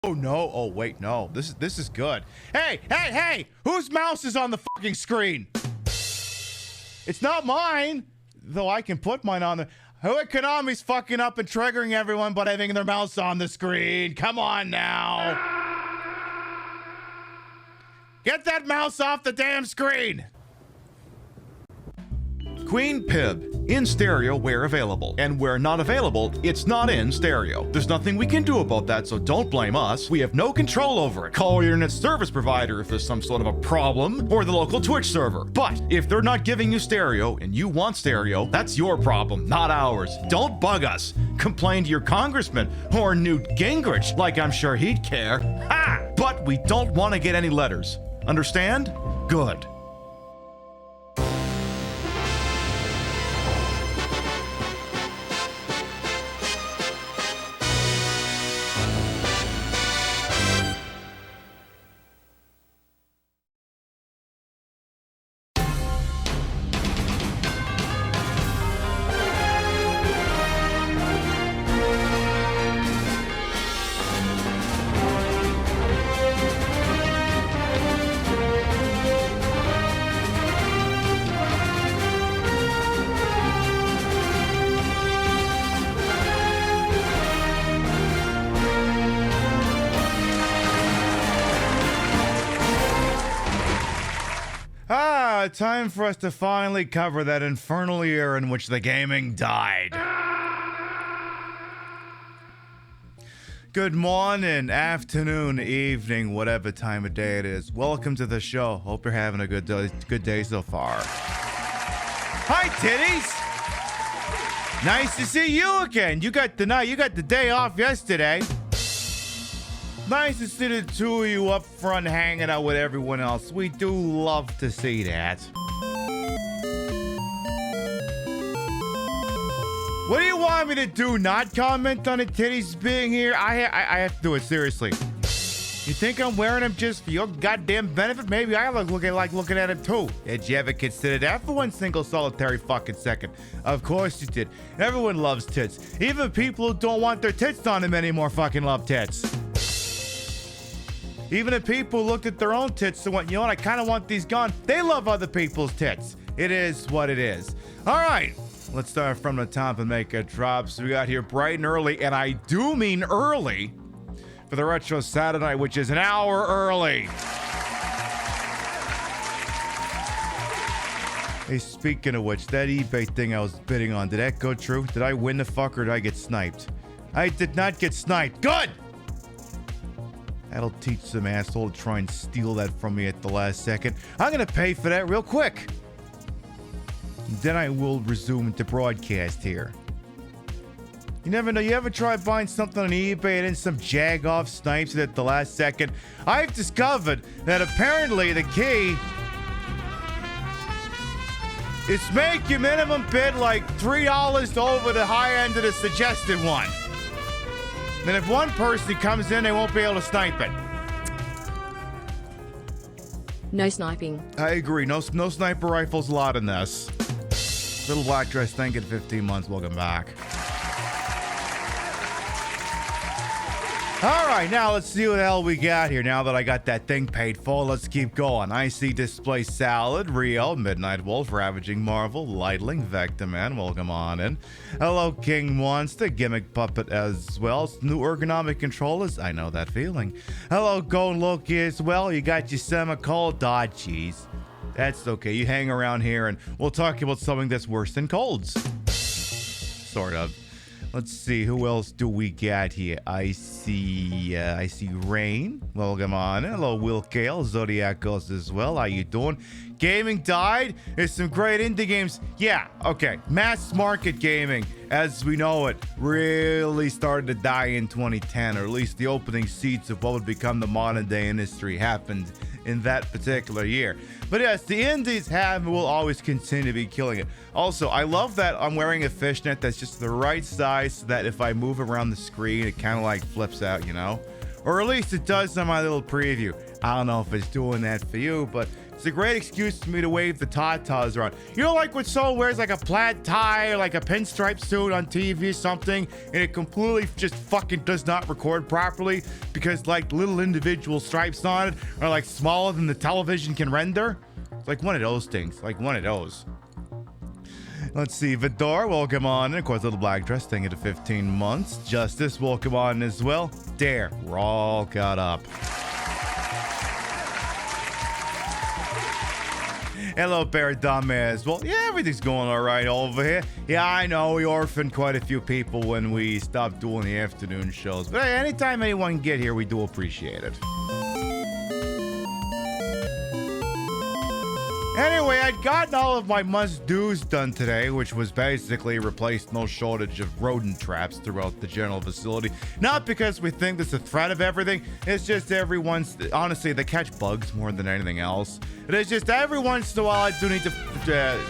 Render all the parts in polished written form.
Oh no, oh wait, no. This is good. Hey! Whose mouse is on the fucking screen? It's not mine. Though I can put mine on the... Who at Konami's fucking up and triggering everyone but having their mouse on the screen? Come on now. Get that mouse off the damn screen. Queen Pib, in stereo where available, and where not available, it's not in stereo. There's nothing we can do about that, so don't blame us. We have no control over it. Call your internet service provider if there's some sort of a problem, or the local Twitch server. But if they're not giving you stereo and you want stereo, that's your problem, not ours. Don't bug us. Complain to your congressman or Newt Gingrich, like I'm sure he'd care. Ha! But we don't want to get any letters. Understand? Good. Time for us to finally cover that infernal year in which the gaming died. Good morning, afternoon, evening, whatever time of day it is. Welcome to the show. Hope you're having a good day so far. Hi, titties. Nice to see you again. You got the day off yesterday. Nice to see the two of you up front hanging out with everyone else. We do love to see that. What do you want me to do? Not comment on the titties being here? I have to do it, seriously. You think I'm wearing them just for your goddamn benefit? Maybe I like looking at them too. Did you ever consider that for one single solitary fucking second? Of course you did. Everyone loves tits. Even people who don't want their tits on them anymore fucking love tits. Even if people looked at their own tits and went, you know what, I kind of want these gone. They love other people's tits. It is what it is. All right, let's start from the top and make a drop. So we got here bright and early, and I do mean early, for the Retro Saturday, which is an hour early. Hey, speaking of which, that eBay thing I was bidding on, did that go true? Did I win the fuck or did I get sniped? I did not get sniped. Good! That'll teach some asshole to try and steal that from me at the last second. I'm gonna pay for that real quick. Then I will resume to broadcast here. You never know. You ever try buying something on eBay and then some jag-off snipes it at the last second? I've discovered that apparently the key is make your minimum bid like $3 over the high end of the suggested one. Then if one person comes in, they won't be able to snipe it. No sniping. I agree. No sniper rifles allowed in this. Little black dress, thank you, 15 months. Welcome back. All right, now let's see what the hell we got here. Now that I got that thing paid for, let's keep going. I see Display Salad, Rio, Midnight Wolf, Ravaging Marvel, Lightling, Vectorman, welcome on in. Hello, King Monster, Gimmick Puppet as well. New ergonomic controllers, I know that feeling. Hello, Golden Loki as well. You got your semi-cold, jeez. That's okay, you hang around here and we'll talk about something that's worse than colds. Sort of. Let's see, who else do we got here? I see Rain. Welcome on. Hello, Will Kale. Zodiac Ghost as well. How you doing? Gaming died. There's some great indie games. Yeah, okay. Mass market gaming, as we know it, really started to die in 2010, or at least the opening seeds of what would become the modern day industry happened in that particular year. But yes, the indies have and will always continue to be killing it. Also, I love that I'm wearing a fishnet that's just the right size so that if I move around the screen, it kind of like flips out, you know? Or at least it does on my little preview. I don't know if it's doing that for you, but It's a great excuse for me to wave the tatas around. You know, like when someone wears like a plaid tie or like a pinstripe suit on TV or something, and it completely just fucking does not record properly because like little individual stripes on it are like smaller than the television can render. It's like one of those things, like one of those. Let's see, Vidor, welcome on. And of course, Little Black Dress, thank you to 15 months. Justice, welcome on as well. There, we're all caught up. Hello, Bear Dumbass. Well, yeah, everything's going all right over here. Yeah, I know we orphaned quite a few people when we stopped doing the afternoon shows. But hey, anytime anyone can get here, we do appreciate it. Anyway, I'd gotten all of my must-dos done today, which was basically replace no shortage of rodent traps throughout the general facility. Not because we think there's a threat of everything, it's just honestly, they catch bugs more than anything else. It is just every once in a while I do need to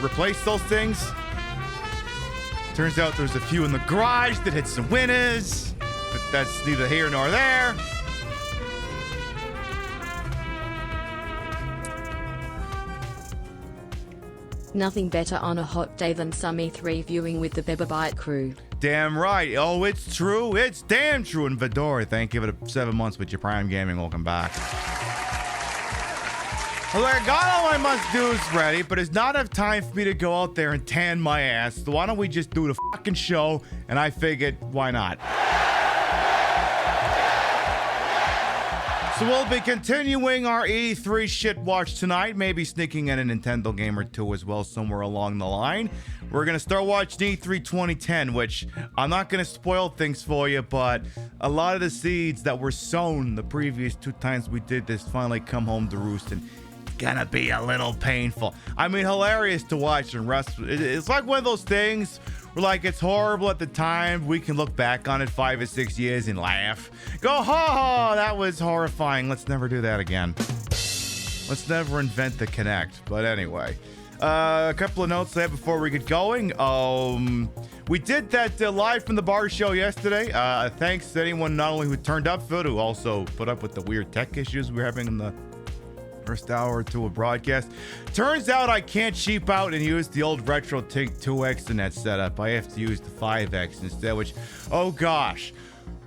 replace those things. Turns out there's a few in the garage that hit some winners, but that's neither here nor there. Nothing better on a hot day than some E3 viewing with the PiBcast crew. Damn right. Oh, it's true. It's damn true. And Vidor, thank you for the 7 months with your Prime Gaming. Welcome back. Well, I got all my must-dos ready, but it's not enough time for me to go out there and tan my ass. So why don't we just do the fucking show? And I figured, why not? So we'll be continuing our E3 Shitwatch tonight, maybe sneaking in a Nintendo game or two as well somewhere along the line. We're going to start watching E3 2010, which I'm not going to spoil things for you, but a lot of the seeds that were sown the previous 2 times we did this finally come home to roost, and it's going to be a little painful. I mean, hilarious to watch and rest. It's like one of those things where, like, it's horrible at the time. We can look back on it 5 or 6 years and laugh. Go, ha ha, that was horrifying. Let's never do that again. Let's never invent the Kinect. But anyway, a couple of notes there before we get going. We did that live from the bar show yesterday. Thanks to anyone not only who turned up for it, who also put up with the weird tech issues we were having in the first hour or two of broadcast. Turns out I can't cheap out and use the old Retro Tink 2X in that setup. I have to use the 5X instead, which, oh gosh,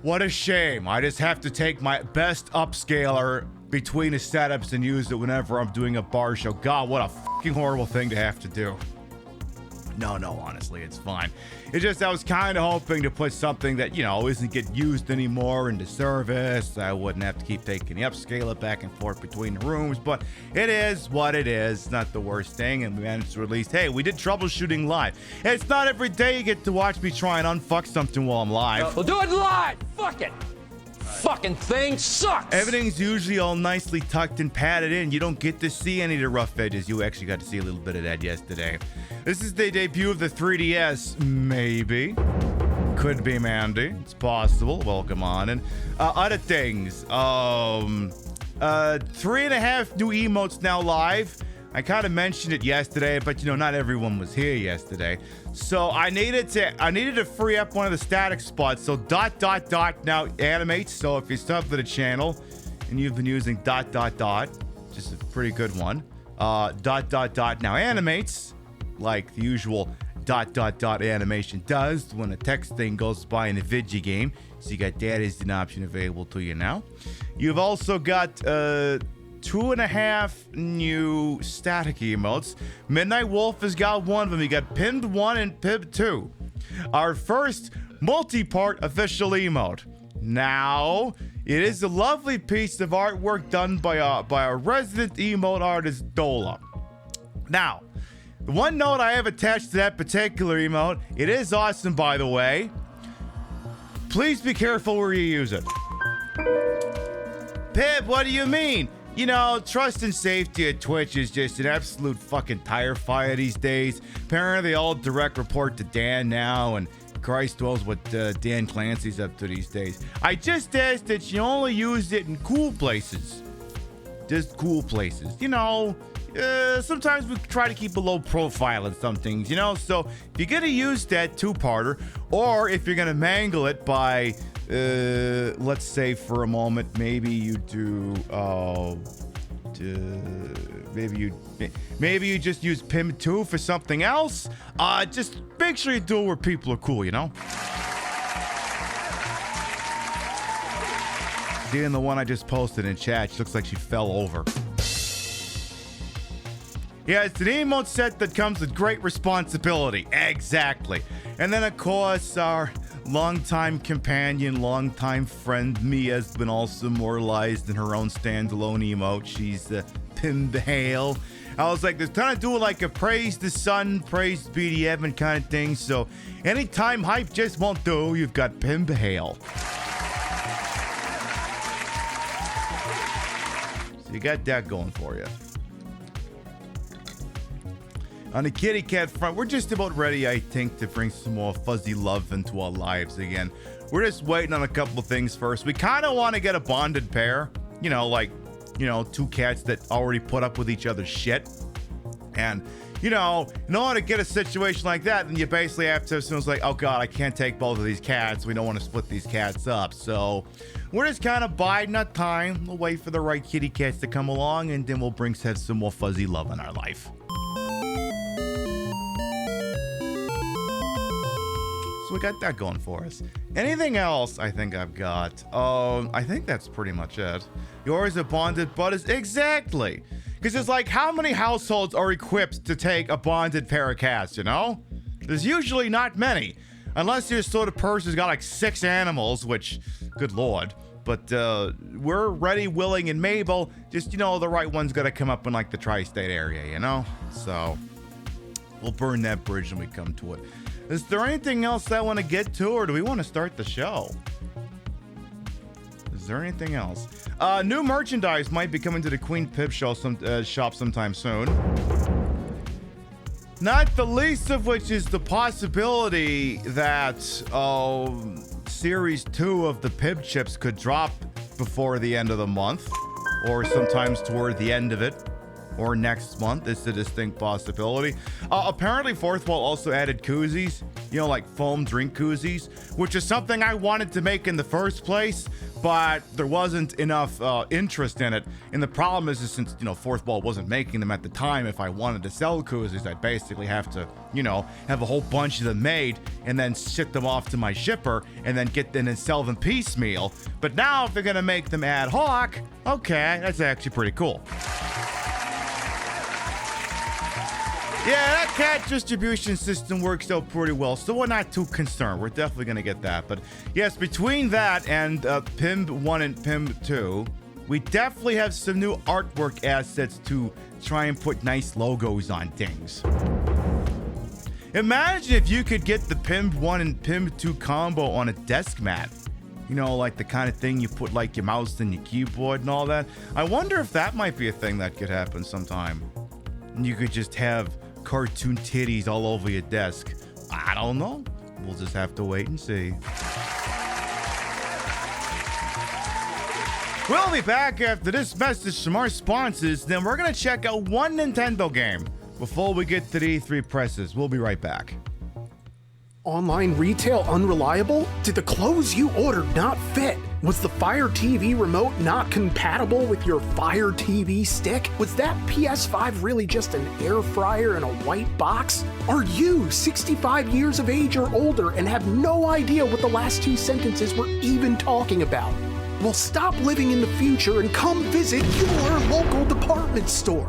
what a shame. I just have to take my best upscaler between the setups and use it whenever I'm doing a bar show. God, what a fucking horrible thing to have to do. No, honestly, it's fine. It's just I was kind of hoping to put something that, you know, isn't getting used anymore into service. I wouldn't have to keep taking the upscaler back and forth between the rooms, but it is what it is. It's not the worst thing, and we managed to release, hey, we did troubleshooting live. It's not every day you get to watch me try and unfuck something while I'm live. We'll do it live! Fuck it! Fucking thing sucks! Everything's usually all nicely tucked and padded in. You don't get to see any of the rough edges. You actually got to see a little bit of that yesterday. This is the debut of the 3DS, maybe. Could be Mandy. It's possible. Welcome on. And other things. 3.5 new emotes now live. I kind of mentioned it yesterday, but you know, not everyone was here yesterday. So I needed to free up one of the static spots. So ... now animates. So if you sub to the channel and you've been using ... which is a pretty good one. ... now animates, like the usual ... animation does when a text thing goes by in a video game. So you got that as an option available to you now. You've also got 2.5 new static emotes. Midnight Wolf has got one of them. You got Pinned 1 and Pib 2. Our first multi-part official emote. Now, it is a lovely piece of artwork done by a resident emote artist, Dola. Now, the one note I have attached to that particular emote, it is awesome, by the way. Please be careful where you use it. Pib, what do you mean? You know, trust and safety at Twitch is just an absolute fucking tire fire these days. Apparently, they all direct report to Dan now, and Christ knows what Dan Clancy's up to these days. I just asked that you only use it in cool places. Just cool places. You know, sometimes we try to keep a low profile in some things, you know? So, if you're gonna use that 2-parter, or if you're gonna mangle it by... let's say for a moment, maybe you do maybe you just use PIM 2 for something else. Just make sure you do it where people are cool, you know? Seeing the one I just posted in chat, she looks like she fell over. Yeah, it's an emote set that comes with great responsibility. Exactly. And then, of course, our longtime companion, longtime friend, Mia, has been also immortalized in her own standalone emote. She's PiBcast. I was like, they're trying to do like a praise the sun, praise BDM kind of thing. So anytime hype just won't do, you've got PiBcast. So you got that going for you. On the kitty cat front, we're just about ready, I think, to bring some more fuzzy love into our lives again. We're just waiting on a couple of things first. We kind of want to get a bonded pair, you know, like, you know, two cats that already put up with each other's shit. And, you know, in order to get a situation like that, then you basically have to, someone's like, oh God, I can't take both of these cats. We don't want to split these cats up. So we're just kind of biding our time. We'll wait for the right kitty cats to come along, and then we'll bring some more fuzzy love in our life. So we got that going for us. Anything else I think I've got? I think that's pretty much it. Yours are bonded buddies. Exactly. Because it's like, how many households are equipped to take a bonded pair of cats, you know? There's usually not many. Unless you're the sort of person who's got like 6 animals, which, good lord. But we're ready, willing, and Mabel. Just, you know, the right one's got to come up in like the tri-state area, you know? So we'll burn that bridge when we come to it. Is there anything else I want to get to, or do we want to start the show? Is there anything else? New merchandise might be coming to the Queen Pip shop sometime soon. Not the least of which is the possibility that Series 2 of the Pib chips could drop before the end of the month, or sometimes toward the end of it, or next month. It's a distinct possibility. Apparently, Fourth Wall also added koozies, you know, like foam drink koozies, which is something I wanted to make in the first place, but there wasn't enough interest in it. And the problem is since, you know, Fourth Wall wasn't making them at the time, if I wanted to sell koozies, I'd basically have to, you know, have a whole bunch of them made and then ship them off to my shipper and then sell them piecemeal. But now if they're gonna make them ad hoc, okay, that's actually pretty cool. Yeah, that cat distribution system works out pretty well, so we're not too concerned. We're definitely going to get that. But yes, between that and PIM 1 and PIM 2, we definitely have some new artwork assets to try and put nice logos on things. Imagine if you could get the PIM 1 and PIM 2 combo on a desk mat. You know, like the kind of thing you put like your mouse and your keyboard and all that. I wonder if that might be a thing that could happen sometime. And you could just have cartoon titties all over your desk. I don't know. We'll just have to wait and see. We'll be back after this message from our sponsors. Then we're going to check out one Nintendo game before we get to the E3 presses. We'll be right back. Online retail unreliable? Did the clothes you ordered not fit? Was the Fire TV remote not compatible with your Fire TV stick? Was that PS5 really just an air fryer in a white box? Are you 65 years of age or older and have no idea what the last 2 sentences were even talking about? Well, stop living in the future and come visit your local department store.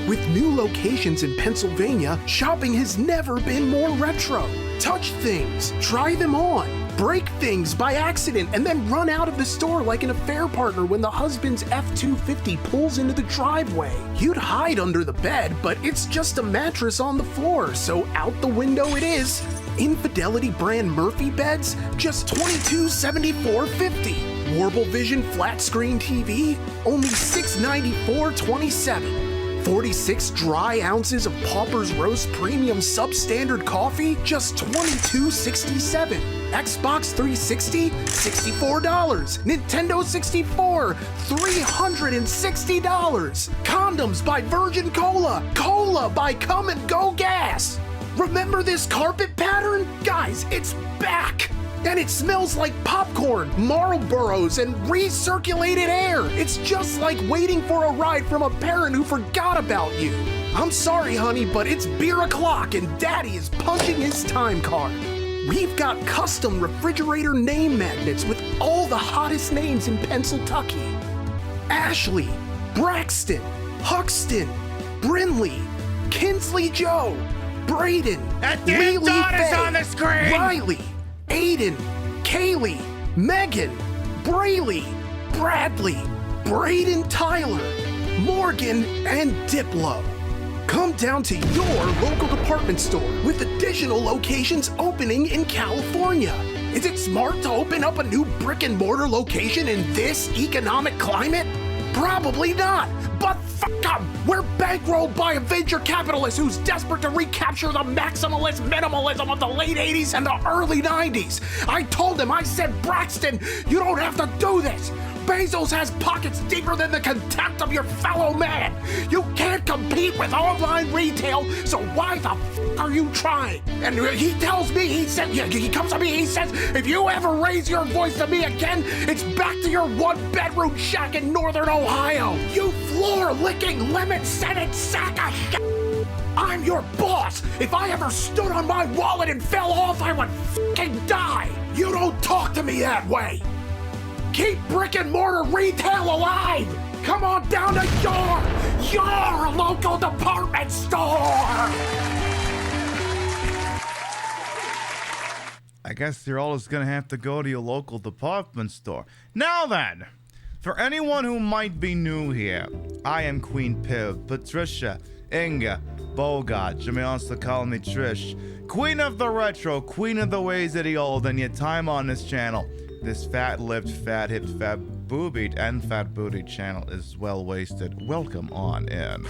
With new locations in Pennsylvania, shopping has never been more retro. Touch things, try them on, break things by accident, and then run out of the store like an affair partner when the husband's F-250 pulls into the driveway. You'd hide under the bed, but it's just a mattress on the floor, so out the window it is. Infidelity brand Murphy beds, just $2274.50. Warble Vision flat screen TV, only $694.27. 46 dry ounces of Pauper's Roast Premium Substandard Coffee, just $22.67. Xbox 360, $64. Nintendo 64, $360. Condoms by Virgin Cola. Cola by Come and Go Gas. Remember this carpet pattern? Guys, it's back. And it smells like popcorn, Marlboros, and recirculated air. It's just like waiting for a ride from a parent who forgot about you. I'm sorry, honey, but it's beer o'clock and Daddy is punching his time card. We've got custom refrigerator name magnets with all the hottest names in Pennsylvania. Ashley, Braxton, Huxton, Brinley, Kinsley Joe, Braden, That damn Lee dot is Faye, on the screen! Riley, Aiden, Kaylee, Megan, Brayley, Bradley, Braden Tyler, Morgan, and Diplo. Come down to your local department store with additional locations opening in California. Is it smart to open up a new brick and mortar location in this economic climate? Probably not, but fuck them! We're bankrolled by a venture capitalist who's desperate to recapture the maximalist minimalism of the late 80s and the early 90s. I told him, I said, Braxton, you don't have to do this. Bezos has pockets deeper than the contempt of your fellow man. You can't compete with online retail, so why the f are you trying? And he tells me, he comes to me, he says, if you ever raise your voice to me again, it's back to your one-bedroom shack in northern Ohio. You floor-licking, lemon-scented sack of shit. I'm your boss. If I ever stood on my wallet and fell off, I would f***ing die. You don't talk to me that way. Keep brick and mortar retail alive! Come on down to your local department store! I guess you're all just gonna have to go to your local department store. Now then, for anyone who might be new here, I am Queen Piv, Patricia, Inga, Bogart, you may also call me Trish, Queen of the Retro, Queen of the Ways of the Old, and your time on this channel. This fat-lipped, fat-hipped, fat-boobied, and fat-bootied channel is well-wasted. Welcome on in.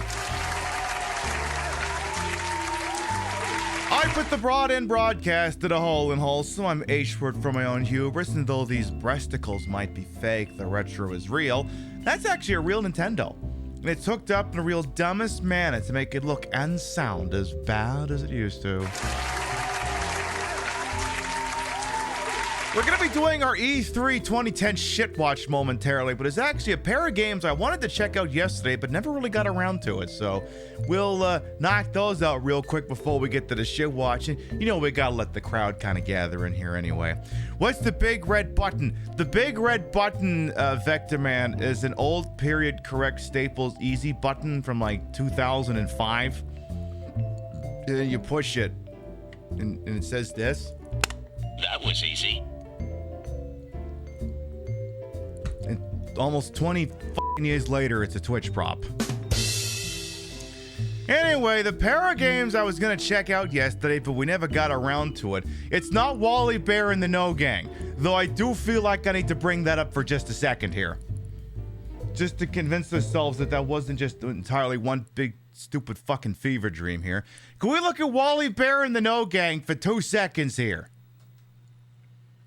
I put the broad in broadcast to the hole in wholesome. I'm H-word from my own hubris, and though these breasticles might be fake, the retro is real. That's actually a real Nintendo. And it's hooked up in a real dumbest manner to make it look and sound as bad as it used to. We're going to be doing our E3 2010 Shitwatch momentarily, but it's actually a pair of games I wanted to check out yesterday, but never really got around to it. So we'll knock those out real quick before we get to the Shitwatch. And you know, we got to let the crowd kind of gather in here anyway. What's the big red button? The big red button, Vector Man, is an old period correct Staples easy button from like 2005. And you push it, and it says this. That was easy. And almost 20 fucking years later, it's a Twitch prop. Anyway, the pair of games I was gonna check out yesterday, but we never got around to it. It's not Wally Bear and the No Gang, though I do feel like I need to bring that up for just a second here. Just to convince ourselves that that wasn't just entirely one big stupid fucking fever dream here. Can we look at Wally Bear and the No Gang for 2 seconds here?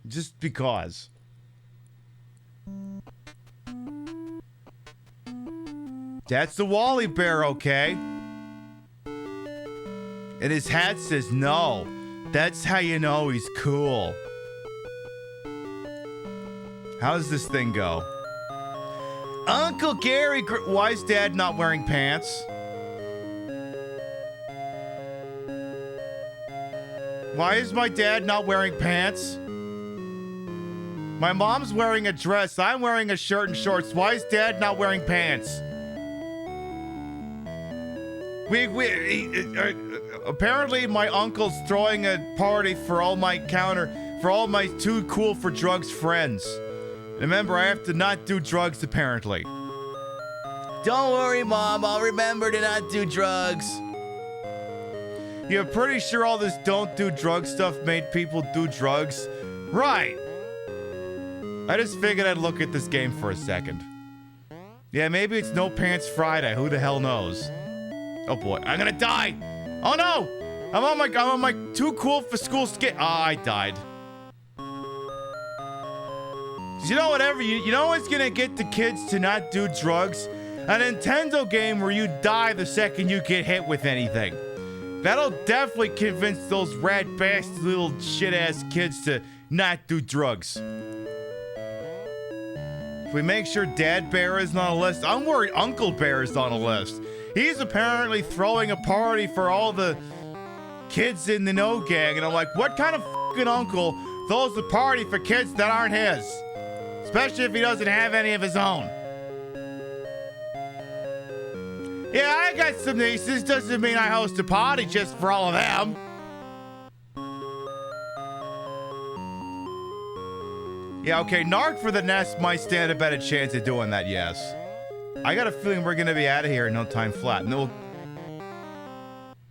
Just because. That's the Wally Bear, okay? And his hat says no. That's how you know he's cool. How does this thing go? Uncle Gary, why is Dad not wearing pants? Why is my dad not wearing pants? My mom's wearing a dress. I'm wearing a shirt and shorts. Why is Dad not wearing pants? Apparently my uncle's throwing a party for all my too cool for drugs friends. Remember, I have to not do drugs apparently. Don't worry, Mom. I'll remember to not do drugs. You're pretty sure all this don't do drug stuff made people do drugs? Right. I just figured I'd look at this game for a second. Yeah, maybe it's No Pants Friday. Who the hell knows? Oh boy, I'm gonna die! Oh no! I'm on my too cool for school skit. I died. You know whatever, you know what's gonna get the kids to not do drugs? A Nintendo game where you die the second you get hit with anything. That'll definitely convince those rat bastard little shit-ass kids to not do drugs. If we make sure Dad Bear is on a list, I'm worried Uncle Bear is on a list. He's apparently throwing a party for all the kids in the No Gang, and I'm like, what kind of fucking uncle throws a party for kids that aren't his? Especially if he doesn't have any of his own. Yeah, I got some nieces. Doesn't mean I host a party just for all of them. Yeah, okay, Narc for the Nest might stand a better chance of doing that, yes. I got a feeling we're going to be out of here in no time flat. No.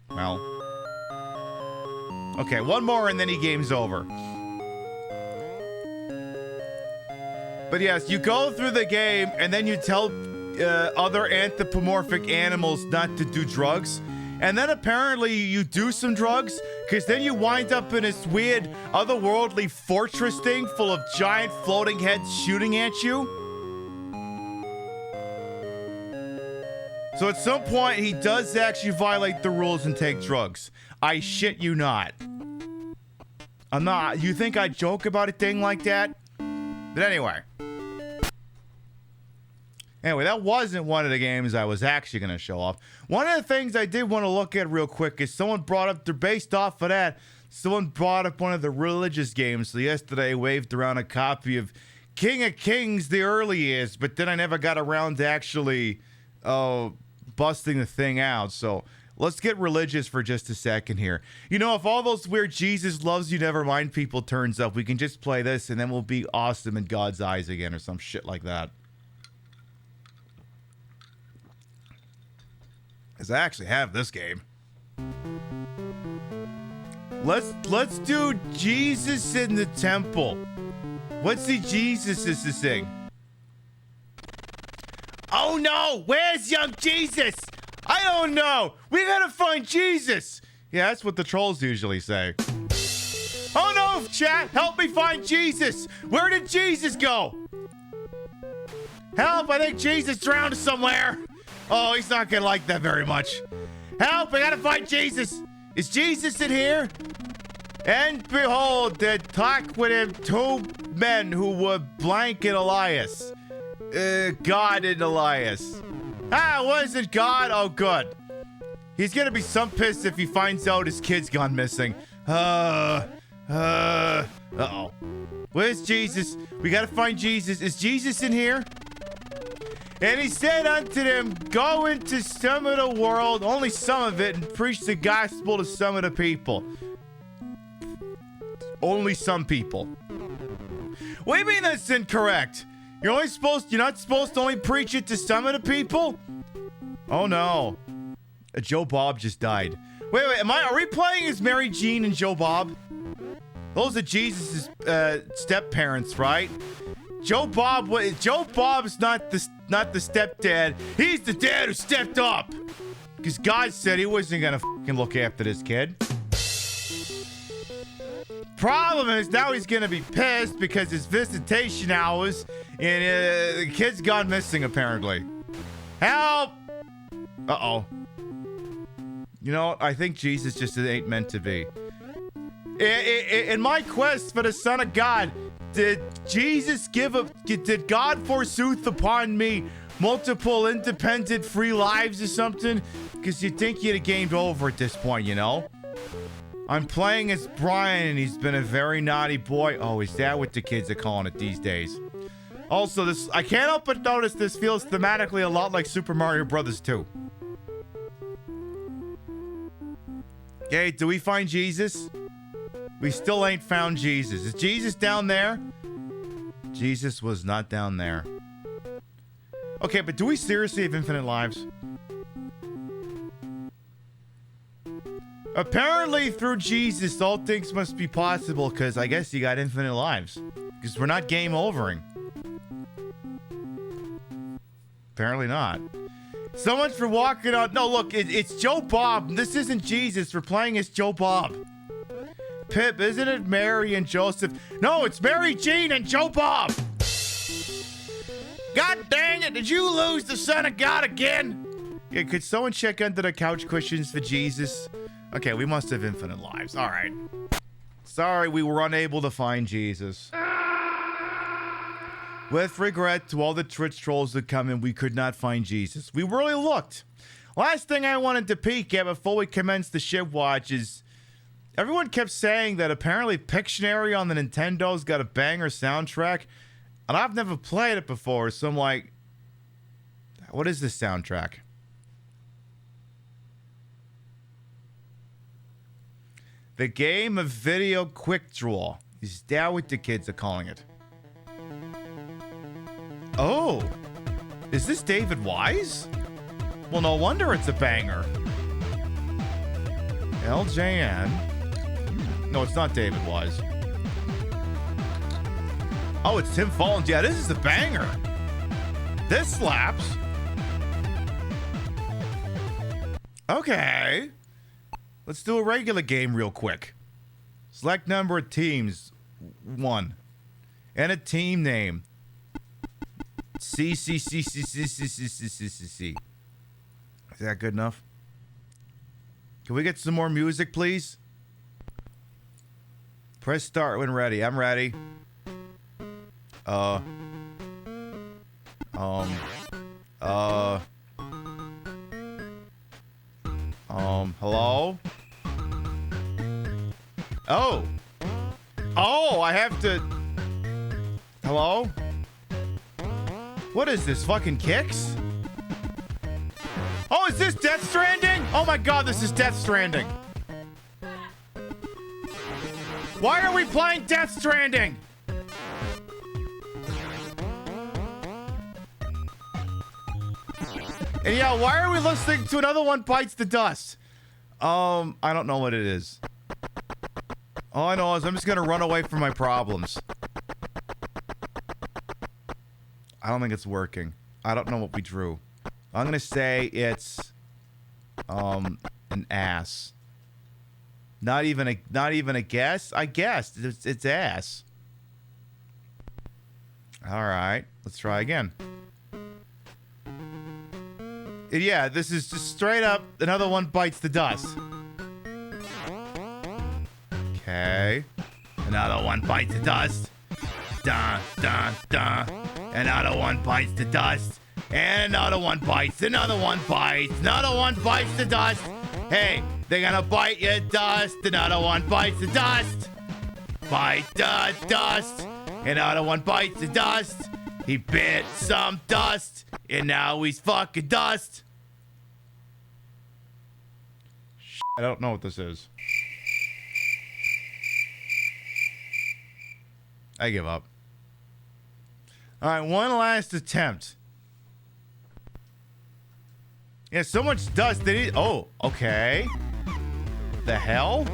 Well. Okay, one more and then he game's over. But yes, you go through the game and then you tell other anthropomorphic animals not to do drugs. And then apparently you do some drugs, because then you wind up in this weird otherworldly fortress thing full of giant floating heads shooting at you. So at some point he does actually violate the rules and take drugs. I shit you not. I'm not. You think I joke about a thing like that? But anyway. Anyway, that wasn't one of the games I was actually going to show off. One of the things I did want to look at real quick is someone brought up, they're based off of that, someone brought up one of the religious games. So yesterday I waved around a copy of King of Kings the early years, but then I never got around to actually busting the thing out. So let's get religious for just a second here. You know, if all those weird Jesus loves you, never mind people turns up, we can just play this and then we'll be awesome in God's eyes again or some shit like that. Because I actually have this game. Let's do Jesus in the temple. What's the Jesus is to sing? Oh no! Where's young Jesus? I don't know! We gotta find Jesus! Yeah, that's what the trolls usually say. Oh no, chat! Help me find Jesus! Where did Jesus go? Help! I think Jesus drowned somewhere! Oh, he's not gonna like that very much. Help! I gotta find Jesus! Is Jesus in here? And behold, there talked with him two men who were blank and Elias. God and Elias. Ah, wasn't God? Oh, good. He's gonna be some pissed if he finds out his kid's gone missing. Uh-oh. Where's Jesus? We gotta find Jesus. Is Jesus in here? And he said unto them, go into some of the world, only some of it, and preach the gospel to some of the people. Only some people. What do you mean that's incorrect? You're not supposed to only preach it to some of the people? Oh no. Joe Bob just died. Wait, are we playing as Mary Jean and Joe Bob? Those are Jesus' step-parents, right? Joe Bob's not the stepdad. He's the dad who stepped up. Because God said he wasn't gonna fucking look after this kid. Problem is now he's gonna be pissed because his visitation hours and the kid's gone missing apparently. Help! Uh-oh. You know, I think Jesus just ain't meant to be. In my quest for the Son of God, did God forsooth upon me multiple independent free lives or something? Because you'd think you'd have gamed over at this point, you know? I'm playing as Brian and he's been a very naughty boy. Oh, is that what the kids are calling it these days? Also, I can't help but notice this feels thematically a lot like Super Mario Brothers 2. Okay, do we find Jesus? We still ain't found Jesus. Is Jesus down there? Jesus was not down there. Okay, but do we seriously have infinite lives? Apparently, through Jesus, all things must be possible, because I guess you got infinite lives. Because we're not game overing. Apparently not. So much for walking on... No, look, it's Joe Bob. This isn't Jesus. We're playing as Joe Bob. Pip, isn't it Mary and Joseph? No, it's Mary Jean and Joe Bob. God dang it, did you lose the Son of God again? Yeah, could someone check under the couch cushions for Jesus? Okay, we must have infinite lives. All right. Sorry, we were unable to find Jesus. With regret to all the Twitch trolls that come in, we could not find Jesus. We really looked. Last thing I wanted to peek at before we commence the Shitwatch is everyone kept saying that apparently Pictionary on the Nintendo's got a banger soundtrack, and I've never played it before, so I'm like, what is this soundtrack? The game of video quick draw. Is that what the kids are calling it? Oh, is this David Wise? Well, no wonder it's a banger. LJN. No, it's not David Wise. Oh, it's Tim Follins. Yeah, this is a banger. This slaps. Okay. Let's do a regular game real quick. Select number of teams. 1. And a team name. C. Is that good enough? Can we get some more music, please? Press start when ready. I'm ready. Hello? Oh, I have to... Hello? What is this, fucking Kicks? Oh, is this Death Stranding? Oh my god, this is Death Stranding. Why are we playing Death Stranding? And yeah, why are we listening to another one bites the dust? I don't know what it is. All I know is I'm just gonna run away from my problems. I don't think it's working. I don't know what we drew. I'm gonna say it's an ass. Not even a guess. I guessed it's ass. All right, let's try again. Yeah, this is just straight up another one bites the dust. Okay, another one bites the dust. Dun dun dun. Another one bites the dust. And another one bites. Another one bites. Another one bites the dust. Hey, they're gonna bite your dust. Another one bites the dust. Bite the dust. Another one bites the dust. He bit some dust. And now he's fucking dust. I don't know what this is. I give up. All right, one last attempt. Yeah, so much dust that he... Oh, okay. The hell?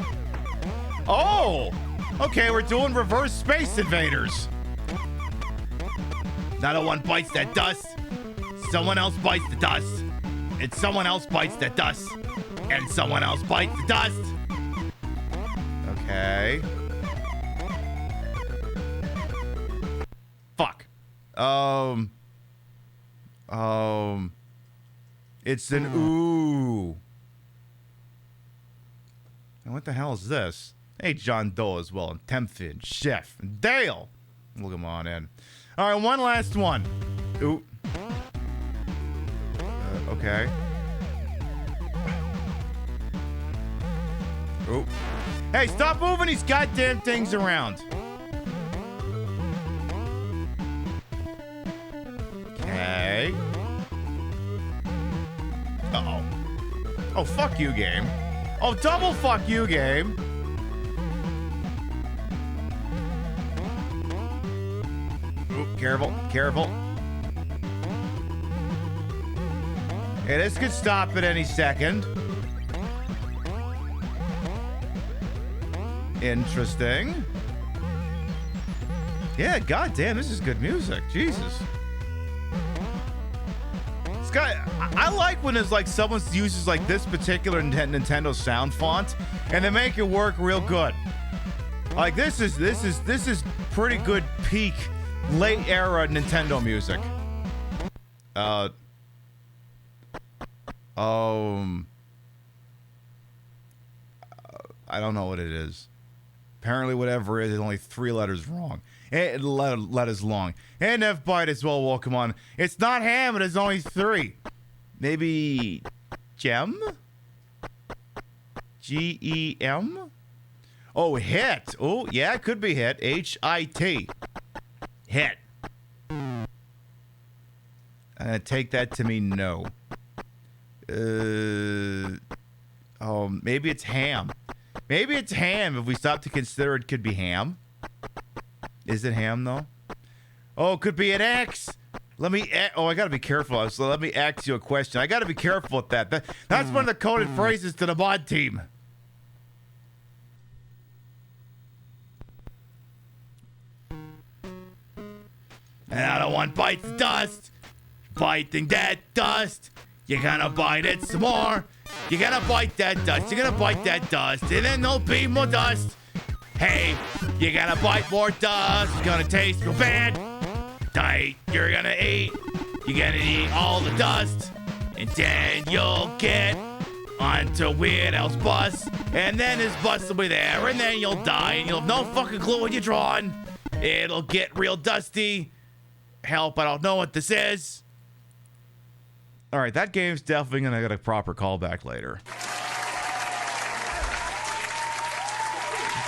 Oh! Okay, we're doing reverse Space Invaders. Another one bites that dust. Someone else bites the dust. And someone else bites that dust. And someone else bites the dust. Okay. Fuck. It's an ooh. And what the hell is this? Hey, John Doe as well, and Tempfin, Chef, and Dale. Look him on in. All right, one last one. Ooh. Okay. Ooh. Hey, stop moving these goddamn things around. Okay. Uh-oh. Oh, fuck you, game. Oh, double fuck you, game. Ooh, careful, careful. Hey, this could stop at any second. Interesting. Yeah, goddamn, this is good music. Jesus. I like when it's like someone uses like this particular Nintendo sound font and they make it work real good. Like this is pretty good peak late era Nintendo music. I don't know what it is. Apparently, whatever it is only 3 letters wrong. Letters long. And F-Byte as well, welcome on. It's not ham, it is only 3. Maybe gem? G-E-M? Oh, hit. Oh, yeah, it could be hit. H-I-T. Hit. I'm going to take that to mean no. Oh, maybe it's ham. Maybe it's ham. If we stop to consider it could be ham. Is it ham, though? Oh, it could be an X. Let me... Oh, I got to be careful. So let me ask you a question. I got to be careful with that. That's one of the coded phrases to the mod team. And I don't want bites dust. Biting that dust. You're gonna bite it some more. You're gonna bite that dust. You're gonna bite that dust. And then there'll be more dust. Hey, you're gonna bite more dust. It's gonna taste real bad. Diet, you're gonna eat. You're gonna eat all the dust. And then you'll get onto Weird Al's bus. And then his bus will be there. And then you'll die. And you'll have no fucking clue what you're drawing. It'll get real dusty. Help, I don't know what this is. All right, that game's definitely going to get a proper callback later.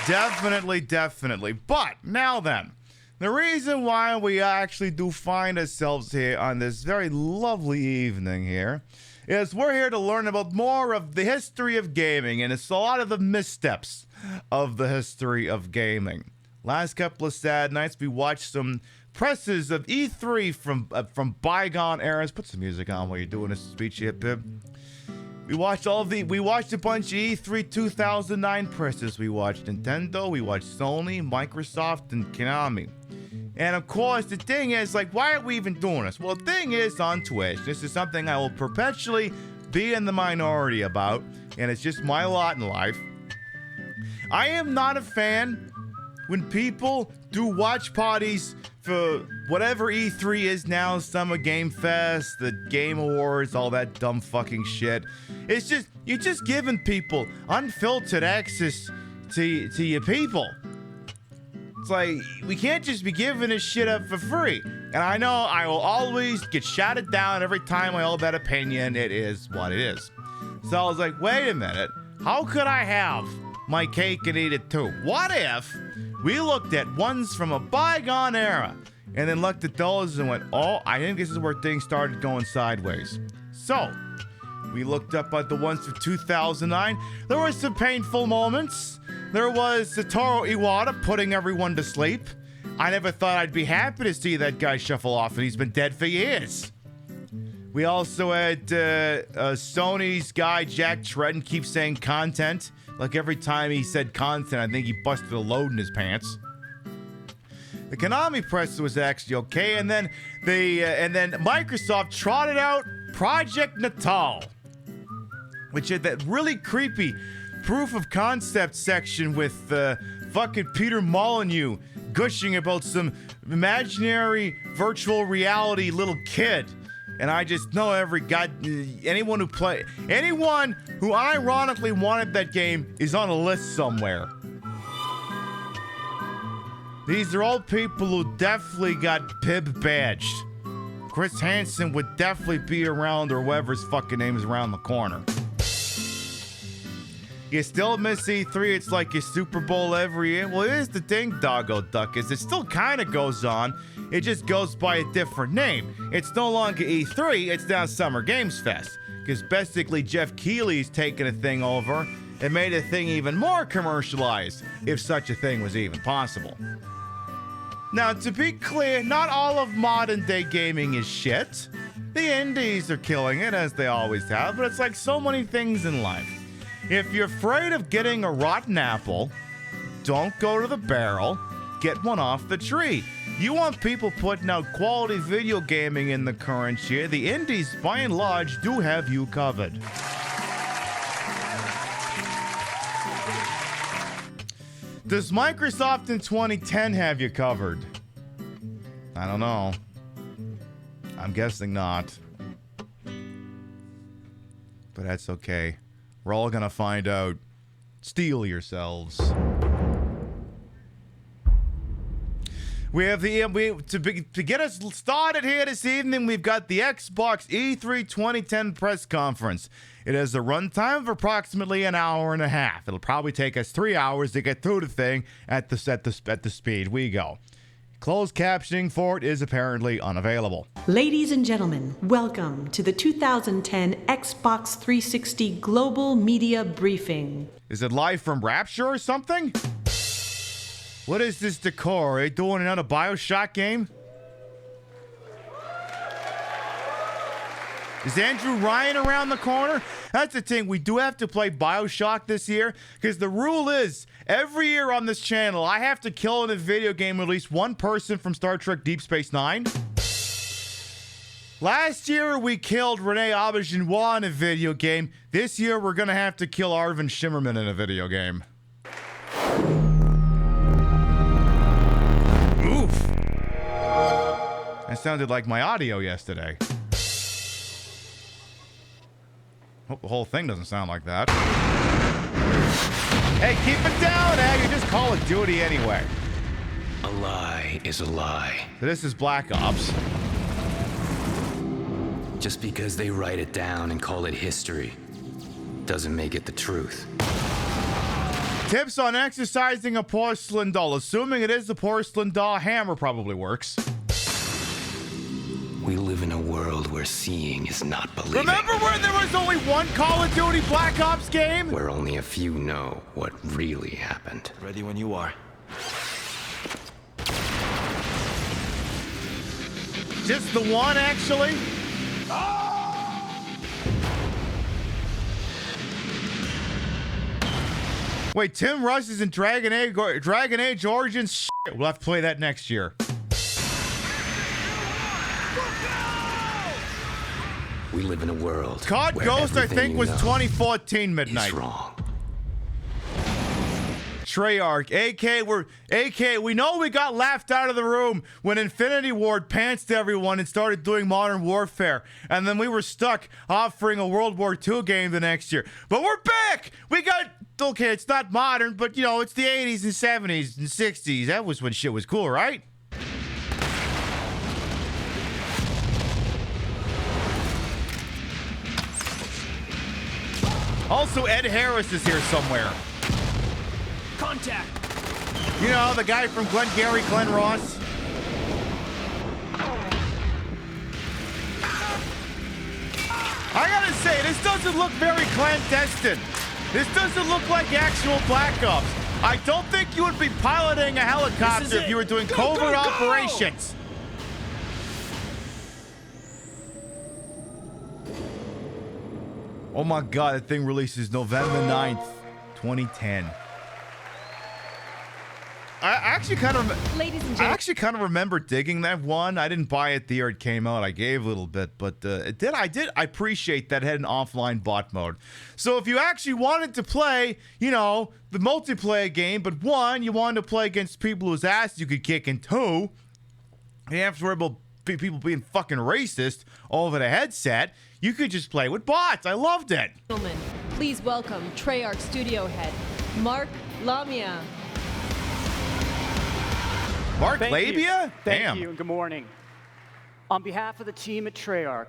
Definitely. But now then, the reason why we actually do find ourselves here on this very lovely evening here is we're here to learn about more of the history of gaming, and it's a lot of the missteps of the history of gaming. Last couple of sad nights, we watched some presses of E3 from bygone eras. Put some music on while you're doing this speech here, Pib. We watched a bunch of E3 2009 presses. We watched Nintendo, we watched Sony, Microsoft, and Konami. And of course, the thing is, like, why are we even doing this? Well, the thing is, on Twitch, this is something I will perpetually be in the minority about, and it's just my lot in life. I am not a fan when people do watch parties for whatever E3 is now, Summer Game Fest, the Game Awards, all that dumb fucking shit. It's just, you're just giving people unfiltered access to your people. It's like, we can't just be giving this shit up for free. And I know I will always get shouted down every time I hold that opinion. It is what it is. So I was like, wait a minute. How could I have my cake and eat it too? What if we looked at ones from a bygone era and then looked at those and went, oh, I think this is where things started going sideways. So we looked up at the ones from 2009. There were some painful moments. There was Satoru Iwata putting everyone to sleep. I never thought I'd be happy to see that guy shuffle off, and he's been dead for years. We also had Sony's guy, Jack Tretton, keep saying content. Like every time he said content, I think he busted a load in his pants. The Konami press was actually okay, and then Microsoft trotted out Project Natal, which had that really creepy proof of concept section with fucking Peter Molyneux gushing about some imaginary virtual reality little kid. And I just know anyone who ironically wanted that game is on a list somewhere. These are all people who definitely got PIB badged. Chris Hansen would definitely be around, or whoever's fucking name is around the corner. You still miss E3, it's like your Super Bowl every year. Well, here's the thing, Doggo Duck, is it still kind of goes on. It just goes by a different name. It's no longer E3, it's now Summer Games Fest. Because basically Jeff Keighley's taken a thing over and made a thing even more commercialized, if such a thing was even possible. Now, to be clear, not all of modern day gaming is shit. The indies are killing it, as they always have, but it's like so many things in life. If you're afraid of getting a rotten apple, don't go to the barrel, get one off the tree. You want people putting out quality video gaming in the current year, the indies, by and large, do have you covered. Does Microsoft in 2010 have you covered? I don't know. I'm guessing not. But that's okay. We're all gonna find out. Steel yourselves. We have to get us started here this evening. We've got the Xbox E3 2010 press conference. It has a runtime of approximately an hour and a half. It'll probably take us 3 hours to get through the thing at the speed we go. Closed captioning for it is apparently unavailable. Ladies and gentlemen, welcome to the 2010 Xbox 360 Global Media Briefing. Is it live from Rapture or something? What is this decor? Are they doing another BioShock game? Is Andrew Ryan around the corner? That's the thing. We do have to play BioShock this year because the rule is every year on this channel, I have to kill in a video game at least one person from Star Trek Deep Space Nine. Last year, we killed Renee Auberjonois in a video game. This year, we're going to have to kill Arvin Shimmerman in a video game. Oof. That sounded like my audio yesterday. Hope the whole thing doesn't sound like that. Hey, keep it down, You're just Call of Duty anyway. A lie is a lie. So this is Black Ops. Just because they write it down and call it history doesn't make it the truth. Tips on exercising a porcelain doll. Assuming it is a porcelain doll, hammer probably works. We live in a world where seeing is not believing. Remember when there was only one Call of Duty Black Ops game? Where only a few know what really happened. Ready when you are. Just the one, actually? Wait, Tim Russ is in Dragon Age Origins? Shit, we'll have to play that next year. We live in a world. COD where Ghost, I think, was 2014 midnight. Is wrong. Treyarch, AK, we know we got laughed out of the room when Infinity Ward pantsed everyone and started doing Modern Warfare. And then we were stuck offering a World War II game the next year. But we're back! We got, okay, it's not modern, but you know, it's the 80s and 70s and 60s. That was when shit was cool, right? Also, Ed Harris is here somewhere. Contact! You know, the guy from Glengarry Glen Ross. I gotta say, this doesn't look very clandestine. This doesn't look like actual Black Ops. I don't think you would be piloting a helicopter if you were doing covert operations. Oh my god, that thing releases November 9th, 2010. I actually kind of remember digging that one. I didn't buy it the year it came out. I gave a little bit, but I appreciate that it had an offline bot mode. So if you actually wanted to play, you know, the multiplayer game, but one, you wanted to play against people whose ass you could kick, and two, you didn't have to worry about people being fucking racist over the headset, you could just play with bots. I loved it. Gentlemen, please welcome Treyarch Studio Head, Mark Lamia. Mark Labia? Thank you, and good morning. On behalf of the team at Treyarch,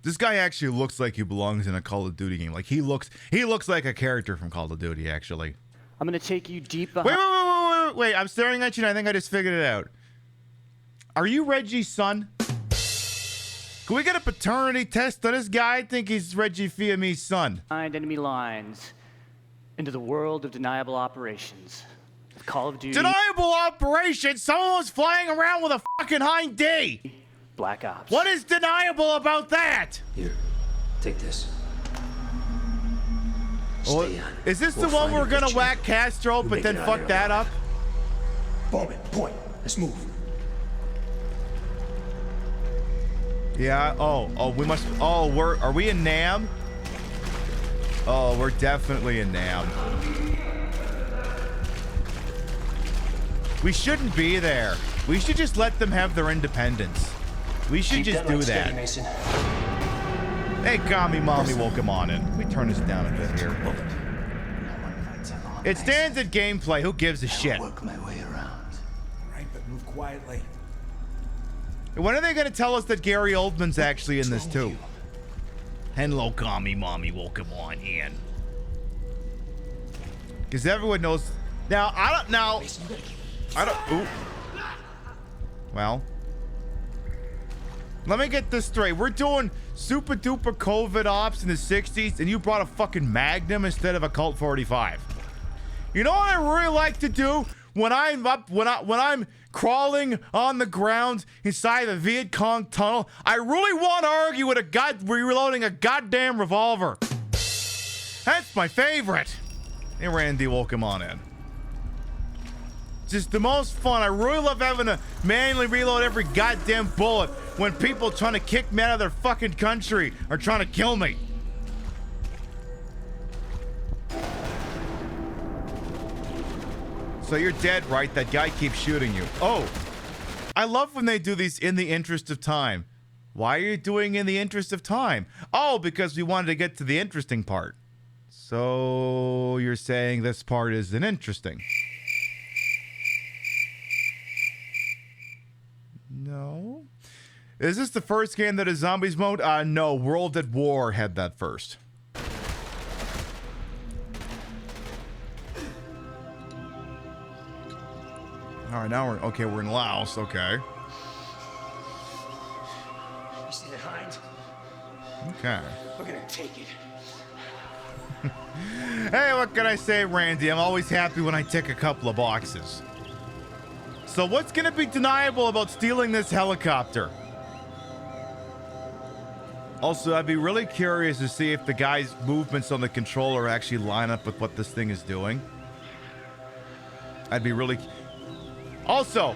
this guy actually looks like he belongs in a Call of Duty game. Like he looks like a character from Call of Duty, actually. I'm going to take you deep behind. Wait, I'm staring at you and I think I just figured it out. Are you Reggie's son? Can we get a paternity test on this guy? I think he's Reggie Fils-Aimé's son. Behind enemy lines into the world of deniable operations. Call of Duty. Deniable operations? Someone was flying around with a fucking Hind D. Black Ops. What is deniable about that? Here, take this. Well, is this the one we're gonna whack Castro, but then fuck that up? Bomb it, point. Let's move. Yeah. We must. Are we in Nam? Oh, we're definitely in Nam. We shouldn't be there. We should just let them have their independence. We should just do that. Hey, Kami Mommy, welcome on in. Let me turn this down a bit here. It's standard gameplay. Who gives a shit? Work my way around. Right, but move quietly. When are they going to tell us that Gary Oldman's actually in this too? Hello, Kami Mommy. Welcome on in. Because everyone knows. Now, I don't know. Ooh. Well. Let me get this straight. We're doing super duper COVID ops in the 60s, and you brought a fucking Magnum instead of a Colt 45. You know what I really like to do when I'm crawling on the ground inside the Viet Cong tunnel? I really want to argue with reloading a goddamn revolver. That's my favorite. Hey, Randy, welcome on in. Just the most fun. I really love having to manually reload every goddamn bullet when people trying to kick me out of their fucking country are trying to kill me. So you're dead, right? That guy keeps shooting you. Oh, I love when they do these in the interest of time. Why are you doing in the interest of time? Oh, because we wanted to get to the interesting part. So you're saying this part isn't interesting. No. Is this the first game that is zombies mode? No. World at War had that first. All right, now we're in Laos. Okay. You see the hind? Okay. We're gonna take it. Hey, what can I say, Randy? I'm always happy when I tick a couple of boxes. So what's going to be deniable about stealing this helicopter? Also, I'd be really curious to see if the guy's movements on the controller actually line up with what this thing is doing. I'd be really... Also,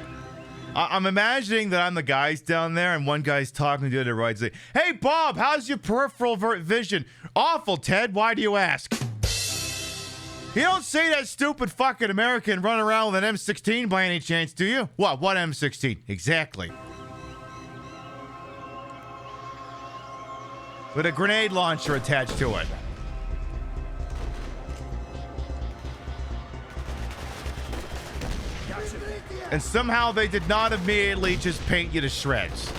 I'm imagining that I'm the guys down there and one guy's talking to the right, saying, "Hey, Bob, how's your peripheral vision?" "Awful, Ted. Why do you ask?" You don't see that stupid fucking American run around with an M16 by any chance, do you? What M16? Exactly. With a grenade launcher attached to it. And somehow they did not immediately just paint you to shreds.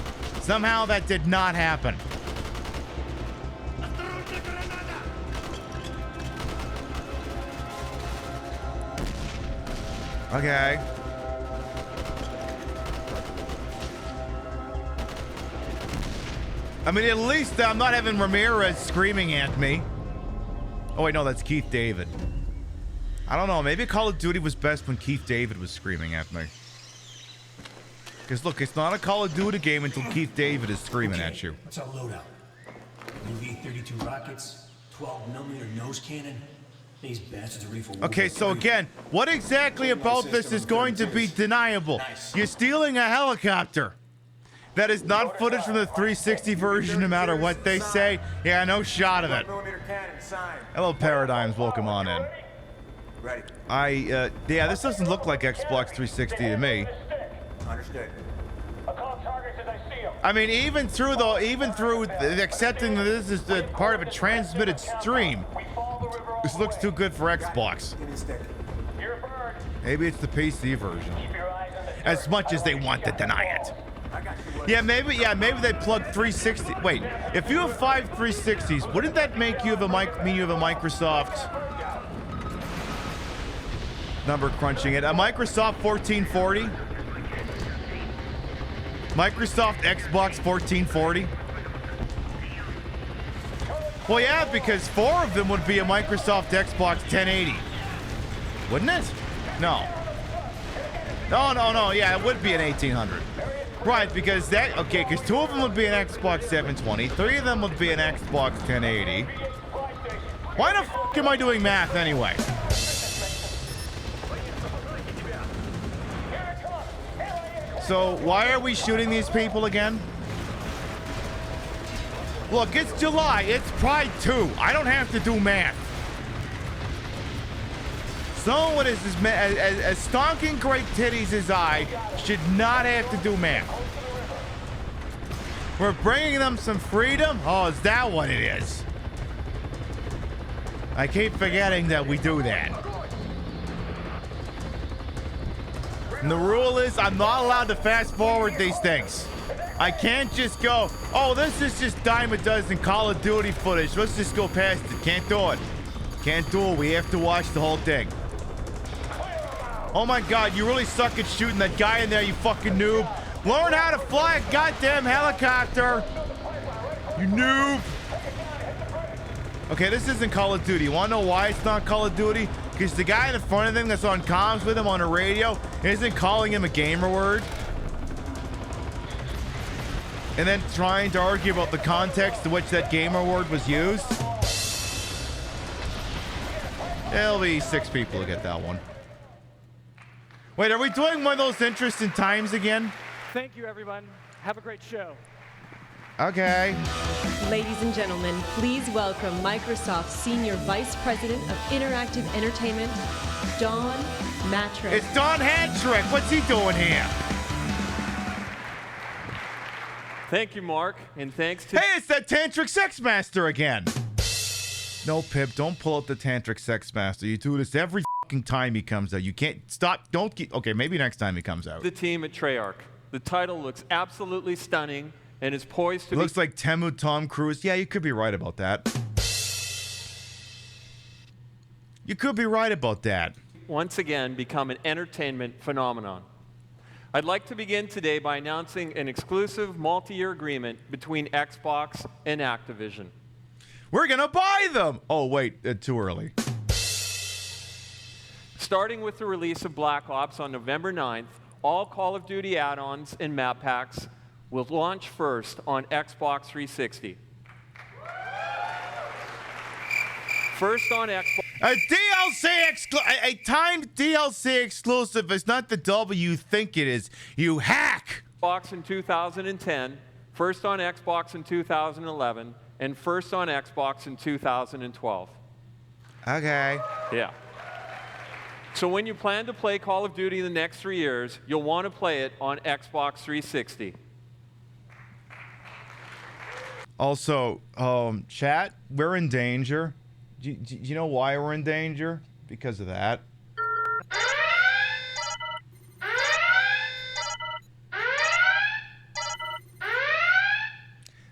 Somehow that did not happen. Okay. I mean, at least I'm not having Ramirez screaming at me. Oh, wait, no, that's Keith David. I don't know. Maybe Call of Duty was best when Keith David was screaming at me. Because, look, it's not a Call of Duty game until Keith David is screaming at you. What's our loadout? UV-32 rockets, 12mm nose cannon. These bastards are ready for Okay, so again, what exactly about this is going to be deniable? You're stealing a helicopter. That is not footage from the 360 version, no matter what they say. Yeah, no shot of it. Hello, Paradigms. Welcome on in. Yeah, this doesn't look like Xbox 360 to me. Understood. I mean, even through accepting that this is the part of a transmitted stream, this looks too good for Xbox. Maybe it's the PC version. As much as they want to deny it. Yeah, maybe they plugged 360. Wait, if you have 5 360s, wouldn't that make you have a Microsoft number crunching it? A Microsoft 1440? Microsoft Xbox 1440? Well, yeah, because 4 of them would be a Microsoft Xbox 1080. Wouldn't it? No. No. Yeah, it would be an 1800. Right, because because 2 of them would be an Xbox 720, 3 of them would be an Xbox 1080. Why the f*** am I doing math anyway? So, why are we shooting these people again? Look, it's July. It's Pride 2. I don't have to do math. Someone as stonking great titties as I should not have to do math. We're bringing them some freedom? Oh, is that what it is? I keep forgetting that we do that. And the rule is I'm not allowed to fast forward these things. I can't just go, oh, this is just dime a dozen Call of Duty footage. Let's just go past it. Can't do it. Can't do it. We have to watch the whole thing. Oh my God, you really suck at shooting that guy in there, you fucking noob. Learn how to fly a goddamn helicopter. You noob. Okay, this isn't Call of Duty. You wanna know why it's not Call of Duty? Because the guy in the front of him that's on comms with him on the radio isn't calling him a gamer word. And then trying to argue about the context to which that gamer word was used. There'll be 6 people who get that one. Wait, are we doing one of those interesting times again? Thank you, everyone. Have a great show. Okay. Ladies and gentlemen, please welcome Microsoft's Senior Vice President of Interactive Entertainment, Don Mattrick. It's Don Hattrick. What's he doing here? Thank you, Mark, and thanks to... Hey, it's that Tantric Sex Master again. No, Pip, don't pull out the Tantric Sex Master. You do this every fucking time he comes out. You can't stop. Don't keep... Okay, maybe next time he comes out. The team at Treyarch. The title looks absolutely stunning and is poised to Looks like Temu Tom Cruise. Yeah, you could be right about that. You could be right about that. Once again become an entertainment phenomenon. I'd like to begin today by announcing an exclusive multi-year agreement between Xbox and Activision. We're gonna buy them! Oh, wait, too early. Starting with the release of Black Ops on November 9th, all Call of Duty add-ons and map packs will launch first on Xbox 360. First on Xbox. A a timed DLC exclusive is not the W you think it is. You hack! Xbox in 2010, first on Xbox in 2011, and first on Xbox in 2012. Okay. Yeah. So when you plan to play Call of Duty in the next 3 years, you'll want to play it on Xbox 360. Also, chat, we're in danger. Do you know why we're in danger? Because of that.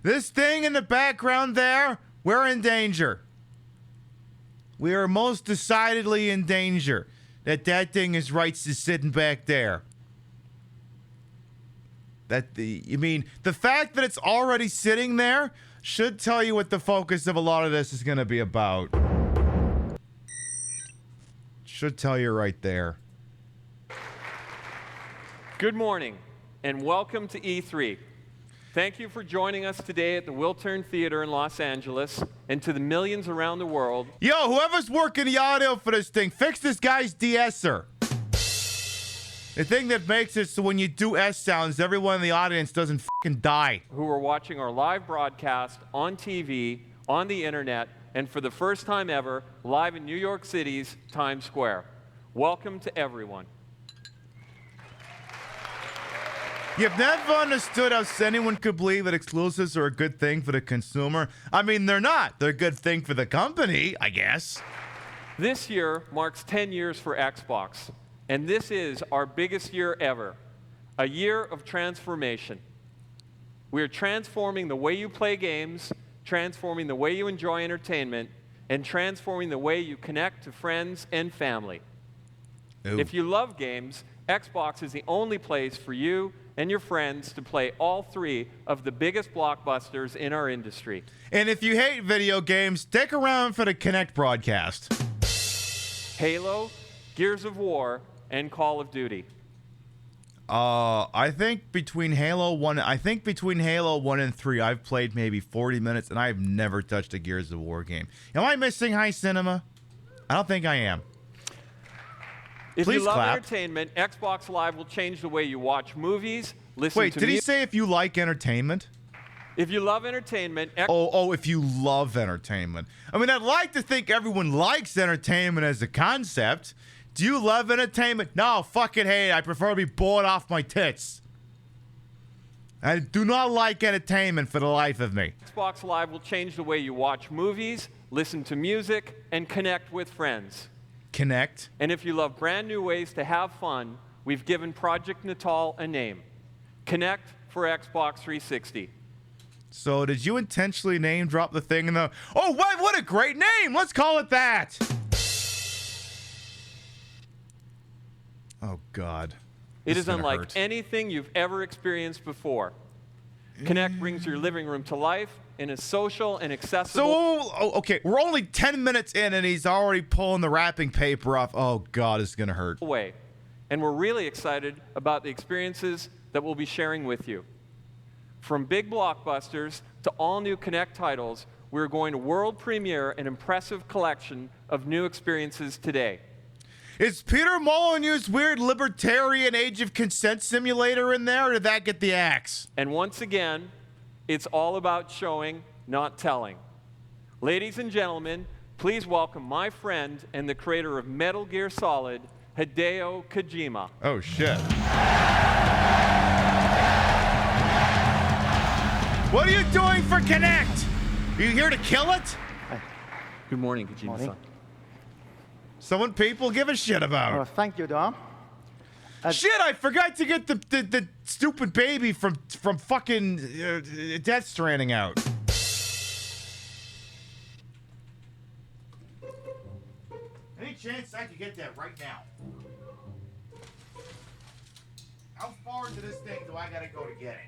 This thing in the background there, we're in danger. We are most decidedly in danger. That thing is right sitting back there. The fact that it's already sitting there should tell you what the focus of a lot of this is going to be about. Should tell you right there. Good morning, and welcome to E3. Thank you for joining us today at the Wiltern Theater in Los Angeles, and to the millions around the world. Yo, whoever's working the audio for this thing, fix this guy's de-esser. The thing that makes it so when you do S sounds, everyone in the audience doesn't fucking die. Who are watching our live broadcast on TV, on the internet, and for the first time ever, live in New York City's Times Square. Welcome to everyone. You've never understood how anyone could believe that exclusives are a good thing for the consumer. I mean, they're not. They're a good thing for the company, I guess. This year marks 10 years for Xbox. And this is our biggest year ever, a year of transformation. We are transforming the way you play games, transforming the way you enjoy entertainment, and transforming the way you connect to friends and family. Ooh. If you love games, Xbox is the only place for you and your friends to play all 3 of the biggest blockbusters in our industry. And if you hate video games, stick around for the Kinect broadcast. Halo, Gears of War, and Call of Duty. I think between Halo 1 and 3, I've played maybe 40 minutes, and I've never touched a Gears of War game. Am I missing high cinema? I don't think I am. If Please you love clap. entertainment, Xbox Live will change the way you watch movies, listen Wait, to did he say if you like entertainment? If you love entertainment... if you love entertainment. I mean, I'd like to think everyone likes entertainment as a concept. Do you love entertainment? No, fucking hate it. I prefer to be bored off my tits. I do not like entertainment for the life of me. Xbox Live will change the way you watch movies, listen to music, and connect with friends. Connect. And if you love brand new ways to have fun, we've given Project Natal a name. Kinect for Xbox 360. So did you intentionally name drop the thing in the... Oh, what a great name! Let's call it that! Oh, God. It is unlike anything you've ever experienced before. Kinect brings your living room to life and is social and accessible. So, okay, we're only 10 minutes in and he's already pulling the wrapping paper off. Oh, God, it's going to hurt. Way. And we're really excited about the experiences that we'll be sharing with you. From big blockbusters to all new Kinect titles, we're going to world premiere an impressive collection of new experiences today. Is Peter Molyneux's weird libertarian age of consent simulator in there, or did that get the axe? And once again, it's all about showing, not telling. Ladies and gentlemen, please welcome my friend and the creator of Metal Gear Solid, Hideo Kojima. Oh, shit. What are you doing for Kinect? Are you here to kill it? Good morning, Kojima-san. Someone people give a shit about. Thank you, Don. Shit, I forgot to get the stupid baby from fucking Death Stranding out. Any chance I could get that right now? How far into this thing do I gotta go to get it?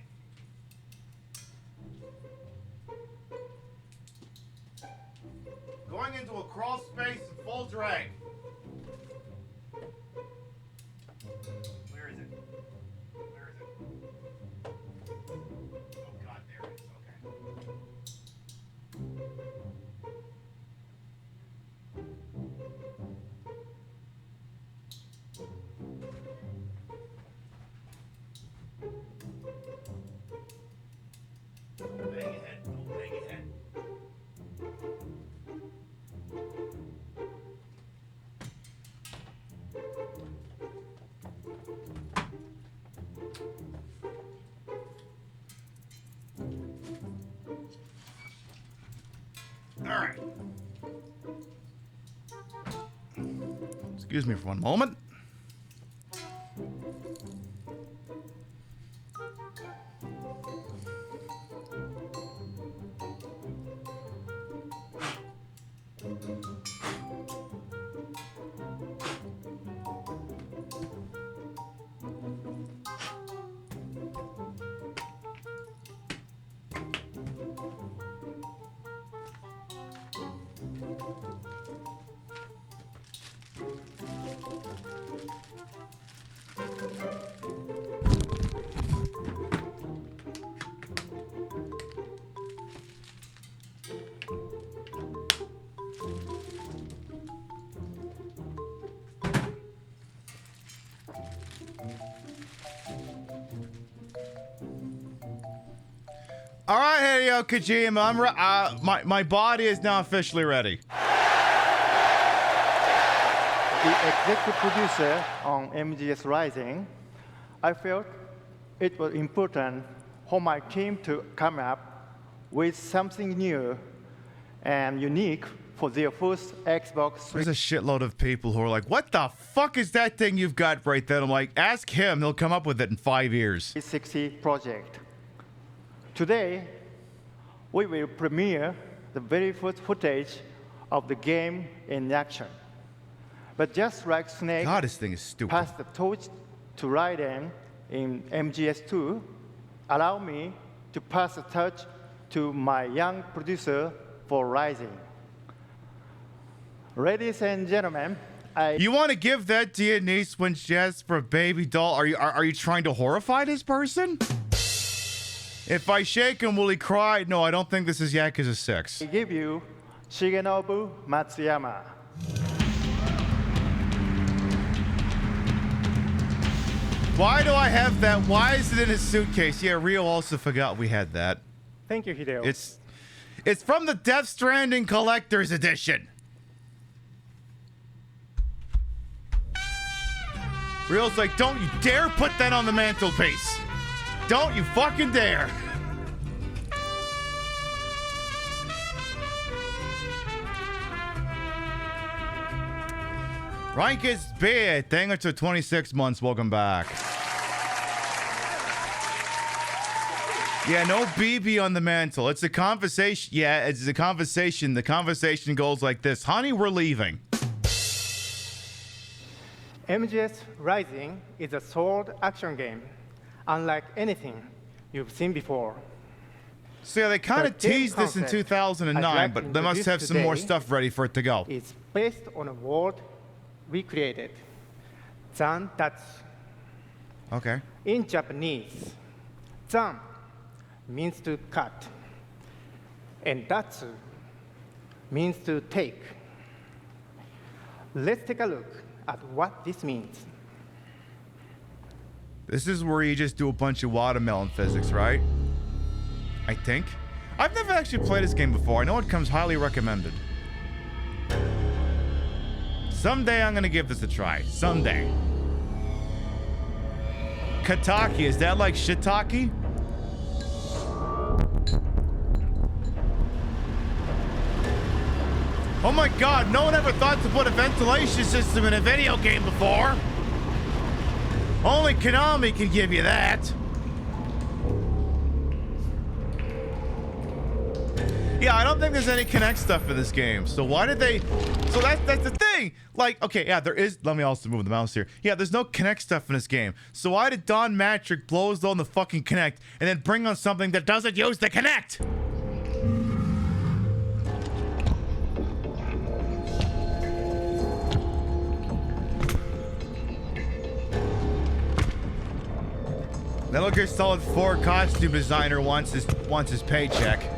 Going into a crawl space in full drag. Where is it? Where is it? Oh God, there it is. Okay. Don't bang ahead. Don't bang ahead. All right. Excuse me for one moment. All right, Hideo Kojima, my body is now officially ready. The executive producer on MGS Rising, I felt it was important for my team to come up with something new and unique for their first Xbox. There's a shitload of people who are like, what the fuck is that thing you've got right there? I'm like, ask him, he'll come up with it in 5 years. 360 project. Today, we will premiere the very first footage of the game in action. But just like Snake God, this thing is stupid. passed the torch to Raiden in MGS2, allow me to pass the torch to my young producer for Rising. Ladies and gentlemen, You want to give that to your niece when she asks for a baby doll? Are you trying to horrify this person? If I shake him, will he cry? No, I don't think this is Yakuza 6. I give you Shigenobu Matsuyama. Why do I have that? Why is it in his suitcase? Yeah, Rio also forgot we had that. Thank you, Hideo. It's from the Death Stranding Collector's Edition. Rio's like, don't you dare put that on the mantelpiece. Don't you fucking dare. Rank is big. Thank you to 26 months. Welcome back. Yeah, no BB on the mantle. It's a conversation. Yeah, it's a conversation. The conversation goes like this. Honey, we're leaving. MGS Rising is a sword action game, unlike anything you've seen before. So yeah, they kind of teased this in 2009, but they must have some more stuff ready for it to go. It's based on a word we created, zantatsu. Okay. In Japanese, zan means to cut, and datsu means to take. Let's take a look at what this means. This is where you just do a bunch of watermelon physics, right? I think. I've never actually played this game before. I know it comes highly recommended. Someday I'm gonna give this a try. Someday. Kataki, is that like shiitake? Oh my god, no one ever thought to put a ventilation system in a video game before. Only Konami can give you that. Yeah, I don't think there's any Kinect stuff in this game. So why did they... So that's the thing. Like, okay, yeah, there is... Let me also move the mouse here. Yeah, there's no Kinect stuff in this game. So why did Don Matrick blows on the fucking Kinect and then bring on something that doesn't use the Kinect? Metal Gear Solid 4 costume designer wants his paycheck.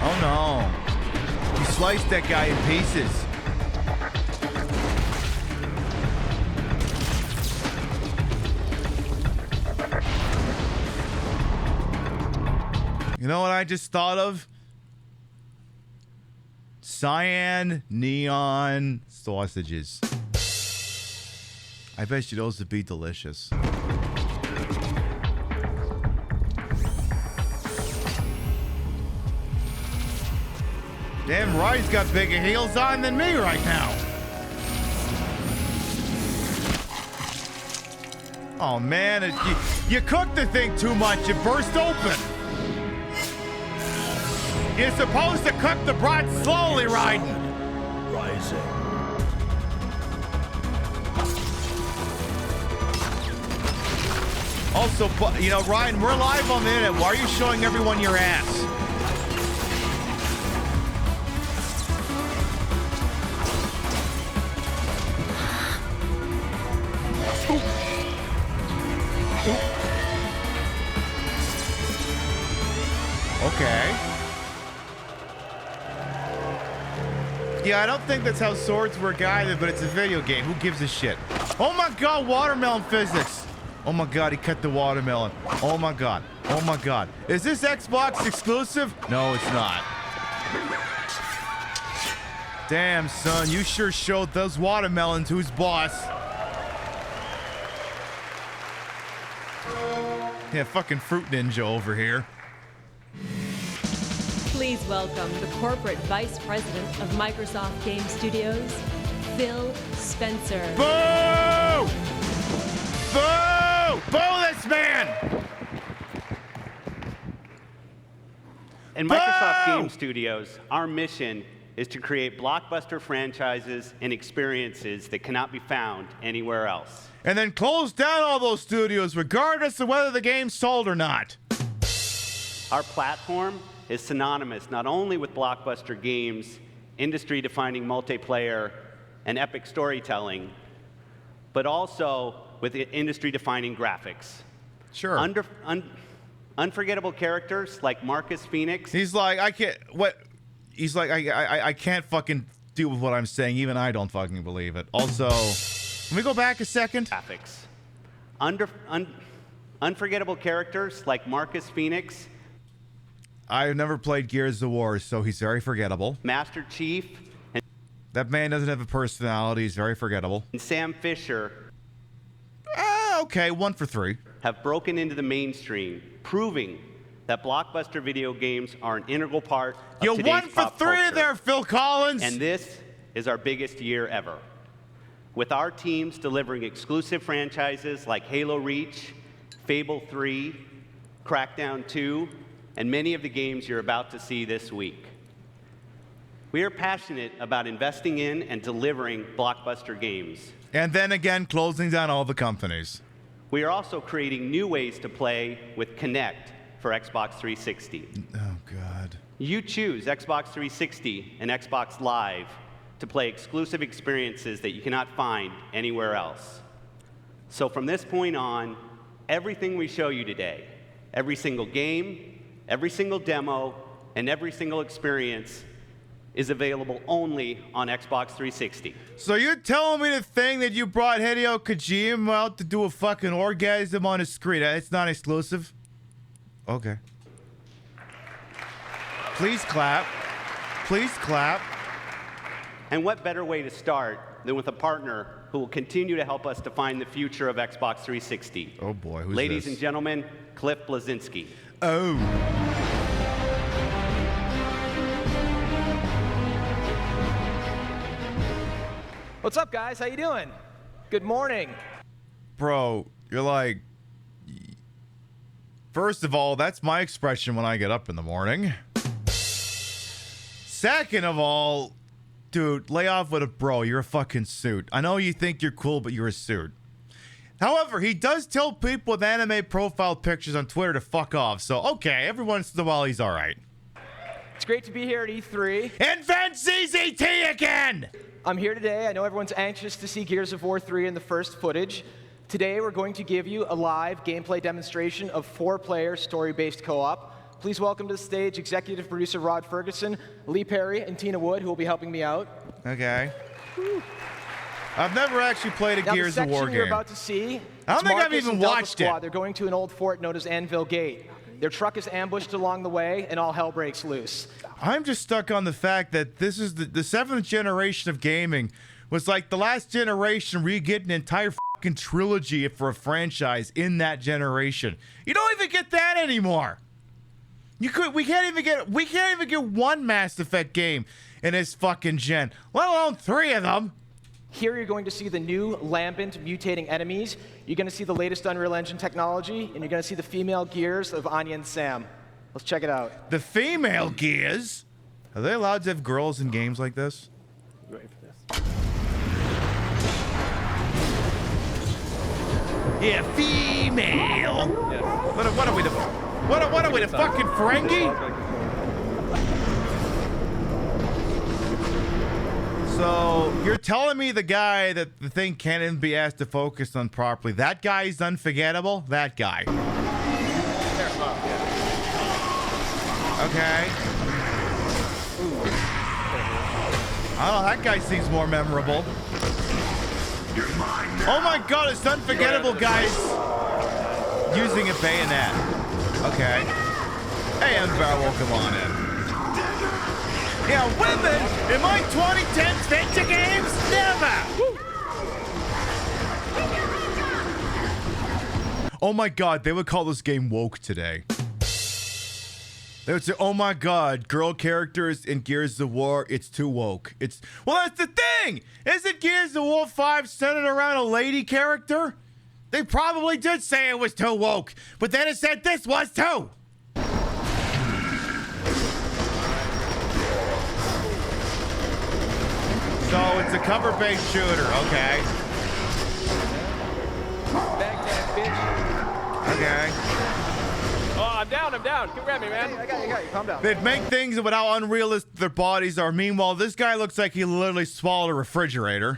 Oh no. You sliced that guy in pieces. You know what I just thought of? Cyan neon sausages. I bet you those would be delicious. Damn, Rye's got bigger heels on than me right now. Oh man, you cooked the thing too much. It burst open. You're supposed to cook the broth slowly, Raiden. Rising. Also, you know, Ryan, we're live on the internet. Why are you showing everyone your ass? Okay. Yeah, I don't think that's how swords work either, but it's a video game. Who gives a shit? Oh my god, watermelon physics! Oh my god, he cut the watermelon. Oh my god. Oh my god. Is this Xbox exclusive? No, it's not. Damn, son, you sure showed those watermelons who's boss. Yeah, fucking Fruit Ninja over here. Please welcome the corporate vice president of Microsoft Game Studios, Phil Spencer. Boo! Boo! Boo this man! In Microsoft Game Studios, our mission is to create blockbuster franchises and experiences that cannot be found anywhere else. And then close down all those studios regardless of whether the game's sold or not. Our platform is synonymous not only with blockbuster games, industry-defining multiplayer, and epic storytelling, but also with industry-defining graphics. Sure. Unforgettable characters like Marcus Phoenix. He's like, I can't, what? He's like, I can't fucking deal with what I'm saying. Even I don't fucking believe it. Also, let me go back a second. Graphics. Unforgettable characters like Marcus Phoenix. I've never played Gears of War, so he's very forgettable. Master Chief. And that man doesn't have a personality. He's very forgettable. And Sam Fisher. Okay, 1 for 3. Have broken into the mainstream, proving that blockbuster video games are an integral part of You today's won for pop 3 culture. there, Phil Collins. And this is our biggest year ever. With our teams delivering exclusive franchises like Halo Reach, Fable 3, Crackdown 2, and many of the games you're about to see this week. We are passionate about investing in and delivering blockbuster games. And then again, closing down all the companies. We are also creating new ways to play with Kinect for Xbox 360. Oh, God. You choose Xbox 360 and Xbox Live to play exclusive experiences that you cannot find anywhere else. So from this point on, everything we show you today, every single game, every single demo, and every single experience is available only on Xbox 360. So you're telling me the thing that you brought Hideo Kojima out to do a fucking orgasm on his screen, it's not exclusive? Okay. Please clap. Please clap. And what better way to start than with a partner who will continue to help us define the future of Xbox 360. Oh boy, who's Ladies this? and gentlemen, Cliff Bleszinski. Oh. What's up, guys? How you doing? Good morning. Bro, you're like... First of all, that's my expression when I get up in the morning. Second of all, dude, lay off with it, bro. You're a fucking suit. I know you think you're cool, but you're a suit. However, he does tell people with anime profile pictures on Twitter to fuck off. So, okay, every once in a while he's all right. It's great to be here at E3. Invent ZZT again! I'm here today. I know everyone's anxious to see Gears of War 3 in the first footage. Today, we're going to give you a live gameplay demonstration of 4-player story-based co-op. Please welcome to the stage executive producer Rod Ferguson, Lee Perry, and Tina Wood, who will be helping me out. Okay. I've never actually played a Gears of War game. You're about to see, I don't think I've Marcus even and Delta watched Squad. it. They're going to an old fort known as Anvil Gate. Their truck is ambushed along the way, and all hell breaks loose. I'm just stuck on the fact that this is the 7th generation of gaming was like the last generation where you get an entire fucking trilogy for a franchise in that generation. You don't even get that anymore. We can't even get one Mass Effect game in this fucking gen, let alone 3 of them. Here you're going to see the new lambent mutating enemies. You're going to see the latest Unreal Engine technology, and you're going to see the female gears of Anya and Sam. Let's check it out. The female gears? Are they allowed to have girls in games like this? You ready for this? Yeah, female. Yeah. What are we, the fucking Ferengi? So, you're telling me the guy that the thing can't even be asked to focus on properly, that guy's unforgettable? That guy. Okay. I don't know, that guy seems more memorable. Oh my god, it's unforgettable, guys. Using a bayonet. Okay. Hey, Ember, welcome on in. Yeah, women in my 2010 adventure games? Never! Oh my god, they would call this game woke today. They would say, oh my god, girl characters in Gears of War, it's too woke. Well, that's the thing! Isn't Gears of War 5 centered around a lady character? They probably did say it was too woke, but then it said this was too! So it's a cover-based shooter, okay. Baghdad, bitch. Okay. Oh, I'm down. Come grab me, man. I got you. Calm down. They'd make things about how unrealistic their bodies are. Meanwhile, this guy looks like he literally swallowed a refrigerator.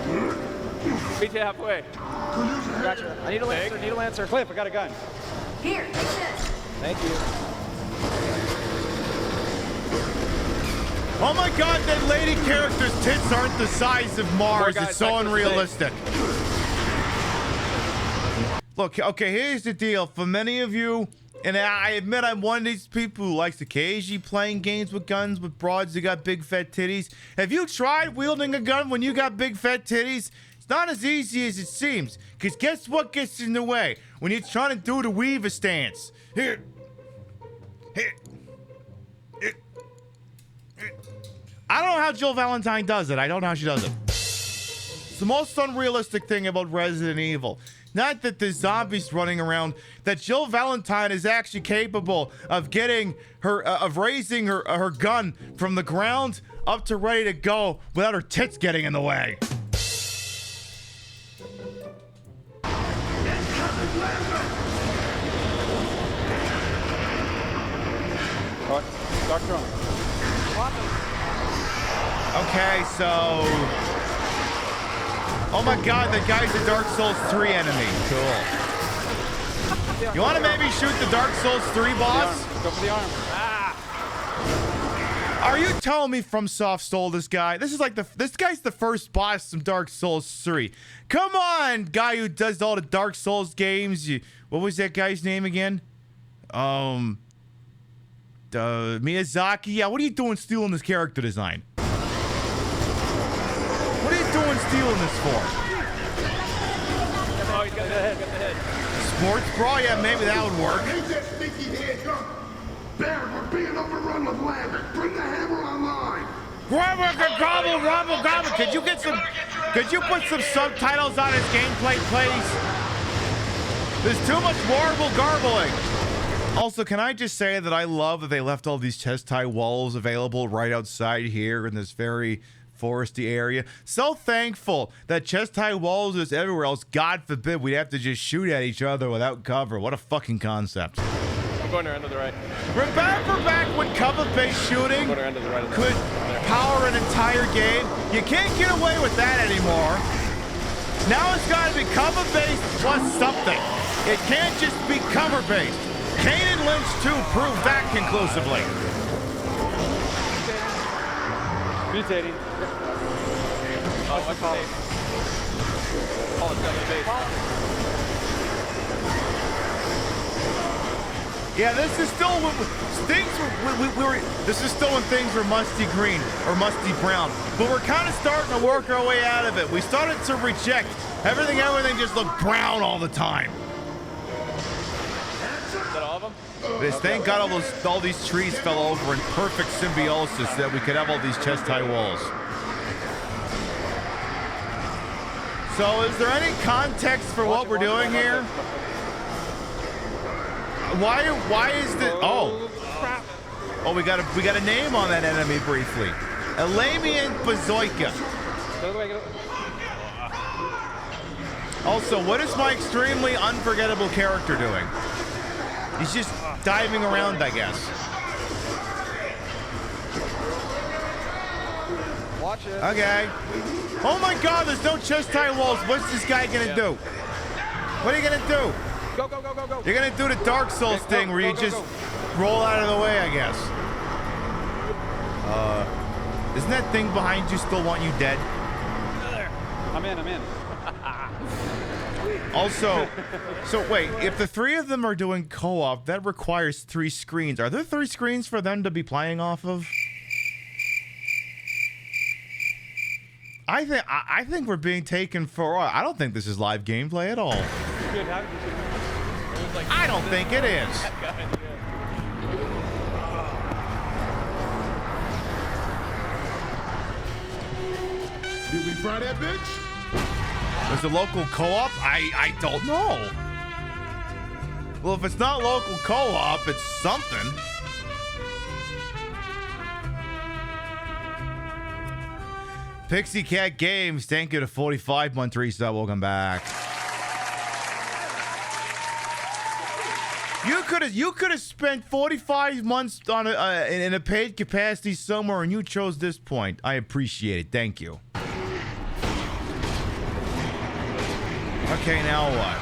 Meet you halfway. Gotcha. I need a lancer. Cliff, I got a gun. Here, take this. Thank you. Oh my god, that lady character's tits aren't the size of Mars. It's so unrealistic. Look, okay, here's the deal. For many of you, and I admit I'm one of these people who likes occasionally playing games with guns with broads that got big fat titties. Have you tried wielding a gun when you got big fat titties? It's not as easy as it seems. Because guess what gets in the way? When you're trying to do the weaver stance. Here. I don't know how Jill Valentine does it. I don't know how she does it. It's the most unrealistic thing about Resident Evil. Not that there's zombies running around, that Jill Valentine is actually capable of getting her, of raising her gun from the ground up to ready to go without her tits getting in the way. Doctor. Okay, so... Oh my god, that guy's a Dark Souls 3 enemy. Cool. You want to maybe shoot the Dark Souls 3 boss? Go for the arm. Are you telling me FromSoft stole this guy? This is like this guy's the first boss from Dark Souls 3. Come on, guy who does all the Dark Souls games. What was that guy's name again? Miyazaki. Yeah, what are you doing stealing this character design? What are you doing stealing this for? Oh, he's got the head. Sports bra? Yeah, maybe that would work. Take that stinky head, come. Barrett, we're being overrun with Lambert. Bring the hammer online. Gobble. Could you put some subtitles on his gameplay, please? There's too much warble garbling. Also, can I just say that I love that they left all these chest tie walls available right outside here in this very foresty area. So thankful that chest tie walls is everywhere else. God forbid we'd have to just shoot at each other without cover. What a fucking concept. I'm going around to the right. Remember back when cover-based shooting could power an entire game? You can't get away with that anymore. Now it's got to be cover-based plus something. It can't just be cover-based. Kane and Lynch 2 proved that conclusively. Mutating. Oh, what's the name? Oh, it's double base. Yeah, this is still when this is still when things were musty green or musty brown, but we're kind of starting to work our way out of it. We started to reject everything just looked brown all the time. Is that all of them? Thank God all these trees fell over in perfect symbiosis so that we could have all these chest high walls. So is there any context for what we're doing here? Why is the oh we got a name on that enemy briefly. Elamian Bazoika. Also, what is my extremely unforgettable character doing? He's just diving around, I guess. Watch it. Okay. Oh my god, there's no chest tie walls. What's this guy gonna do? What are you gonna do? Go. You're gonna do the Dark Souls thing where you just roll out of the way, I guess. Doesn't that thing behind you still want you dead? I'm in. Also, so wait, if the three of them are doing co-op, that requires 3 screens. Are there 3 screens for them to be playing off of? I think we're being taken for. I don't think this is live gameplay at all. I don't think it is. Did we fry that bitch? Was it local co-op? I don't know. Well, if it's not local co-op, it's something. Pixie Cat Games, thank you to 45-month resub. Welcome back. You could have spent 45 months on in a paid capacity somewhere, and you chose this point. I appreciate it. Thank you. Okay, now what?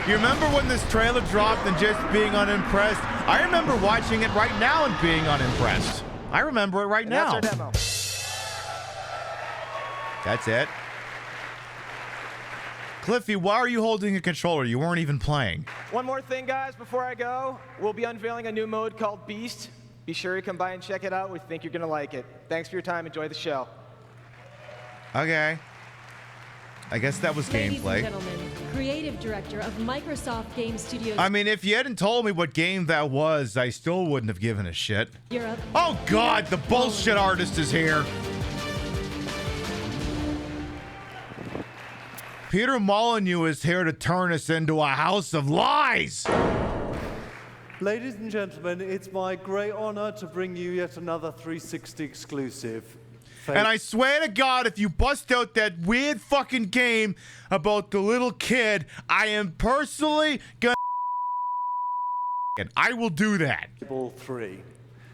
You remember when this trailer dropped and just being unimpressed? I remember watching it right now and being unimpressed. I remember it right now. That's our demo. That's it. Cliffy, why are you holding a controller? You weren't even playing. One more thing, guys, before I go. We'll be unveiling a new mode called Beast. Be sure you come by and check it out. We think you're going to like it. Thanks for your time. Enjoy the show. Okay. I guess that was Ladies gameplay. and gentlemen, creative director of Microsoft Game Studios I mean, if you hadn't told me what game that was, I still wouldn't have given a shit. Europe. Oh God, the bullshit artist is here. Peter Molyneux is here to turn us into a house of lies. Ladies and gentlemen, it's my great honor to bring you yet another 360 exclusive. And I swear to God, if you bust out that weird fucking game about the little kid, I am personally gonna and I will do that. Fable 3.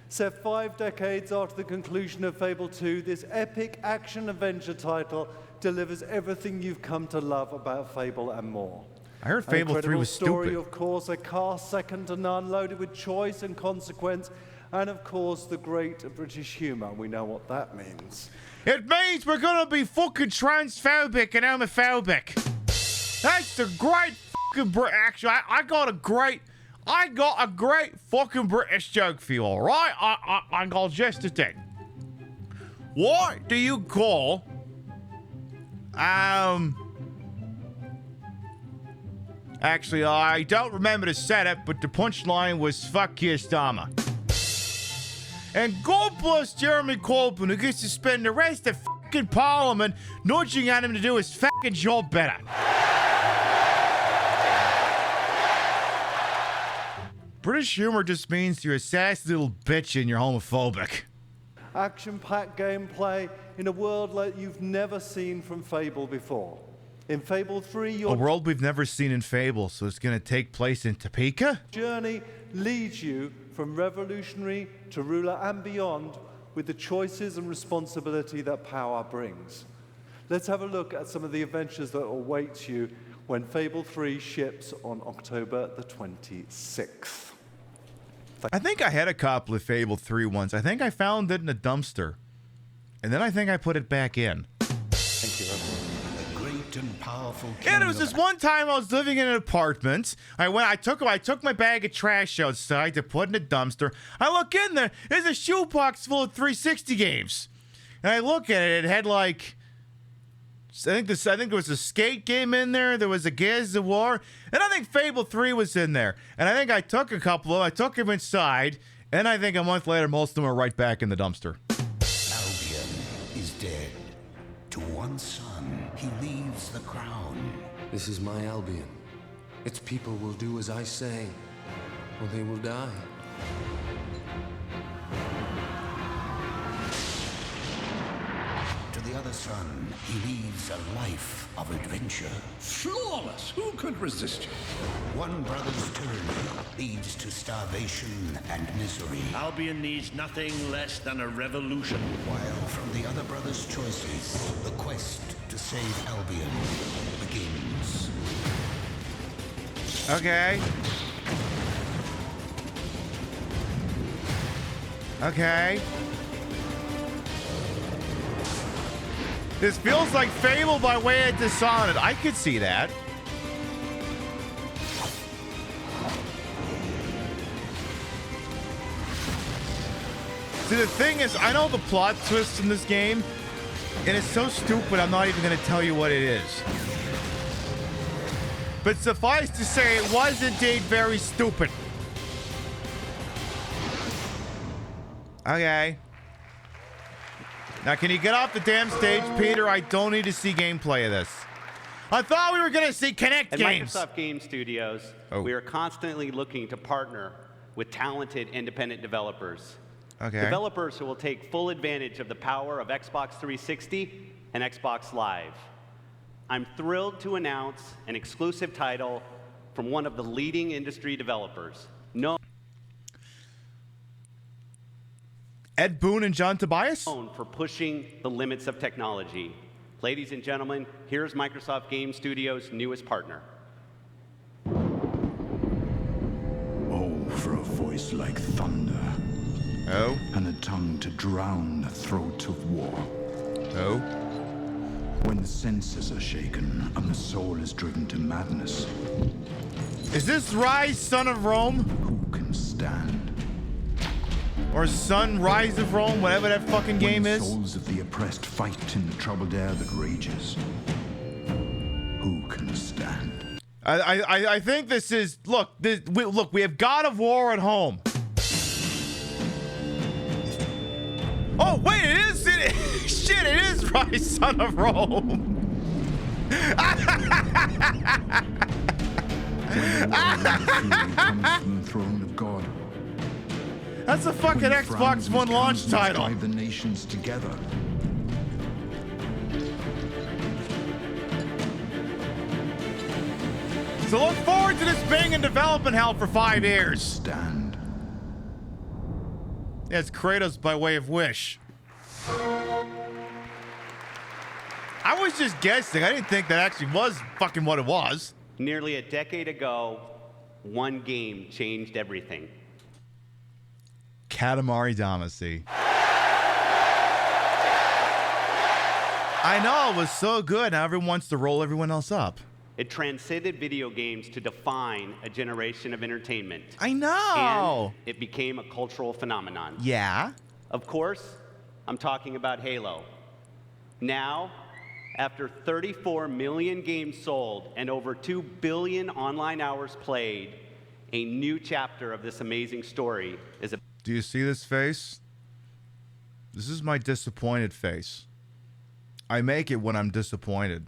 Set 5 decades after the conclusion of Fable 2, this epic action-adventure title delivers everything you've come to love about Fable and more. I heard Fable 3 was story, stupid. Of course, a cast second to none, loaded with choice and consequence, and of course, the great British humor. We know what that means. It means we're gonna be fucking transphobic and homophobic. That's the great fucking actually, I got a great fucking British joke for you, all right? I got just a thing. What do you call Actually, I don't remember the setup, but the punchline was "fuck Keir Starmer." And God bless Jeremy Corbyn, who gets to spend the rest of fucking Parliament nudging at him to do his fucking job better. British humor just means you're a sassy little bitch and you're homophobic. Action-packed gameplay in a world like you've never seen from Fable before. In Fable 3, your A world we've never seen in Fable, so it's gonna take place in Topeka? journey leads you from revolutionary to ruler and beyond with the choices and responsibility that power brings. Let's have a look at some of the adventures that await you when Fable 3 ships on October the 26th. I think I had a copy of Fable 3 once. I think I found it in a dumpster. And then I think I put it back in. Thank you, everyone. And powerful. Yeah, there was this one time I was living in an apartment. I took my bag of trash outside to put in a dumpster. I look in there, there's a shoebox full of 360 games. And I look at it, it had like I think there was a skate game in there, there was a Gears of War, and I think Fable 3 was in there. And I think I took a couple of them, I took them inside, and I think a month later most of them are right back in the dumpster. Albion is dead. To one son, he leaves the crown. This is my Albion. Its people will do as I say, or they will die. To the other son, he leaves a life of adventure. Flawless! Who could resist you? One brother's tyranny leads to starvation and misery. Albion needs nothing less than a revolution. While from the other brother's choices, the quest to save Albion begins. Okay. Okay. This feels like Fable by way of Dishonored. I could see that. See, the thing is, I know the plot twist in this game, and it's so stupid I'm not even going to tell you what it is. But suffice to say, it was indeed very stupid. Okay. Now, can you get off the damn stage, Peter? I don't need to see gameplay of this. I thought we were going to see Kinect At games. Microsoft Game Studios, we are constantly looking to partner with talented independent developers. Okay. Developers who will take full advantage of the power of Xbox 360 and Xbox Live. I'm thrilled to announce an exclusive title from one of the leading industry developers. Ed Boon and John Tobias? Known for pushing the limits of technology. Ladies and gentlemen, here's Microsoft Game Studios' newest partner. Oh, for a voice like thunder. Oh? And a tongue to drown the throat of war. Oh? When the senses are shaken and the soul is driven to madness. Is this Rise, Son of Rome? Who can stand? Or Sunrise of Rome, whatever that fucking game is? When the souls of the oppressed fight in the troubled air that rages. Who can stand? I think this is look. We have God of War at home. Oh wait, shit! It is Rise, Son of Rome. Comes from the throne of God. That's a fucking Xbox One launch title. Drive the nations together. So look forward to this being in development hell for 5 years. Stand. Yeah, it's Kratos by way of Wish. I was just guessing. I didn't think that actually was fucking what it was. Nearly a decade ago, one game changed everything. Katamari Damacy. I know, it was so good. Now everyone wants to roll everyone else up. It transcended video games to define a generation of entertainment. I know. And it became a cultural phenomenon. Yeah. Of course, I'm talking about Halo. Now, after 34 million games sold and over 2 billion online hours played, a new chapter of this amazing story is. Do you see this face? This is my disappointed face. I make it when I'm disappointed.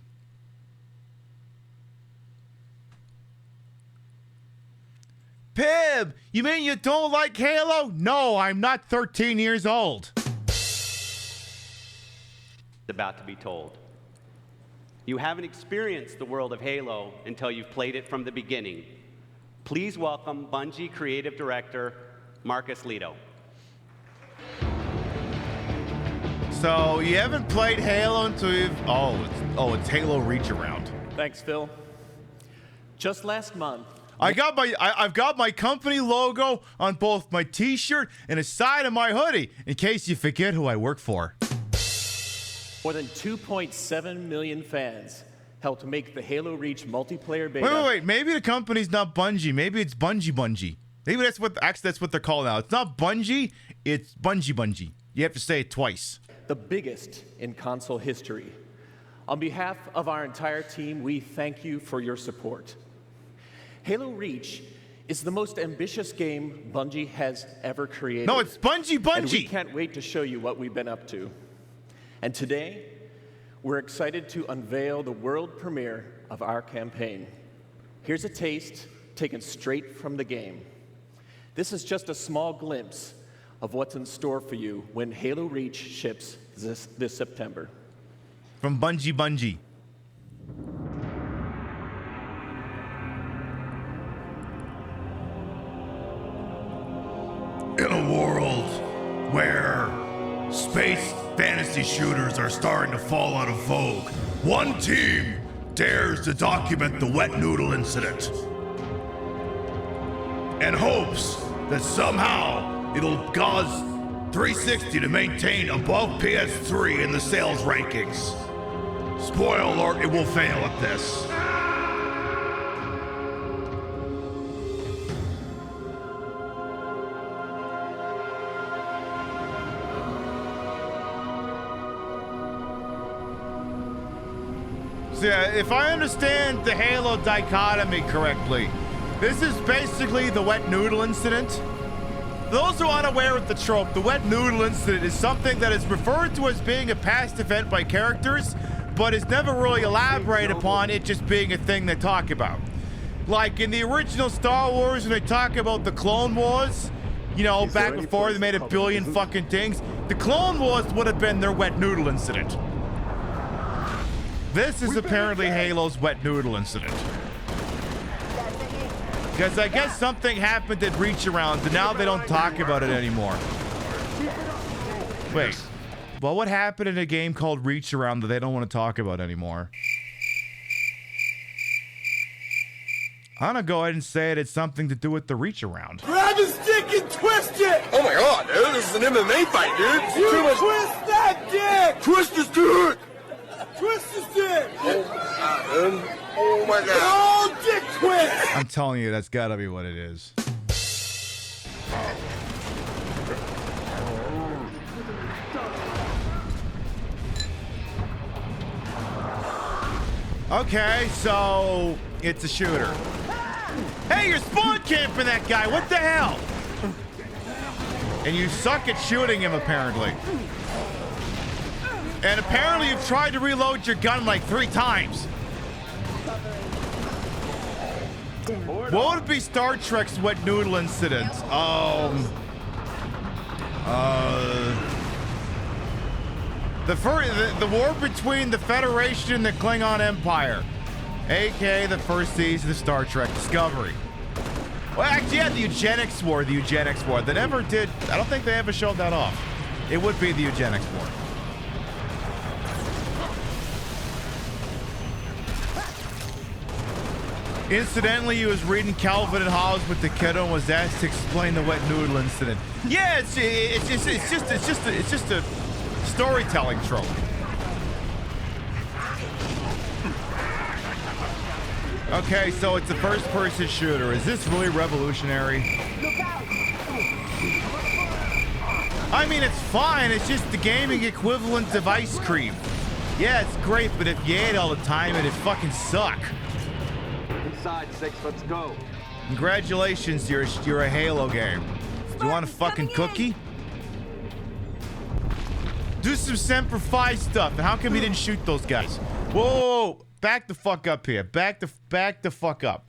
Pib, you mean you don't like Halo? No, I'm not 13 years old. About to be told. You haven't experienced the world of Halo until you've played it from the beginning. Please welcome Bungie Creative Director Marcus Lito. So you haven't played Halo until you've... it's Halo Reach Around. Thanks, Phil. Just last month, I've got my company logo on both my t-shirt and the side of my hoodie, in case you forget who I work for. more than 2.7 million fans helped make the Halo Reach multiplayer beta. Wait. Maybe the company's not Bungie. Maybe it's Bungie. Maybe that's what they're called now. It's not Bungie. It's Bungie. You have to say it twice. The biggest in console history. On behalf of our entire team, we thank you for your support. Halo Reach is the most ambitious game Bungie has ever created. No, it's Bungie! And we can't wait to show you what we've been up to. And today, we're excited to unveil the world premiere of our campaign. Here's a taste taken straight from the game. This is just a small glimpse of what's in store for you when Halo Reach ships this September. From Bungie. In a world where space fantasy shooters are starting to fall out of vogue, one team dares to document the wet noodle incident and hopes that somehow it'll cause 360 to maintain above PS3 in the sales rankings. Spoiler alert, it will fail at this. So yeah, if I understand the Halo dichotomy correctly, this is basically the wet noodle incident. Those who are unaware of the trope, the wet noodle incident is something that is referred to as being a past event by characters, but is never really elaborated upon it just being a thing they talk about. Like in the original Star Wars, when they talk about the Clone Wars, you know, back before they made a billion fucking things, the Clone Wars would have been their wet noodle incident. This is apparently Halo's wet noodle incident. Because I guess something happened at Reach Around, and now they don't talk about it anymore. Wait. Well, what happened in a game called Reach Around that they don't want to talk about anymore? I'm gonna go ahead and say it's something to do with the Reach Around. Grab his dick and twist it! Oh my god, dude, this is an MMA fight, dude! You twist that dick! Twist his dick! Twist his dick! Oh my god. Oh, dick twist! I'm telling you, that's gotta be what it is. Okay, so it's a shooter. Hey, you're spawn camping that guy. What the hell? And you suck at shooting him, apparently. And apparently you've tried to reload your gun like 3 times. What would be Star Trek's wet noodle incident? The war between the Federation and the Klingon Empire, aka the first season of Star Trek Discovery. Well, actually, yeah, the Eugenics War. They never did. I don't think they ever showed that off. It would be the Eugenics War. Incidentally, he was reading Calvin and Hobbes with the kiddo and was asked to explain the wet noodle incident. Yeah, it's just a storytelling trope. Okay, so it's a first-person shooter. Is this really revolutionary? I mean, it's fine. It's just the gaming equivalent of ice cream. Yeah, it's great, but if you ate all the time, it'd fucking suck. Inside 6, let's go. Congratulations, you're a Halo game. Do you want a fucking cookie? Do some Semper Fi stuff. And how come you didn't shoot those guys? Whoa. Back the fuck up here. Back the fuck up.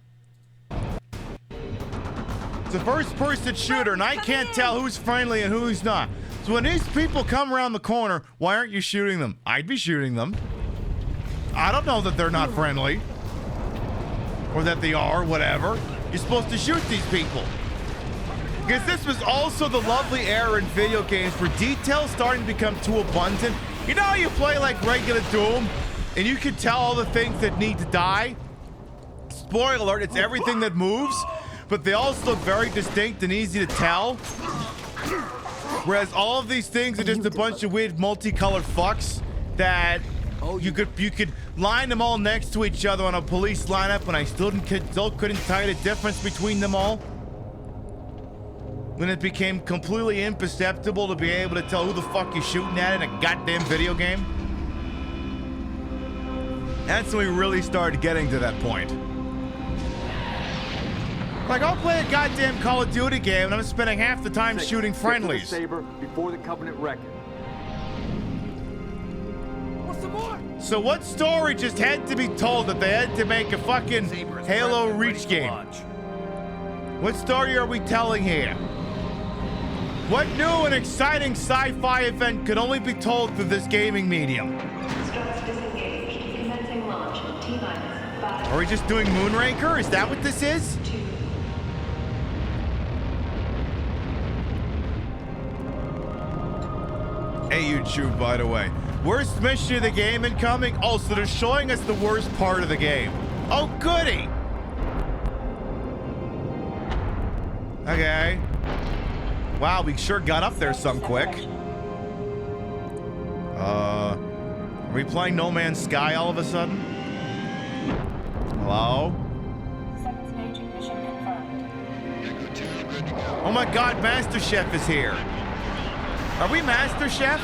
It's a first-person shooter, and I can't tell who's friendly and who's not. So when these people come around the corner, why aren't you shooting them? I'd be shooting them. I don't know that they're not friendly. Or that they are, whatever. You're supposed to shoot these people. Because this was also the lovely era in video games where details starting to become too abundant. You know how you play like regular Doom? And you can tell all the things that need to die. Spoiler alert, it's everything that moves, but they also look very distinct and easy to tell. Whereas all of these things are just a bunch of weird multicolored fucks that you could line them all next to each other on a police lineup, and I still couldn't tell you the difference between them all. When it became completely imperceptible to be able to tell who the fuck you're shooting at in a goddamn video game. That's when we really started getting to that point. Like, I'll play a goddamn Call of Duty game and I'm spending half the time shooting friendlies. Saber before the Covenant reckon. What's the more? So what story just had to be told that they had to make a fucking Halo Reach game? What story are we telling here? What new and exciting sci-fi event could only be told through this gaming medium? Are we just doing Moonraker? Is that what this is? Hey, YouTube, by the way. Worst mission of the game incoming? Oh, so they're showing us the worst part of the game. Oh, goody! Okay. Wow, we sure got up there some quick. Are we playing No Man's Sky all of a sudden? Hello? Oh my god, Master Chef is here. Are we Master Chef?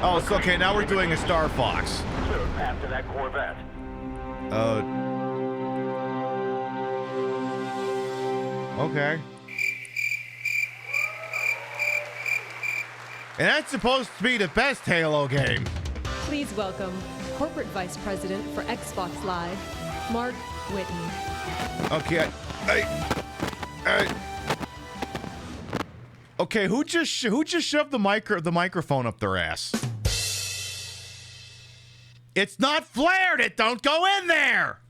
Oh, it's okay, now we're doing a Star Fox. After that Corvette. Okay. And that's supposed to be the best Halo game. Please welcome Corporate Vice President for Xbox Live, Mark Whitten. Okay. Okay, who just shoved the microphone up their ass? It's not flared. It don't go in there.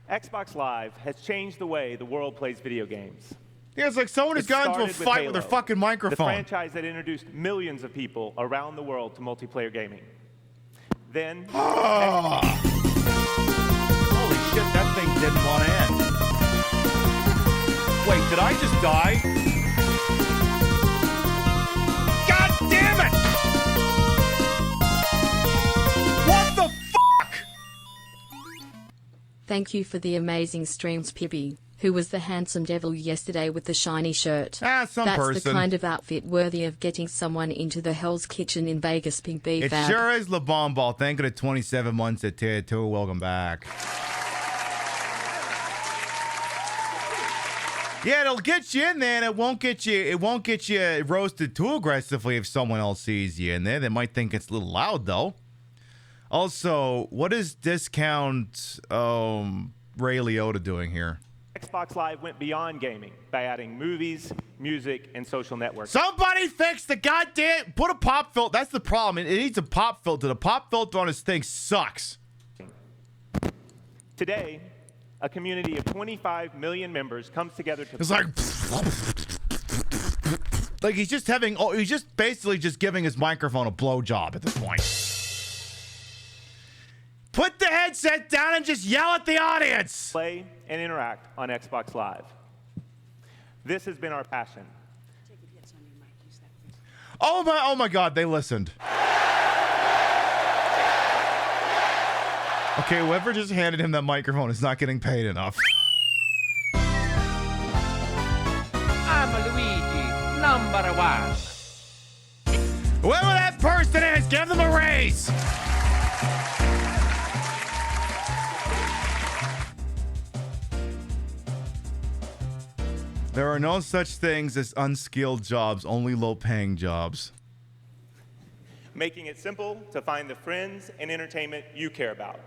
Xbox Live has changed the way the world plays video games. Yeah, it's like someone has gone into a fight with their fucking microphone. The franchise that introduced millions of people around the world to multiplayer gaming. Then... Holy shit, that thing didn't want to end. Wait, did I just die? God damn it! What the fuck? Thank you for the amazing streams, Pibby. who was the handsome devil yesterday with the shiny shirt. Some That's person. the kind of outfit worthy of getting someone into the Hell's Kitchen in Vegas, Pink B. It Fab. sure is La Bomb Ball. Thank you to 27 months at Tier 2. Welcome back. Yeah, it'll get you in there, and it won't get you roasted too aggressively if someone else sees you in there. They might think it's a little loud, though. Also, what is discount Ray Liotta doing here? Xbox Live went beyond gaming by adding movies, music, and social networking. Somebody fix the goddamn... Put a pop filter. That's the problem. It needs a pop filter. The pop filter on this thing sucks. Today, a community of 25 million members comes together to... It's like he's just having... Oh, he's just basically just giving his microphone a blowjob at this point. Put the headset down and just yell at the audience. Play and interact on Xbox Live. This has been our passion. Oh my God, they listened. Okay, whoever just handed him that microphone is not getting paid enough. I'm Luigi, number one. Whoever that person is, give them a raise. There are no such things as unskilled jobs, only low-paying jobs. Making it simple to find the friends and entertainment you care about.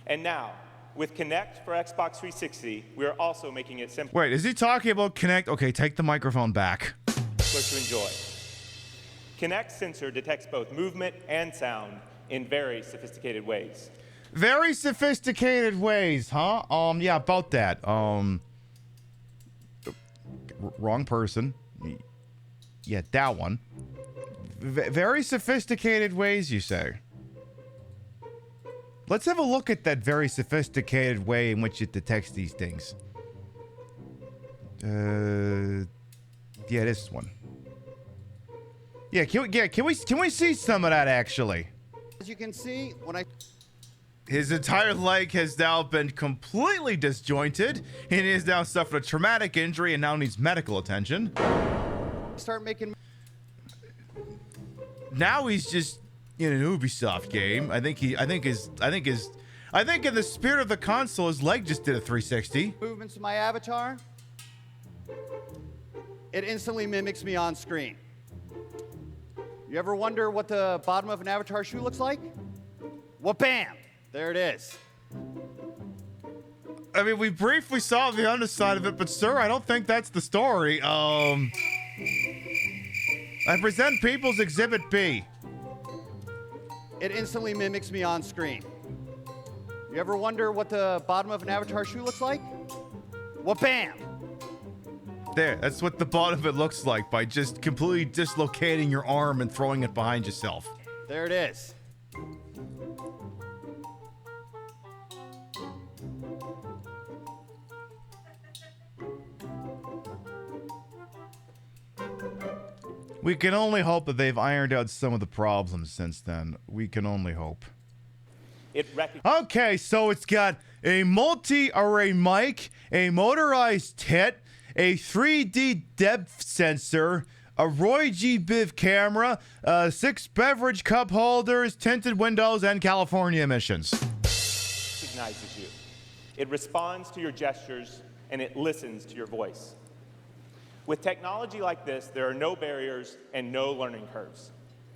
And now, with Kinect for Xbox 360, we are also making it simple. Wait, is he talking about Kinect? Okay, take the microphone back. To enjoy. Kinect's sensor detects both movement and sound in very sophisticated ways. Very sophisticated ways, huh? Yeah, about that. Wrong person. Yeah, that one. Very sophisticated ways, you say? Let's have a look at that very sophisticated way in which it detects these things. Yeah, this one. Yeah, can we see some of that actually? As you can see, His entire leg has now been completely disjointed. He has now suffered a traumatic injury and now needs medical attention. start making. Now he's just in an Ubisoft game. I think in the spirit of the console, his leg just did a 360. Movements of my avatar. It instantly mimics me on screen. You ever wonder what the bottom of an avatar shoe looks like? Well, bam! There it is. I mean, we briefly saw the underside of it, but sir, I don't think that's the story. I present People's Exhibit B. It instantly mimics me on screen. You ever wonder what the bottom of an avatar shoe looks like? Well, bam! There, that's what the bottom of it looks like by just completely dislocating your arm and throwing it behind yourself. There it is. We can only hope that they've ironed out some of the problems since then. We can only hope. Okay, so it's got a multi-array mic, a motorized tit, a 3D depth sensor, a Roy G. Biv camera, 6 beverage cup holders, tinted windows, and California emissions. Recognizes you. It responds to your gestures, and it listens to your voice. With technology like this, there are no barriers and no learning curves.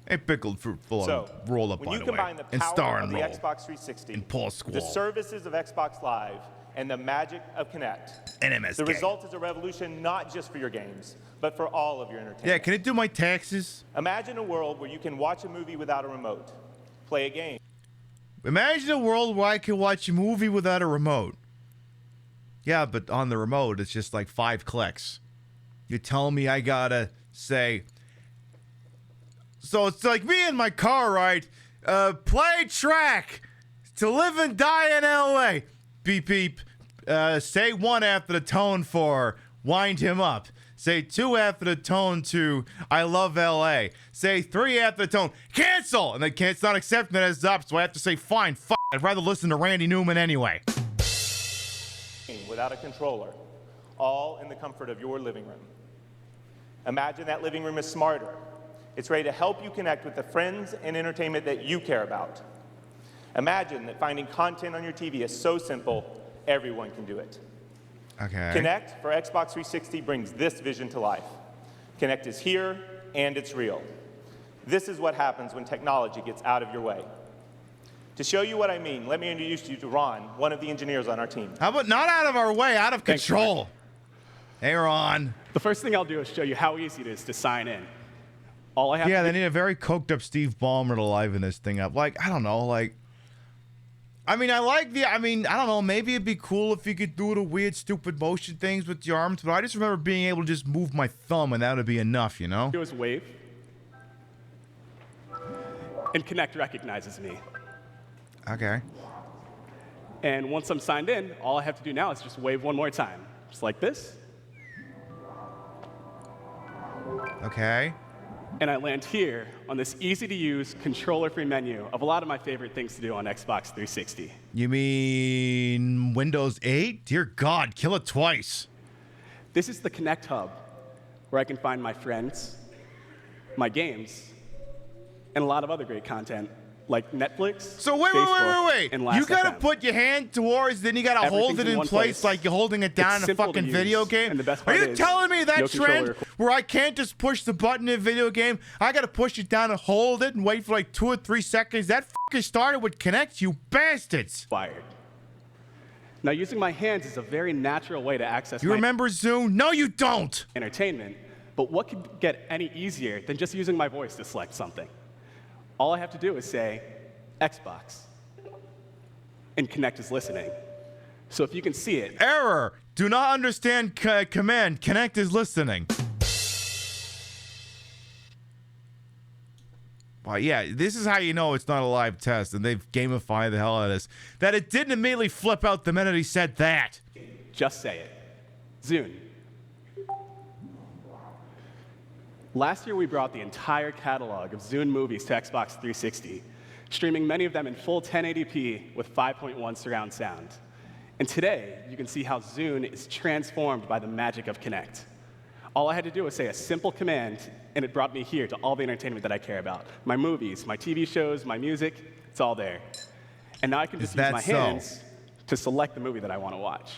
A pickled fruit full of roll up, when by you the combine way. the And power star of and the roll. Xbox 360, And Paul Squall. the services of Xbox Live, and the magic of Kinect, And MSK. the result is a revolution not just for your games, but for all of your entertainment. Yeah, can it do my taxes? Imagine a world where you can watch a movie without a remote, play a game. Imagine a world where I can watch a movie without a remote. Yeah, but on the remote, it's just like 5 clicks. You tell me I gotta say... So it's like me in my car, right? Play track to live and die in L.A. Beep, beep. Say 1 after the tone for wind him up. Say 2 after the tone to I love L.A. Say 3 after the tone, cancel! And it's not accepting it as up, so I have to say, fine, I'd rather listen to Randy Newman anyway. without a controller, all in the comfort of your living room. Imagine that living room is smarter. It's ready to help you connect with the friends and entertainment that you care about. Imagine that finding content on your TV is so simple, everyone can do it. Okay. Kinect for Xbox 360 brings this vision to life. Kinect is here, and it's real. This is what happens when technology gets out of your way. To show you what I mean, let me introduce you to Ron, one of the engineers on our team. How about not out of our way, out of Thanks, control? Mark. Hey, Ron. The first thing I'll do is show you how easy it is to sign in. All I have Yeah, to they need a very coked up Steve Ballmer to liven this thing up. Like, I don't know, like, I don't know, maybe it'd be cool if you could do the weird, stupid motion things with your arms, but I just remember being able to just move my thumb and that would be enough, you know? do is wave. And Kinect recognizes me. Okay. And once I'm signed in, all I have to do now is just wave one more time. Just like this. Okay. And I land here on this easy-to-use, controller-free menu of a lot of my favorite things to do on Xbox 360. You mean Windows 8? Dear God, kill it twice. This is the Kinect Hub, where I can find my friends, my games, and a lot of other great content, like Netflix, So wait, and you gotta Last.fm. put your hand towards, then you gotta hold Everything's it in in one place place. like you're holding it down It's in a simple to fucking use, video game? and the best Are part you is, telling me that no trend controller. where I can't just push the button in a video game? I gotta push it down and hold it and wait for like 2 or 3 seconds? That fucking started with Kinect, you bastards! Fired. Now, using my hands is a very natural way to access You my remember Zoom? No, you don't! entertainment, but what could get any easier than just using my voice to select something? All I have to do is say, Xbox, and Kinect is listening. So if you can see it. Error! Do not understand command. Kinect is listening. Well, yeah, this is how you know it's not a live test, and they've gamified the hell out of this. That it didn't immediately flip out the minute he said that. Just say it. Zune. Last year, we brought the entire catalog of Zune movies to Xbox 360, streaming many of them in full 1080p with 5.1 surround sound. And today, you can see how Zune is transformed by the magic of Kinect. All I had to do was say a simple command, and it brought me here to all the entertainment that I care about. My movies, my TV shows, my music, it's all there. And now I can just use my hands to select the movie that I want to watch.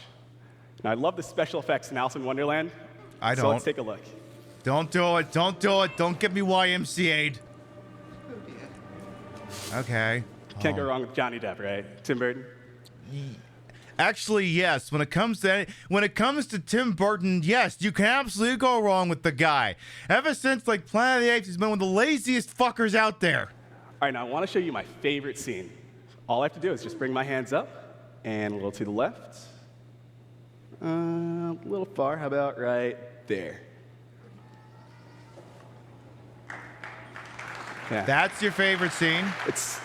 Now, I love the special effects in Alice in Wonderland. I So don't. let's take a look. Don't do it. Don't do it. Don't get me YMCA'd. Okay. Can't go wrong with Johnny Depp, right? Tim Burton? Actually, yes. When it comes to Tim Burton, yes, you can absolutely go wrong with the guy. Ever since like Planet of the Apes, he's been one of the laziest fuckers out there. All right, now I want to show you my favorite scene. All I have to do is just bring my hands up and a little to the left. A little far. How about right there? Yeah. That's your favorite scene? It's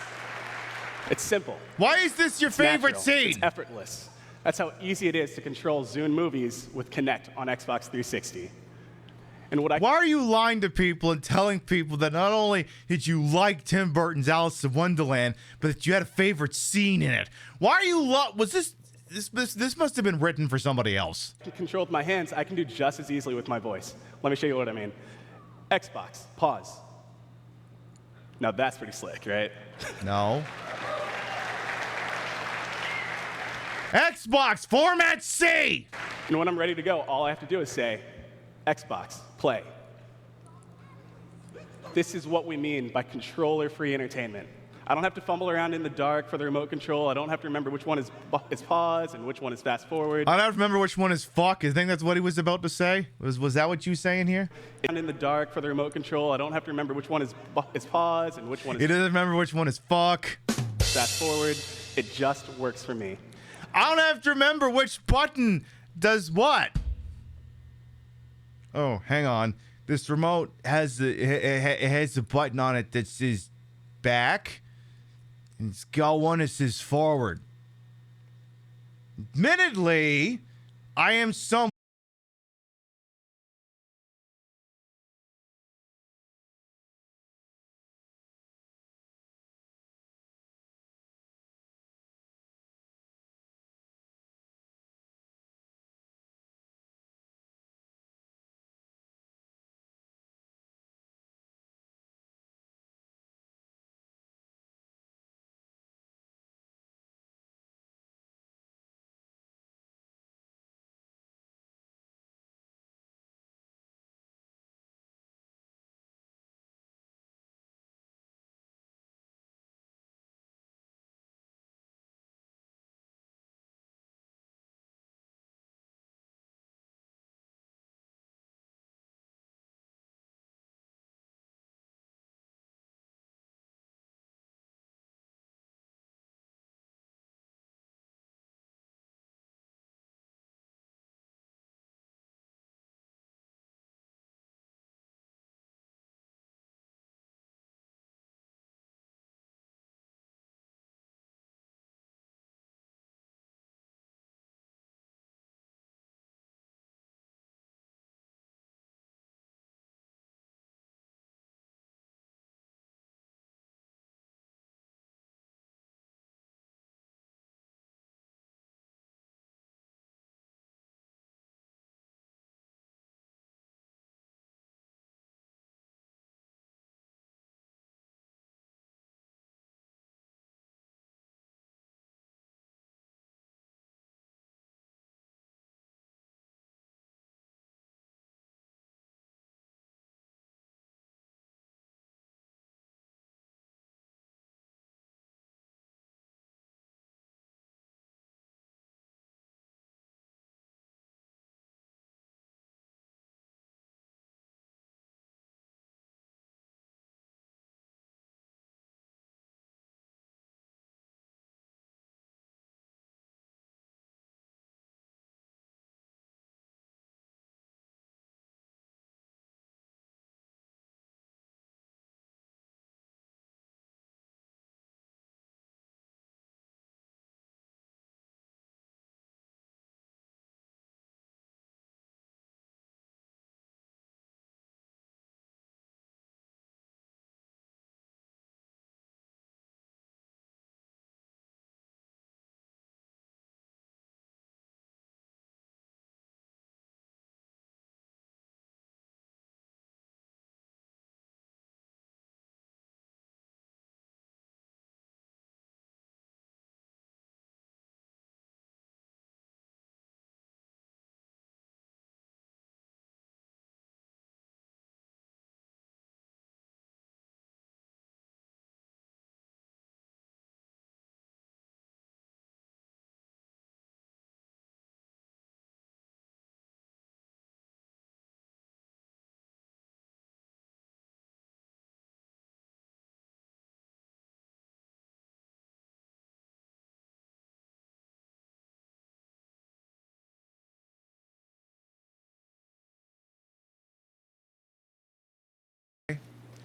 simple. Why is this your It's favorite natural. scene? It's effortless. That's how easy it is to control Zune movies with Kinect on Xbox 360. And why are you lying to people and telling people that not only did you like Tim Burton's Alice in Wonderland, but that you had a favorite scene in it? Why are you was this must have been written for somebody else. Control with my hands, I can do just as easily with my voice. Let me show you what I mean. Xbox, pause. Now that's pretty slick, right? No. Xbox, format C! And when I'm ready to go, all I have to do is say, Xbox, play. This is what we mean by controller-free entertainment. I don't have to fumble around in the dark for the remote control. I don't have to remember which one is pause and which one is fast forward. I don't remember which one is fuck. I think that's what he was about to say. Was that what you saying here? In the dark for the remote control. I don't have to remember which one is pause and which one is He doesn't remember which one is fuck. fast forward. It just works for me. I don't have to remember which button does what. Oh, hang on. This remote has it has a button on it that says back. And it's got one that says forward. Admittedly, I am some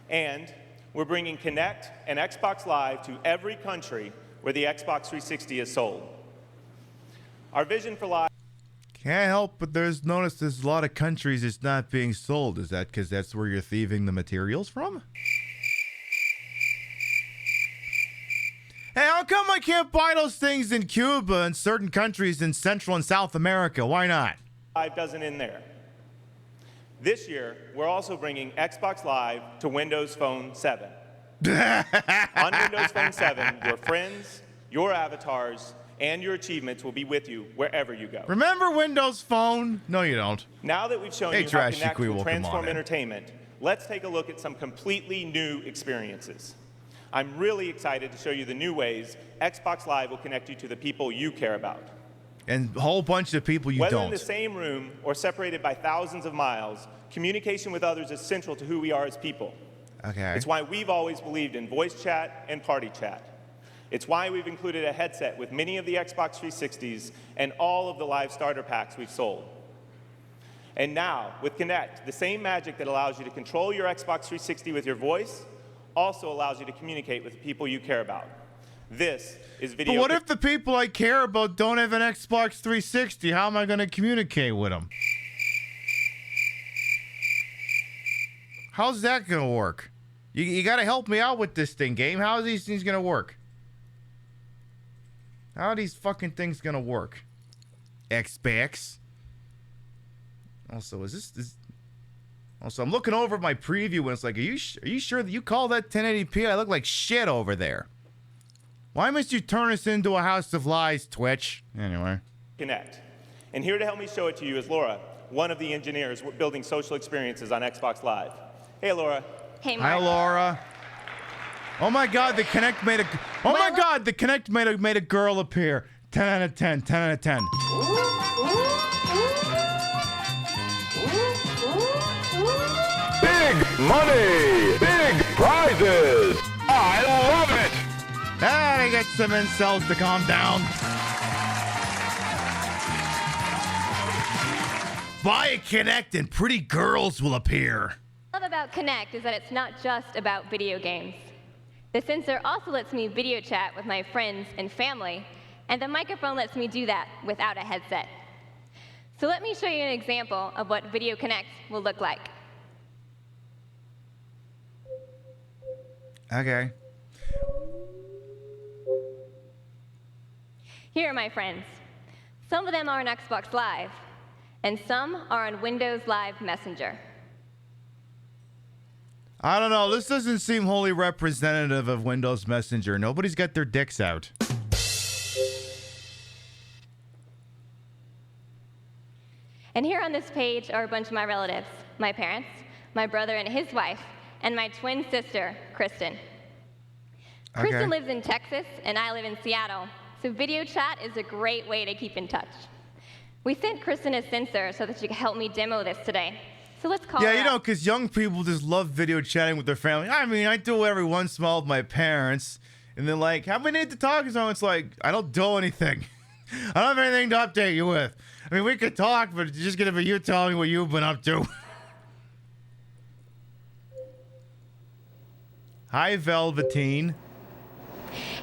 And we're bringing Kinect and Xbox Live to every country where the Xbox 360 is sold. Our vision for Live... Can't help but there's a lot of countries it's not being sold. Is that because that's where you're thieving the materials from? Hey, how come I can't buy those things in Cuba and certain countries in Central and South America? Why not? Live doesn't end there. This year, we're also bringing Xbox Live to Windows Phone 7. On Windows Phone 7, your friends, your avatars, and your achievements will be with you wherever you go. Remember Windows Phone? No, you don't. Now that we've shown Hey, you how Trash Kinect Shikui, will welcome transform on in. entertainment, let's take a look at some completely new experiences. I'm really excited to show you the new ways Xbox Live will connect you to the people you care about. And a whole bunch of people you Whether don't. in the same room or separated by thousands of miles, communication with others is central to who we are as people. Okay. It's why we've always believed in voice chat and party chat. It's why we've included a headset with many of the Xbox 360s and all of the live starter packs we've sold. And now, with Kinect, the same magic that allows you to control your Xbox 360 with your voice also allows you to communicate with the people you care about. This is video. But what if the people I care about don't have an Xbox 360? How am I going to communicate with them? How's that going to work? You got to help me out with this thing, game. How are these things going to work? How are these fucking things going to work? Xbox. Also, Also, I'm looking over my preview and it's like, are you sure that you call that 1080p? I look like shit over there. Why must you turn us into a house of lies, Twitch? Anyway. Kinect. And here to help me show it to you is Laura, one of the engineers building social experiences on Xbox Live. Hey, Laura. Hey, Hi, Laura. Oh my God, the Kinect made a. Oh my God, the Kinect made a girl appear. 10 out of 10. 10 out of 10. Big money! Big prizes! I love it! I get some incels to calm down. Buy a Kinect and pretty girls will appear. What I love about Kinect is that it's not just about video games. The sensor also lets me video chat with my friends and family, and the microphone lets me do that without a headset. So let me show you an example of what Video Kinect will look like. Okay. Here are my friends. Some of them are on Xbox Live, and some are on Windows Live Messenger. I don't know. This doesn't seem wholly representative of Windows Messenger. Nobody's got their dicks out. And here on this page are a bunch of my relatives, my parents, my brother and his wife, and my twin sister, Kristen. Okay. Kristen lives in Texas, and I live in Seattle, so video chat is a great way to keep in touch. We sent Kristen a sensor so that she could help me demo this today. So let's call her Yeah, you know, up. because young people just love video chatting with their family. I mean, I do it every once in a while with my parents, and they're like, how many need to talk to someone? It's like, I don't do anything. I don't have anything to update you with. I mean, we could talk, but it's just going to be you telling me what you've been up to. Hi, Velveteen.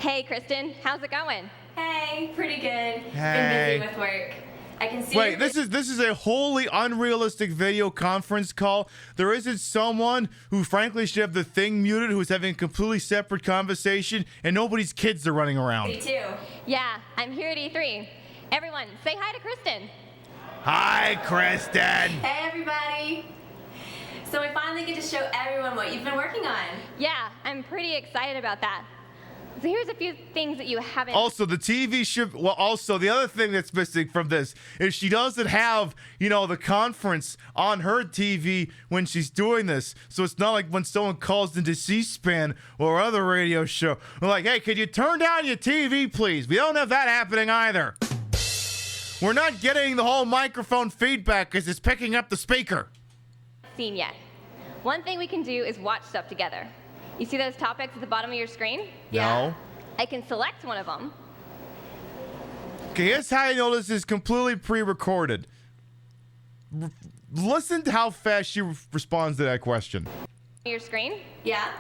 Hey, Kristen, how's it going? Hey, pretty good. Hey. Been busy with work. I can see. Wait, this is a wholly unrealistic video conference call. There isn't someone who frankly should have the thing muted who's having a completely separate conversation and nobody's kids are running around. Me too. Yeah, I'm here at E3. Everyone, say hi to Kristen. Hi, Kristen. Hey, everybody. So we finally get to show everyone what you've been working on. Yeah, I'm pretty excited about that. So here's a few things that you haven't... Also, the TV should... Well, also, the other thing that's missing from this is she doesn't have, you know, the conference on her TV when she's doing this. So it's not like when someone calls into C-SPAN or other radio show. We're like, hey, could you turn down your TV, please? We don't have that happening either. We're not getting the whole microphone feedback because it's picking up the speaker. Seen yet. One thing we can do is watch stuff together. You see those topics at the bottom of your screen? No. I can select one of them. Okay, here's how you know this is completely pre-recorded. Listen to how fast she responds to that question. Your screen? Yeah.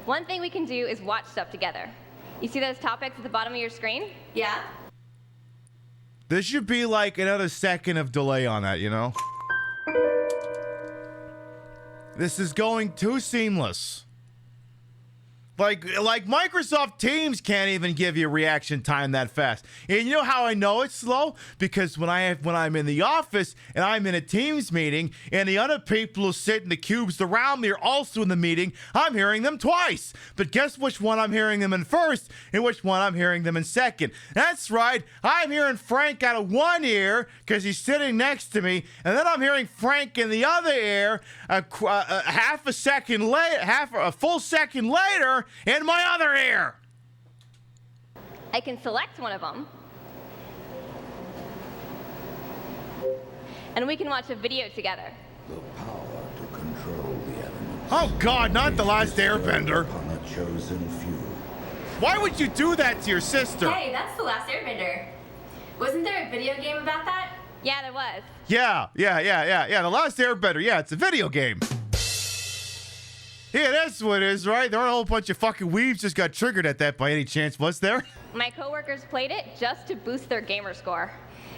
One thing we can do is watch stuff together. You see those topics at the bottom of your screen? Yeah. There should be like another second of delay on that, you know? This is going too seamless. Like Microsoft Teams can't even give you reaction time that fast. And you know how I know it's slow? Because when I'm in the office and I'm in a Teams meeting and the other people who sit in the cubes around me are also in the meeting, I'm hearing them twice. But guess which one I'm hearing them in first and which one I'm hearing them in second? That's right. I'm hearing Frank out of one ear because he's sitting next to me, and then I'm hearing Frank in the other ear a full second later in my other ear. I can select one of them. And we can watch a video together. The power to control the elements. Oh God, not The Last Airbender. Upon a chosen few. Why would you do that to your sister? Hey, that's The Last Airbender. Wasn't there a video game about that? Yeah, there was. Yeah. The Last Airbender. Yeah, it's a video game. Yeah, that's what it is, right? There are a whole bunch of fucking weebs just got triggered at that by any chance, was there? My coworkers played it just to boost their gamer score.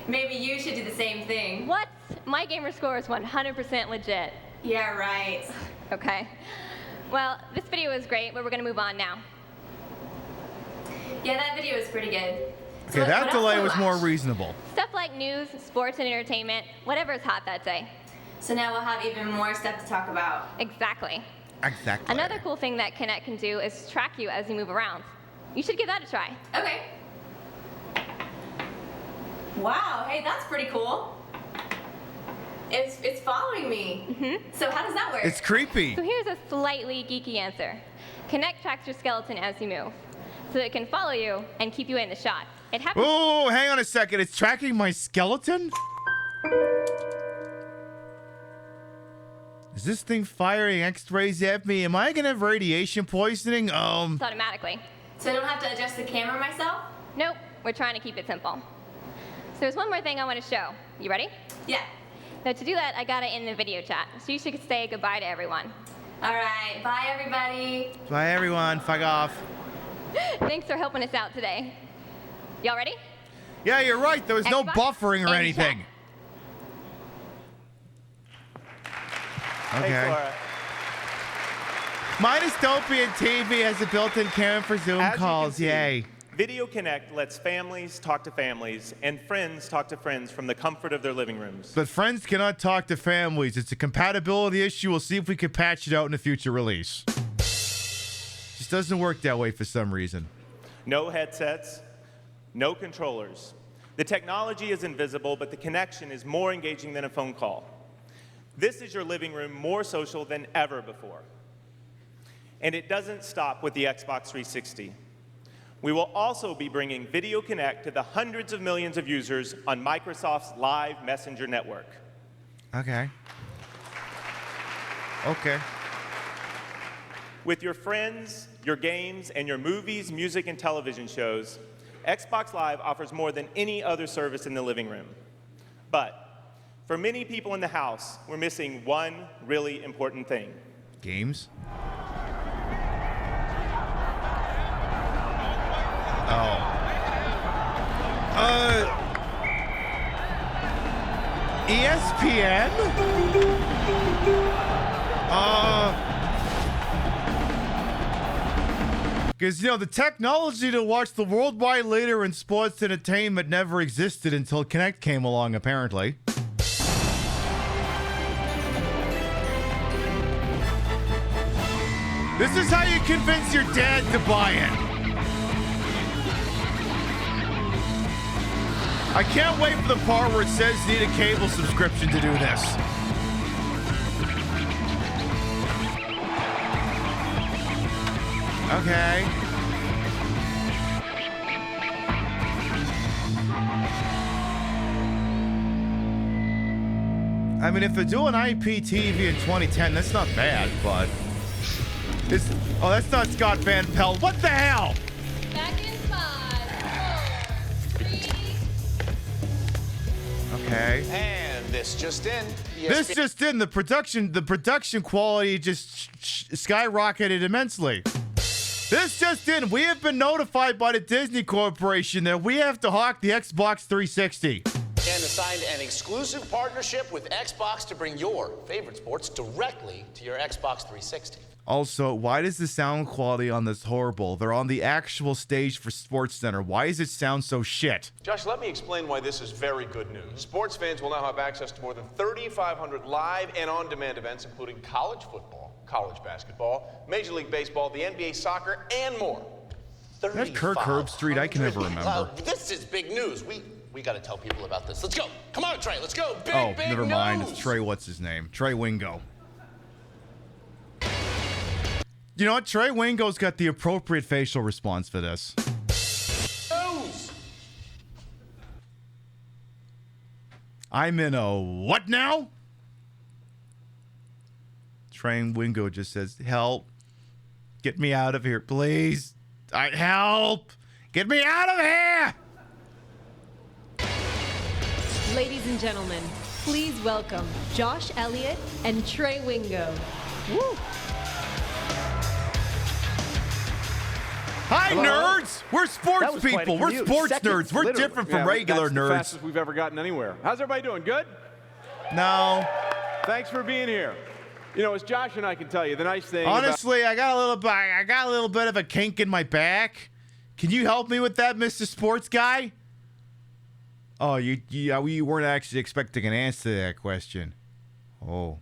Maybe you should do the same thing. What? My gamer score is 100% legit. Yeah, right. Okay. Well, this video was great, but we're gonna move on now. Yeah, that video was pretty good. Okay, So that what delay else was do we more watch? reasonable. Stuff like news, sports, and entertainment, whatever's hot that day. So now we'll have even more stuff to talk about. Exactly. Exactly. Another cool thing that Kinect can do is track you as you move around. You should give that a try. Okay. Wow, hey, that's pretty cool. It's following me. Mm-hmm. So how does that work? It's creepy. So here's a slightly geeky answer. Kinect tracks your skeleton as you move, so it can follow you and keep you in the shot. It happens. Oh, hang on a second. It's tracking my skeleton? Is this thing firing X-rays at me? Am I gonna have radiation poisoning? Automatically. So I don't have to adjust the camera myself? Nope. We're trying to keep it simple. So there's one more thing I want to show. You ready? Yeah. Now to do that, I got it in the video chat. So you should say goodbye to everyone. All right. Bye, everybody. Bye, everyone. Fuck off. Thanks for helping us out today. Y'all ready? Yeah, you're right. There was no Xbox buffering or and anything. Okay. Hey, Flora. My dystopian TV has a built-in camera for Zoom As you calls. can see, Yay. Video Kinect lets families talk to families and friends talk to friends from the comfort of their living rooms. But friends cannot talk to families. It's a compatibility issue. We'll see if we can patch it out in a future release. Just doesn't work that way for some reason. No headsets, no controllers. The technology is invisible, but the connection is more engaging than a phone call. This is your living room more social than ever before. And it doesn't stop with the Xbox 360. We will also be bringing Video Kinect to the hundreds of millions of users on Microsoft's Live Messenger network. Okay. Okay. With your friends, your games, and your movies, music, and television shows, Xbox Live offers more than any other service in the living room. But for many people in the house, we're missing one really important thing. Games? Oh. ESPN? Because, you know, the technology to watch the worldwide leader in sports entertainment never existed until Kinect came along, apparently. This is how you convince your dad to buy it. I can't wait for the part where it says you need a cable subscription to do this. Okay. I mean, if they're doing IPTV in 2010, that's not bad, but... Oh, that's not Scott Van Pelt. What the hell? Back in 5, 4, 3. Okay. And This just in. This just in. The production quality just skyrocketed immensely. This just in. We have been notified by the Disney Corporation that we have to hawk the Xbox 360. And assigned an exclusive partnership with Xbox to bring your favorite sports directly to your Xbox 360. Also, why does the sound quality on this horrible? They're on the actual stage for SportsCenter. Why does it sound so shit? Josh, let me explain why this is very good news. Sports fans will now have access to more than 3,500 live and on-demand events, including college football, college basketball, Major League Baseball, the NBA soccer, and more. That Kirk Herbstreit, I can never remember. This is big news. We got to tell people about this. Let's go. Come on, Trey. Let's go. Big Never mind. news. It's Trey. What's his name? Trey Wingo. You know what? Trey Wingo's got the appropriate facial response for this. News. I'm in a what now? Trey Wingo just says, help. Get me out of here, please. Help. Get me out of here. Ladies and gentlemen, please welcome Josh Elliott and Trey Wingo. Woo! Hi, Hello? nerds! We're sports people. We're sports nerds. We're different from regular that's nerds. the fastest we've ever gotten anywhere. How's everybody doing? Good? No. Thanks for being here. You know, as Josh and I can tell you, the nice thing Honestly, I got a little bit of a kink in my back. Can you help me with that, Mr. Sports Guy? Oh, you weren't actually expecting an answer to that question. Oh,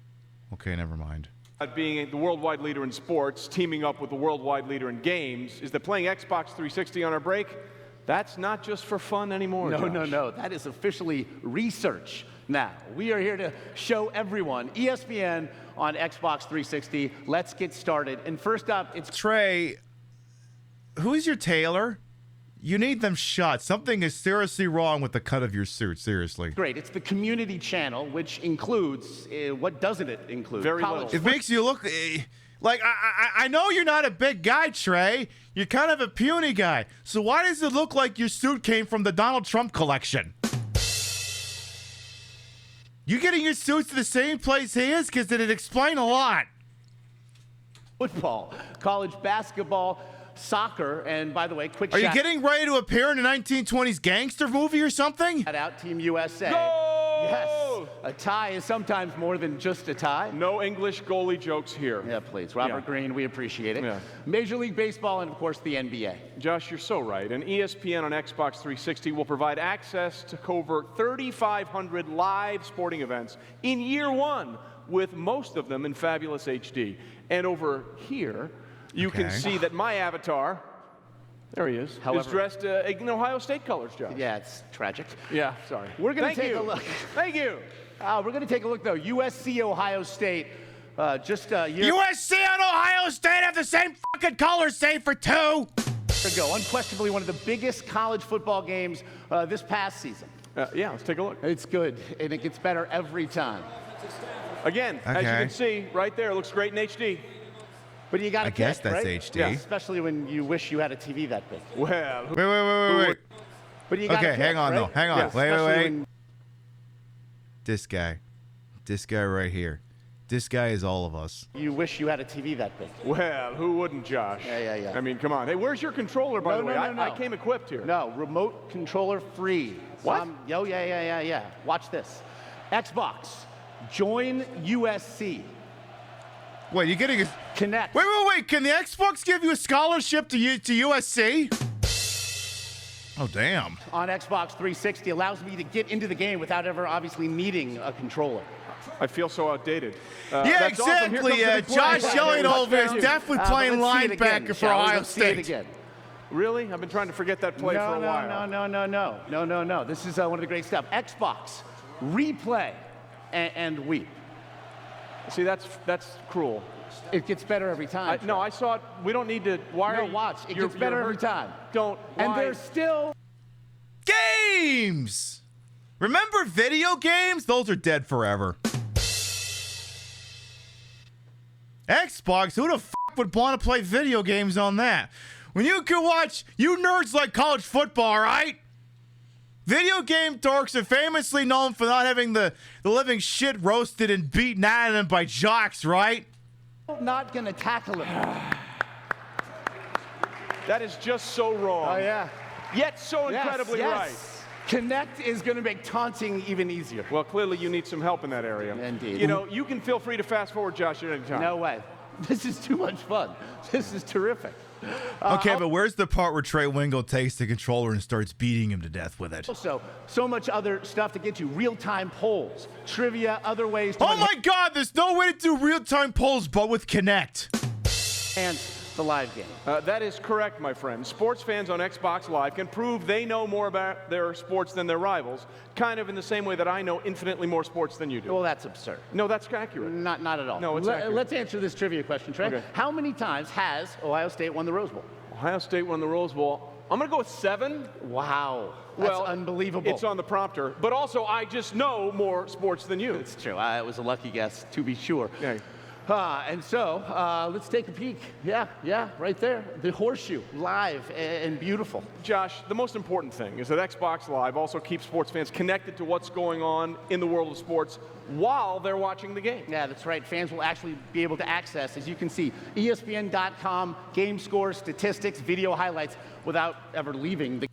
okay, never mind. Being the worldwide leader in sports, teaming up with the worldwide leader in games, is that playing Xbox 360 on our break, that's not just for fun anymore, Josh. No. That is officially research. Now, we are here to show everyone ESPN on Xbox 360. Let's get started. And first up, it's Trey. Who's your tailor? You need them shot. Something is seriously wrong with the cut of your suit. Seriously. great. It's the community channel, which includes, what doesn't it include? Very College little. It makes you look like I know you're not a big guy, Trey. You're kind of a puny guy. So why does it look like your suit came from the Donald Trump collection? You getting your suits to the same place he is? Because it'd explain a lot. Football, college basketball, soccer, and by the way, quick Are you shout getting ready to appear in a 1920s gangster movie or something? out Team USA. Yes, a tie is sometimes more than just a tie. No English goalie jokes here. Yeah, please. Robert Green, we appreciate it. Major League Baseball and, of course, the NBA. Josh, you're so right. And ESPN on Xbox 360 will provide access to over 3,500 live sporting events in year one, with most of them in fabulous HD. And over here, you can see that my avatar, there he is, However- is dressed in Ohio State colors, Josh. Yeah, it's tragic. Yeah, sorry. We're going to Thank take you. a look. Thank you. We're going to take a look, though. USC, Ohio State, just a year USC and Ohio State have the same fucking colors, save for 2. ago. Unquestionably one of the biggest college football games this past season. Yeah, let's take a look. It's good, and it gets better every time. Again, as you can see, right there, it looks great in HD. But you got to I guess that's right? HD. Yeah, especially when you wish you had a TV that big. Well, Wait. But you got Okay, hang on, though. Hang on. Yeah, Wait. especially when- This guy right here. This guy is all of us. You wish you had a TV that big. Well, who wouldn't, Josh? Yeah. I mean, come on. Hey, where's your controller, by the way? No. I came equipped here. No, remote controller free. What? Yeah. Watch this. Xbox, join USC. Wait, you're getting a Kinect. Wait. Can the Xbox give you a scholarship to USC? Oh, damn. On Xbox 360 allows me to get into the game without ever obviously needing a controller. I feel so outdated. Yeah, That's awesome. Here exactly. comes the big Josh play. Yelling over is definitely playing let's see it again, linebacker for shall we? Ohio Let's see it State. again. Really? I've been trying to forget that play for a while. No. This is one of the great stuff. Xbox, replay, and weep. See, that's cruel. It gets better every time. No, I saw it. We don't need to. Why No, are you, watch. It you're- gets better you're every hurt. time. Don't. And why? there's still Games! Remember video games? Those are dead forever. Xbox, who the fuck would want to play video games on that? When you can watch, you nerds like college football, right? Video game dorks are famously known for not having the living shit roasted and beaten out of them by jocks, right? Not gonna tackle him. That is just so wrong. Oh, yeah. Yet so incredibly right. Kinect is going to make taunting even easier. Well, clearly you need some help in that area. Indeed. You know, you can feel free to fast forward, Josh, at any time. No way. This is too much fun. This is terrific. Okay, but where's the part where Trey Wingo takes the controller and starts beating him to death with it? Also, so much other stuff to get you. Real-time polls, trivia, other ways to... Oh my God, there's no way to do real-time polls but with Kinect. And the live game. That is correct, my friend. Sports fans on Xbox Live can prove they know more about their sports than their rivals, kind of in the same way that I know infinitely more sports than you do. Well, that's absurd. No, that's accurate. Not at all. No, it's accurate. Let's answer this trivia question, Trey. Okay. How many times has Ohio State won the Rose Bowl? Ohio State won the Rose Bowl. I'm going to go with 7. Wow. That's unbelievable. It's on the prompter. But also, I just know more sports than you. It's true. It was a lucky guess, to be sure. Yeah. And so, let's take a peek. Yeah, right there. The horseshoe, live and beautiful. Josh, the most important thing is that Xbox Live also keeps sports fans connected to what's going on in the world of sports while they're watching the game. Yeah, that's right. Fans will actually be able to access, as you can see, ESPN.com, game scores, statistics, video highlights, without ever leaving the...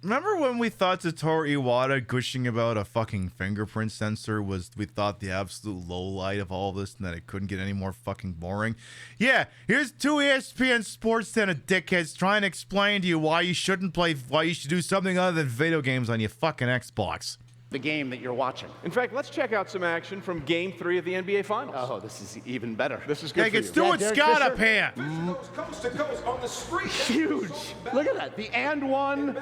Remember when we thought Satoru Iwata gushing about a fucking fingerprint sensor we thought the absolute low light of all this and that it couldn't get any more fucking boring? Yeah, here's 2 ESPN Sports Center dickheads trying to explain to you why you should do something other than video games on your fucking Xbox. The game that you're watching. In fact, let's check out some action from Game 3 of the NBA Finals. Oh, this is even better. This is good for you. Let's do it, Scott, up here. Coast to coast on the street. Huge. Look at that. The and one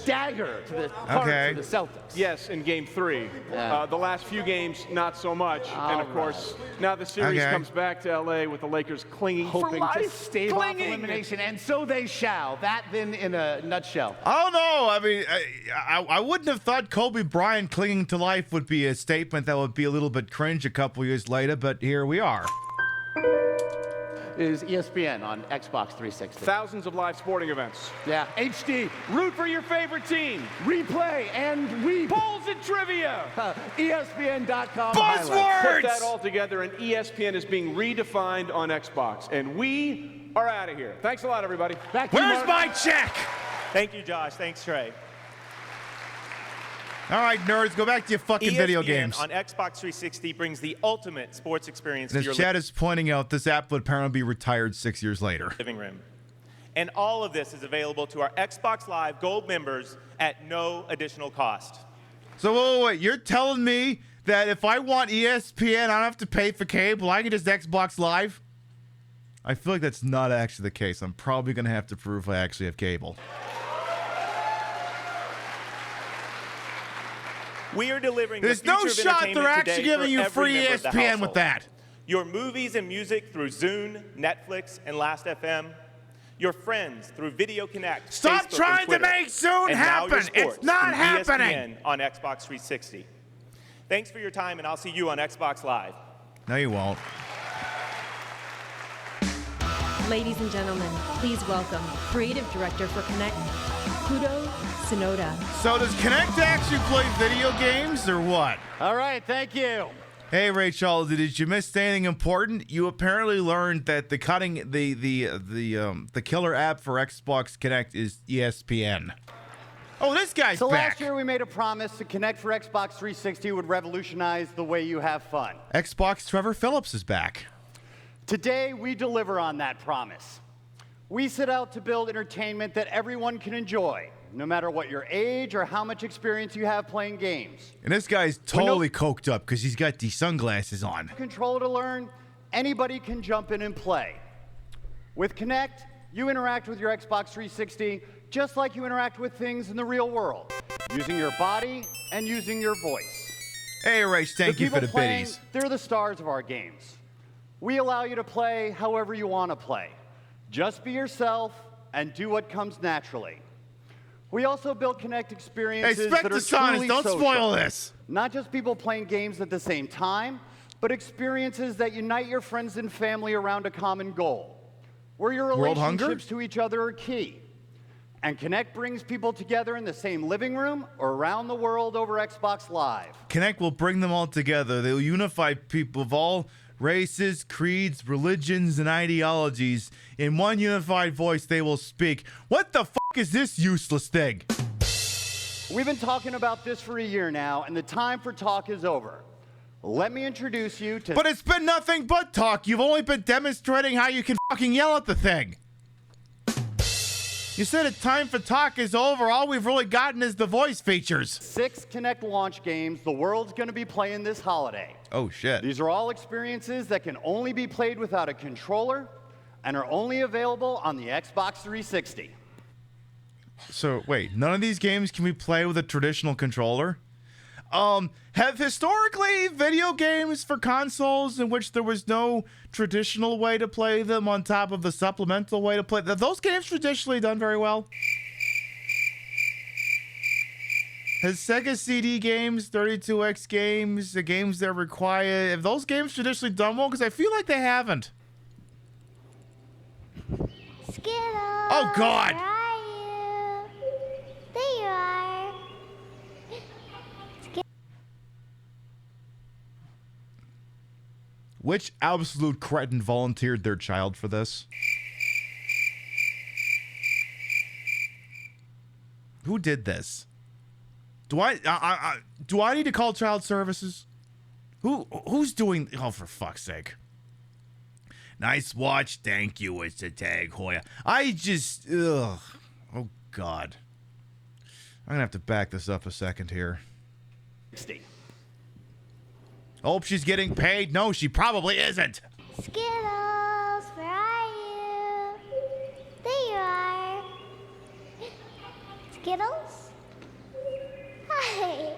dagger to the heart of the Celtics. Yes, in Game 3. The last few games, not so much. And of course, now the series comes back to LA with the Lakers clinging hoping for life. to stave off elimination, and so they shall. That then in a nutshell. I don't know. I mean, I wouldn't have thought Kobe Bryant clinging to life would be a statement that would be a little bit cringe a couple years later, but here we are. Is ESPN on Xbox 360. Thousands of live sporting events. Yeah. HD. Root for your favorite team. Replay and weep. Polls and trivia. ESPN.com. Buzzwords! Put that all together, and ESPN is being redefined on Xbox. And we are out of here. Thanks a lot, everybody. Where's my check? Thank you, Josh. Thanks, Trey. All right, nerds, go back to your fucking video games. On Xbox 360 brings the ultimate sports experience to As your Chad is pointing out, this app would apparently be retired 6 years later. living room. And all of this is available to our Xbox Live Gold members at no additional cost. So wait, you're telling me that if I want ESPN, I don't have to pay for cable, I can just Xbox Live? I feel like that's not actually the case. I'm probably going to have to prove I actually have cable. We are delivering There's the future no of shot entertainment they're actually today giving for you every free member of the ESPN household. with that. Your movies and music through Zune, Netflix, and Last.fm. Your friends through Video Kinect. Stop Facebook, trying and Twitter. to make Zune And now your happen. sports It's not through happening. ESPN on Xbox 360. Thanks for your time, and I'll see you on Xbox Live. No, you won't. Ladies and gentlemen, please welcome Creative Director for Kinect, Kudo Sonoda. So does Kinect actually play video games or what? All right, thank you. Hey, Rachel, did you miss anything important? You apparently learned that the killer app for Xbox Kinect is ESPN. Oh, this guy's so back. Last year we made a promise to Kinect for Xbox 360 would revolutionize the way you have fun. Xbox Trevor Phillips is back. Today we deliver on that promise. We set out to build entertainment that everyone can enjoy, no matter what your age or how much experience you have playing games. And this guy's totally coked up because he's got these sunglasses on. Controller to learn, anybody can jump in and play. With Kinect, you interact with your Xbox 360 just like you interact with things in the real world, using your body and using your voice. Hey, Rach, thank you for the biddies. They're the stars of our games. We allow you to play however you want to play. Just be yourself and do what comes naturally. We also build Kinect experiences that are truly don't social. spoil this. Not just people playing games at the same time, but experiences that unite your friends and family around a common goal, where your World hunger? relationships to each other are key. And Kinect brings people together in the same living room or around the world over Xbox Live. Kinect will bring them all together. They'll unify people of all races, creeds, religions, and ideologies. In one unified voice, they will speak. What the fuck is this useless thing? We've been talking about this for a year now, and the time for talk is over. Let me introduce you to... But it's been nothing but talk. You've only been demonstrating how you can fucking yell at the thing. You said the time for talk is over. All we've really gotten is the voice features. 6 Kinect launch games the world's going to be playing this holiday. Oh, shit. These are all experiences that can only be played without a controller and are only available on the Xbox 360. So, wait, none of these games can we play with a traditional controller? Have historically video games for consoles in which there was no traditional way to play them on top of the supplemental way to play, have those games traditionally done very well? Has Sega CD games, 32X games, the games that require, have those games traditionally done well? Because I feel like they haven't. Skittles. Oh, God. Where are you? There you are. Which absolute cretin volunteered their child for this? Who did this? Do I need to call child services? Who's doing? Oh, for fuck's sake! Nice watch, thank you. It's a tag, Hoya. I just, ugh. Oh God. I'm gonna have to back this up a second here. 60. Hope she's getting paid. No, she probably isn't. Skittles, where are you? There you are. Skittles? Hi.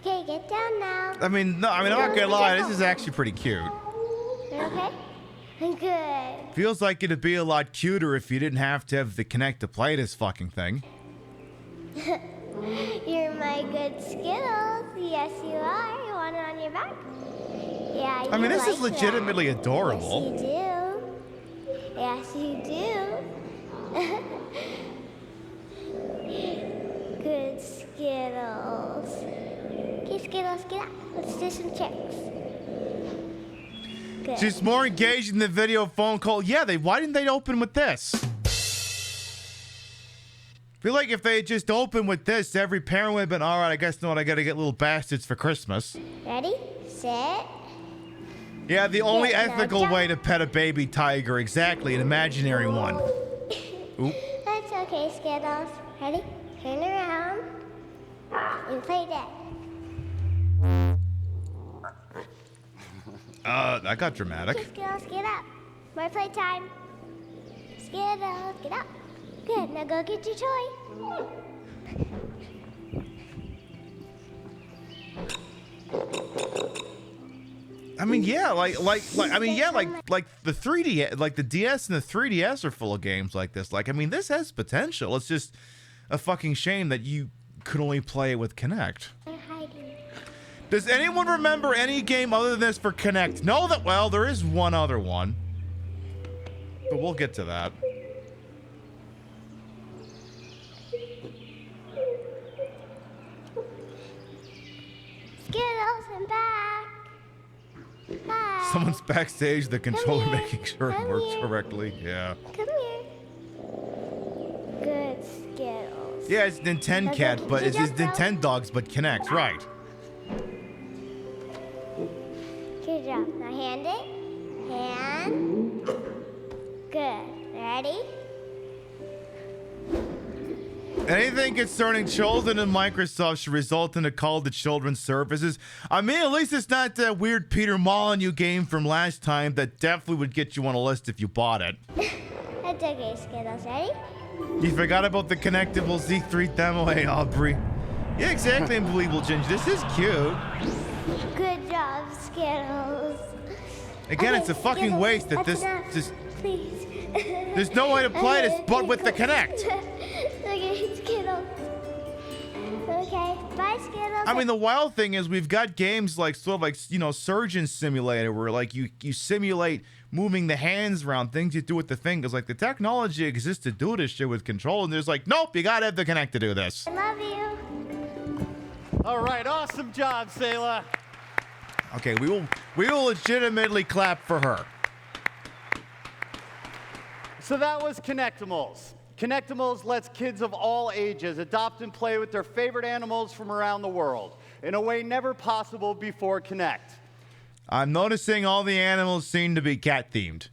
Okay, get down now. I mean, no, I'm not gonna lie. This is actually pretty cute. You okay? Good. Feels like it'd be a lot cuter if you didn't have to have the Kinect to play this fucking thing. You're my good Skittles. Yes, you are. You want it on your back? Yeah, you I mean, this is like legitimately that. adorable. Yes, you do. Good Skittles. Okay, Skittles, get up. Let's do some checks. Good. She's more engaged in the video phone call. Yeah, why didn't they open with this? Feel like if they had just opened with this, every parent would have been, all right, I guess not, I gotta get little bastards for Christmas. Ready, set. Yeah, the only Good, now ethical jump. way to pet a baby tiger, exactly, an imaginary one. Oop. That's okay, Skittles. Ready? Turn around and play dead. That got dramatic. Okay, Skittles, get up. More playtime. Skittles, get up. Good, now go get your toy. I mean, yeah, like the 3D, like the DS and the 3DS are full of games like this. Like, I mean, this has potential. It's just a fucking shame that you could only play it with Kinect. Does anyone remember any game other than this for Kinect? No, that, well, there is one other one, but we'll get to that. Skittles, I'm back. Hi. Someone's backstage, the controller here. making sure it Come works here. correctly. Yeah. Come here. Good Skittles. Yeah, it's Nintendo Cat, but it's Nintendo Dogs, but Kinect, right? Good job. Now hand it. Hand. Good. Ready? Anything concerning children in Microsoft should result in a call to children's services. I mean, at least it's not that weird Peter Molyneux game from last time that definitely would get you on a list if you bought it. That's okay, Skittles. Ready? You forgot about the connectable Z3 demo, hey, Aubrey. Yeah, exactly, Unbelievable Ginger. This is cute. Good job, Skittles. Again, Okay, it's a fucking Skittles, waste that that's this enough. just. Please. There's no way to play this but with the Kinect. Okay, Skittles. Okay, bye, Skittles. I mean, the wild thing is we've got games like sort of like, you know, Surgeon Simulator where like you simulate moving the hands around, things you do with the fingers. Like, the technology exists to do this shit with control, and there's like, nope, you gotta have the Kinect to do this. I love you. All right, awesome job, Sayla. Okay, we will legitimately clap for her. So that was Kinectimals. Kinectimals lets kids of all ages adopt and play with their favorite animals from around the world in a way never possible before Kinect. I'm noticing all the animals seem to be cat-themed.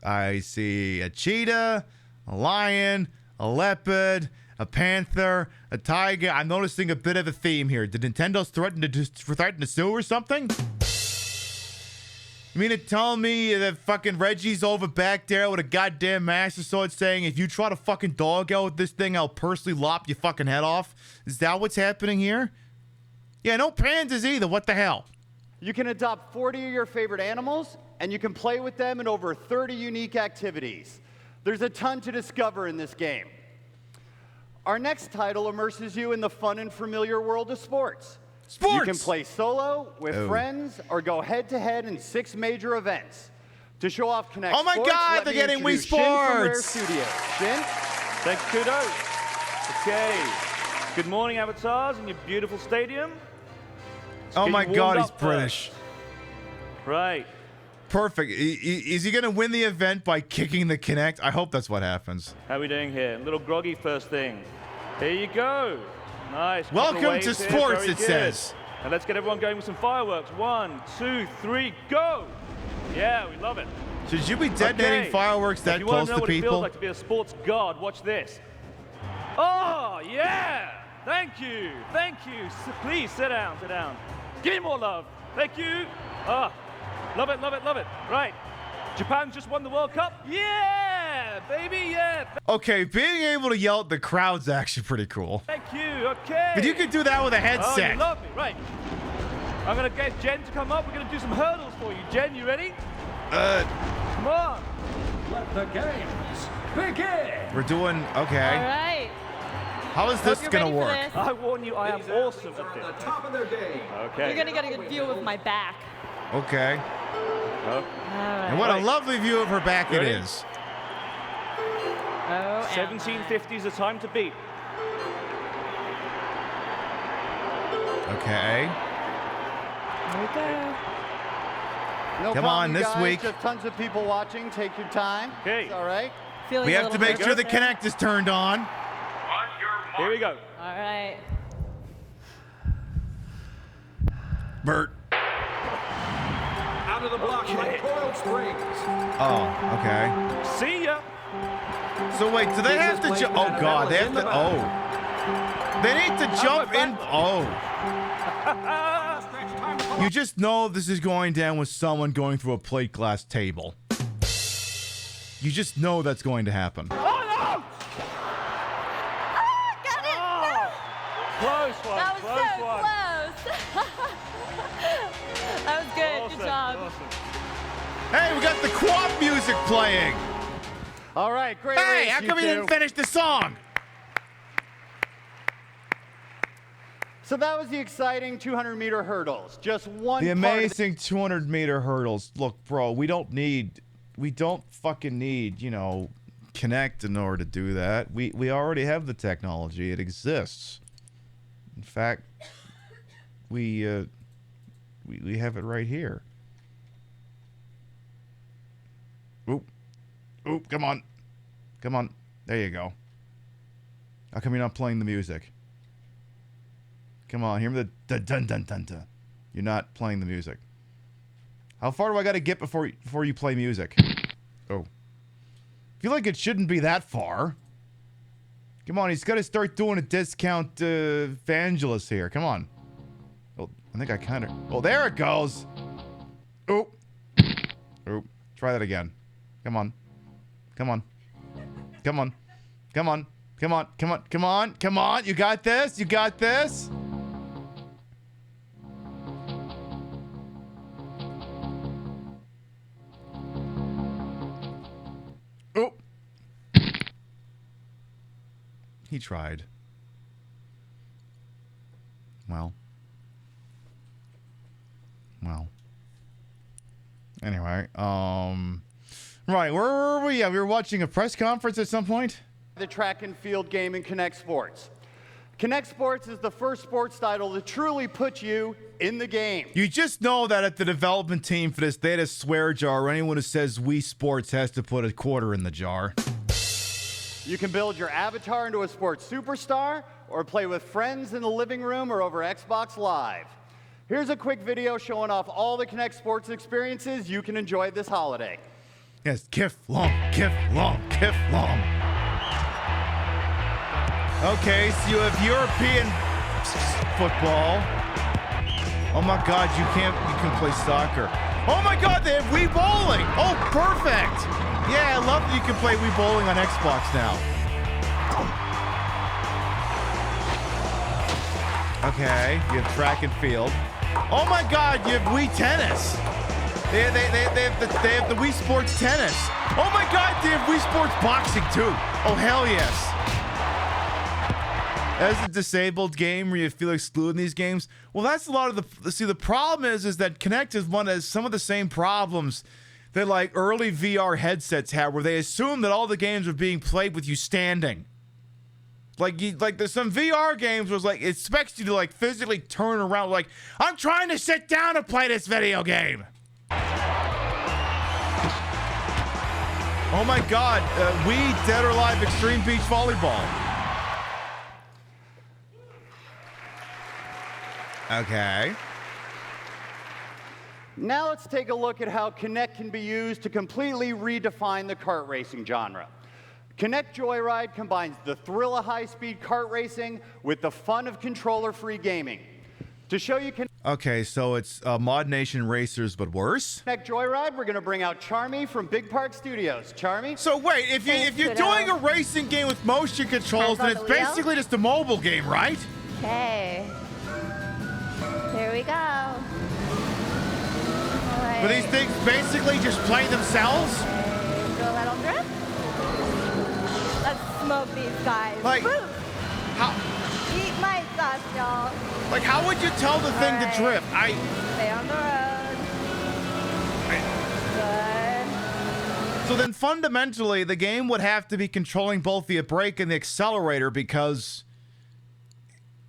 I see a cheetah, a lion, a leopard, a panther, a tiger. I'm noticing a bit of a theme here. Did Nintendo threaten to sue or something? You mean to tell me that fucking Reggie's over back there with a goddamn Master Sword saying, if you try to fucking dog out with this thing, I'll personally lop your fucking head off? Is that what's happening here? Yeah, no pandas either. What the hell? You can adopt 40 of your favorite animals, and you can play with them in over 30 unique activities. There's a ton to discover in this game. Our next title immerses you in the fun and familiar world of sports. Sports! You can play solo, with friends, or go head-to-head in 6 major events. To show off Kinect Oh my Sports, God, let they're me getting Wii introduce Shin from Rare Sports! Studios. Shin? Thanks, kudos. Okay. Good morning, avatars, in your beautiful stadium. Let's Oh get my you warmed God, he's up British. first. Right. Perfect. Is he going to win the event by kicking the Kinect? I hope that's what happens. How are we doing here? A little groggy first thing. Here you go. Nice. Couple Welcome waves to here. sports, Very it good. says. And let's get everyone going with some fireworks. 1, 2, 3, go! Yeah, we love it. Should you be detonating Okay. fireworks If that you wanna close know to what it feels people? like to be a sports god, watch this. Oh, yeah! Thank you. Thank you. Please, sit down, sit down. Give me more love. Thank you. Ah, love it, love it, love it. Right. Japan just won the World Cup. Yeah, baby, yeah. Okay, being able to yell at the crowd's actually pretty cool. Thank you, okay. But you could do that with a Oh, headset. you love me, right. I'm gonna get Jen to come up. We're gonna do some hurdles for you. Jen, you ready? Come on. Let the games begin. We're doing, okay. All right. How is this going to work? I warn you, I am awesome at this. Top of their game. Okay. You're gonna get a good view of my back. Okay. Oh. And what a lovely view of her back it Ready? is. Oh, 1750 is the time to beat. Okay. Here we go. No Come problem, on, you this guys. week. Just tons of people watching. Take your time. Okay. It's all right. Feeling We a have to little make sure the nervous there. Kinect is turned on. Here we go. All right. Bert. Out of the block by coiled springs. Oh, okay. See ya. So wait, do they have to jump? Oh God, they have to. Oh, they need to jump in. Oh. You just know this is going down with someone going through a plate glass table. You just know that's going to happen. Oh, no! Got it. Oh, close one. That was close so one. close. That was good. Awesome, Good job. awesome. Hey, we got the quad music playing. All right, great. Hey, race, how you come you two. didn't finish the song? So that was the exciting 200-meter hurdles. Just one. The part of amazing 200-meter hurdles. Look, bro, we don't fucking need, Kinect in order to do that. We already have the technology. It exists. In fact, we have it right here. Oop. Oop, come on. Come on. There you go. How come you're not playing the music? Come on, hear me the dun dun dun dun. You're not playing the music. How far do I got to get before you play music? Oh. Feel like it shouldn't be that far. Come on, he's got to start doing a discount evangelist here. Come on. Oh, I think I kind of... Oh, there it goes. Oh. Oh. Try that again. Come on. Come on. Come on. Come on. Come on. Come on. Come on. Come on. You got this. You got this. Oh. He tried. Well. Anyway, right, where were we? We were watching a press conference at some point? The track and field game in Kinect Sports. Kinect Sports is the first sports title to truly put you in the game. You just know that at the development team for this, they had a swear jar. Anyone who says Wii Sports has to put a quarter in the jar. You can build your avatar into a sports superstar or play with friends in the living room or over Xbox Live. Here's a quick video showing off all the Kinect Sports experiences you can enjoy this holiday. Yes, kiff long, kiff long, kiff long. Okay, so you have European football. Oh my God, you can play soccer. Oh my God, they have Wii Bowling. Oh, perfect. Yeah, I love that you can play Wii Bowling on Xbox now. Okay, you have track and field. Oh my God, you have Wii Tennis. They have the Wii Sports Tennis. Oh my God, they have Wii Sports Boxing too. Oh hell yes. As a disabled game where you feel excluded in these games, well, that's a lot of the. See, the problem is that Kinect has some of the same problems that like early VR headsets had, where they assume that all the games are being played with you standing. Like there's some VR games where it's like it expects you to like physically turn around, like I'm trying to sit down and play this video game. Oh my God, Wii Dead or Alive Extreme Beach Volleyball. Okay. Now let's take a look at how Kinect can be used to completely redefine the kart racing genre. Kinect Joyride combines the thrill of high-speed kart racing with the fun of controller-free gaming. To show you Okay, so it's Mod Nation Racers, but worse. Kinect Joyride, we're going to bring out Charmy from Big Park Studios. Charmy? So wait, if you're doing a racing game with motion controls, then it's basically just a mobile game, right? Okay. Here we go. But these things basically just play themselves? Do a little drift. Let's smoke these guys. Like, how? Eat my sauce, y'all. Like, how would you tell the thing to drift? Stay on the road. Good. So then fundamentally, the game would have to be controlling both the brake and the accelerator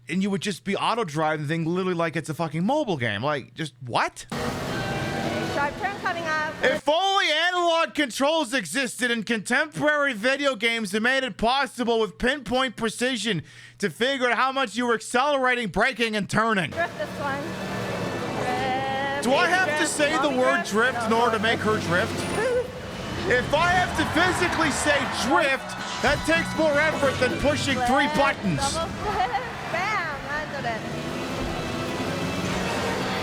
and you would just be auto-driving the thing literally like it's a fucking mobile game. Like, just what? Sharp turn coming up. If only analog controls existed in contemporary video games that made it possible with pinpoint precision to figure out how much you were accelerating, braking, and turning. Drift this one. Drift. Do I have to say the word drift in order to make her drift? If I have to physically say drift, that takes more effort than pushing 3 buttons. Double flip. Bam! Landed it.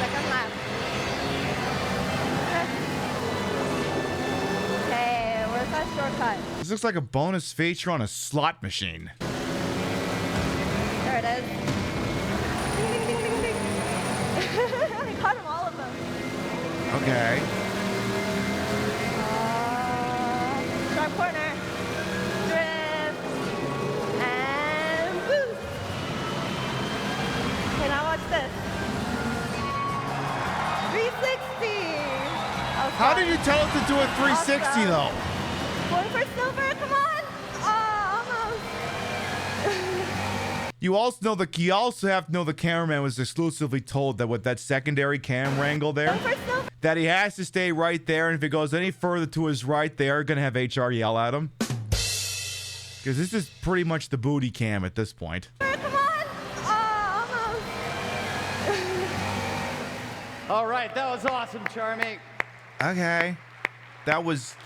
Second lap. Okay, where's that shortcut? This looks like a bonus feature on a slot machine. There it is. Ding, ding, ding, ding, ding. I caught them, all of them. Okay. Sharp corner. Drift. And boost. Okay, now watch this. 360. How did you tell it to do a 360 though? Going for silver, come on. Oh, almost. You also have to know the cameraman was exclusively told that with that secondary camera angle there, that he has to stay right there, and if he goes any further to his right, they are going to have HR yell at him. Because this is pretty much the booty cam at this point. Come on. Oh, almost. All right, that was awesome, Charmy. Okay. That was...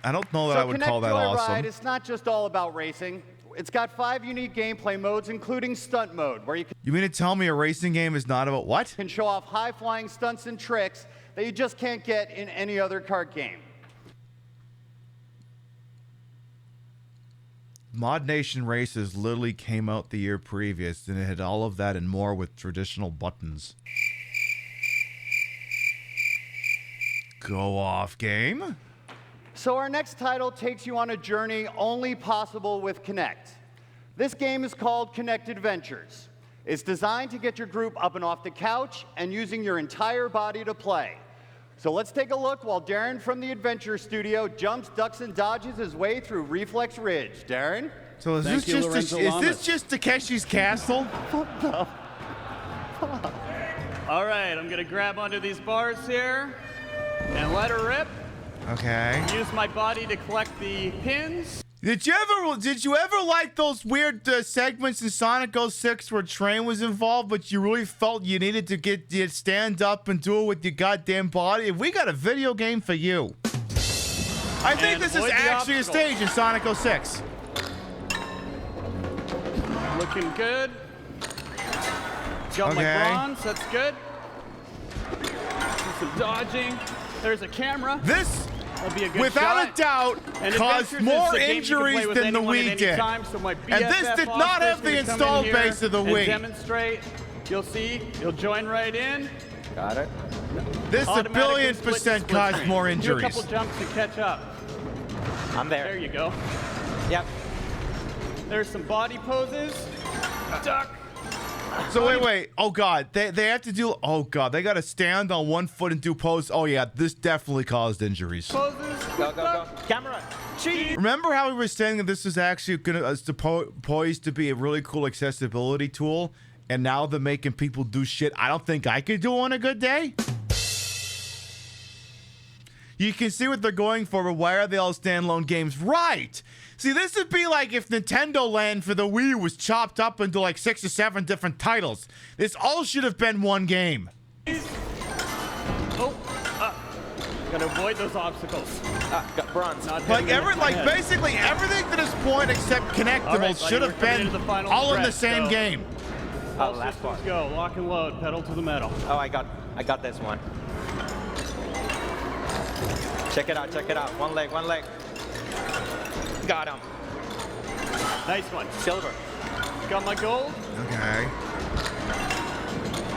I don't know that I would call that awesome. It's not just all about racing. It's got 5 unique gameplay modes, including stunt mode, where you You mean to tell me a racing game is not about what? can show off high-flying stunts and tricks that you just can't get in any other kart game. Mod Nation Races literally came out the year previous, and it had all of that and more with traditional buttons. Go off, game. So our next title takes you on a journey only possible with Kinect. This game is called Kinect Adventures. It's designed to get your group up and off the couch and using your entire body to play. So let's take a look while Darren from the Adventure Studio jumps, ducks, and dodges his way through Reflex Ridge. Darren? So is this just Takeshi's Castle? What the fuck? All right, I'm gonna grab onto these bars here and let her rip. Okay. Use my body to collect the pins. Did you ever like those weird segments in Sonic 06 where Train was involved, but you really felt you needed to stand up and do it with your goddamn body? We got a video game for you. I think this is actually a stage in Sonic 06. Looking good. Got my bronze, that's good. Do some dodging. There's a camera. This, be a good without shot. a doubt, And caused Adventures more is a game you can play injuries with than the anyone at Wii any did. time, so my And this BFF did not have the Oscar's gonna come installed in base of the and Wii. Demonstrate. You'll see. You'll join right in. Got it. This a billion% caused more Do a injuries. couple jumps to catch up. I'm there. There you go. Yep. There's some body poses. Duck. So wait. Oh God, they have to do. Oh God, they got to stand on one foot and do pose. Oh yeah, this definitely caused injuries. Poses. Go. Camera. Cheat. Remember how we were saying that this is actually poised to be a really cool accessibility tool, and now they're making people do shit I don't think I could do on a good day? You can see what they're going for, but why are they all standalone games? Right! See, this would be like if Nintendo Land for the Wii was chopped up into like 6 or 7 different titles. This all should have been one game. Gotta avoid those obstacles. Got bronze. Basically everything to this point except connectables should have been all in the same game. Oh, last part. Let's go. Lock and load. Pedal to the metal. Oh, I got this one. Check it out. One leg. Got him. Nice one. Silver. Got my gold. Okay.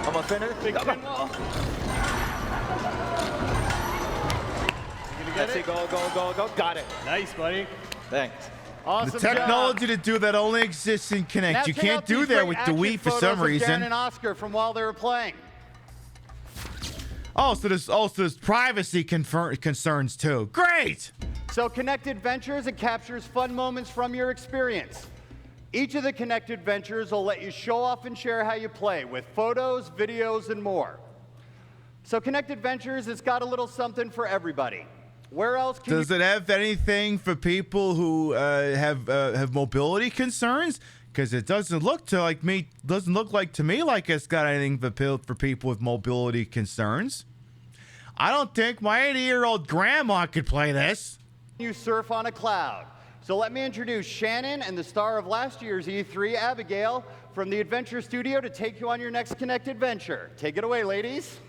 Almost finished. Big pin wall. Let's see. Go. Got it. Nice, buddy. Thanks. Awesome The technology to do that only exists in Kinect. Now You check can't out do these that great with the action Wii for photos some of reason. Darren and Oscar from while they were playing. So there's privacy concerns too. Great! So Kinect Adventures, it captures fun moments from your experience. Each of the Kinect Adventures will let you show off and share how you play with photos, videos, and more. So Kinect Adventures, it's got a little something for everybody. Where else can Does it have anything for people who have mobility concerns? Because it doesn't look to me like it's got anything for people with mobility concerns. I don't think my 80-year-old grandma could play this. You surf on a cloud. So let me introduce Shannon and the star of last year's E3, Abigail, from the Adventure Studio to take you on your next Kinect adventure. Take it away, ladies.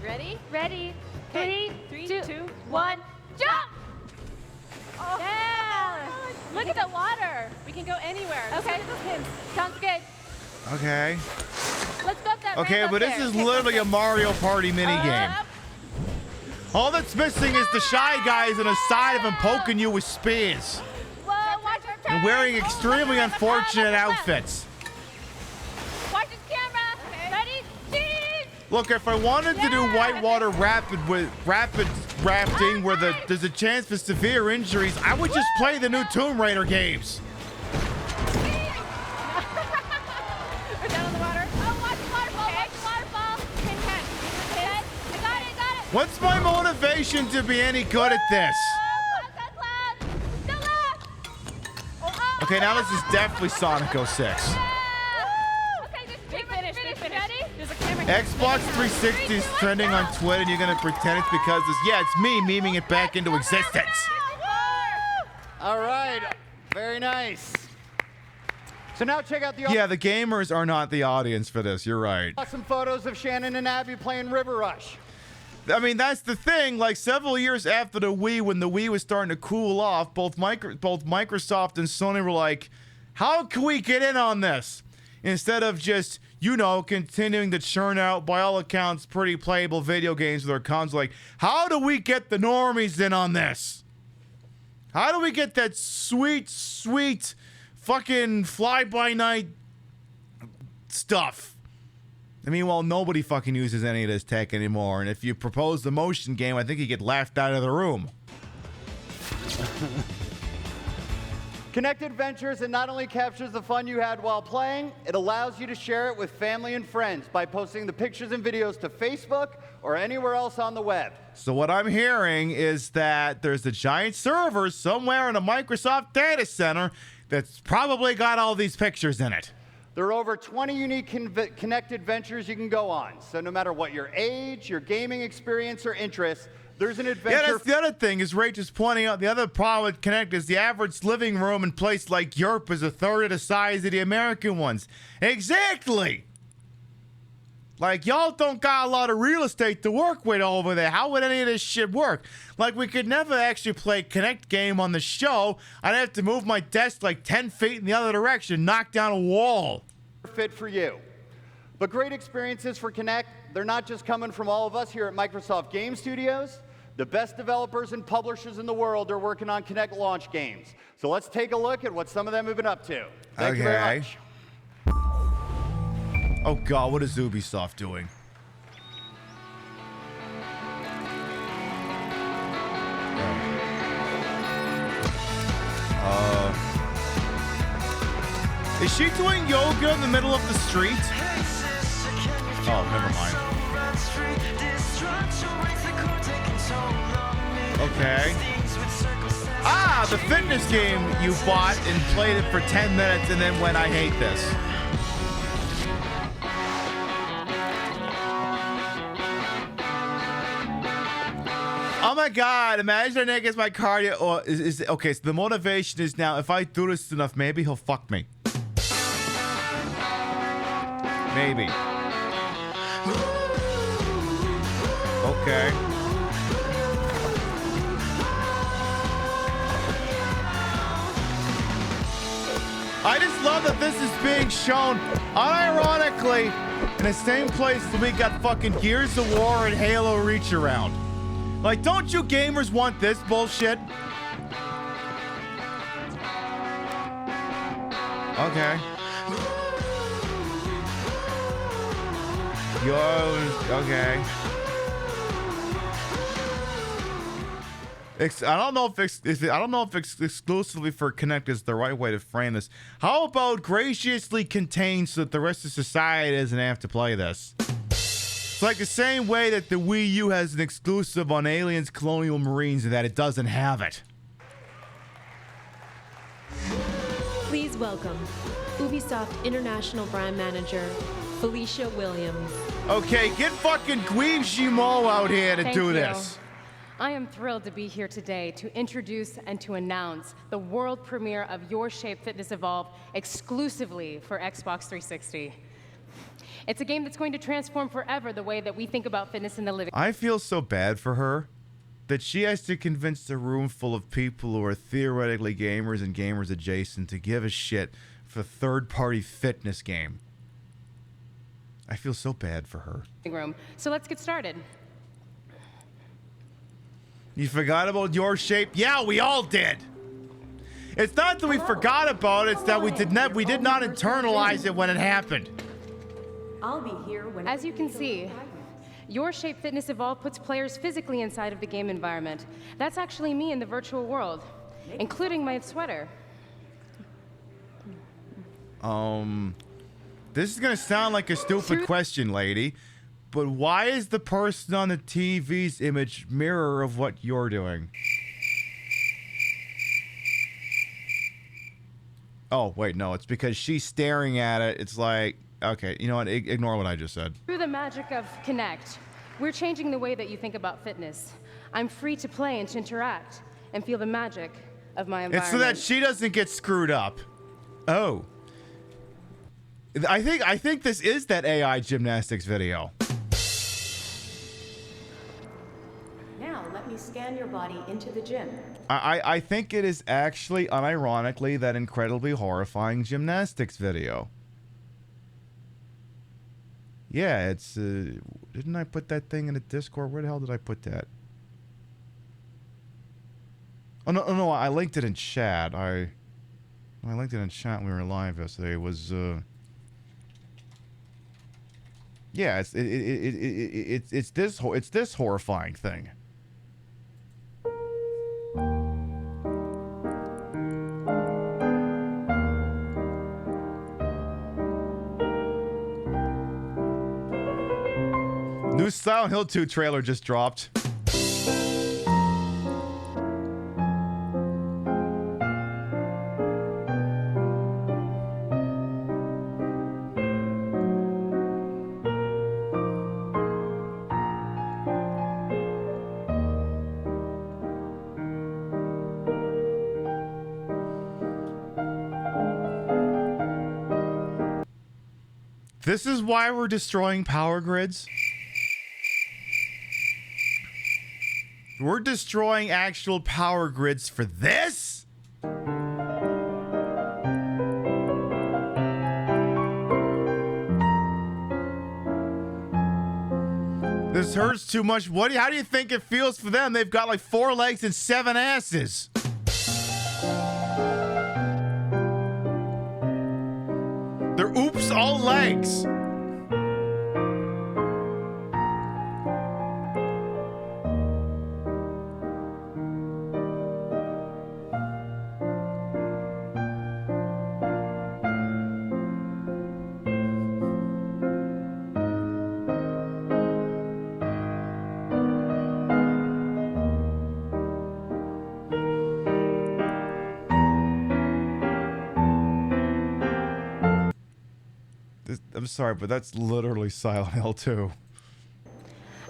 Ready? Ready. 3, 2, 1, jump! Oh. Yeah! Look at the water. We can go anywhere. Okay. Sounds good. Okay. Let's go up that Okay, ramp but up this there. is literally a Mario Party minigame. All that's missing is the Shy Guys on the side of him poking you with spears. Whoa, watch your turn. And wearing extremely unfortunate outfits. Watch his camera. Ready? Cheese! Look, if I wanted to do whitewater rapid rafting where there's a chance for severe injuries, I would just play the new Tomb Raider games. We're down on the water. Oh, watch the waterfall. Okay. Watch the waterfall. I got it. What's my motivation to be any good at this? Okay, now this is definitely Sonic 06. Okay, big finish. Ready? There's a camera here. Xbox 360 is trending on Twitter, and you're gonna pretend it's because it's me memeing it back into existence. All right, very nice. So now check out the Yeah, the gamers are not the audience for this. You're right. awesome photos of Shannon and Abby playing River Rush. I mean, that's the thing. Like several years after the Wii, when the Wii was starting to cool off, both Microsoft and Sony were like, "How can we get in on this?" Instead of just, continuing to churn out, by all accounts, pretty playable video games with our console. Like, how do we get the normies in on this? How do we get that sweet, sweet, fucking fly-by-night stuff? I mean, well, nobody fucking uses any of this tech anymore. And if you propose the motion game, I think you get laughed out of the room. Kinect Adventures, it not only captures the fun you had while playing, it allows you to share it with family and friends by posting the pictures and videos to Facebook or anywhere else on the web. So what I'm hearing is that there's a giant server somewhere in a Microsoft data center that's probably got all these pictures in it. There are over 20 unique Kinect adventures you can go on. So no matter what your age, your gaming experience, or interests, there's an adventure. Yeah, that's the other thing, is Rach is pointing out. The other problem with Kinect is the average living room in place like Europe is a third of the size of the American ones. Exactly! Like, y'all don't got a lot of real estate to work with over there. How would any of this shit work? Like, we could never actually play a Kinect game on the show. I'd have to move my desk like 10 feet in the other direction, knock down a wall. Fit for you. But great experiences for Kinect, they're not just coming from all of us here at Microsoft Game Studios. The best developers and publishers in the world are working on Kinect launch games. So let's take a look at what some of them have been up to. Thank you very much. Oh God, what is Ubisoft doing? Is she doing yoga in the middle of the street? Oh, never mind. Okay. Ah, the fitness game you bought and played it for 10 minutes and then went, I hate this. Oh my God, imagine I gets my cardio. Oh, okay, so the motivation is now, if I do this enough, maybe he'll fuck me. Maybe. Okay. I just love that this is being shown unironically in the same place that we got fucking Gears of War and Halo Reach Around. Like, don't you gamers want this bullshit? Okay. Okay. I don't know if exclusively for Kinect is the right way to frame this. How about graciously contained so that the rest of society doesn't have to play this? It's like the same way that the Wii U has an exclusive on Aliens, Colonial Marines, and that it doesn't have it. Please welcome Ubisoft International Brand Manager, Felicia Williams. Okay, get fucking Guive Shimo out here to do this. I am thrilled to be here today to introduce and to announce the world premiere of Your Shape Fitness Evolve exclusively for Xbox 360. It's a game that's going to transform forever the way that we think about fitness in the living room. I feel so bad for her that she has to convince a room full of people who are theoretically gamers and gamers adjacent to give a shit for a third-party fitness game. I feel so bad for her. So let's get started. You forgot about Your Shape? Yeah, we all did. It's not that we forgot about it, it's that we did not internalize it when it happened. I'll be here when. As you can see, Your Shape Fitness Evolve puts players physically inside of the game environment. That's actually me in the virtual world, including my sweater. This is gonna sound like a stupid question, lady, but why is the person on the TV's image mirror of what you're doing? Oh, wait, no, it's because she's staring at it. It's like, okay, you know what? Ignore what I just said. Through the magic of Kinect, we're changing the way that you think about fitness. I'm free to play and to interact and feel the magic of my environment. It's so that she doesn't get screwed up. Oh. I think this is that AI gymnastics video. Now, let me scan your body into the gym. I think it is actually, unironically, that incredibly horrifying gymnastics video. Yeah, it's, didn't I put that thing in the Discord? Where the hell did I put that? Oh, no, I linked it in chat. I linked it in chat when we were live yesterday. It was, Yeah, it's this horrifying thing. New Silent Hill 2 trailer just dropped. This is why we're destroying power grids. We're destroying actual power grids for this? This hurts too much. How do you think it feels for them? They've got like 4 legs and 7 asses. They're oops all legs. I'm sorry, but that's literally Silent Hill 2.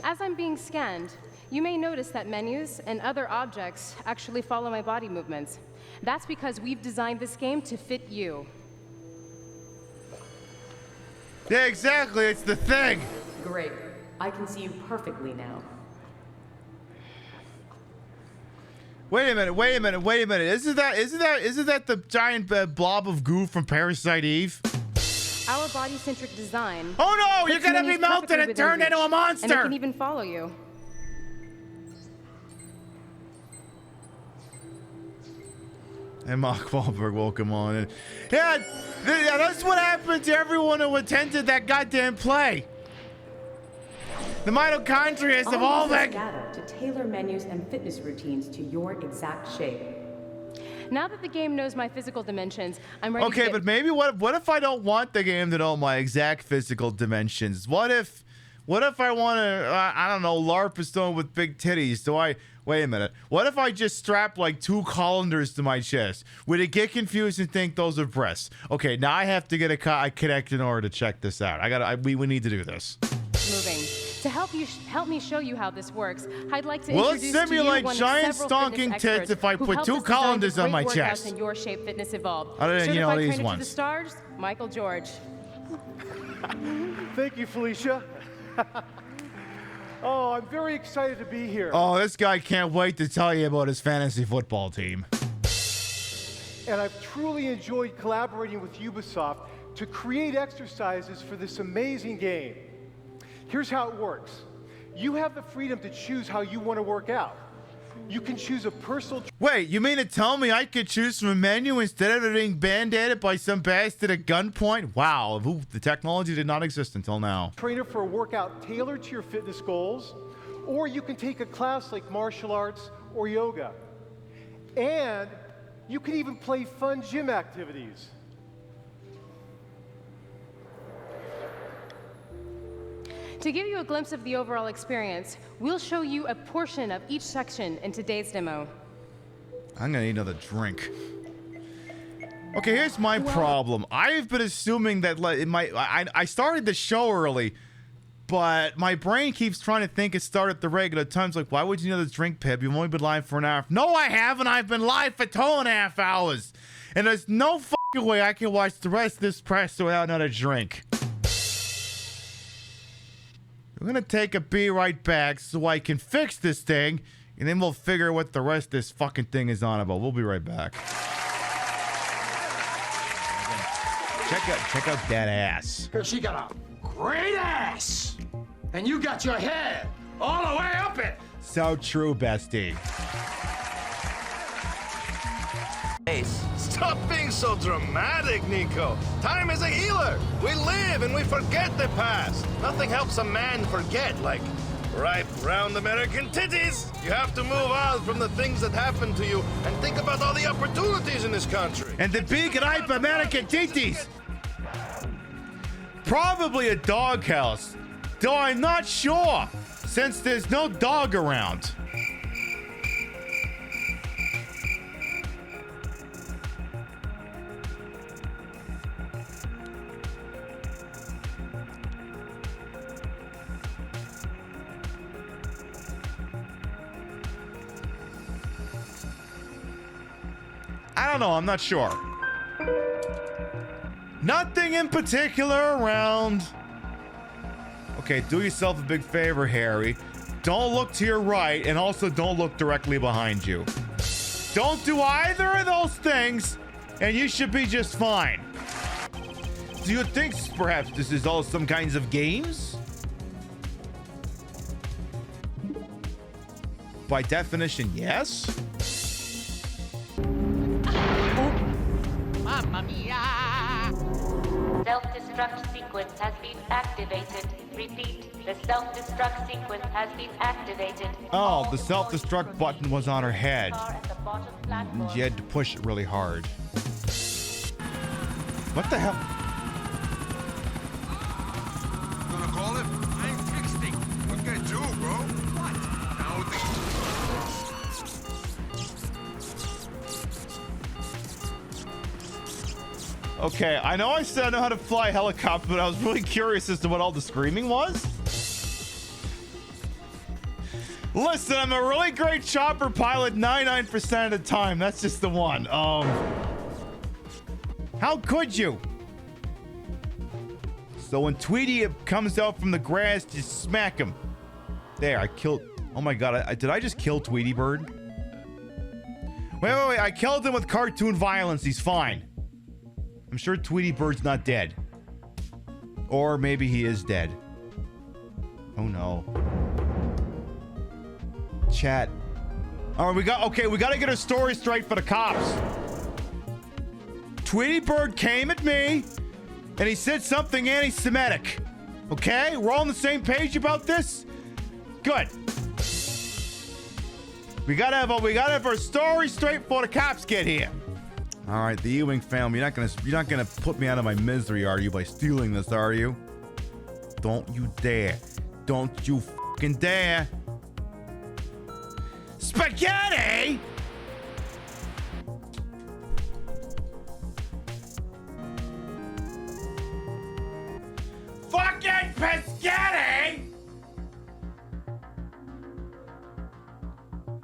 As I'm being scanned, you may notice that menus and other objects actually follow my body movements. That's because we've designed this game to fit you. Yeah, exactly. It's the thing. Great. I can see you perfectly now. Wait a minute. Isn't that the giant blob of goo from Parasite Eve? Our body-centric design. Oh no! You're gonna be melted and turned into a monster! And it can even follow you. And Mark Wahlberg, welcome on in. Yeah, that's what happened to everyone who attended that goddamn play. The mitochondria of all that. Data to tailor menus and fitness routines to your exact shape. Now that the game knows my physical dimensions, I'm ready to Okay, get... but maybe what if I don't want the game to know my exact physical dimensions? What if I want to, I don't know, LARP a stone with big titties? Wait a minute. What if I just strap like 2 colanders to my chest? Would it get confused and think those are breasts? Okay, now I have to get a Kinect in order to check this out. We need to do this. Moving. To help me show you how this works, I'd like to Will it introduce to you simulate one of giant several stonking fitness tits if I experts who put helped 2 us design colanders the on my great chest? workouts in Your Shape Fitness Evolved. I didn't, Certified these trainer ones. to the stars, Michael George. Thank you, Felicia. Oh, I'm very excited to be here. Oh, this guy can't wait to tell you about his fantasy football team. And I've truly enjoyed collaborating with Ubisoft to create exercises for this amazing game. Here's how it works. You have the freedom to choose how you want to work out. You can choose a personal... Wait, you mean to tell me I could choose from a menu instead of it being band-aided by some bastard at gunpoint? Wow, the technology did not exist until now. ...trainer for a workout tailored to your fitness goals, or you can take a class like martial arts or yoga. And you can even play fun gym activities. To give you a glimpse of the overall experience, we'll show you a portion of each section in today's demo. I'm gonna need another drink. Okay, here's my problem. I've been assuming that I started the show early, but my brain keeps trying to think it started at the regular times. Like, why would you need another drink, Pib? You've only been live for an hour. No, I haven't. I've been live for 2.5 hours. And there's no fucking way I can watch the rest of this press without another drink. I'm gonna take a be right back so I can fix this thing, and then we'll figure what the rest of this fucking thing is on about. We'll be right back. Check out that ass. She got a great ass, and you got your head all the way up it. So true, bestie. Stop being so dramatic, Nico. Time is a healer. We live and we forget the past. Nothing helps a man forget, like ripe, round American titties. You have to move on from the things that happened to you and think about all the opportunities in this country. And the big, ripe American titties. Probably a doghouse, though I'm not sure, since there's no dog around. I don't know, I'm not sure. Nothing in particular around. Okay, do yourself a big favor, Harry. Don't look to your right, and also don't look directly behind you. Don't do either of those things, and you should be just fine. Do you think perhaps this is all some kinds of games? By definition, yes. Mamma mia! Self-destruct sequence has been activated. Repeat, the self-destruct sequence has been activated. Oh, the self-destruct button was on her head. You had to push it really hard. What the hell? Gonna call it? I ain't fixed it. What can I do, bro? What? Now with Okay, I know I said I know how to fly a helicopter, but I was really curious as to what all the screaming was. Listen, I'm a really great chopper pilot 99% of the time. That's just the one. How could you? So when Tweety comes out from the grass, just smack him. There, I killed... Oh my god, did I just kill Tweety Bird? Wait, I killed him with cartoon violence. He's fine. I'm sure Tweety Bird's not dead. Or maybe he is dead. Oh no. Chat. All right, we got to get our story straight for the cops. Tweety Bird came at me and he said something anti-Semitic. Okay? We're all on the same page about this? Good. We gotta have our story straight before the cops get here. All right, the Ewing family, you're not gonna put me out of my misery, are you, by stealing this, are you? Don't you dare. Don't you fucking dare. Spaghetti! Fucking Pescetti!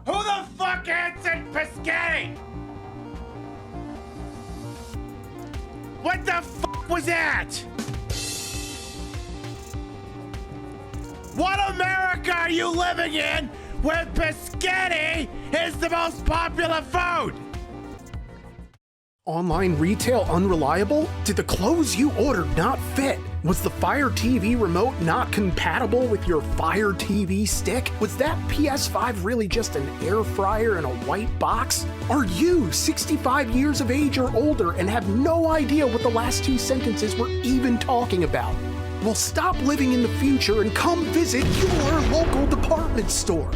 Who the fuck answered Pescetti? What the fuck was that? What America are you living in where Pescetti is the most popular food? Online retail unreliable? Did the clothes you ordered not fit? Was the Fire TV remote not compatible with your Fire TV stick? Was that PS5 really just an air fryer in a white box? Are you 65 years of age or older and have no idea what the last two sentences were even talking about? Well, stop living in the future and come visit your local department store.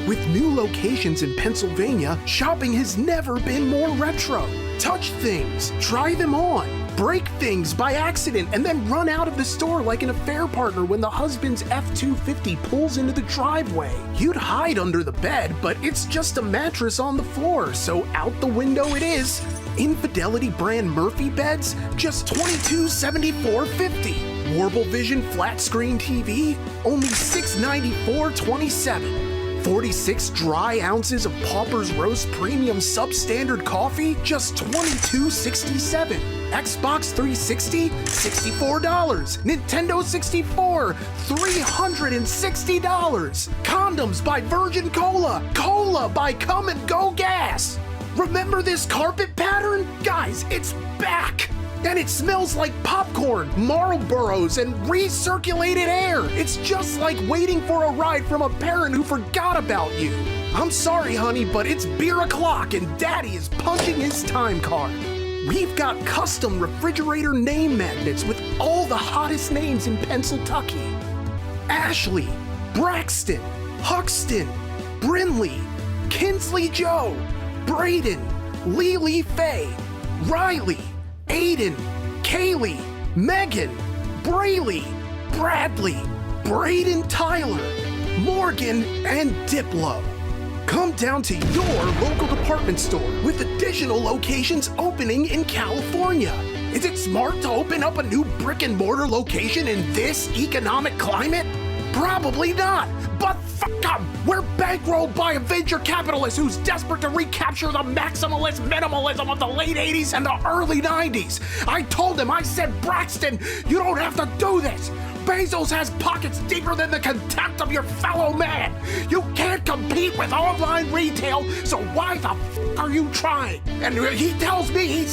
With new locations in Pennsylvania, shopping has never been more retro. Touch things, try them on, break things by accident, and then run out of the store like an affair partner when the husband's F-250 pulls into the driveway. You'd hide under the bed, but it's just a mattress on the floor, so out the window it is. Infidelity brand Murphy beds, just $2274.50. Warble Vision flat screen TV, only $694.27. 46 dry ounces of Pauper's Roast Premium Substandard Coffee, just $22.67. Xbox 360, $64. Nintendo 64, $360. Condoms by Virgin Cola. Cola by Come and Go Gas. Remember this carpet pattern? Guys, it's back! And it smells like popcorn, Marlboros, and recirculated air. It's just like waiting for a ride from a parent who forgot about you. I'm sorry, honey, but it's beer o'clock and Daddy is punching his time card. We've got custom refrigerator name magnets with all the hottest names in Pennsylvania. Ashley, Braxton, Huxton, Brinley, Kinsley Joe, Braden, Lily Faye, Riley, Aiden, Kaylee, Megan, Brayley, Bradley, Braden Tyler, Morgan, and Diplo. Come down to your local department store with additional locations opening in California. Is it smart to open up a new brick and mortar location in this economic climate? Probably not, but fuck them! We're bankrolled by a venture capitalist who's desperate to recapture the maximalist minimalism of the late 80s and the early 90s. I told him, I said, Braxton, you don't have to do this. Bezos has pockets deeper than the contempt of your fellow man. You can't compete with online retail, so why the f are you trying? And he tells me, he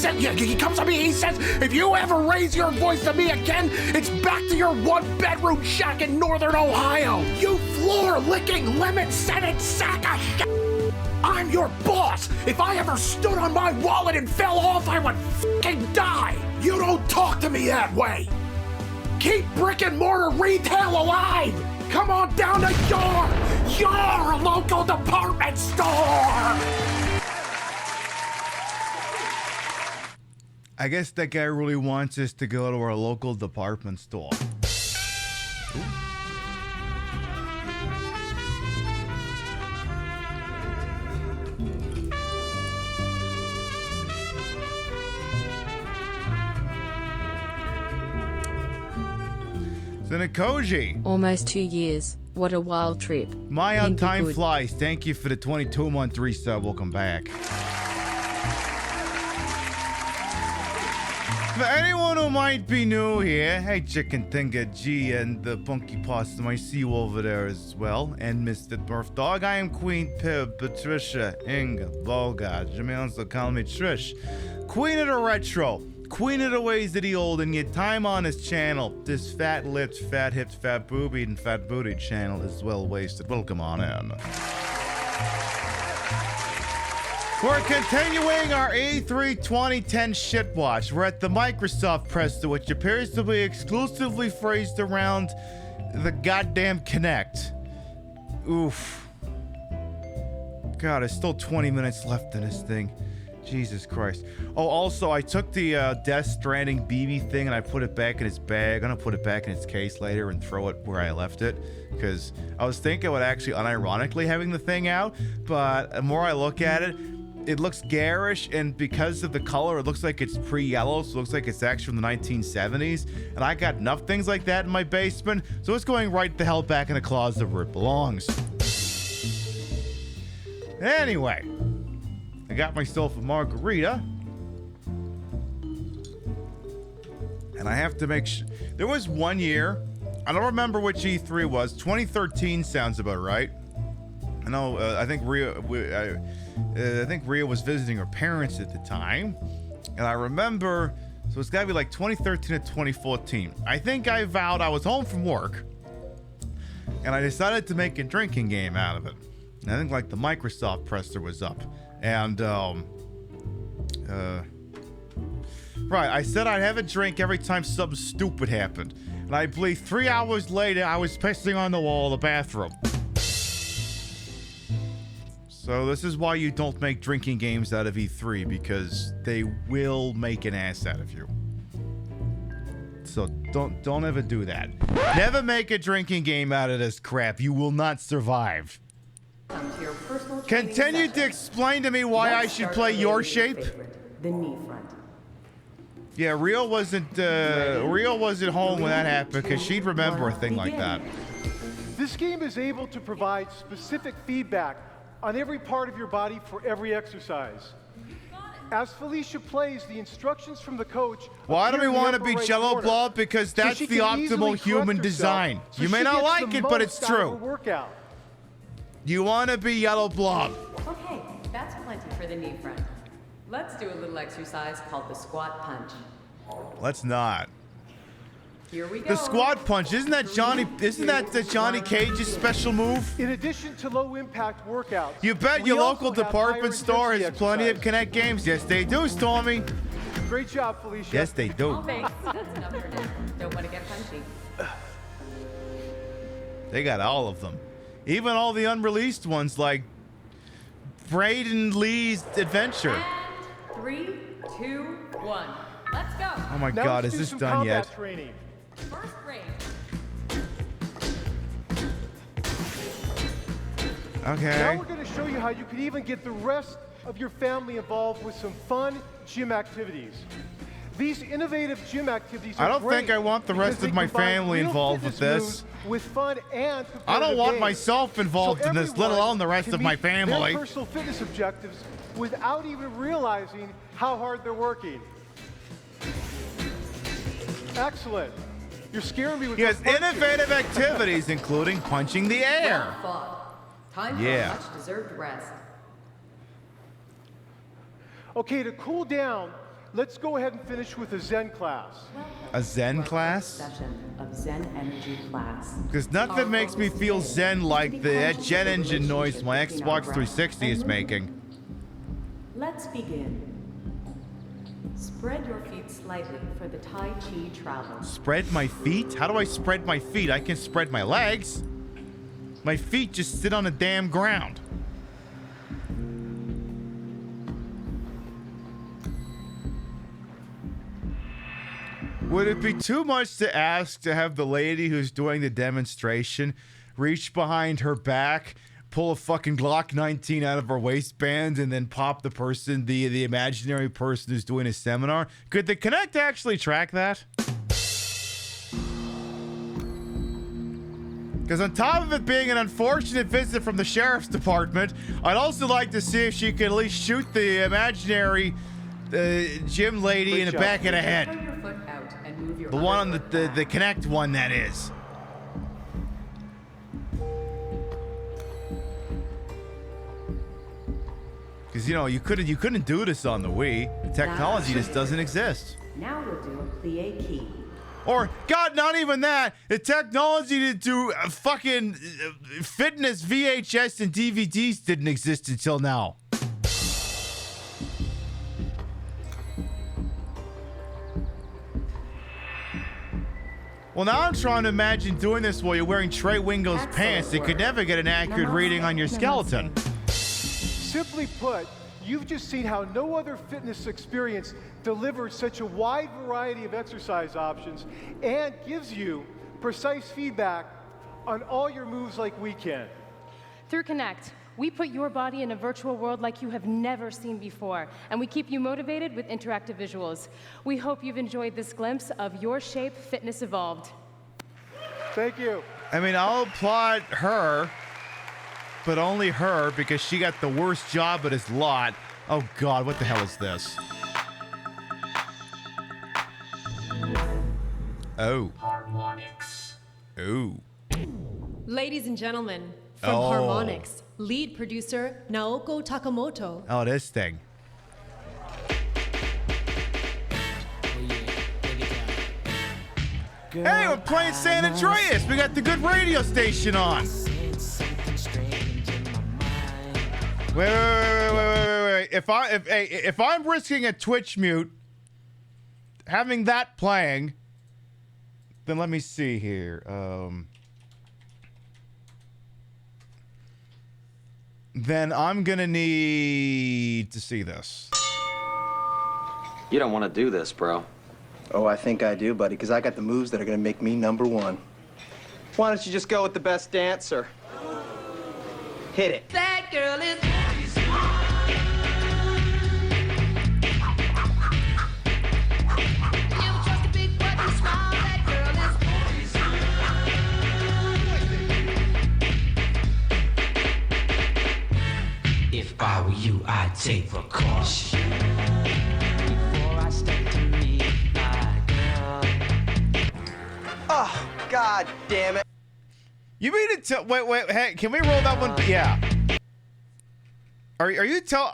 comes to me, he says, if you ever raise your voice to me again, it's back to your one-bedroom shack in northern Ohio. You floor-licking, lemon-scented sack of shit. I'm your boss. If I ever stood on my wallet and fell off, I would f***ing die. You don't talk to me that way. Keep brick and mortar retail alive! Come on down to your local department store! I guess that guy really wants us to go to our local department store. Ooh. Senakoji. Almost 2 years. What a wild trip. My on time flies. Thank you for the 22-month resub. Welcome back. For anyone who might be new here, hey Chicken Tinga G and the Punky Possum, I see you over there as well. And Mr. Birth Dog, I am Queen Pib, Patricia, Inga, Bogart. You may also call me Trish. Queen of the Retro. Queen of the ways of the old, and your time on his channel, this fat lipped, fat hipped, fat boobied, and fat bootied channel is well wasted. Welcome on in. We're continuing our E3 2010 Shitwatch. We're at the Microsoft presser, which appears to be exclusively phrased around the goddamn Kinect. Oof. God, there's still 20 minutes left in this thing. Jesus Christ. Oh, also, I took the Death Stranding BB thing and I put it back in its bag. I'm gonna put it back in its case later and throw it where I left it. Because I was thinking about actually unironically having the thing out, but the more I look at it, it looks garish, and because of the color, it looks like it's pre-yellow, so it looks like it's actually from the 1970s. And I got enough things like that in my basement, so it's going right the hell back in the closet where it belongs. Anyway. I got myself a margarita. And I have to make sure. There was 1 year. I don't remember which E3 was. 2013 sounds about right. I know. I think Rhea was visiting her parents at the time. And I remember. So it's got to be like 2013 to 2014. I think I vowed I was home from work. And I decided to make a drinking game out of it. And I think like the Microsoft presser was up. And, right, I said I'd have a drink every time something stupid happened. And I believe 3 hours later, I was pissing on the wall of the bathroom. So this is why you don't make drinking games out of E3, because they will make an ass out of you. So don't ever do that. Never make a drinking game out of this crap. You will not survive. Continue to explain to me why I should play your shape. The knee front. Yeah, Real wasn't home when that happened because she'd remember a thing like that. This game is able to provide specific feedback on every part of your body for every exercise. As Felicia plays, the instructions from the coach. Why do we want to be Jello Blob? Because that's the optimal human design. You may not like it, but it's true. You want to be Yellow Blob. Okay, that's plenty for the knee front. Let's do a little exercise called the squat punch. Let's not. Here we go. The squat punch, isn't that the Johnny Cage's special move? In addition to low impact workouts. You bet your local department store has plenty of Kinect games. Yes, they do, Stormy. Great job, Felicia. Yes, they do. Oh, thanks. That's enough for now. Don't want to get punchy. They got all of them. Even all the unreleased ones like Braden Lee's Adventure. And 3, 2, 1. Let's go. Oh my Now God, let's is do this some done combat yet? Training. First range. Now Okay. we're going to show you how you can even get the rest of your family involved with some fun gym activities. These innovative gym activities are I don't great think I want the rest because they of my combine family real involved with fitness this. moves with fun and I don't competitive want games. myself involved So in this, let everyone alone the rest can of my meet their family. personal fitness objectives without even realizing how hard they're working. Excellent. You're scaring me with Yes, those punches. innovative activities, including punching the air. Well fought. Time Yeah. for a much-deserved rest. Okay, to cool down, let's go ahead and finish with a Zen class. A Zen class? Session of Zen Energy class. Because nothing makes me feel zen like the jet engine noise my Xbox 360 is making. Let's begin. Spread your feet slightly for the Tai Chi travel. Spread my feet? How do I spread my feet? I can spread my legs. My feet just sit on the damn ground. Would it be too much to ask to have the lady who's doing the demonstration reach behind her back, pull a fucking Glock 19 out of her waistband, and then pop the person, the imaginary person who's doing a seminar? Could the Kinect actually track that? Because on top of it being an unfortunate visit from the sheriff's department, I'd also like to see if she could at least shoot the imaginary gym lady in the back of the head. Throw your foot out and move your The one on other foot back. the Kinect one, that is. Because, you know, you couldn't do this on the Wii. The technology just doesn't exist. Now we'll do a plie key. Or, God, not even that. The technology to do fucking fitness VHS and DVDs didn't exist until now. Well, now I'm trying to imagine doing this while you're wearing Trey Wingo's pants. You could never get an accurate reading on your skeleton. Simply put, you've just seen how no other fitness experience delivers such a wide variety of exercise options and gives you precise feedback on all your moves like we can. Through Kinect, we put your body in a virtual world like you have never seen before, and we keep you motivated with interactive visuals. We hope you've enjoyed this glimpse of Your Shape Fitness Evolved. Thank you. I mean, I'll applaud her, but only her, because she got the worst job at his lot. Oh, God, what the hell is this? Oh. Harmonics. Ooh. Ladies and gentlemen, from Oh. Harmonics, lead producer Naoko Takamoto. Oh, this thing. Hey, we're playing San Andreas. We got the good radio station on. Wait. If I'm risking a Twitch mute, having that playing, then let me see here. Then I'm gonna need to see this. You don't want to do this, bro. Oh, I think I do, buddy, because I got the moves that are going to make me #1. Why don't you just go with the best dancer? Hit it. That girl is If I were you, I'd take precaution before I step to meet my girl. Oh, God damn it. You mean to tell? Wait. Hey, can we roll that one? Yeah. Are you tell?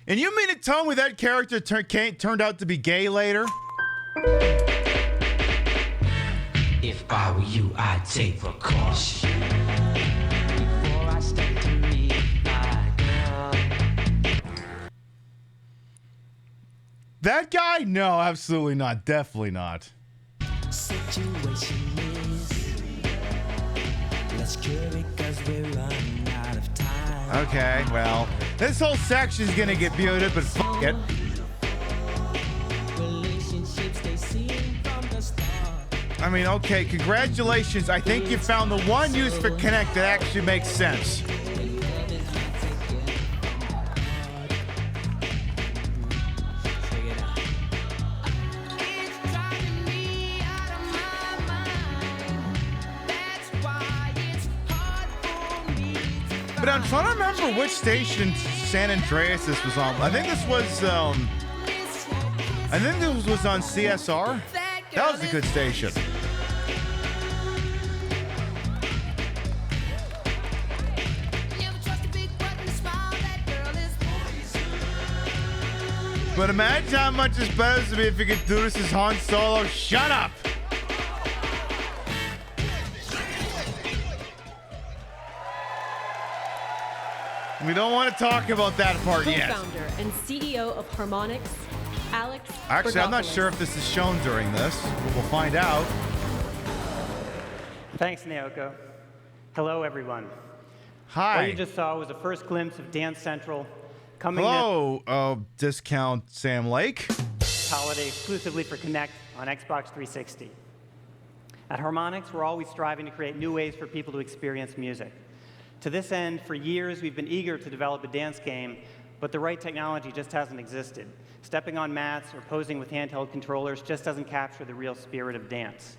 And you mean to tell me that character turned out to be gay later? If I were you, I'd take precaution before I step to meet my girl. That guy? No, absolutely not. Definitely not. Situation is, let's cure it 'cause we're running out of time. Okay, well, this whole section is gonna get muted, but fuck it. Relationships they seem from the start. I mean, okay, congratulations. I think you found the one use for Kinect that actually makes sense. But I'm trying to remember which station San Andreas this was on. I think this was on CSR. That was a good station. But imagine how much it's better to be if you could do this as Han Solo. Shut up! We don't want to talk about that part yet. Co-founder and CEO of Harmonix, Alex. Actually, I'm not sure if this is shown during this. We'll find out. Thanks, Naoko. Hello, everyone. Hi. What you just saw was a first glimpse of Dance Central coming Hello, discount Sam Lake. this holiday exclusively for Kinect on Xbox 360. At Harmonix, we're always striving to create new ways for people to experience music. To this end, for years, we've been eager to develop a dance game, but the right technology just hasn't existed. Stepping on mats or posing with handheld controllers just doesn't capture the real spirit of dance.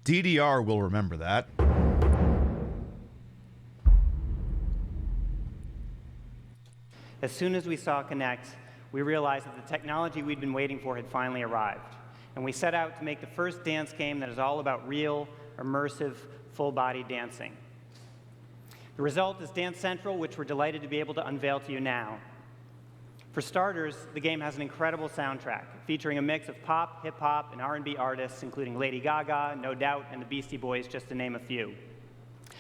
DDR will remember that. As soon as we saw Kinect, we realized that the technology we'd been waiting for had finally arrived. And we set out to make the first dance game that is all about real, immersive, full-body dancing. The result is Dance Central, which we're delighted to be able to unveil to you now. For starters, the game has an incredible soundtrack, featuring a mix of pop, hip-hop, and R&B artists, including Lady Gaga, No Doubt, and the Beastie Boys, just to name a few.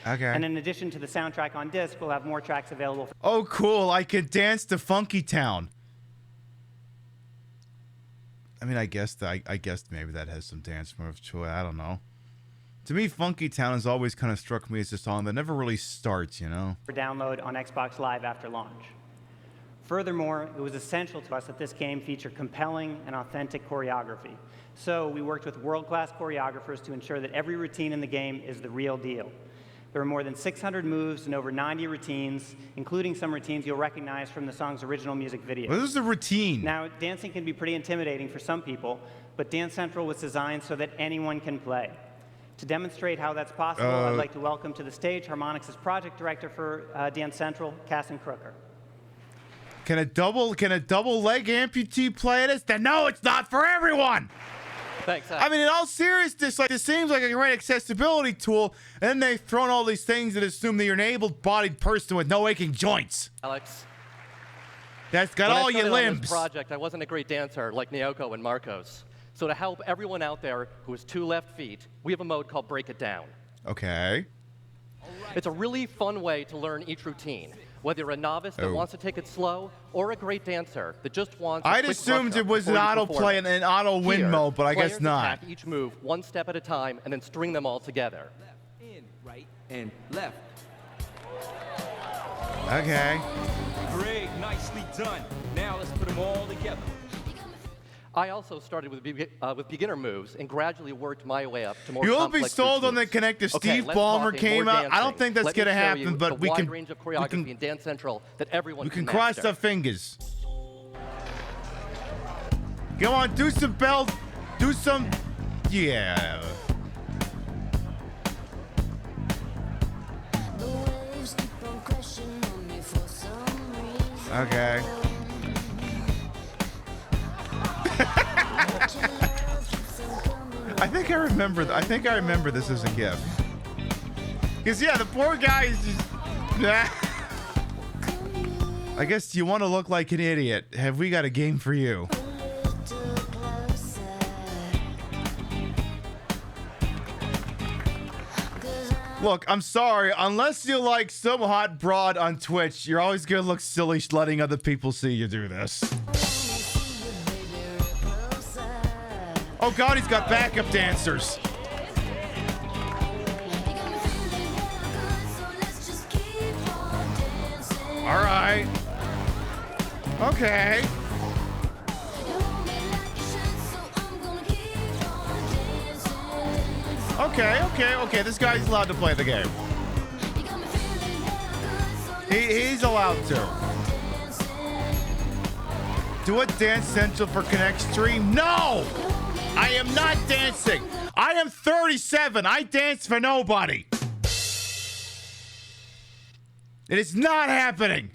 Okay. And in addition to the soundtrack on disc, we'll have more tracks available. Oh, cool. I can dance to Funky Town. I mean, I guess maybe that has some dance moves to it. I don't know. To me, Funky Town has always kind of struck me as a song that never really starts, you know? For download on Xbox Live after launch. Furthermore, it was essential to us that this game feature compelling and authentic choreography. So we worked with world-class choreographers to ensure that every routine in the game is the real deal. There are more than 600 moves and over 90 routines, including some routines you'll recognize from the song's original music video. What is a routine? Now, dancing can be pretty intimidating for some people, but Dance Central was designed so that anyone can play. To demonstrate how that's possible, I'd like to welcome to the stage Harmonix's project director for Dance Central, Casson Crooker. Can a double leg amputee play this? Then no, it's not for everyone. Thanks. I mean, in all seriousness, like this seems like a great accessibility tool, and then they've thrown all these things that assume that you're an able-bodied person with no aching joints. Alex. That's got when all I your started on limbs. this project, I wasn't a great dancer like Naoko and Marcos. So to help everyone out there who has 2 left feet, we have a mode called Break It Down. Okay. It's a really fun way to learn each routine. Whether you're a novice that wants to take it slow, or a great dancer that just wants. I'd assumed it was an autoplay and an auto win mode, but I guess not. Attack each move one step at a time, and then string them all together. Left, in, right, and left. Okay. Great, nicely done. Now let's put them all together. I also started with beginner moves and gradually worked my way up to more You'll complex be sold on the Kinect if Steve Ballmer came out. I don't think that's going to happen, but we can. Range of choreography in Dance Central that everyone we can cross master. the fingers. Go on, do some belt, do some, yeah. Okay. I think I remember this as a gift. Because yeah, the poor guy is just. I guess you want to look like an idiot. Have we got a game for you? Look, I'm sorry. Unless you like some hot broad on Twitch, you're always gonna look silly letting other people see you do this. Oh God, he's got backup dancers. All right. Okay. Okay. This guy's allowed to play the game. He's allowed to. Do a Dance Central for Kinect stream? No! I am not dancing. I am 37. I dance for nobody. It is not happening.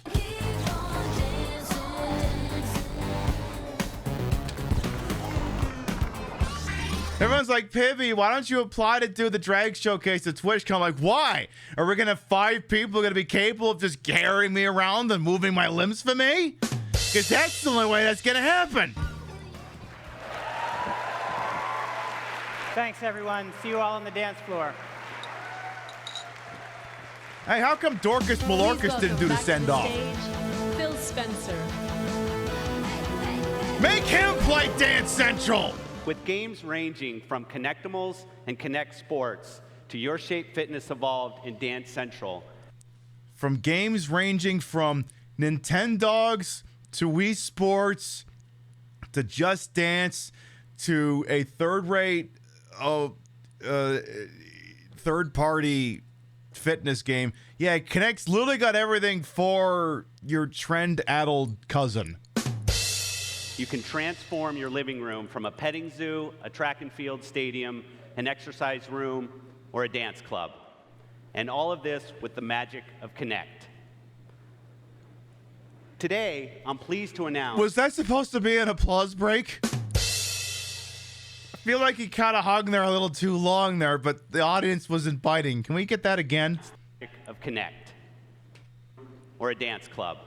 Everyone's like, Pibby, why don't you apply to do the drag showcase at TwitchCon? I'm like, why? Are we going to have 5 people going to be capable of just carrying me around and moving my limbs for me? Because that's the only way that's going to happen. Thanks, everyone. See you all on the dance floor. Hey, how come Dorcas Malorcas didn't do the send-off? Phil Spencer. Make him play Dance Central! With games ranging from Kinectimals and Kinect Sports to Your Shape Fitness Evolved in Dance Central. From games ranging from Nintendogs to Wii Sports to Just Dance to a third-rate third-party fitness game. Yeah, Kinect's literally got everything for your trend-addled cousin. You can transform your living room from a petting zoo, a track and field stadium, an exercise room, or a dance club. And all of this with the magic of Kinect. Today, I'm pleased to announce... Was that supposed to be an applause break? I feel like he kind of hung there a little too long there, but the audience wasn't biting. Can we get that again? ...of Kinect, or a dance club.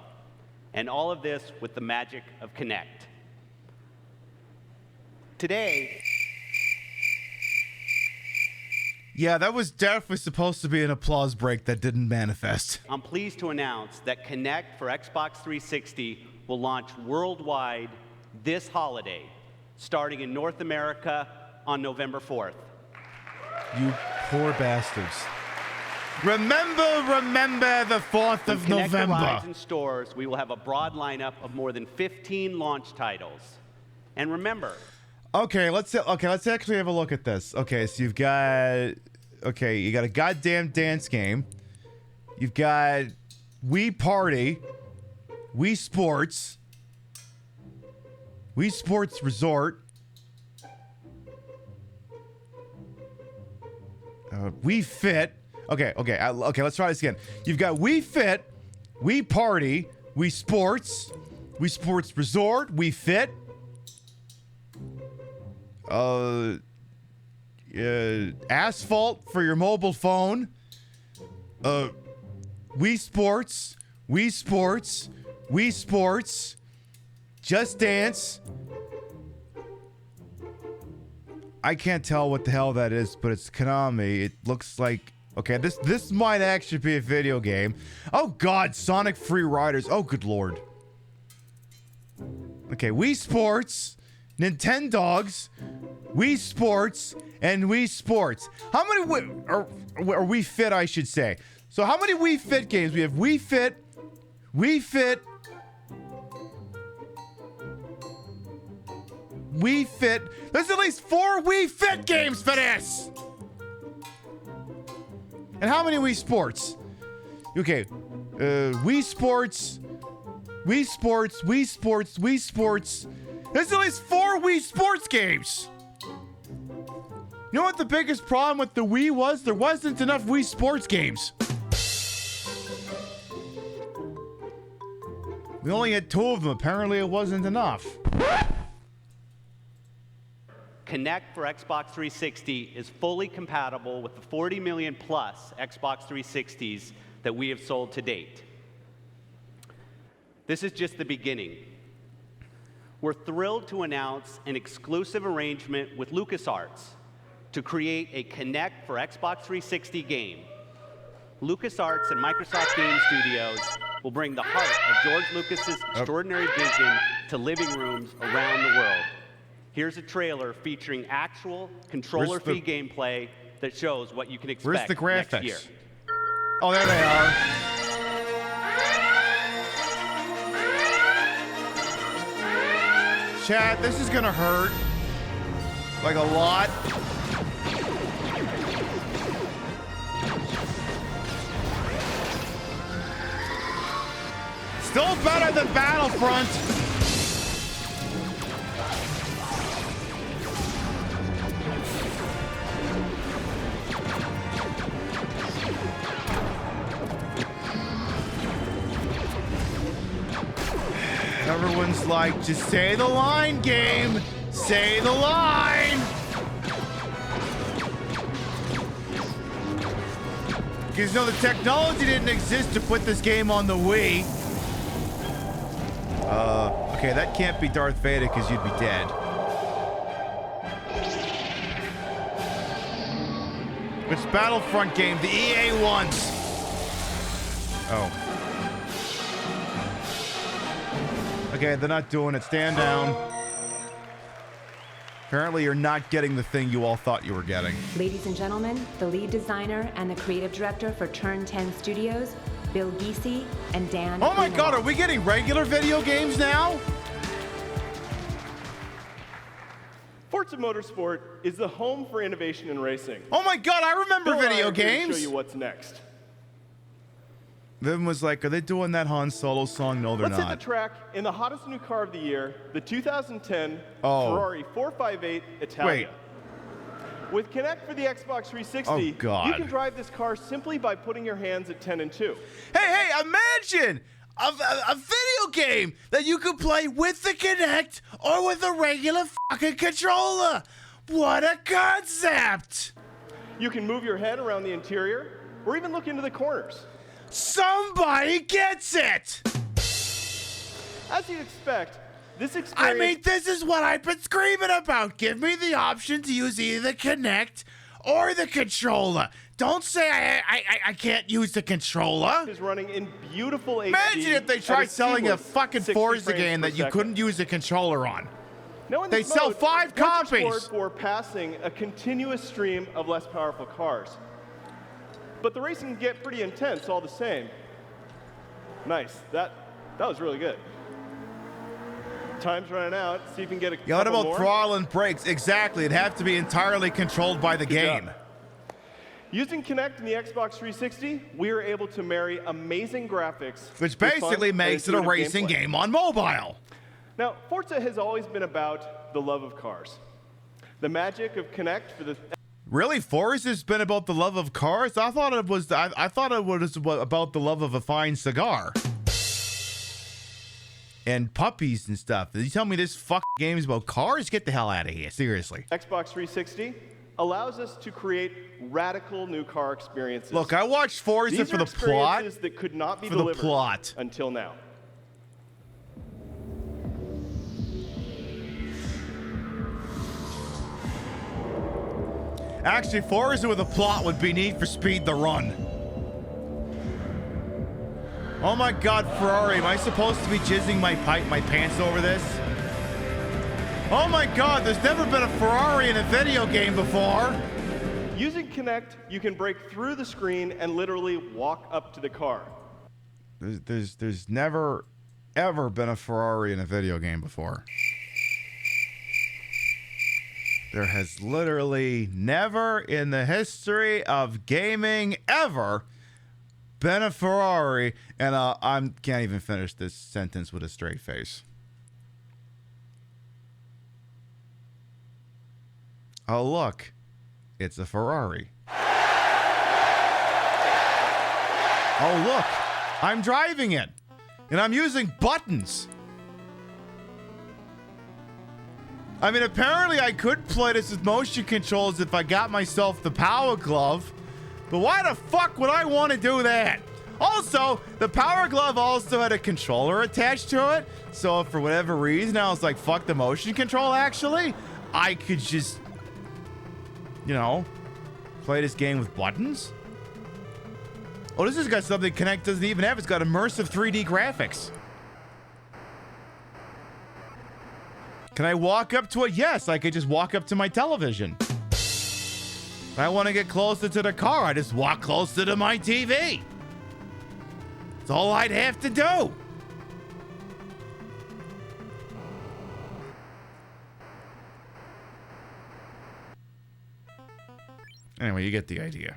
And all of this with the magic of Kinect. Today... Yeah, that was definitely supposed to be an applause break that didn't manifest. I'm pleased to announce that Kinect for Xbox 360 will launch worldwide this holiday, starting in North America on November 4th. You poor bastards. Remember the 4th of November. When Kinect arrives in stores, we will have a broad lineup of more than 15 launch titles. And remember... Okay, let's actually have a look at this. Okay, so you got a goddamn dance game. You've got Wii Party, Wii Sports, Wii Sports Resort, Wii Fit. Okay, let's try this again. You've got Wii Fit, Wii Party, Wii Sports Resort, Wii Fit, Asphalt for your mobile phone, Wii Sports, Just Dance. I can't tell what the hell that is, but it's Konami. It looks like, okay, this might actually be a video game. Oh God, Sonic Free Riders. Oh good Lord. Okay, Wii Sports, Nintendogs, Wii Sports, and Wii Sports. How many or Wii Fit, I should say. So how many Wii Fit games? We have Wii Fit, Wii Fit, Wii Fit. There's at least 4 Wii Fit games for this. And how many Wii Sports? Okay, Wii Sports. There's at least 4 Wii Sports games. You know what the biggest problem with the Wii was? There wasn't enough Wii Sports games. We only had 2 of them. Apparently it wasn't enough. Kinect for Xbox 360 is fully compatible with the 40 million plus Xbox 360s that we have sold to date. This is just the beginning. We're thrilled to announce an exclusive arrangement with LucasArts to create a Kinect for Xbox 360 game LucasArts and Microsoft Game Studios will bring the heart of George Lucas's extraordinary vision to living rooms around the world. Here's a trailer featuring actual controller-free gameplay that shows what you can expect Where's the graphics? next year. Oh, there they are. Chat, this is gonna hurt. Like a lot. Still better than Battlefront. Everyone's like, just say the line, game. Say the line. Because, the technology didn't exist to put this game on the Wii. Okay, that can't be Darth Vader because you'd be dead. Which Battlefront game? The EA wants. Oh. Okay, they're not doing it. Stand down. Apparently, you're not getting the thing you all thought you were getting. Ladies and gentlemen, the lead designer and the creative director for Turn 10 Studios, Bill Giese and Dan. Oh my God, are we getting regular video games now? Forza Motorsport is the home for innovation in racing. Oh my God, I remember Bill and I video are here to games. show you what's next. Vim was like, are they doing that Han Solo song? No, they're Let's hit not. the track in the hottest new car of the year, the 2010 Oh. Ferrari 458 Italia. Wait. With Kinect for the Xbox 360, Oh, God. you can drive this car simply by putting your hands at 10 and 2. Hey, imagine a video game that you could play with the Kinect or with a regular fucking controller. What a concept! You can move your head around the interior or even look into the corners. Somebody gets it! As you'd expect, this experience... I mean, this is what I've been screaming about. Give me the option to use either the Kinect or the controller. Don't say I can't use the controller. Is running in beautiful HD. Imagine if they tried selling a fucking 60 Forza frames game per that you second. couldn't use a controller on. Now in They this sell mode, 5 points are copies. scored for passing a continuous stream of less powerful cars. But the racing can get pretty intense all the same. Nice. That was really good. Time's running out. See if you can get a Yeah, what couple about more. throttle and brakes? Exactly. It'd have to be entirely controlled by the game. job. Using Kinect and the Xbox 360, we are able to marry amazing graphics, Which with fun basically and makes it a intuitive racing gameplay. game on mobile. Now, Forza has always been about the love of cars. The magic of Kinect for the Really, Forza's been about the love of cars? I thought it was about the love of a fine cigar. And puppies and stuff. Did you tell me this fucking game is about cars? Get the hell out of here, seriously. Xbox 360 allows us to create radical new car experiences. Look, I watched Forza These for are the plot. experiences that could not be For the delivered plot. until now. Actually, Forza with a plot would be Need for Speed The Run. Oh my God, Ferrari, am I supposed to be jizzing my pants over this? Oh my God, there's never been a Ferrari in a video game before. Using Kinect, you can break through the screen and literally walk up to the car. There's never, ever been a Ferrari in a video game before. There has literally never in the history of gaming ever been a Ferrari, and I can't even finish this sentence with a straight face. Oh, look. It's a Ferrari. Oh, look. I'm driving it. And I'm using buttons. I mean, apparently I could play this with motion controls if I got myself the Power Glove. But why the fuck would I want to do that? Also, the Power Glove also had a controller attached to it. So if for whatever reason I was like, fuck the motion control, actually, I could just, play this game with buttons. Oh, this has got something Kinect doesn't even have. It's got immersive 3D graphics. Can I walk up to it? Yes, I could just walk up to my television. If I want to get closer to the car, I just walk closer to my TV. That's all I'd have to do. Anyway, you get the idea.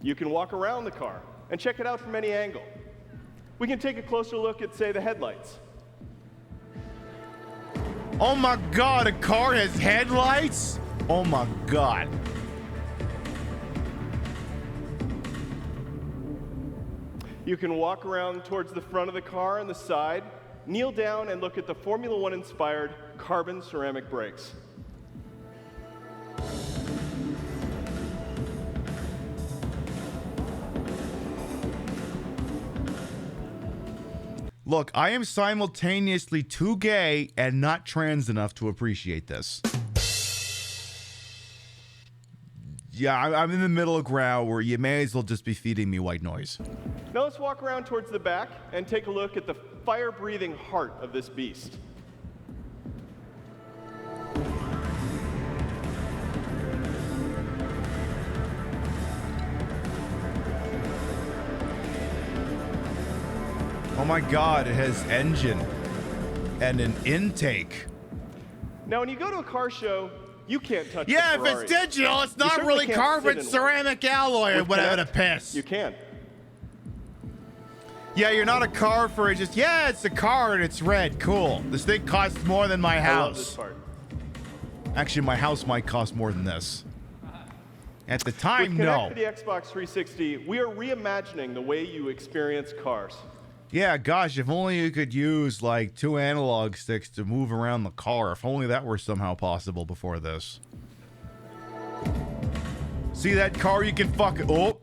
You can walk around the car and check it out from any angle. We can take a closer look at, say, the headlights. Oh my God, a car has headlights? Oh my God. You can walk around towards the front of the car and the side, kneel down and look at the Formula One inspired carbon ceramic brakes. Look, I am simultaneously too gay and not trans enough to appreciate this. Yeah, I'm in the middle ground where you may as well just be feeding me white noise. Now let's walk around towards the back and take a look at the fire-breathing heart of this beast. Oh my God, it has engine and an intake. Now when you go to a car show, you can't touch Yeah, the Ferrari. if it's digital, it's You not certainly really can't carbon sit in ceramic alloy or With whatever Kinect, the piss. You can. Yeah, you're not a car for it. Just, yeah, it's a car and it's red. Cool. This thing costs more than my I house. love this part. Actually, my house might cost more than this. At the time, With Kinect no. for the Xbox 360, we are reimagining the way you experience cars. Yeah, gosh, if only you could use like 2 analog sticks to move around the car. If only that were somehow possible before this. See that car you can fuck. Oh,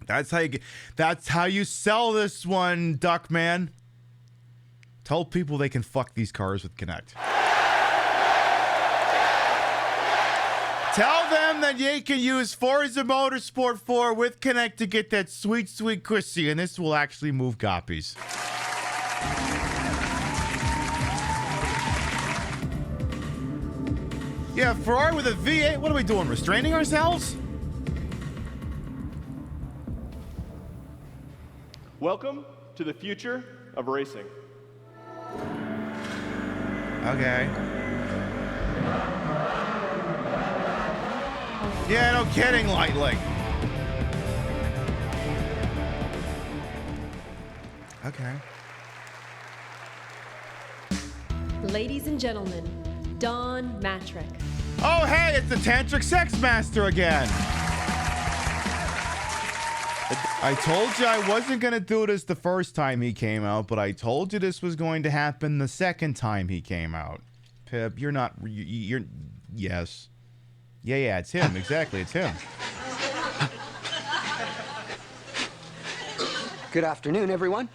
that's how you get. That's how you sell this one, Duckman. Tell people they can fuck these cars with Kinect. Tell them that they can use Forza Motorsport 4 with Kinect to get that sweet, sweet Chrissy, and this will actually move copies. Yeah, Ferrari with a V8. What are we doing? Restraining ourselves? Welcome to the future of racing. Okay. Yeah, no kidding, Lightling. Okay. Ladies and gentlemen, Don Matrick. Oh, hey, it's the Tantric Sex Master again. I told you I wasn't going to do this the first time he came out, but I told you this was going to happen the second time he came out. Pip, you're not... You're... Yes. Yeah, it's him. Exactly, it's him. Good afternoon, everyone,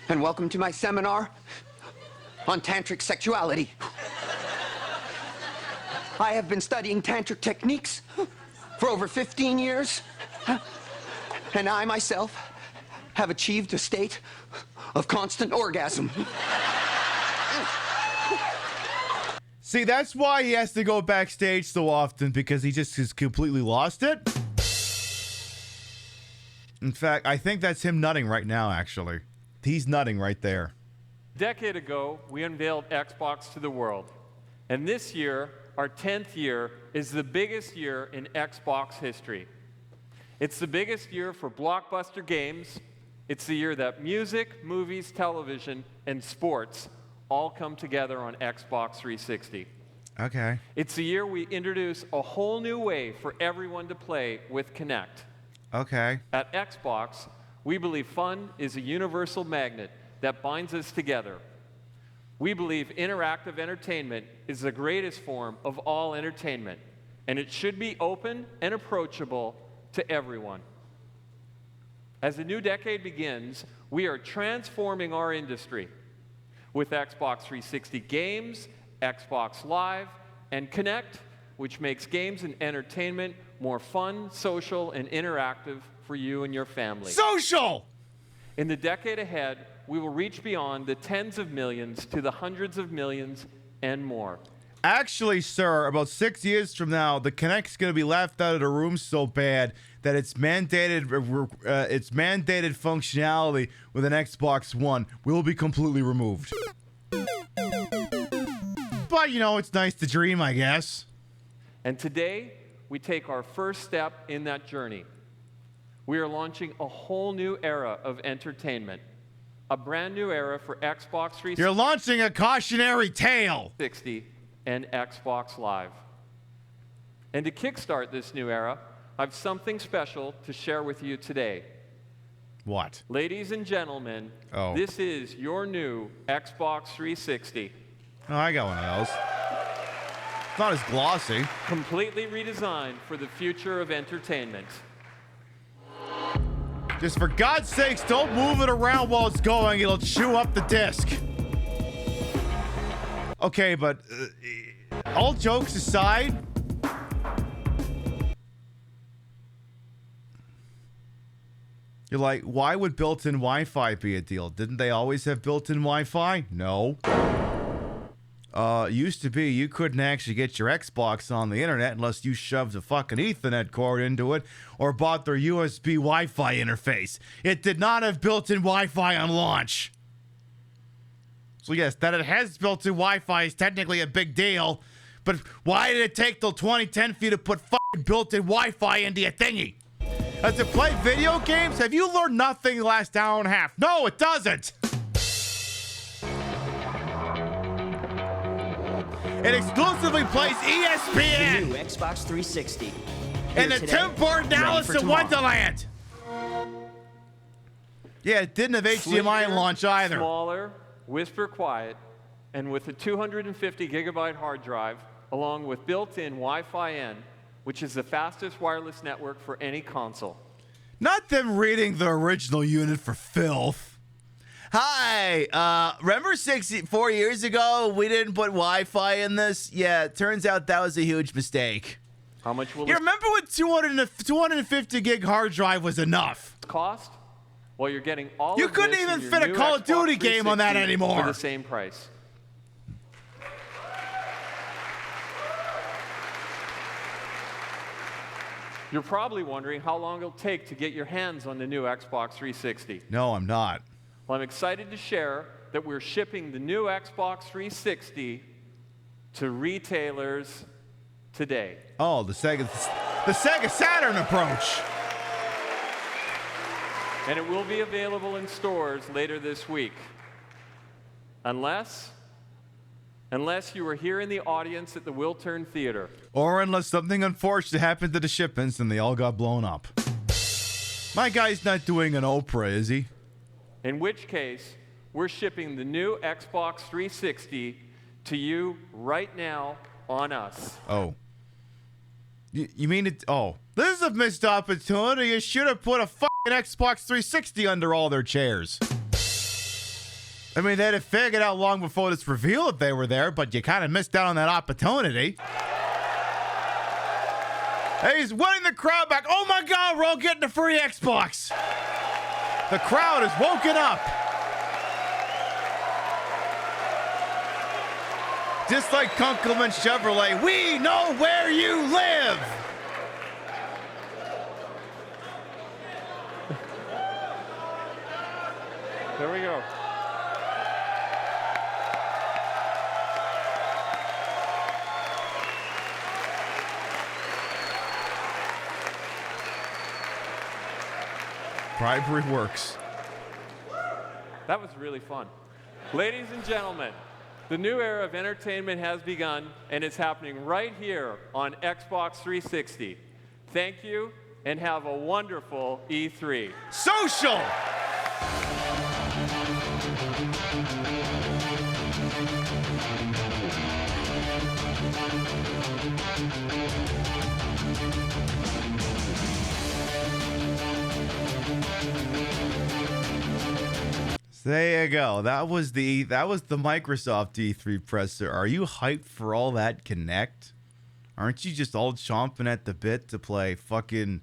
and welcome to my seminar on tantric sexuality. I have been studying tantric techniques for over 15 years, and I myself have achieved a state of constant orgasm. See, that's why he has to go backstage so often, because he just has completely lost it. In fact, I think that's him nutting right now, actually. He's nutting right there. A decade ago, we unveiled Xbox to the world. And this year, our 10th year, is the biggest year in Xbox history. It's the biggest year for blockbuster games. It's the year that music, movies, television, and sports all come together on Xbox 360. Okay. It's the year we introduce a whole new way for everyone to play with Kinect. Okay. At Xbox, we believe fun is a universal magnet that binds us together. We believe interactive entertainment is the greatest form of all entertainment, and it should be open and approachable to everyone. As the new decade begins, we are transforming our industry with Xbox 360 games, Xbox Live, and Kinect, which makes games and entertainment more fun, social, and interactive for you and your family. Social! In the decade ahead, we will reach beyond the tens of millions to the hundreds of millions and more. Actually, sir, about 6 years from now, the Kinect's going to be left out of the room so bad that its mandated functionality with an Xbox One will be completely removed. But, you know, it's nice to dream, I guess. And today, we take our first step in that journey. We are launching a whole new era of entertainment. A brand new era for Xbox 360. You're launching a cautionary tale. 60 and Xbox Live. And to kickstart this new era, I have something special to share with you today. What? Ladies and gentlemen, this is your new Xbox 360. Oh, I got one of those. It's not as glossy. Completely redesigned for the future of entertainment. Just for God's sakes, don't move it around while it's going. It'll chew up the disc. Okay, but all jokes aside, you're like, why would built-in Wi-Fi be a deal? Didn't they always have built-in Wi-Fi? No. Used to be you couldn't actually get your Xbox on the internet unless you shoved a fucking Ethernet cord into it or bought their USB Wi-Fi interface. It did not have built-in Wi-Fi on launch. So yes, that it has built-in Wi-Fi is technically a big deal, but why did it take till 2010 for you to put fucking built-in Wi-Fi into your thingy? Does it play video games? Have you learned nothing the last hour and a half? No, it doesn't. It exclusively plays ESPN. The new Xbox 360. And the Tim Burton Alice in Wonderland. Yeah, it didn't have HDMI launch either. Smaller, whisper quiet, and with a 250 gigabyte hard drive, along with built-in Wi-Fi N, which is the fastest wireless network for any console. Not them reading the original unit for filth. Hi, remember 4 years ago we didn't put Wi-Fi in this? Yeah, it turns out that was a huge mistake. How much will you remember when 250 gig hard drive was enough? Cost? Well, you're getting all you of couldn't this even in your fit a new Call of Xbox Duty game on that 360 anymore. For the same price. You're probably wondering how long it'll take to get your hands on the new Xbox 360. No, I'm not. Well, I'm excited to share that we're shipping the new Xbox 360 to retailers today. Oh, the Sega Saturn approach. And it will be available in stores later this week. Unless you were here in the audience at the Wiltern Theater. Or unless something unfortunate happened to the shipments and they all got blown up. My guy's not doing an Oprah, is he? In which case, we're shipping the new Xbox 360 to you right now on us. Oh. You mean it? Oh. This is a missed opportunity. You should have put a fucking Xbox 360 under all their chairs. I mean, they'd have figured out long before this reveal if they were there, but you kind of missed out on that opportunity. Hey, he's winning the crowd back. Oh my God, we're all getting a free Xbox. The crowd is woken up. Just like Kunkelman Chevrolet, we know where you live. There we go. Bribery works. That was really fun. Ladies and gentlemen, the new era of entertainment has begun, and it's happening right here on Xbox 360. Thank you, and have a wonderful E3. Social! There you go. That was the Microsoft E3 presser. Are you hyped for all that Kinect? Aren't you just all chomping at the bit to play fucking...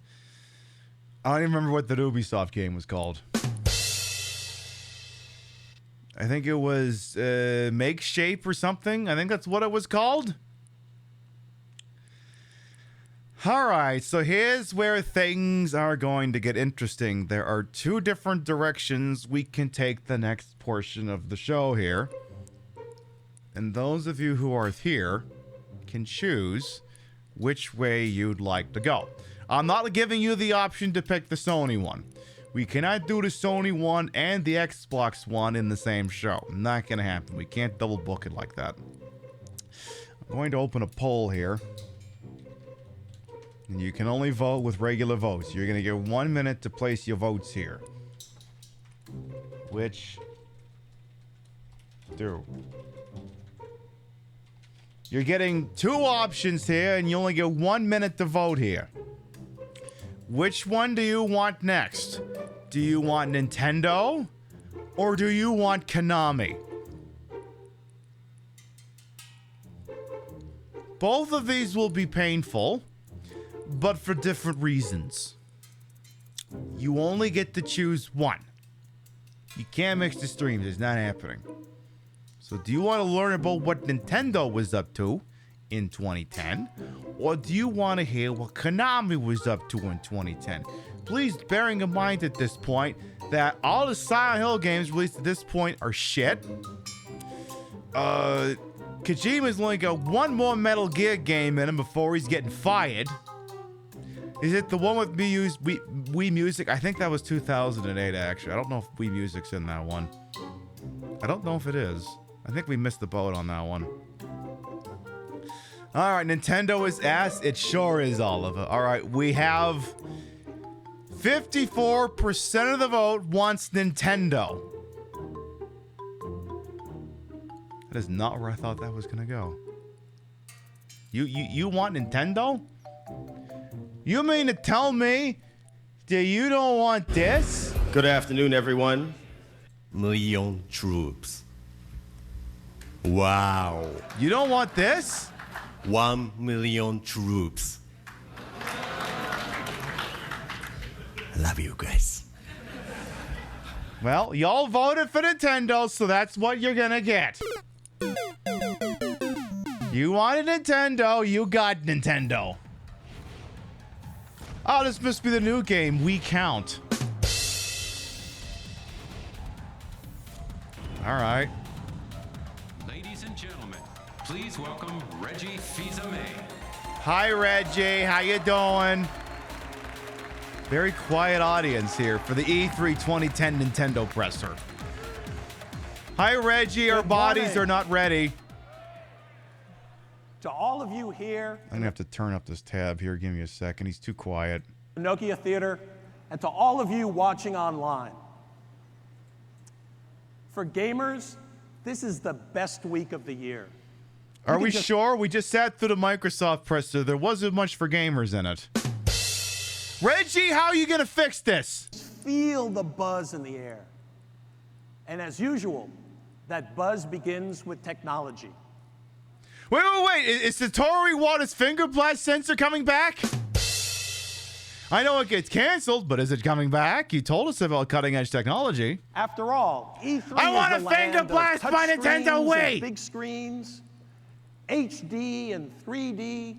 I don't even remember what the Ubisoft game was called. I think it was Make Shape or something. I think that's what it was called. Alright, so here's where things are going to get interesting. There are two different directions we can take the next portion of the show here. And those of you who are here can choose which way you'd like to go. I'm not giving you the option to pick the Sony one. We cannot do the Sony one and the Xbox one in the same show. Not gonna happen. We can't double book it like that. I'm going to open a poll here. And you can only vote with regular votes. You're gonna get 1 minute to place your votes here. Which do? You're getting two options here, and you only get 1 minute to vote here. Which one do you want next? Do you want Nintendo? Or do you want Konami? Both of these will be painful, but for different reasons. You only get to choose one. You can't mix the streams. It's not happening. So do you want to learn about what Nintendo was up to in 2010? Or do you want to hear what Konami was up to in 2010? Please bearing in mind at this point that all the Silent Hill games released at this point are shit. Kojima's only got one more Metal Gear game in him before he's getting fired. Is it the one with Wii Music? I think that was 2008, actually. I don't know if Wii Music's in that one. I don't know if it is. I think we missed the boat on that one. All right, Nintendo is ass. It sure is, Oliver. All right, we have 54% of the vote wants Nintendo. That is not where I thought that was gonna go. You want Nintendo? You mean to tell me that you don't want this? Good afternoon, everyone. Million troops. Wow. You don't want this? 1 million troops. I love you guys. Well, y'all voted for Nintendo, so that's what you're gonna get. You wanted Nintendo, you got Nintendo. Oh, this must be the new game, We Count. All right. Ladies and gentlemen, please welcome Reggie Fils-Aimé. Hi, Reggie. How you doing? Very quiet audience here for the E3 2010 Nintendo presser. Hi, Reggie. Our bodies are not ready. To all of you here, I'm gonna have to turn up this tab here. Give me a second. He's too quiet. Nokia Theater, and to all of you watching online. For gamers, this is the best week of the year. Are we sure? We just sat through the Microsoft presser. There wasn't much for gamers in it. Reggie, how are you gonna fix this? Feel the buzz in the air. And as usual, that buzz begins with technology. Wait. Is the Torii Iwata's finger blast sensor coming back? I know it gets canceled, but is it coming back? You told us about cutting-edge technology. After all, E3 I want is a the finger land blast of by touch Nintendo screens Wii. and big screens, HD and 3D,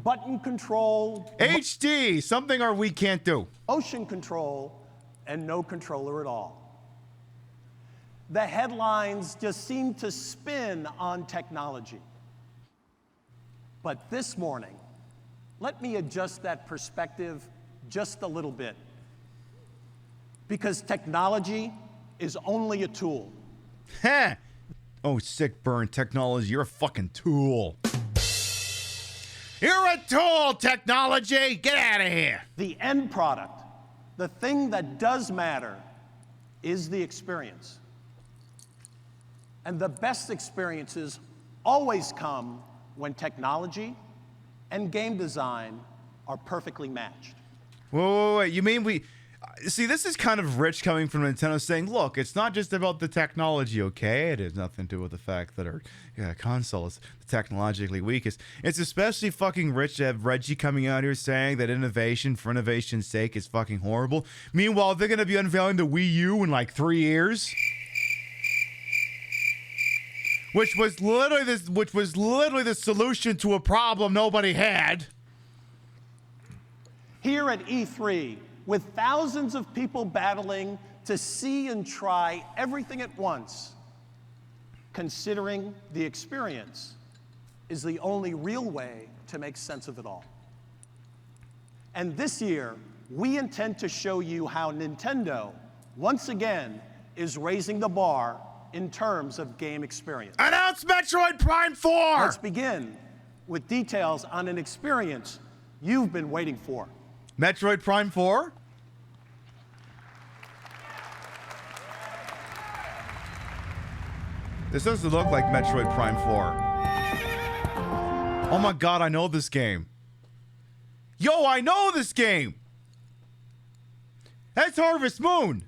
button control. HD, something our Wii can't do. Motion control, and no controller at all. The headlines just seem to spin on technology. But this morning, let me adjust that perspective just a little bit. Because technology is only a tool. Heh. Oh, sick burn technology. You're a fucking tool. You're a tool, technology. Get out of here. The end product, the thing that does matter, is the experience. And the best experiences always come when technology and game design are perfectly matched. Wait. You mean See, this is kind of rich coming from Nintendo saying, look, it's not just about the technology, okay? It has nothing to do with the fact that our console is the technologically weakest. It's especially fucking rich to have Reggie coming out here saying that innovation for innovation's sake is fucking horrible. Meanwhile, they're going to be unveiling the Wii U in like 3 years. Which was literally the solution to a problem nobody had. Here at E3, with thousands of people battling to see and try everything at once, considering the experience is the only real way to make sense of it all. And this year, we intend to show you how Nintendo, once again, is raising the bar in terms of game experience. Announce Metroid Prime 4! Let's begin with details on an experience you've been waiting for. Metroid Prime 4? This doesn't look like Metroid Prime 4. Oh my god, I know this game. Yo, I know this game! That's Harvest Moon!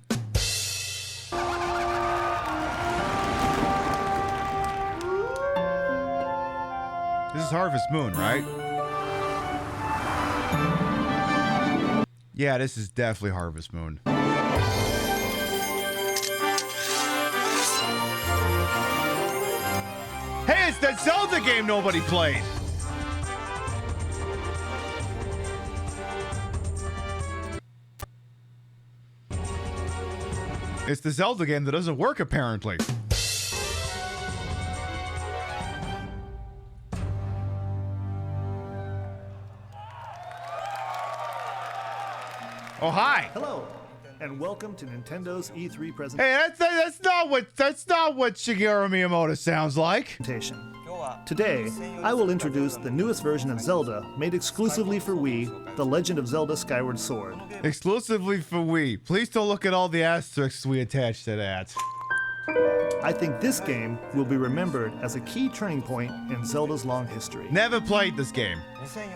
This is Harvest Moon, right? Yeah, this is definitely Harvest Moon. Hey, it's that Zelda game nobody played! It's the Zelda game that doesn't work, apparently. Oh, hi. Hello, and welcome to Nintendo's E3 presentation. Hey, that's not what Shigeru Miyamoto sounds like. Today, I will introduce the newest version of Zelda, made exclusively for Wii, The Legend of Zelda Skyward Sword. Exclusively for Wii. Please don't look at all the asterisks we attached to that. I think this game will be remembered as a key turning point in Zelda's long history. Never played this game.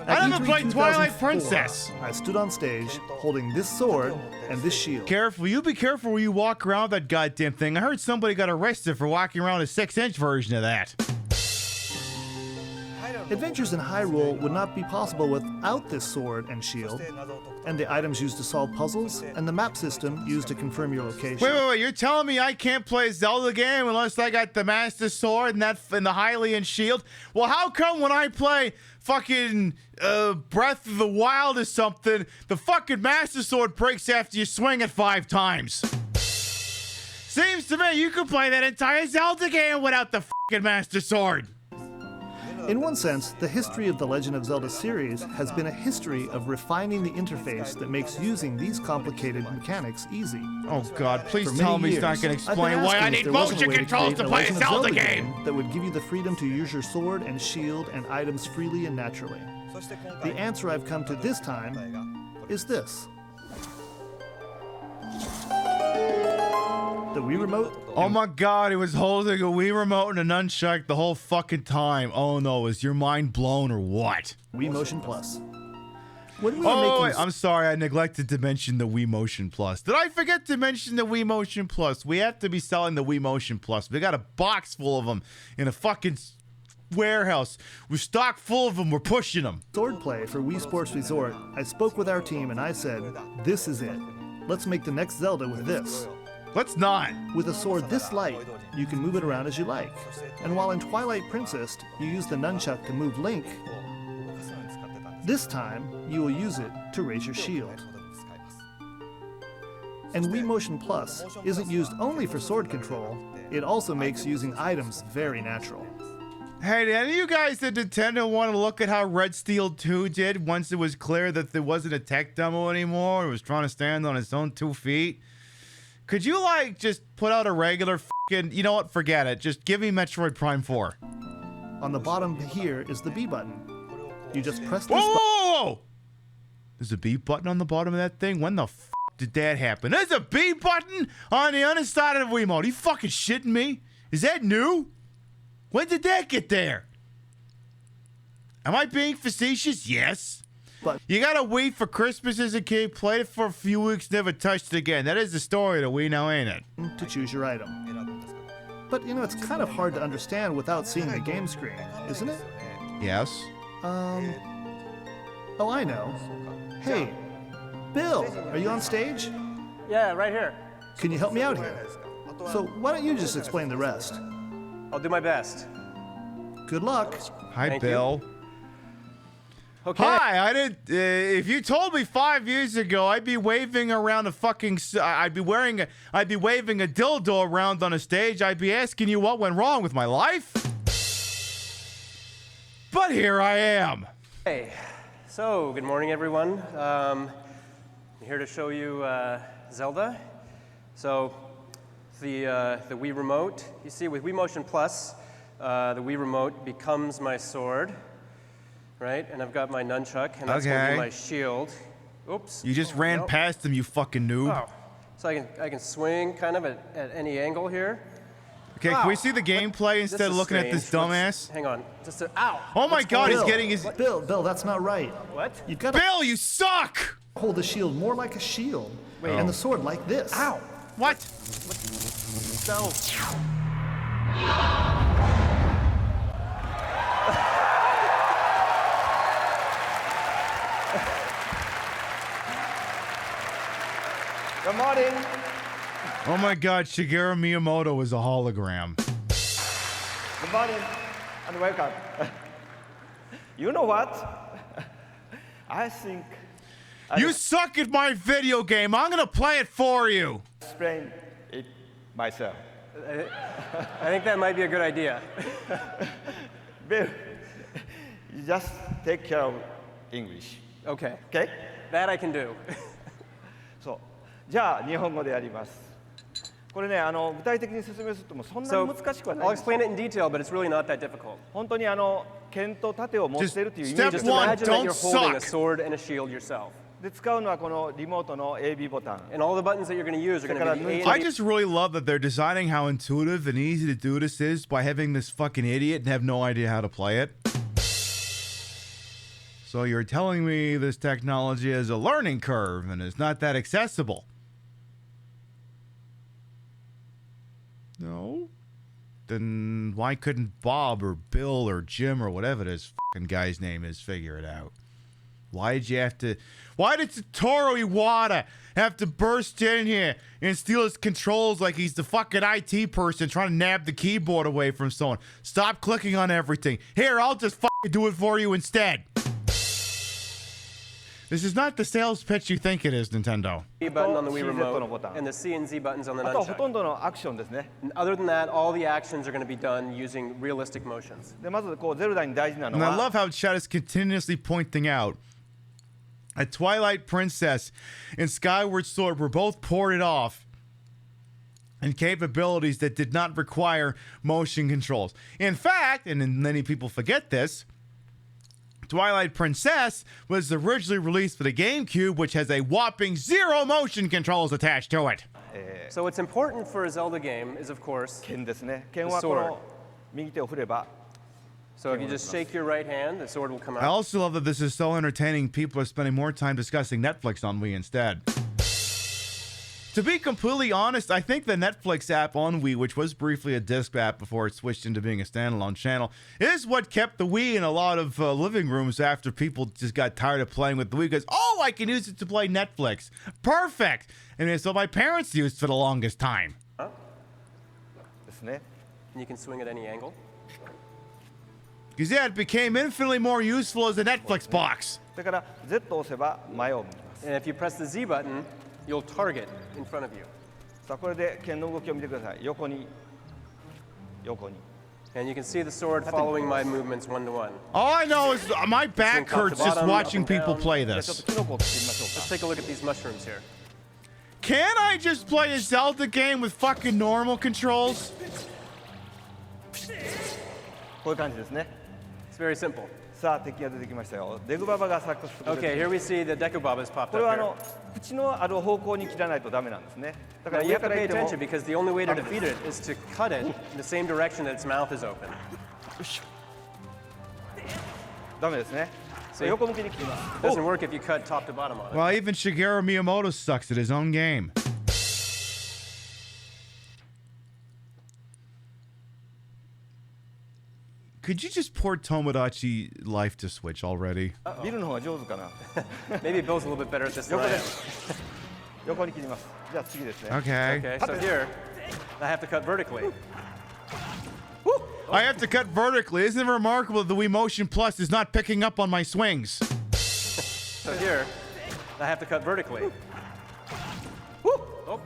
At I never E3 played Twilight 2004, Princess. I stood on stage holding this sword and this shield. Careful, you be careful where you walk around that goddamn thing. I heard somebody got arrested for walking around a 6-inch version of that. Adventures in Hyrule would not be possible without this sword and shield, and the items used to solve puzzles, and the map system used to confirm your location. Wait, you're telling me I can't play a Zelda game unless I got the Master Sword and the Hylian Shield? Well, how come when I play fucking Breath of the Wild or something, the fucking Master Sword breaks after you swing it 5 times? Seems to me you could play that entire Zelda game without the fucking Master Sword. In one sense, the history of the Legend of Zelda series has been a history of refining the interface that makes using these complicated mechanics easy. Oh god, please tell me he's not going to explain why I need motion controls to play a Zelda game! That would give you the freedom to use your sword and shield and items freely and naturally. The answer I've come to this time is this. The Wii Remote. Oh my god, he was holding a Wii Remote and a nunchuck the whole fucking time. Oh no, is your mind blown or what? Wii Motion Plus. Wait, I'm sorry, I neglected to mention the Wii Motion Plus. Did I forget to mention the Wii Motion Plus? We have to be selling the Wii Motion Plus. We got a box full of them in a fucking warehouse. We're stocked full of them. We're pushing them. Swordplay for Wii Sports Resort. I spoke with our team and I said, this is it. Let's make the next Zelda with this. Let's not. With a sword this light, you can move it around as you like. And while in Twilight Princess, you use the nunchuck to move Link, this time, you will use it to raise your shield. And Wii Motion Plus isn't used only for sword control, it also makes using items very natural. Hey, did any of you guys at Nintendo want to look at how Red Steel 2 did once it was clear that there wasn't a tech demo anymore? It was trying to stand on its own 2 feet? Could you, like, just put out a regular fucking... You know what? Forget it. Just give me Metroid Prime 4. On the bottom here is the B button. You just press this button. There's a B button on the bottom of that thing? When the f*** did that happen? There's a B button on the other side of the Wiimote. Are you fucking shitting me? Is that new? When did that get there? Am I being facetious? Yes. But you got a Wii for Christmas as a kid, played it for a few weeks, never touched it again. That is the story of the Wii now, ain't it? to choose your item. But you know, it's kind of hard to understand without seeing the game screen, isn't it? Yes. Oh, I know. Hey, Bill, are you on stage? Yeah, right here. Can you help me out here? So why don't you just explain the rest? I'll do my best. Good luck. Hi, Thank Bill. Okay. Hi, I didn't. If you told me 5 years ago, I'd be waving around a fucking. I'd be waving a dildo around on a stage. I'd be asking you what went wrong with my life. But here I am. Hey, so good morning, everyone. I'm here to show you Zelda. So the Wii Remote. You see, with Wii Motion Plus, the Wii Remote becomes my sword. Right, and I've got my nunchuck, and that's going to be my shield. Oops. You just ran past him, you fucking noob. Oh. So I can swing kind of at any angle here. Okay, can we see the gameplay instead of looking at this dumbass? Hang on, ow! Oh my God, he's getting his. Bill, that's not right. What? You've got Bill, you suck! Hold the shield more like a shield, and the sword like this. Ow! What? So. Good morning. Oh my God, Shigeru Miyamoto is a hologram. Good morning and welcome. You know what? I think You suck at my video game. I'm gonna play it for you. Explain it myself. I think that might be a good idea. Bill, you just take care of English. Okay. Okay? That I can do. そう。じゃあ日本語でやります。これね、具体的に説明するともうそんなに難しくはない I'll んです。 explain it in detail, but it's really not that difficult. 本当に剣と盾を持っているというイメージ Just imagine that you're holding a sword and a shield yourself. で使うのはこのリモートの AB ボタン。 And all the buttons that you're going to use are going to be the A I just really love that they're designing how intuitive and easy to do this is by having this fucking idiot and have no idea how to play it. So you're telling me this technology has a learning curve and is not that accessible? No? Then why couldn't Bob or Bill or Jim or whatever this fucking guy's name is figure it out? Why did Satoru Iwata have to burst in here and steal his controls like he's the fucking IT person trying to nab the keyboard away from someone? Stop clicking on everything. Here, I'll just fucking do it for you instead. This is not the sales pitch you think it is, Nintendo. B button on the Wii Remote and the C and Z buttons on the あとはほと nunchuck. んどのアクションですね。 And other than that, all the actions are going to be done using realistic motions. でまずこうゼルダに大事なの And I は love how Chad is continuously pointing out that Twilight Princess and Skyward Sword were both ported off and capabilities that did not require motion controls. In fact, and many people forget this, Twilight Princess was originally released for the GameCube, which has a whopping 0 motion controls attached to it. So what's important for a Zelda game is, of course, 剣ですね。剣 the はこ sword. の右手を振れば So if you just shake your right hand, the sword will come I out. also love that this is so entertaining, people are spending more time discussing Netflix on Wii instead. To be completely honest, I think the Netflix app on Wii, which was briefly a disc app before it switched into being a standalone channel, is what kept the Wii in a lot of living rooms after people just got tired of playing with the Wii because, oh, I can use it to play Netflix. Perfect! And so my parents used it for the longest time. ですね。 And you can swing at any angle. Because, yeah, it became infinitely more useful as a Netflix box. だから Z を押せば前を向きます。 And if you press the Z button, you'll target in front of you. さあこれで剣の動きを見てください。横に横に。 And you can see the sword following my movements one to one. All I know is my back hurts just watching people play ちょっ this. とキノコを切ってみましょうか。 Let's take a look at these mushrooms here. Can't I just play a Zelda game with fucking normal controls? こういう感じですね。 It's very simple. さあ敵が出てきましたよ。デグババが早速 Okay, here we see the Dekubabas popped これ up は here. 口のある方向に切らないとダメなんですね。だか Now ら you 上 have か to ら pay 行っても attention because the only way to defeat it is to cut it in the same direction that its mouth is open. ダメですね。See? 横向きに切ります。 Doesn't work if you cut top to bottom on it. Well, even Shigeru Miyamoto sucks at his own game. Could you just port Tomodachi Life to Switch already? 見るの方が上手かな。 Maybe Bill's a little bit better at this than 横 I で am. 横に切ります。じゃあ次ですね。 Okay. Okay, so here, I have to cut vertically. I have to cut vertically. Isn't it remarkable that the Wii Motion Plus is not picking up on my swings? So here, I have to cut vertically. Oh.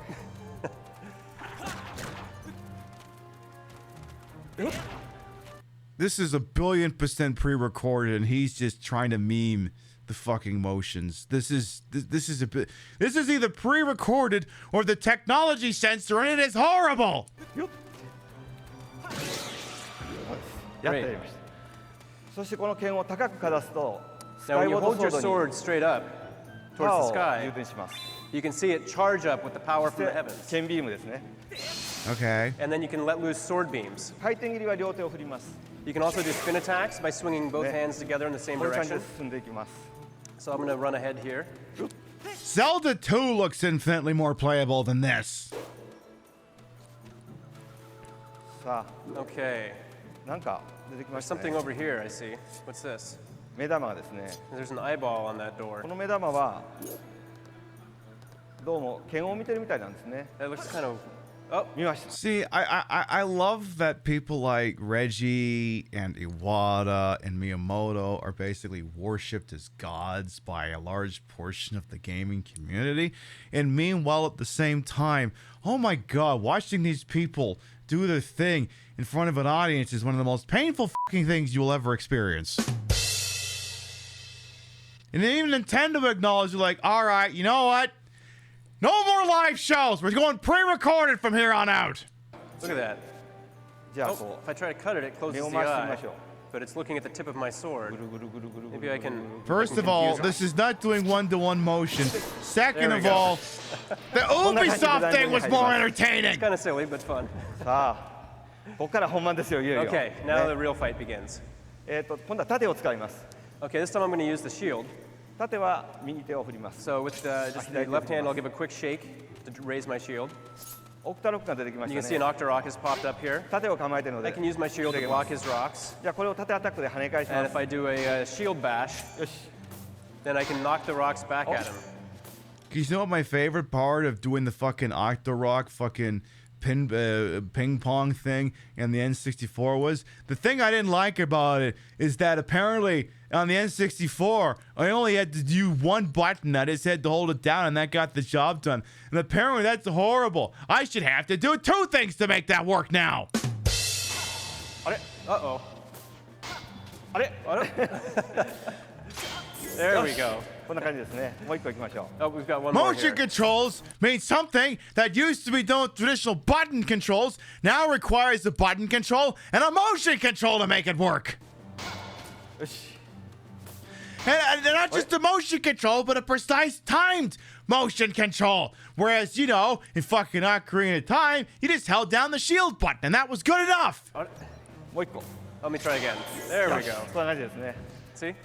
This is 1,000,000,000% pre-recorded, and he's just trying to meme the fucking motions. This is either pre-recorded or the technology censor, and it is horrible. やってやりました。そしてこの剣を高くかざすと、ス Now, カイ when ウォ you ード hold ソ your ードに sword straight up パ towards ワ the ーを sky, 充填します。 you can see it charge up with the power そ from し the て heavens. 剣ビームですね。 Okay. And then you can let loose sword beams. 回転切りは両手を振ります。 You can also do spin attacks by swinging both ね hands together in the same こういう感じ direction. で進んでいきます。 So I'm going to run ahead here. Zelda 2 looks infinitely more playable than this. さ Okay. あ、なんか出てきま There's したね something。over here, I see. What's this? 目玉がですね。 There's an eyeball on that door. この目玉はどうも剣を見てるみたいなんですね。 That looks kind of. Oh, 見ました。 See, I love that people like Reggie and Iwata and Miyamoto are basically worshipped as gods by a large portion of the gaming community. And meanwhile, at the same time, oh my god, watching these people do their thing in front of an audience is one of the most painful fucking things you will ever experience. And even Nintendo acknowledged, like, all right, you know what? No more live shows. We're going pre-recorded from here on out. look at that. じゃあ Oh, こ if I try to cut it, it う closes 目を the 回してみま eye. しょう。 But it's looking at the tip of my sword. ぐるぐるぐるぐるぐる Maybe I can. First of all, this is not doing one-to-one motion. Second There we of go. all, the Ubisoft thing was more It's entertaining. kind of silly, but fun. さあ、ここから本番ですよ、いよいよ。 Okay, now ね the real fight begins. 今度は盾を使います。 Okay, this time I'm going to use the shield. 盾は右手を振ります。 So with just the left hand, I'll give a quick shake to raise my shield. オクタロックが出てきま You し can た see an ね。 Octorok has popped up here. 盾を構えてるの I で。 can use my shield to block his rocks. じゃあこれを盾アタックで跳ね返し And ま if す。 I do a shield bash, よし。 then I can knock the rocks back at him. You know what my favorite part of doing the fucking Octorock fucking ping pong thing and the N64 was? The thing I didn't like about it is that apparently on the N64, I only had to do one button. I just had to hold it down and that got the job done. And apparently that's horrible. I should have to do two things to make that work now. Uh-oh. There we go. こんな感じですね。もう一個行きましょう。 Oh, we've got one more Motion here. controls means something that used to be done with traditional button controls now requires a button control and a motion control to make it work. よし。 And not just a motion control, but a precise timed motion control. Whereas, you know, in fucking Ocarina of Time, you just held down the shield button, and that was good enough. もう一個。 Let me try again. There we go. こんな感じですね。 See?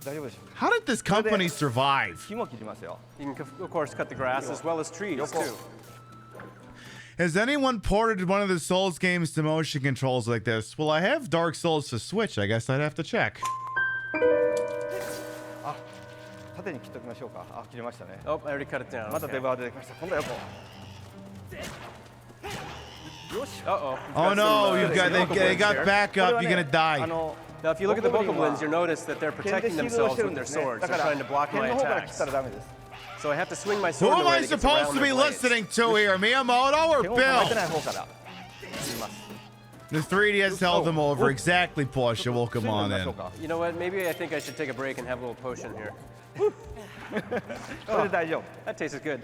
大丈夫でしょうか。 How did this company survive? 木も切りますよ。 You can, of course, cut the grass as well as trees, Yoko. too. Has anyone ported one of the Souls games to motion controls like this? Well, I have Dark Souls to Switch. I guess I'd have to check. あ、縦に切っておきましょうか。あ、切れましたね。 Oh, I already cut it down. また Okay. 出番が出てきました。今度は横。 Uh-oh. Oh no, you got they got back up. こ You're れは gonna ね die. Now, if you look at the Bokoblins Bokoblins, you'll notice that they're 剣で protecting シールドをし themselves てる with ん their ですね。 swords. だ They're から trying to block 剣 my の方から切 attacks. ったらダメです。 So I have to swing my Who sword in a am way I that gets supposed around to their be blades. listening to here, Miyamoto or 剣を構えて Bill? ない方から切ります。 The 3DS held them over. Exactly, Porsche. Welcome on in. You know what? Maybe I think I should take a break and have a little potion here. それで大丈夫。 That tastes good.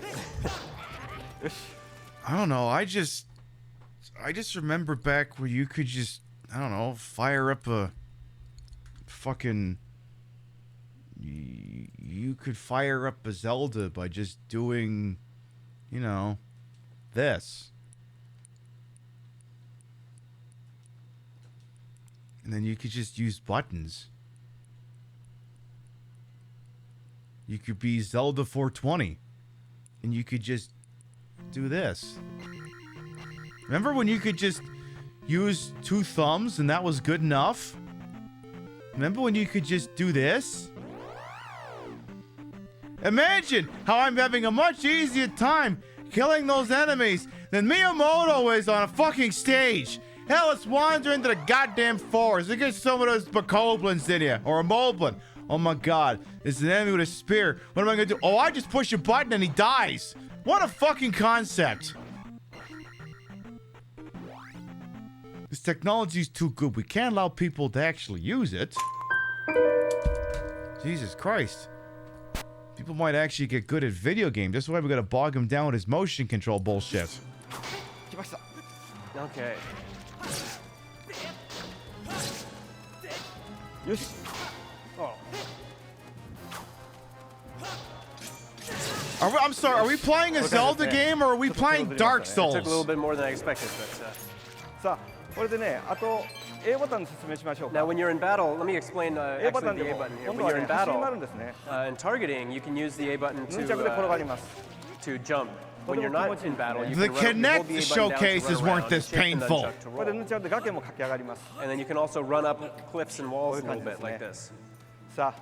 I don't know. I just remember back where you could just, I don't know, fire up a fucking. You could fire up a Zelda by just doing, you know, this. And then you could just use buttons. You could be Zelda 420. And you could just do this. Remember when you could just use 2 thumbs and that was good enough? Remember when you could just do this? Imagine how I'm having a much easier time killing those enemies than Miyamoto is on a fucking stage. Hell, let's wander into the goddamn forest. Look at some of those bokoblins in here. Or a moblin. Oh my god. It's an enemy with a spear. What am I gonna do? Oh, I just push a button and he dies. What a fucking concept. This technology is too good. We can't allow people to actually use it. Jesus Christ. People might actually get good at video games. That's why we gotta bog him down with his motion control bullshit. Okay. Oh. I'm sorry, are we playing a Zelda game or are we playing Dark Souls? It took a little bit more than I expected, but... Now, when you're in battle, let me explain actually the A button here. When you're in battle, in targeting, you can use the A button to jump. When you're not in battle, you can Kinect showcases weren't this painful. And then you can also run up cliffs and walls a little bit like this. So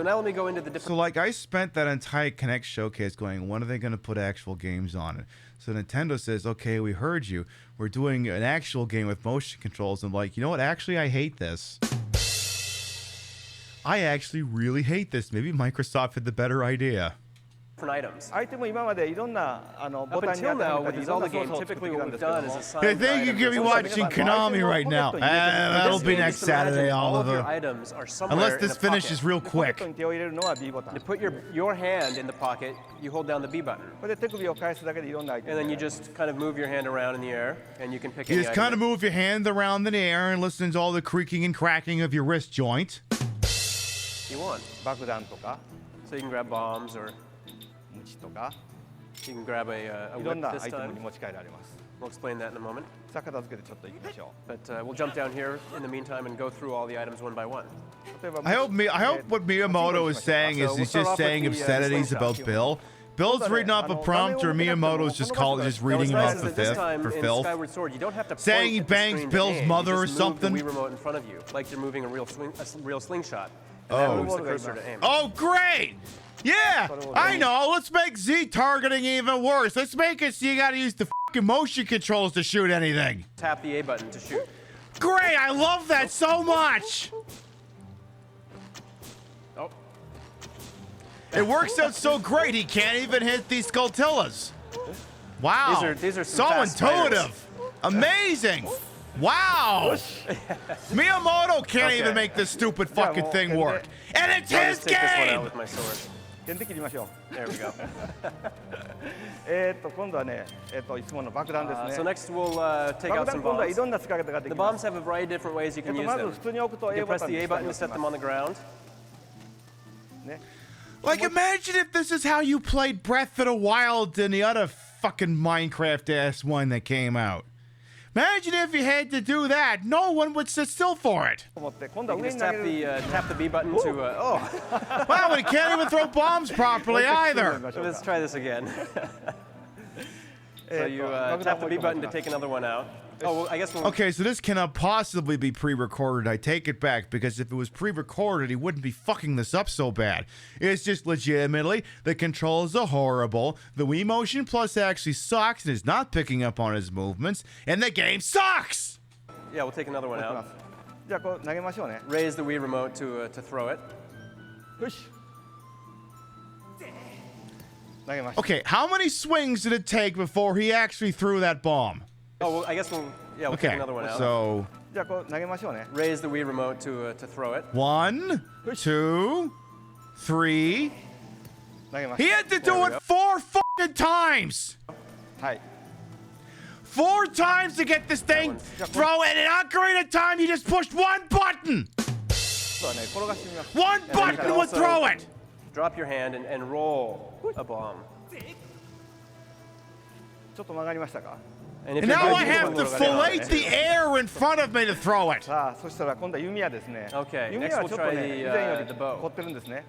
now let me go into the different... So like I spent that entire Kinect showcase going, when are they going to put actual games on it? So Nintendo says, okay, we heard you. We're doing an actual game with motion controls. And like, you know what? Actually, I hate this. I actually really hate this. Maybe Microsoft had the better idea. Different items. Up until now, with the Zelda game, typically what we've done is assign I think you could be watching Konami right now. That'll be next Saturday, Oliver. Unless this finishes real quick. To put your hand in the pocket, you hold down the B button. And then you just kind of move your hand around in the air, and you can pick any You just item. kind of move your hand around in the air and listen to all the creaking and cracking of your wrist joint. You want. So you can grab bombs or... You can grab a whip this time. We'll explain that in a moment. But we'll jump down here in the meantime and go through all the items one by one. I hope what Miyamoto is saying is he's just saying obscenities about Bill. Bill's reading off a prompt, or Miyamoto's just reading him off for filth. Skyward Sword, you don't have to saying he bangs Bill's mother or something. The Wii remote in front of you, like you're moving a real slingshot. And that moves the cursor to aim. Oh, great! Yeah, I know. Let's make Z targeting even worse. Let's make it so you gotta use the fucking motion controls to shoot anything. Tap the A button to shoot. Great, I love that so much. Oh. It works out so great, he can't even hit these Skulltillas. Wow. These are so intuitive. Amazing. Wow. Miyamoto can't even make this stupid fucking thing work. And it's his game. This one out with my sword. There we go. So next we'll take out some bombs. The bombs have a variety of different ways you can use them. You can press the A button to set them on the ground. Like, imagine if this is how you played Breath of the Wild in the other fucking Minecraft-ass one that came out. Imagine if you had to do that. No one would sit still for it. You can just tap the B button to... Wow, but he can't even throw bombs properly either. Let's try this again. So you tap the B button to take another one out. Oh, well, I guess we'll... Okay, so this cannot possibly be pre-recorded. I take it back, because if it was pre-recorded, he wouldn't be fucking this up so bad. It's just legitimately, the controls are horrible, the Wii Motion Plus actually sucks and is not picking up on his movements, and the game sucks! Yeah, we'll take another one out. Raise the Wii remote to throw it. Okay, how many swings did it take before he actually threw that bomb? Oh, well, I guess we'll take another one out. So raise the Wii remote to throw it. 1, 2, 3. He had to do it 4 fucking times. 4 times to get this thing throw it. And on Ocarina of Time, you just pushed one button. One button would throw it. Drop your hand and roll a bomb. And, And now I have to fillet the air in front of me to throw it. さあ、そしたら今度は弓矢ですね。 Okay, 弓 next 矢は we'll ちょっと try ね、 the, 以前より the bow. 凝ってるんですね。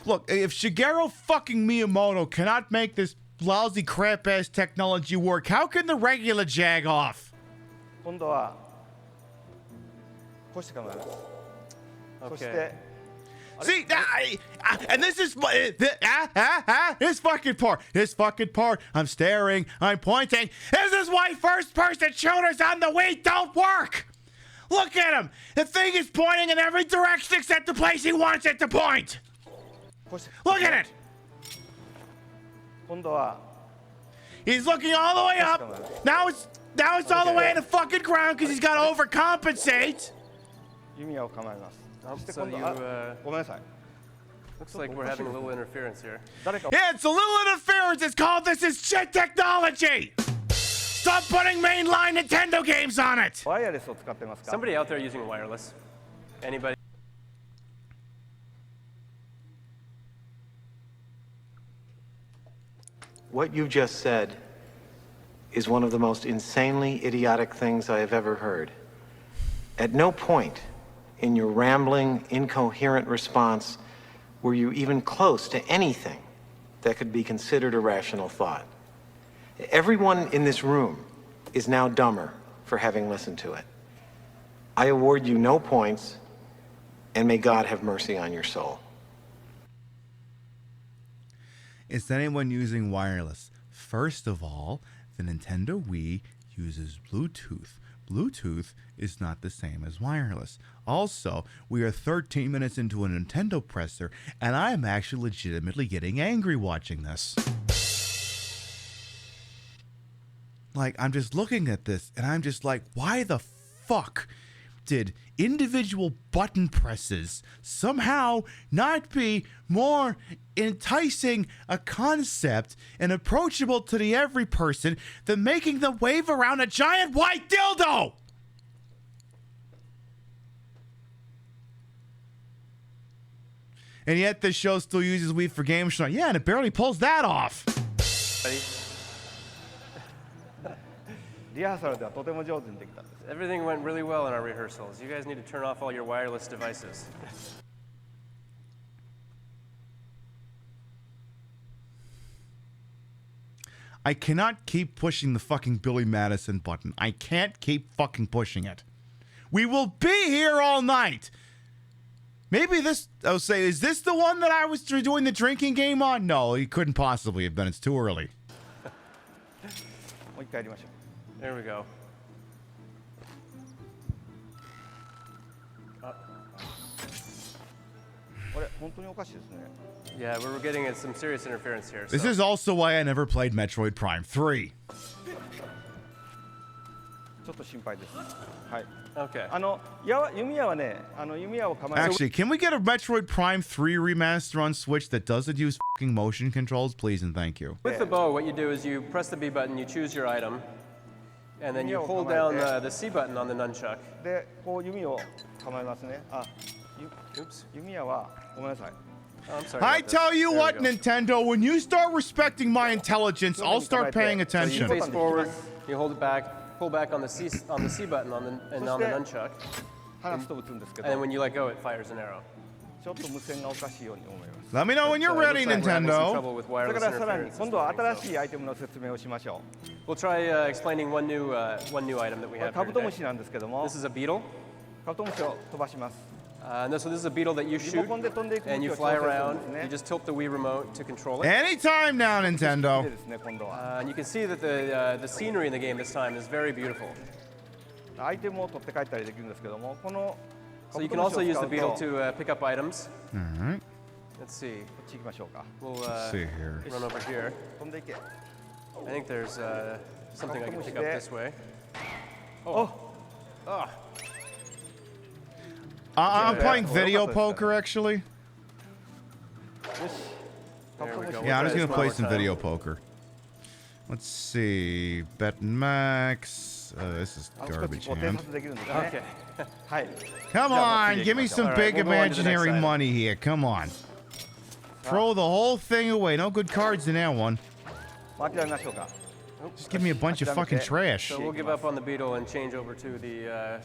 Look, if Shigeru fucking Miyamoto cannot make this lousy crap-ass technology work, how can the regular jag off? 今度はこうして構えます。そして。 See, and this is this fucking part. I'm staring, I'm pointing. This is why first-person shooters on the Wii don't work. Look at him. The thing is pointing in every direction except the place he wants it to point. Look at it. 今度は He's looking all the way up. Now it's all the way in the fucking ground because he's got to overcompensate. 弓矢を構えます。 So you, ごめんなさい。 looks like we're having a little interference here. Yeah, it's a little interference. It's called this is shit technology. Stop putting mainline Nintendo games on it. ワイヤレスを使ってますか？ Somebody out there using wireless? Anybody? What you just said is one of the most insanely idiotic things I have ever heard. At no point in your rambling, incoherent response were you even close to anything that could be considered a rational thought. Everyone in this room is now dumber for having listened to it. I award you no points, and may God have mercy on your soul. Is anyone using wireless? First of all, the Nintendo Wii uses Bluetooth. Bluetooth is not the same as wireless. Also, we are 13 minutes into a Nintendo presser, and I am actually legitimately getting angry watching this. Like, I'm just looking at this, and I'm just like, why the fuck did individual button presses somehow not be more enticing a concept and approachable to the every person than making them wave around a giant white dildo? And yet this show still uses Wii for Game Show. Yeah, and it barely pulls that off. リハーサルではとても上手にできたんです。 Everything went really well in our rehearsals. You guys need to turn off all your wireless devices. I cannot keep pushing the fucking Billy Madison button. I can't keep fucking pushing it. We will be here all night. Maybe this, I'll say, is this the one that I was doing the drinking game on? No, it couldn't possibly have been. It's too early. もう一回やりましょう。 There we go. Yeah, we're getting some serious interference here. This so. is also why I never played Metroid Prime 3. ちょっと心配です。はい。 Okay. 弓矢はね、弓矢を構える。 Actually, can we get a Metroid Prime 3 remaster on Switch that doesn't use fucking motion controls, please and thank you? With the bow, what you do is you press the B button, you choose your item, and then you hold down the C button on the nunchuck. で、こう弓を構えますね。Oops. 弓矢はごめんなさい。 I'm sorry. I tell you what, Nintendo, when you start respecting my intelligence, I'll start paying attention. So you face forward, you hold it back, pull back on the C button on the nunchuck. And then when you let go, it fires an arrow. ちょっと無線がおかしいように思います。 Let me know when you're ready, Nintendo. それからさらに今度は新しいアイテムの説明をしましょう。 We'll try explaining one new item that we have カ here ブトム today. シなんですけども。 This is a beetle. カブトムシを飛ばします。 So this is a beetle that you shoot, and you fly around. You just tilt the Wii remote to control it. Anytime now, Nintendo. And you can see that the scenery in the game this time is very beautiful. アイテムを取って帰ったりできるんですけども、この So you can also use the beetle to pick up items. All right. Let's see. こっち行きましょうか。 We'll Let's see here. run over here. 飛んでいけ。 I think there's something I can pick up this way. Oh. I'm playing video poker, actually. There we go. Yeah, I'm just We'll gonna try play this some one more video poker. Let's see. Bet max. This is garbage hand. Okay. Come on, give me some All right, big we'll go on to the next imaginary item. money here. Come on. Throw the whole thing away. No good cards in that one. 諦めましょうか。Just give me a bunch of fucking trash. So we'll give up on the beetle and change over to the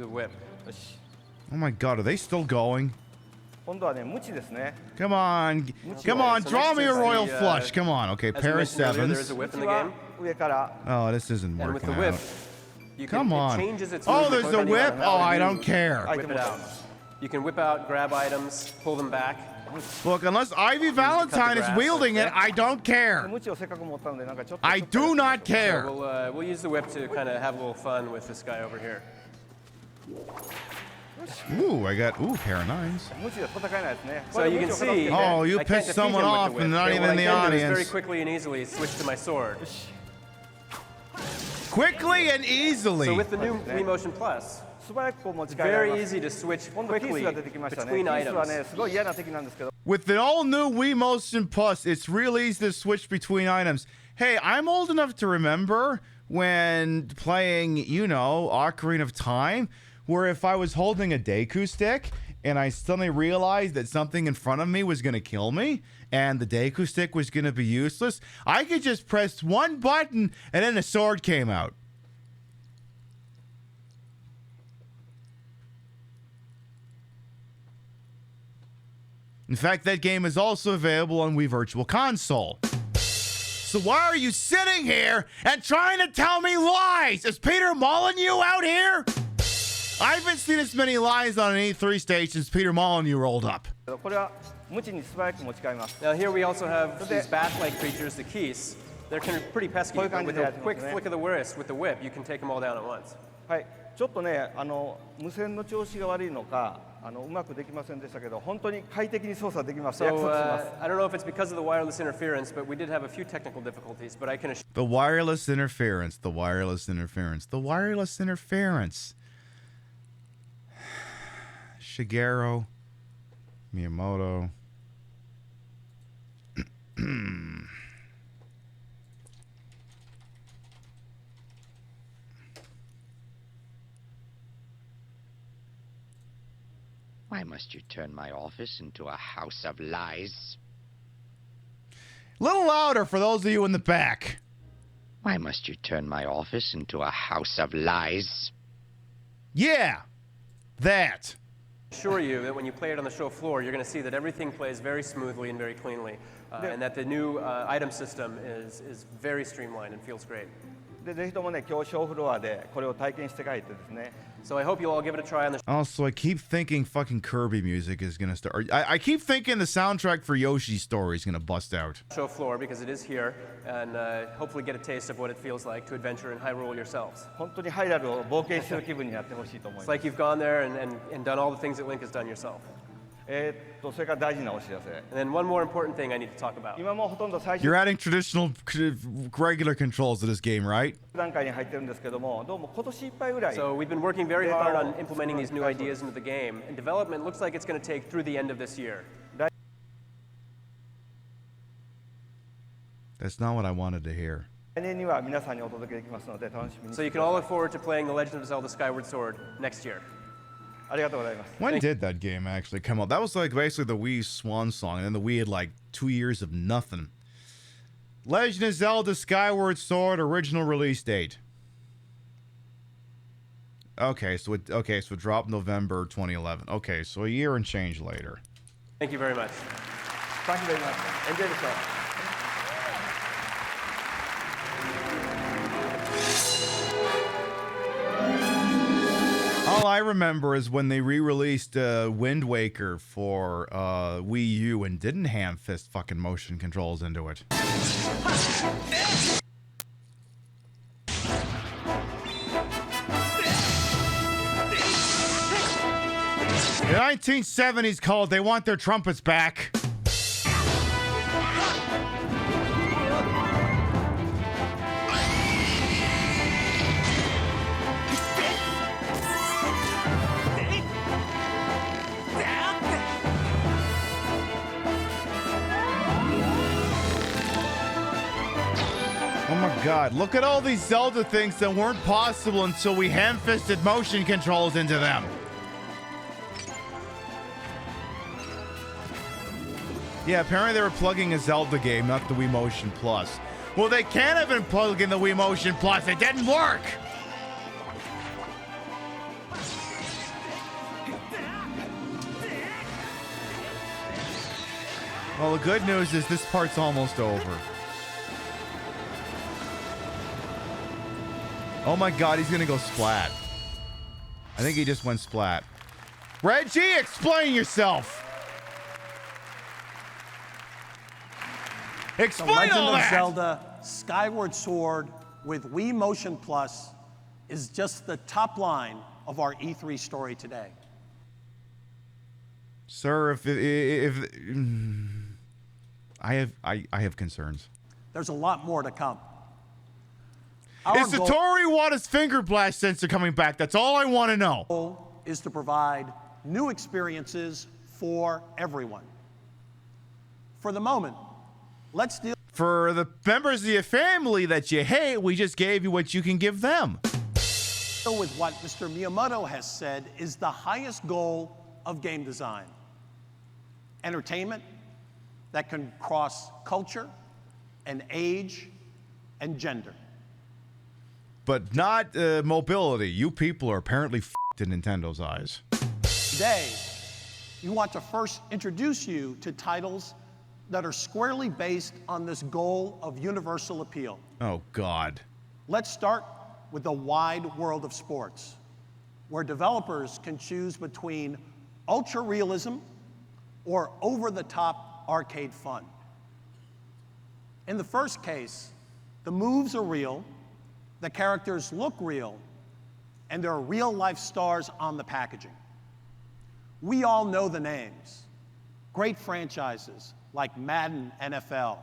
whip. Oh my god, are they still going? 今度はね、無知ですね。 Come on. Come on, draw me a royal flush. Come on. Okay, pair of sevens. There's a whip in the game. 上から。 Oh, this isn't And with working the whip, out. you Come can, on. It changes its Oh, movement there's a depending on whip? how Oh, I you don't care. Whip it out. You can whip out, grab items, pull them back. Look, unless Ivy Valentine is wielding it, I don't care. 無知をせっかく持ったので、なんかちょっと。 I do not care. So we'll use the whip to kind of have a little fun with this guy over here. Ooh, I got pair of nines. 無知で戦えないですね。 So you can see. Oh, you I can't pissed defeat someone him with off the whip, and not but even what in the I can do is very audience. quickly and easily switch to my sword. Quickly and easily. So with the new Wii Motion Plus, 素早くこう持ち it's 帰られ very ます。 easy to switch 今度キー quickly スが出てきましたね。キ between ースは items. ね、すごい嫌な敵なんですけど。 With the all new Wii Motion Plus, it's real easy to switch between items. Hey, I'm old enough to remember when playing, Ocarina of Time, where if I was holding a Deku stick and I suddenly realized that something in front of me was going to kill me and the Deku stick was going to be useless, I could just press one button and then a sword came out. In fact, that game is also available on Wii Virtual Console. So why are you sitting here and trying to tell me lies? Is Peter Molyneux out here? I haven't seen as many lies on an E3 stage since Peter Molyneux rolled up. これは無知に素早く持ち帰ります。 Now here we also have these bat-like creatures, the keys. They're kind of pretty pesky, but with a quick flick of the wrist with the whip, you can take them all down at once. はい。ちょっとね、無線の調子が悪いのか、うまくできませんでしたけど、本当に快適に操作できます。約 So 束します。 I don't know if it's because of the wireless interference, but we did have a few technical difficulties, but I can assure The wireless interference, the wireless interference, the wireless interference. Shigeru Miyamoto. Why must you turn my office into a house of lies? A little louder for those of you in the back. Why must you turn my office into a house of lies? Yeah, that. assure you that when you play it on the show floor, you're going to see that everything plays very smoothly and very cleanly, and that the new item system is very streamlined and feels great. でぜひともね、今日ショーフロアでこれを体験して帰ってですね。 So I hope you'll all give it a try on the Also, I keep thinking fucking Kirby music is gonna start. I keep thinking the soundtrack for Yoshi's Story is gonna bust out. show floor because it is here, and hopefully get a taste of what it feels like to adventure in Hyrule yourselves. 本当にハイラルを冒険してる気分になってほしいと思い It's ます。 like you've gone there and done all the things that Link has done yourself. それから大事なお知らせ。 And then one more important thing I need to talk about. 今もほとんど最 You're 終 adding traditional, regular controls to this game, right? 段階に入ってるんですけども、どうも今年いっぱいぐらい。 So we've been working very hard on implementing these new ideas into the game, and development looks like it's going to take through the end of this year. That's not what I wanted to hear. 来年には皆さんにお届けできますので楽しみにし So て you く can だ all さい look forward to playing The Legend of Zelda Skyward Sword next year. ありがとうございます。 When did that game actually come out? That was like basically the Wii swan song, and then the Wii had like 2 years of nothing. Legend of Zelda Skyward Sword original release date. Okay, so it dropped November 2011. Okay, so a year and change later. Thank you very much. Thank you very much. Enjoy the show. All I remember is when they re-released Wind Waker for Wii U and didn't ham fist fucking motion controls into it. The 1970s called, they want their trumpets back. Oh my god, look at all these Zelda things that weren't possible until we ham-fisted motion controls into them. Yeah, apparently they were plugging a Zelda game, not the Wii Motion Plus. Well, they can have been plugging the Wii Motion Plus. It didn't work. Well, the good news is this part's almost over. Oh my God, he's gonna go splat. I think he just went splat. Reggie, explain yourself. Explain all that. The Legend of Zelda Skyward Sword with Wii Motion Plus is just the top line of our E3 story today. Sir, if I have concerns. There's a lot more to come. Is the Tori Iwata's finger blast sensor coming back? That's all I want to know. Our goal is to provide new experiences for everyone. For the moment, let's deal. For the members of your family that you hate, we just gave you what you can give them. With what Mr. Miyamoto has said is the highest goal of game design. Entertainment that can cross culture and age and gender. But not mobility. You people are apparently f***ed in Nintendo's eyes. Today, we want to first introduce you to titles that are squarely based on this goal of universal appeal. Oh, God. Let's start with the wide world of sports, where developers can choose between ultra realism or over-the-top arcade fun. In the first case, the moves are real, the characters look real, and there are real-life stars on the packaging. We all know the names. Great franchises like Madden, NFL.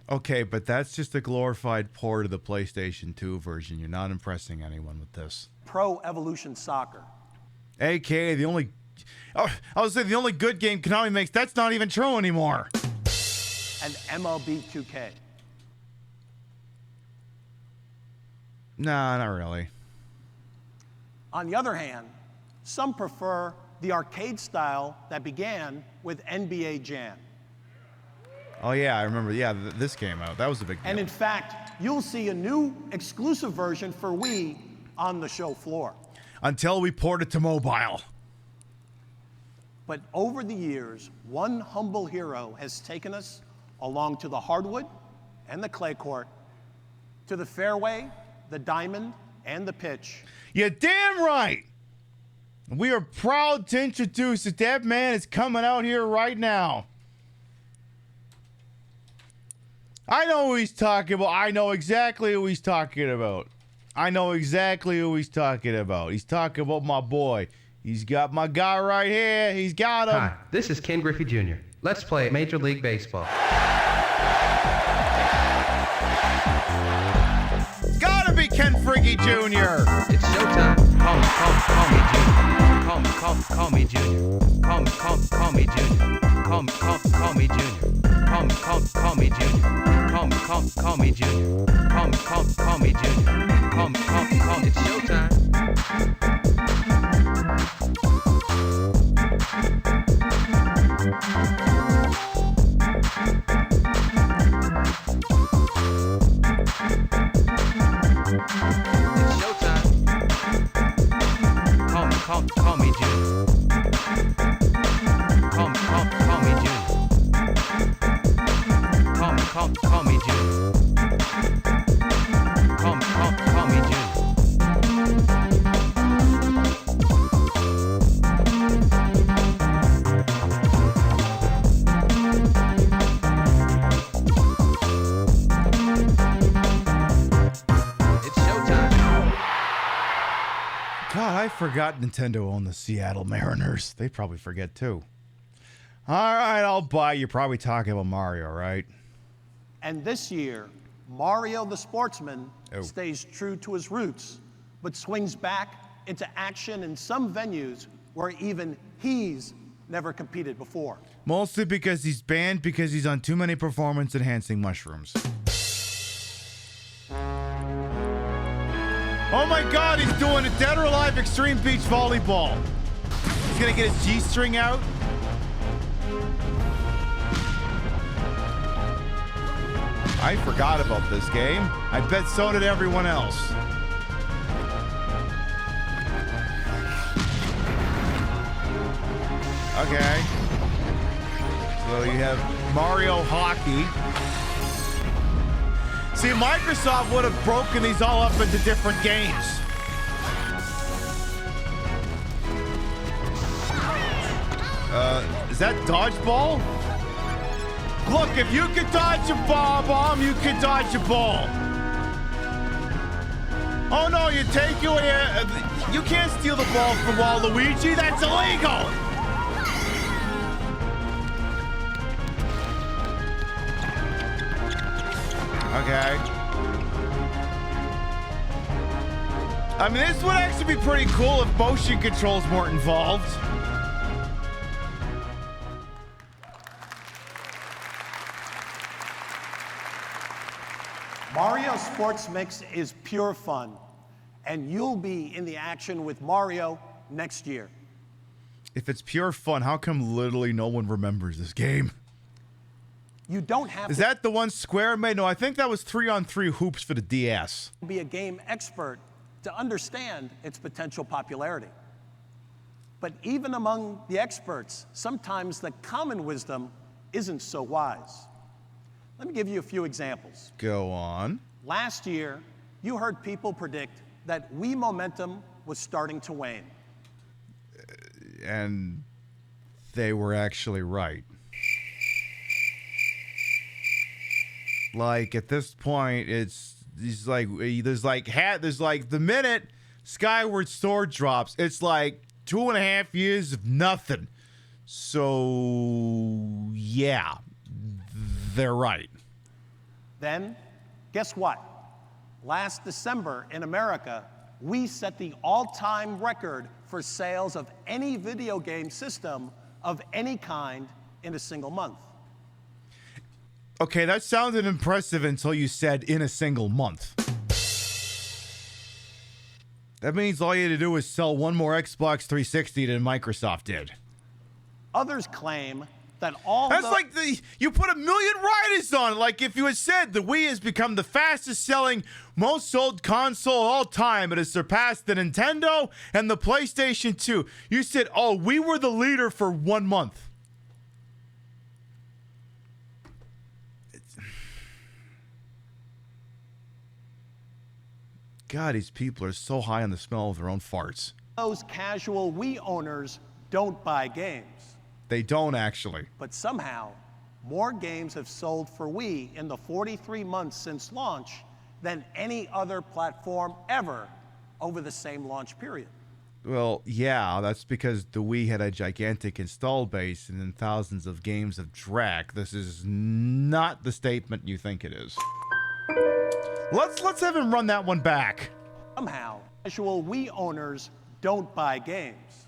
Okay, but that's just a glorified port of the PlayStation 2 version. You're not impressing anyone with this. Pro Evolution Soccer. AKA the only... Oh, I was saying the only good game Konami makes, that's not even true anymore. And MLB 2K. Nah, not really. On the other hand, some prefer the arcade style that began with NBA Jam. Oh, yeah, I remember. Yeah, this came out. That was a big deal. And in fact, you'll see a new exclusive version for Wii on the show floor. Until we port it to mobile. But over the years, one humble hero has taken us along to the hardwood and the clay court, to the fairway, the diamond, and the pitch. You're damn right. We are proud to introduce that man is coming out here right now. I know who he's talking about. I know exactly who he's talking about. I know exactly who he's talking about. He's talking about my boy. He's got my guy right here. He's got him. Hi, this is Ken Griffey Jr. Let's play Major League Baseball. Gotta be Ken Friggy Jr. It's showtime. Call me Junior. Call me Junior. Call me Junior. Call me Junior. Call me Junior. Call me Junior. It's showtime. Call me Junior. Call me Junior. Call me Junior. Call me Junior. God, I forgot Nintendo owned the Seattle Mariners. They probably forget too. All right, I'll buy. You're probably talking about Mario, right? And this year, Mario the Sportsman stays true to his roots, but swings back into action in some venues where even he's never competed before. Mostly because he's banned because he's on too many performance-enhancing mushrooms. Oh my God, he's doing a Dead or Alive Extreme Beach Volleyball. He's gonna get his G-string out. I forgot about this game. I bet so did everyone else. Okay. So you have Mario Hockey. See, Microsoft would have broken these all up into different games. Is that dodgeball? Look, if you could dodge a bomb, you could dodge a ball. Oh no, you take away you can't steal the ball from Waluigi, that's illegal! Okay. I mean, this would actually be pretty cool if motion controls weren't involved. Mario Sports Mix is pure fun, and you'll be in the action with Mario next year. If it's pure fun, how come literally no one remembers this game? You don't have Is that the one Square made? No, I think that was 3-on-3 hoops for the DS. to be a game expert to understand its potential popularity. But even among the experts, sometimes the common wisdom isn't so wise. Let me give you a few examples. Go on. Last year, you heard people predict that Wii momentum was starting to wane. And they were actually right. Like at this point, there's like the minute Skyward Sword drops, it's like 2.5 years of nothing. So yeah, they're right. Then, guess what? Last December in America, we set the all-time record for sales of any video game system of any kind in a single month. Okay, that sounded impressive until you said in a single month. That means all you had to do was sell one more Xbox 360 than Microsoft did. Others claim that all That's like you put 1 million riders on it. Like if you had said the Wii has become the fastest selling, most sold console of all time. It has surpassed the Nintendo and the PlayStation 2. You said, oh, we were the leader for 1 month. God, these people are so high on the smell of their own farts. those casual Wii owners don't buy games. They don't actually. But somehow, more games have sold for Wii in the 43 months since launch than any other platform ever over the same launch period. Well, yeah, that's because the Wii had a gigantic install base and then thousands of games of Drac. This is not the statement you think it is. Let's have him run that one back. Somehow, casual Wii owners don't buy games.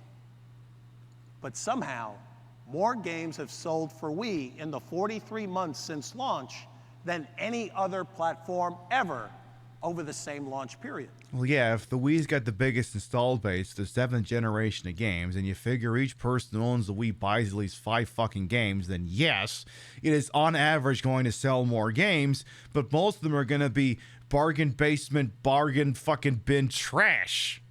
But somehow, more games have sold for Wii in the 43 months since launch than any other platform ever over the same launch period. Well, yeah, if the Wii's got the biggest installed base, the 7th generation of games, and you figure each person who owns the Wii buys at least 5 fucking games, then yes, it is on average going to sell more games, but most of them are going to be bargain basement, bargain fucking bin trash.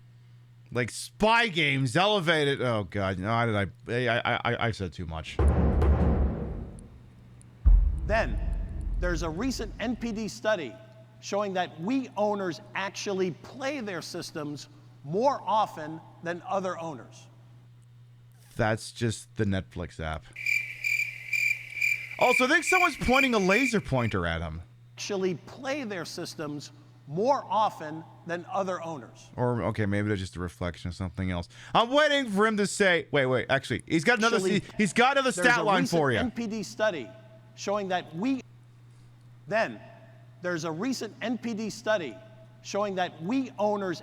Like spy games, elevated. Oh, God. No, I said too much. Then, there's a recent NPD study showing that Wii owners actually play their systems more often than other owners. That's just the Netflix app. Also, I think someone's pointing a laser pointer at him. Actually play their systems more often than other owners. Or, okay, maybe they're just a reflection of something else. I'm waiting for him to say, wait, actually, he's got another stat line for you. There's a recent NPD study showing that there's a recent NPD study showing that Wii owners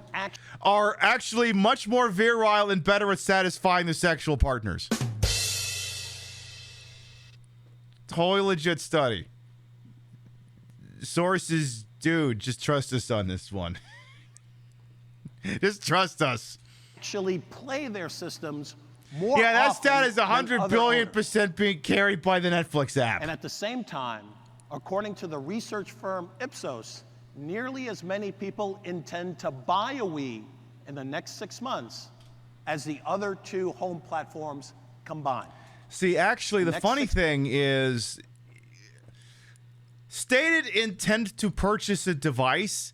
are actually much more virile and better at satisfying their sexual partners. Totally legit study. Sources, dude, just trust us on this one. Just trust us. Actually play their systems more Yeah, that often stat is 100 than other billion owners. % being carried by the Netflix app. And at the same time, According to the research firm Ipsos, nearly as many people intend to buy a Wii in the next 6 months as the other two home platforms combined. See, actually, the funny thing is, stated intent to purchase a device,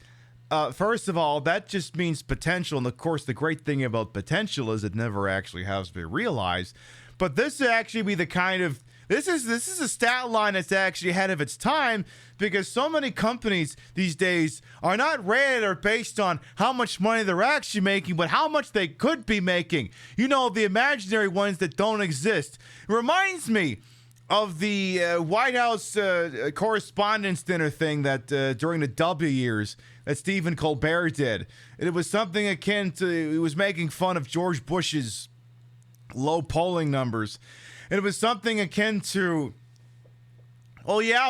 first of all, that just means potential. And of course, the great thing about potential is it never actually has to be realized. But this would actually be the kind of, this is a stat line that's actually ahead of its time, because so many companies these days are not rated or based on how much money they're actually making, but how much they could be making. You know, the imaginary ones that don't exist. It reminds me of the White House Correspondents' Dinner thing that during the W years that Stephen Colbert did. It was something akin to, he was making fun of George Bush's low polling numbers. And it was something akin to, oh yeah,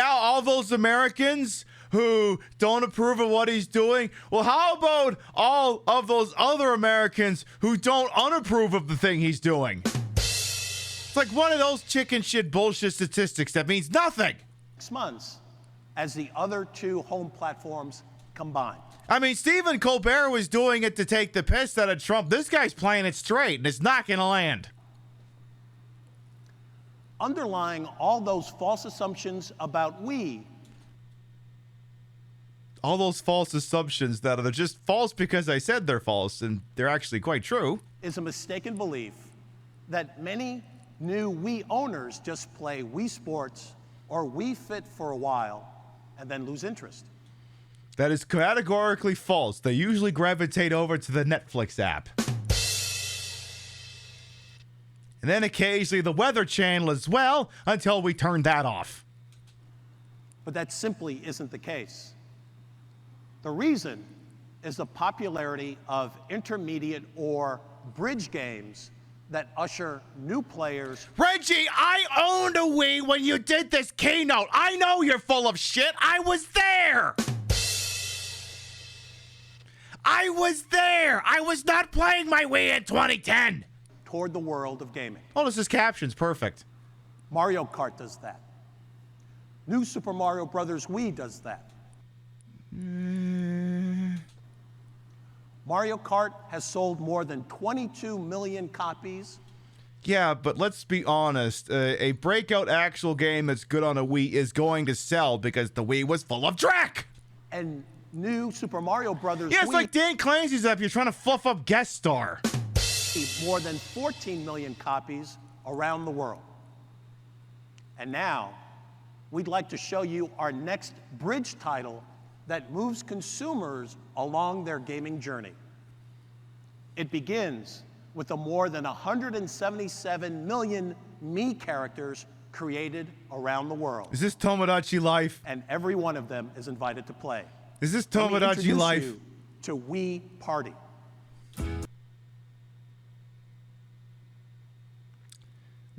all those Americans who don't approve of what he's doing. Well, how about all of those other Americans who don't unapprove of the thing he's doing? It's like one of those chicken shit bullshit statistics that means nothing. 6 months as the other two home platforms combined. I mean, Stephen Colbert was doing it to take the piss out of Trump. This guy's playing it straight, and it's not going to land. Underlying all those false assumptions about Wii, all those false assumptions that are just false because I said they're false, and they're actually quite true, is a mistaken belief that many new Wii owners just play Wii Sports or Wii Fit for a while and then lose interest. That is categorically false. They usually gravitate over to the Netflix app. And then occasionally the Weather Channel as well, until we turn that off. But that simply isn't the case. The reason is the popularity of intermediate or bridge games that usher new players. Reggie, I owned a Wii when you did this keynote. I know you're full of shit. I was there. I was there. I was not playing my Wii in 2010. Toward the world of gaming. Oh, this is captions. Perfect. Mario Kart does that. New Super Mario Bros. Wii does that. Mario Kart has sold more than 22 million copies. Yeah, but let's be honest. A breakout actual game that's good on a Wii is going to sell because the Wii was full of dreck. And new Super Mario Bros. Yeah, it's Wii like Dan Clancy's up. You're trying to fluff up guest star. More than 14 million copies around the world. And now, we'd like to show you our next bridge title that moves consumers along their gaming journey. It begins with the more than 177 million Mii characters created around the world. Is this Tomodachi Life? And every one of them is invited to play. Is this Let me Tomodachi introduce Life? you to Wii Party.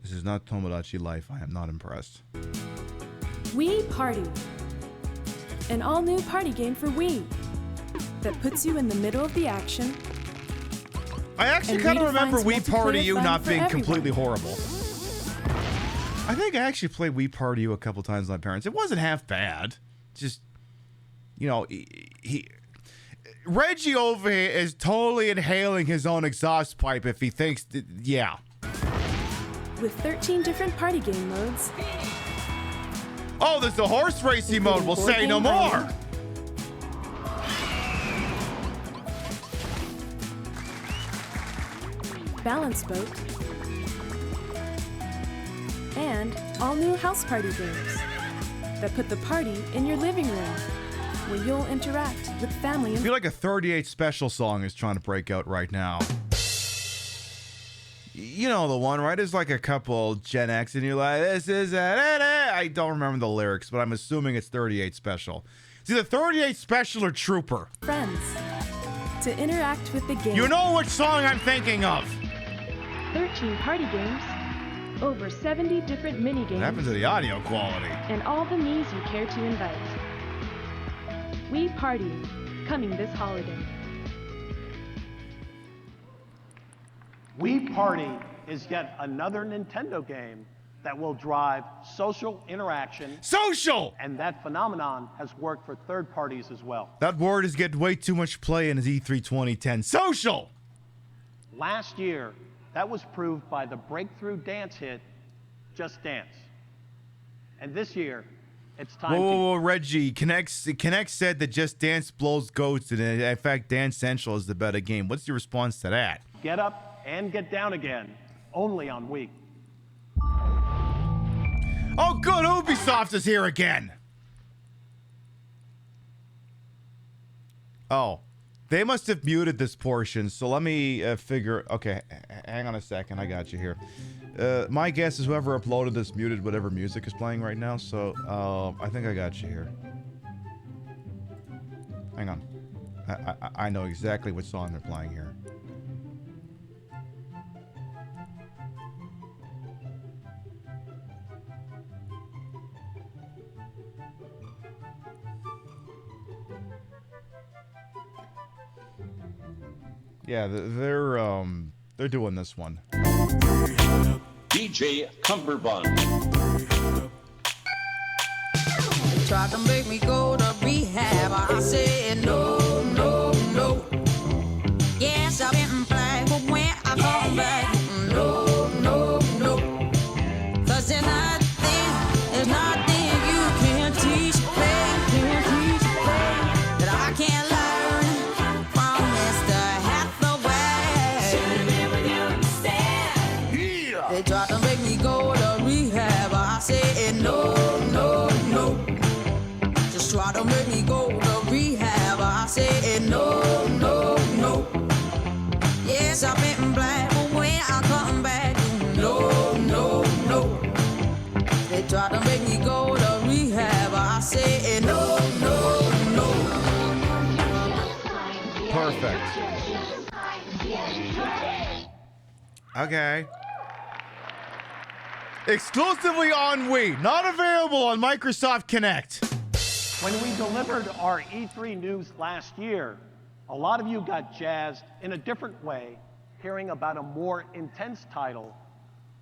This is not Tomodachi Life. I am not impressed. Wii Party. An all-new party game for Wii that puts you in the middle of the action. I actually and kind of remember redefines Wii Party multiplayer U fun not for being everyone. completely horrible. I think I actually played Wii Party U a couple times with my parents. It wasn't half bad. Just, you know, Reggie over here is totally inhaling his own exhaust pipe if he thinks, yeah. With 13 different party game modes. Oh, there's the horse racing mode. We'll say no more. Balance Boat. And all new house party games that put the party in your living room, where you'll interact with family I and feel like a 38 Special song is trying to break out right now. You know the one, right? It's like a couple Gen X and you're like, this is I don't remember the lyrics, but I'm assuming it's 38 Special. It's either 38 Special or Trooper. friends to interact with the game. You know which song I'm thinking of. 13 party games, over 70 different mini games. What happened to the audio quality? And all the Miis you care to invite. Wii Party, coming this holiday. Wii Party is yet another Nintendo game that will drive social interaction. Social! And that phenomenon has worked for third parties as well. That word is getting way too much play in his E3 2010. Social! Last year, that was proved by the breakthrough dance hit, Just Dance. And this year, it's time Whoa, Reggie. Kinect said that Just Dance blows goats, and in fact, Dance Central is the better game. What's your response to that? Get up and get down again, only on Wii. Oh, good. Ubisoft is here again. Oh, they must have muted this portion. So let me figure. Okay, hang on a second. I got you here. My guess is whoever uploaded this muted whatever music is playing right now. So I think I got you here. Hang on. I know exactly what song they're playing here. Yeah, they're doing this one. DJ Cumberbund. Tried to make me go to rehab. I said no, no, no. Yes, I've been black, but when I come back, no, no, no. 'Cause there's nothing you can teach me, that I can't learn from Mr. Hathaway. They tried to make me go to rehab. I said no, no, no. Just try to make me go to rehab. I said no, no, no. Yes, I've been black, but when I come back, no, no, no. They tried to make me go to rehab. I said no, no, no. Perfect. Okay. Exclusively on Wii, not available on Microsoft Kinect. When we delivered our E3 news last year, a lot of you got jazzed in a different way, hearing about a more intense title,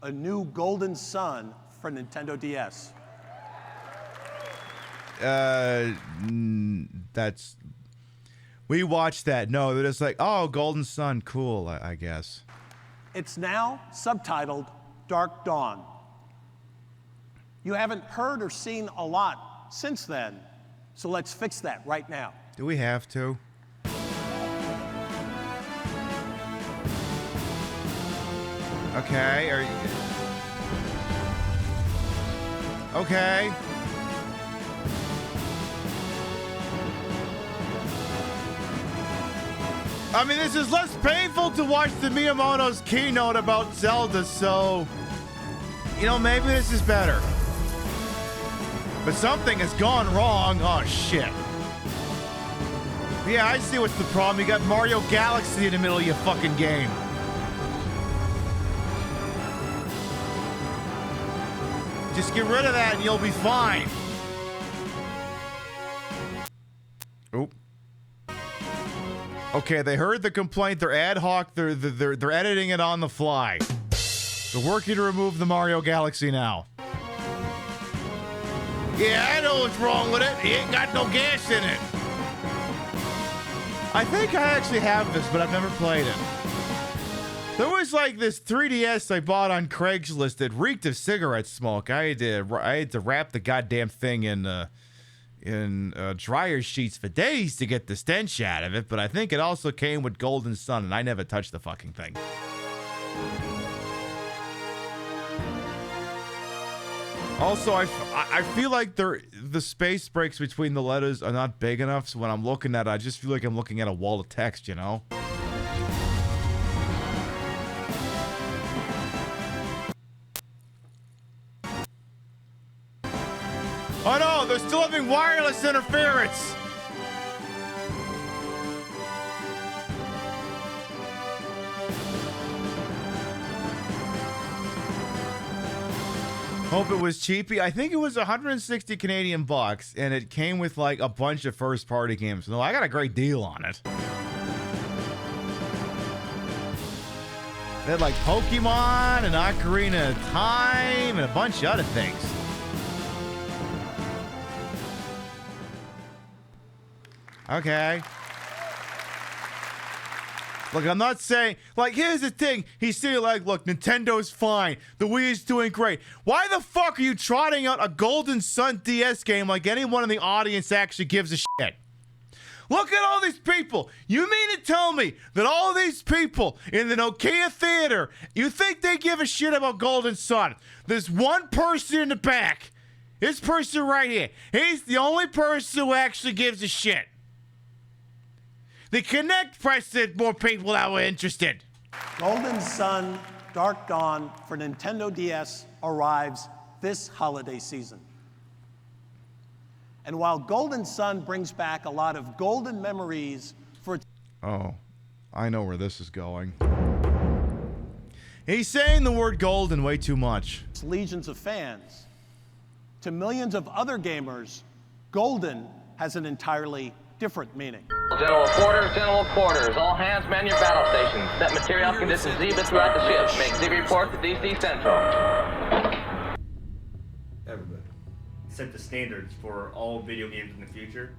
a new Golden Sun for Nintendo DS. We watched that. No, they're just like, oh, Golden Sun, cool, I guess. It's now subtitled Dark Dawn. You haven't heard or seen a lot since then, so let's fix that right now. Do we have to? Okay, okay. I mean, this is less painful to watch the Miyamoto's keynote about Zelda, so, you know, maybe this is better. But something has gone wrong. Oh, shit. Yeah, I see what's the problem. You got Mario Galaxy in the middle of your fucking game. Just get rid of that and you'll be fine. Oop. Okay, they heard the complaint. They're ad hoc. They're editing it on the fly. They're working to remove the Mario Galaxy now. Yeah, I know what's wrong with it. He ain't got no gas in it. I think I actually have this, but I've never played it. There was like this 3DS I bought on Craigslist that reeked of cigarette smoke. I had to wrap the goddamn thing in dryer sheets for days to get the stench out of it, but I think it also came with Golden Sun, and I never touched the fucking thing. Also, I feel like the space breaks between the letters are not big enough, so when I'm looking at it, I just feel like I'm looking at a wall of text, you know? Oh no, they're still having wireless interference! Hope it was cheapy. I think it was 160 Canadian bucks, and it came with like a bunch of first-party games. No, I got a great deal on it. They had like Pokemon and Ocarina of Time and a bunch of other things. Okay. Look, I'm not saying, like, here's the thing. He's saying, like, look, Nintendo's fine. The Wii is doing great. Why the fuck are you trotting out a Golden Sun DS game like anyone in the audience actually gives a shit? Look at all these people. You mean to tell me that all these people in the Nokia Theater, you think they give a shit about Golden Sun? There's one person in the back. This person right here. He's the only person who actually gives a shit. The Kinect press said more people that were interested. Golden Sun Dark Dawn for Nintendo DS arrives this holiday season. And while Golden Sun brings back a lot of golden memories for... Oh, I know where this is going. He's saying the word golden way too much. Legions of fans, to millions of other gamers, golden has an entirely different meaning. General quarters, all hands man your battle stations. Set material conditions zebra throughout the ship. Make Z report to DC Central. Everybody. Set the standards for all video games in the future.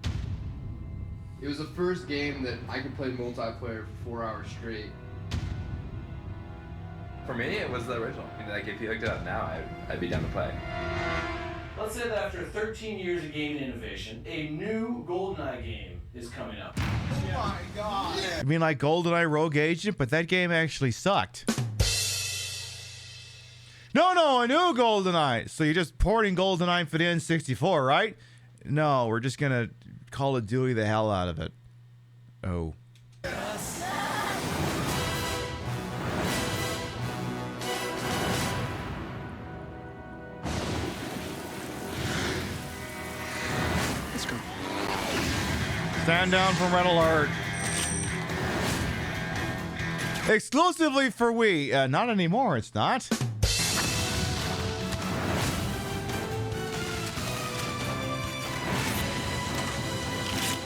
It was the first game that I could play multiplayer for 4 hours straight. For me, it was the original. I mean, like, if you hooked it up now, I'd be down to play. Let's say that after 13 years of gaming innovation, a new GoldenEye game is coming up. Oh my god! I mean, like GoldenEye Rogue Agent, but that game actually sucked. No, a new GoldenEye. So you're just porting GoldenEye for the N64, right? No, we're just gonna Call of Duty the hell out of it. Oh. Let's go. Stand down from Red Alert. Exclusively for Wii. Not anymore, it's not.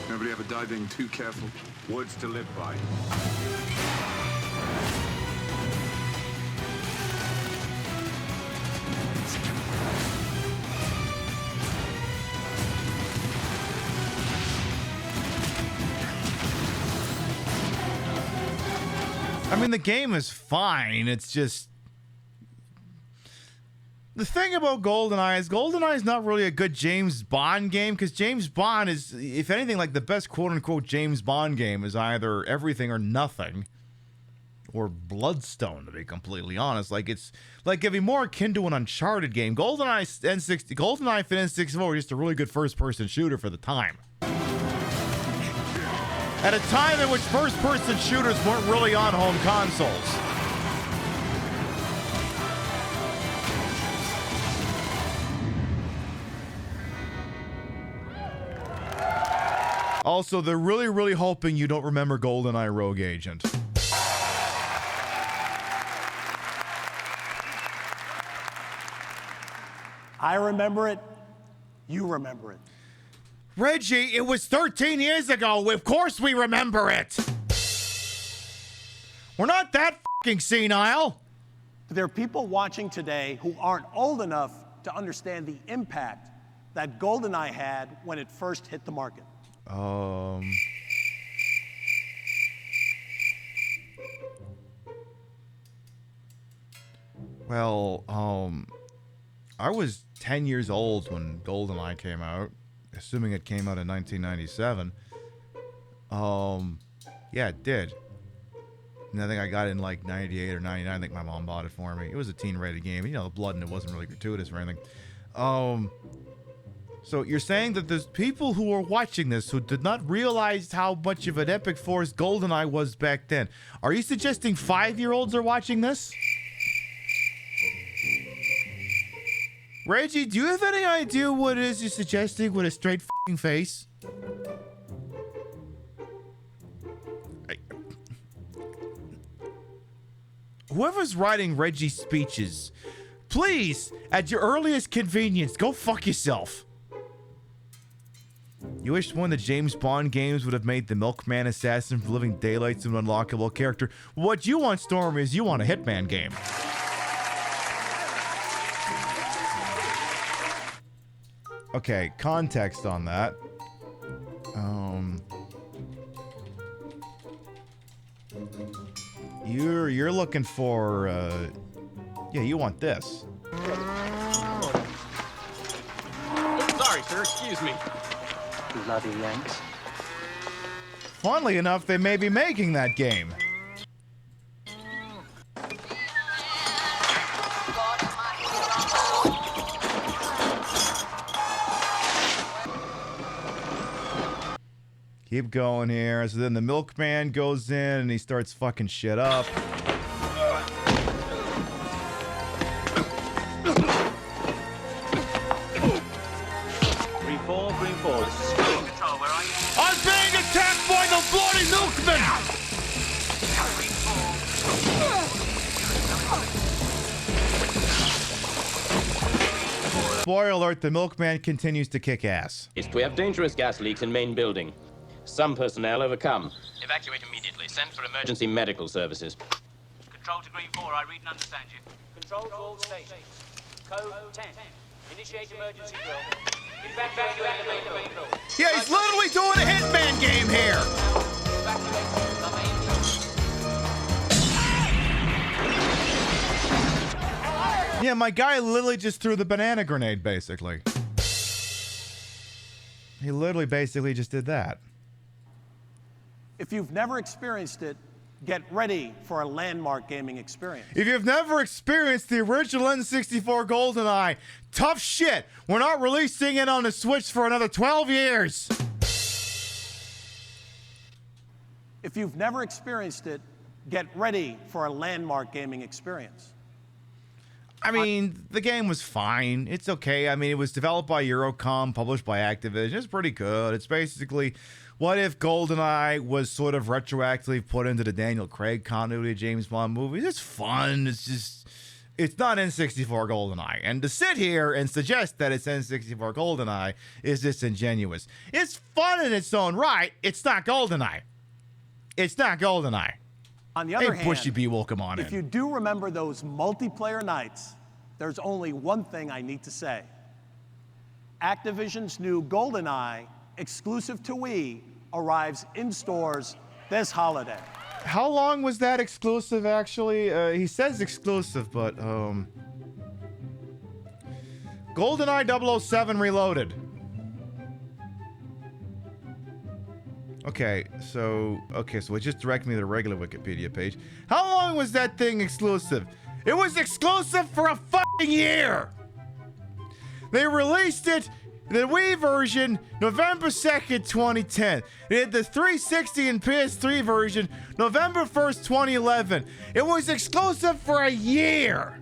Nobody ever dive in too careful. Words to live by. I mean, the game is fine. It's just... The thing about GoldenEye is not really a good James Bond game, because James Bond is, if anything, like the best quote-unquote James Bond game is either Everything or Nothing, or Bloodstone, to be completely honest. Like, it's like it'd be more akin to an Uncharted game. GoldenEye for N64 is just a really good first-person shooter for the time. At a time in which first-person shooters weren't really on home consoles. Also, they're really, really hoping you don't remember GoldenEye Rogue Agent. I remember it. You remember it. Reggie, it was 13 years ago. Of course we remember it. We're not that fucking senile. There are people watching today who aren't old enough to understand the impact that GoldenEye had when it first hit the market. I was 10 years old when GoldenEye came out, assuming it came out in 1997. Yeah, it did. And I think I got it in like 98 or 99. I think my mom bought it for me. It was a teen-rated game. You know, the blood in it wasn't really gratuitous or anything. So you're saying that there's people who are watching this who did not realize how much of an epic force GoldenEye was back then. Are you suggesting 5-year-olds are watching this? Reggie, do you have any idea what it is you're suggesting with a straight f***ing face? Whoever's writing Reggie's speeches, please, at your earliest convenience, go fuck yourself. You wish one of the James Bond games would have made the Milkman assassin from Living Daylights an unlockable character. What you want, Storm, is you want a Hitman game. Okay, context on that. You're looking for, yeah, you want this. Sorry, sir, excuse me. Bloody Yanks. Funnily enough, they may be making that game. Keep going here. So then the milkman goes in and he starts fucking shit up. Green 4, Green 4. This is Green Control, where are you? I'm being attacked by the bloody milkman! Spoiler alert, the milkman continues to kick ass. We have dangerous gas leaks in main building. Some personnel overcome. Evacuate immediately. Send for emergency medical services. Control to Green 4, I read and understand you. Control to all stations. Code 10. Initiate emergency drill. Evacuate the main building. Yeah, he's literally doing a Hitman game here! Yeah, my guy literally just threw the banana grenade, basically. He literally basically just did that. If you've never experienced it, get ready for a landmark gaming experience. If you've never experienced the original N64 GoldenEye, tough shit. We're not releasing it on the Switch for another 12 years. If you've never experienced it, get ready for a landmark gaming experience. I mean, the game was fine. It's okay. I mean, it was developed by Eurocom, published by Activision. It's pretty good. It's basically, what if GoldenEye was sort of retroactively put into the Daniel Craig continuity of James Bond movies? It's fun. It's just, it's not N64 GoldenEye. And to sit here and suggest that it's N64 GoldenEye is disingenuous. It's fun in its own right. It's not GoldenEye. It's not GoldenEye. On the other hey, hand, Bushy B, will come on if you do remember those multiplayer nights, there's only one thing I need to say. Activision's new GoldenEye, exclusive to Wii, arrives in stores this holiday. How long was that exclusive, actually? He says exclusive, but, GoldenEye 007 Reloaded. Okay, so it just directed me to the regular Wikipedia page. How long was that thing exclusive? It was exclusive for a fucking year! They released it, the Wii version, November 2nd, 2010. They had the 360 and PS3 version, November 1st, 2011. It was exclusive for a year!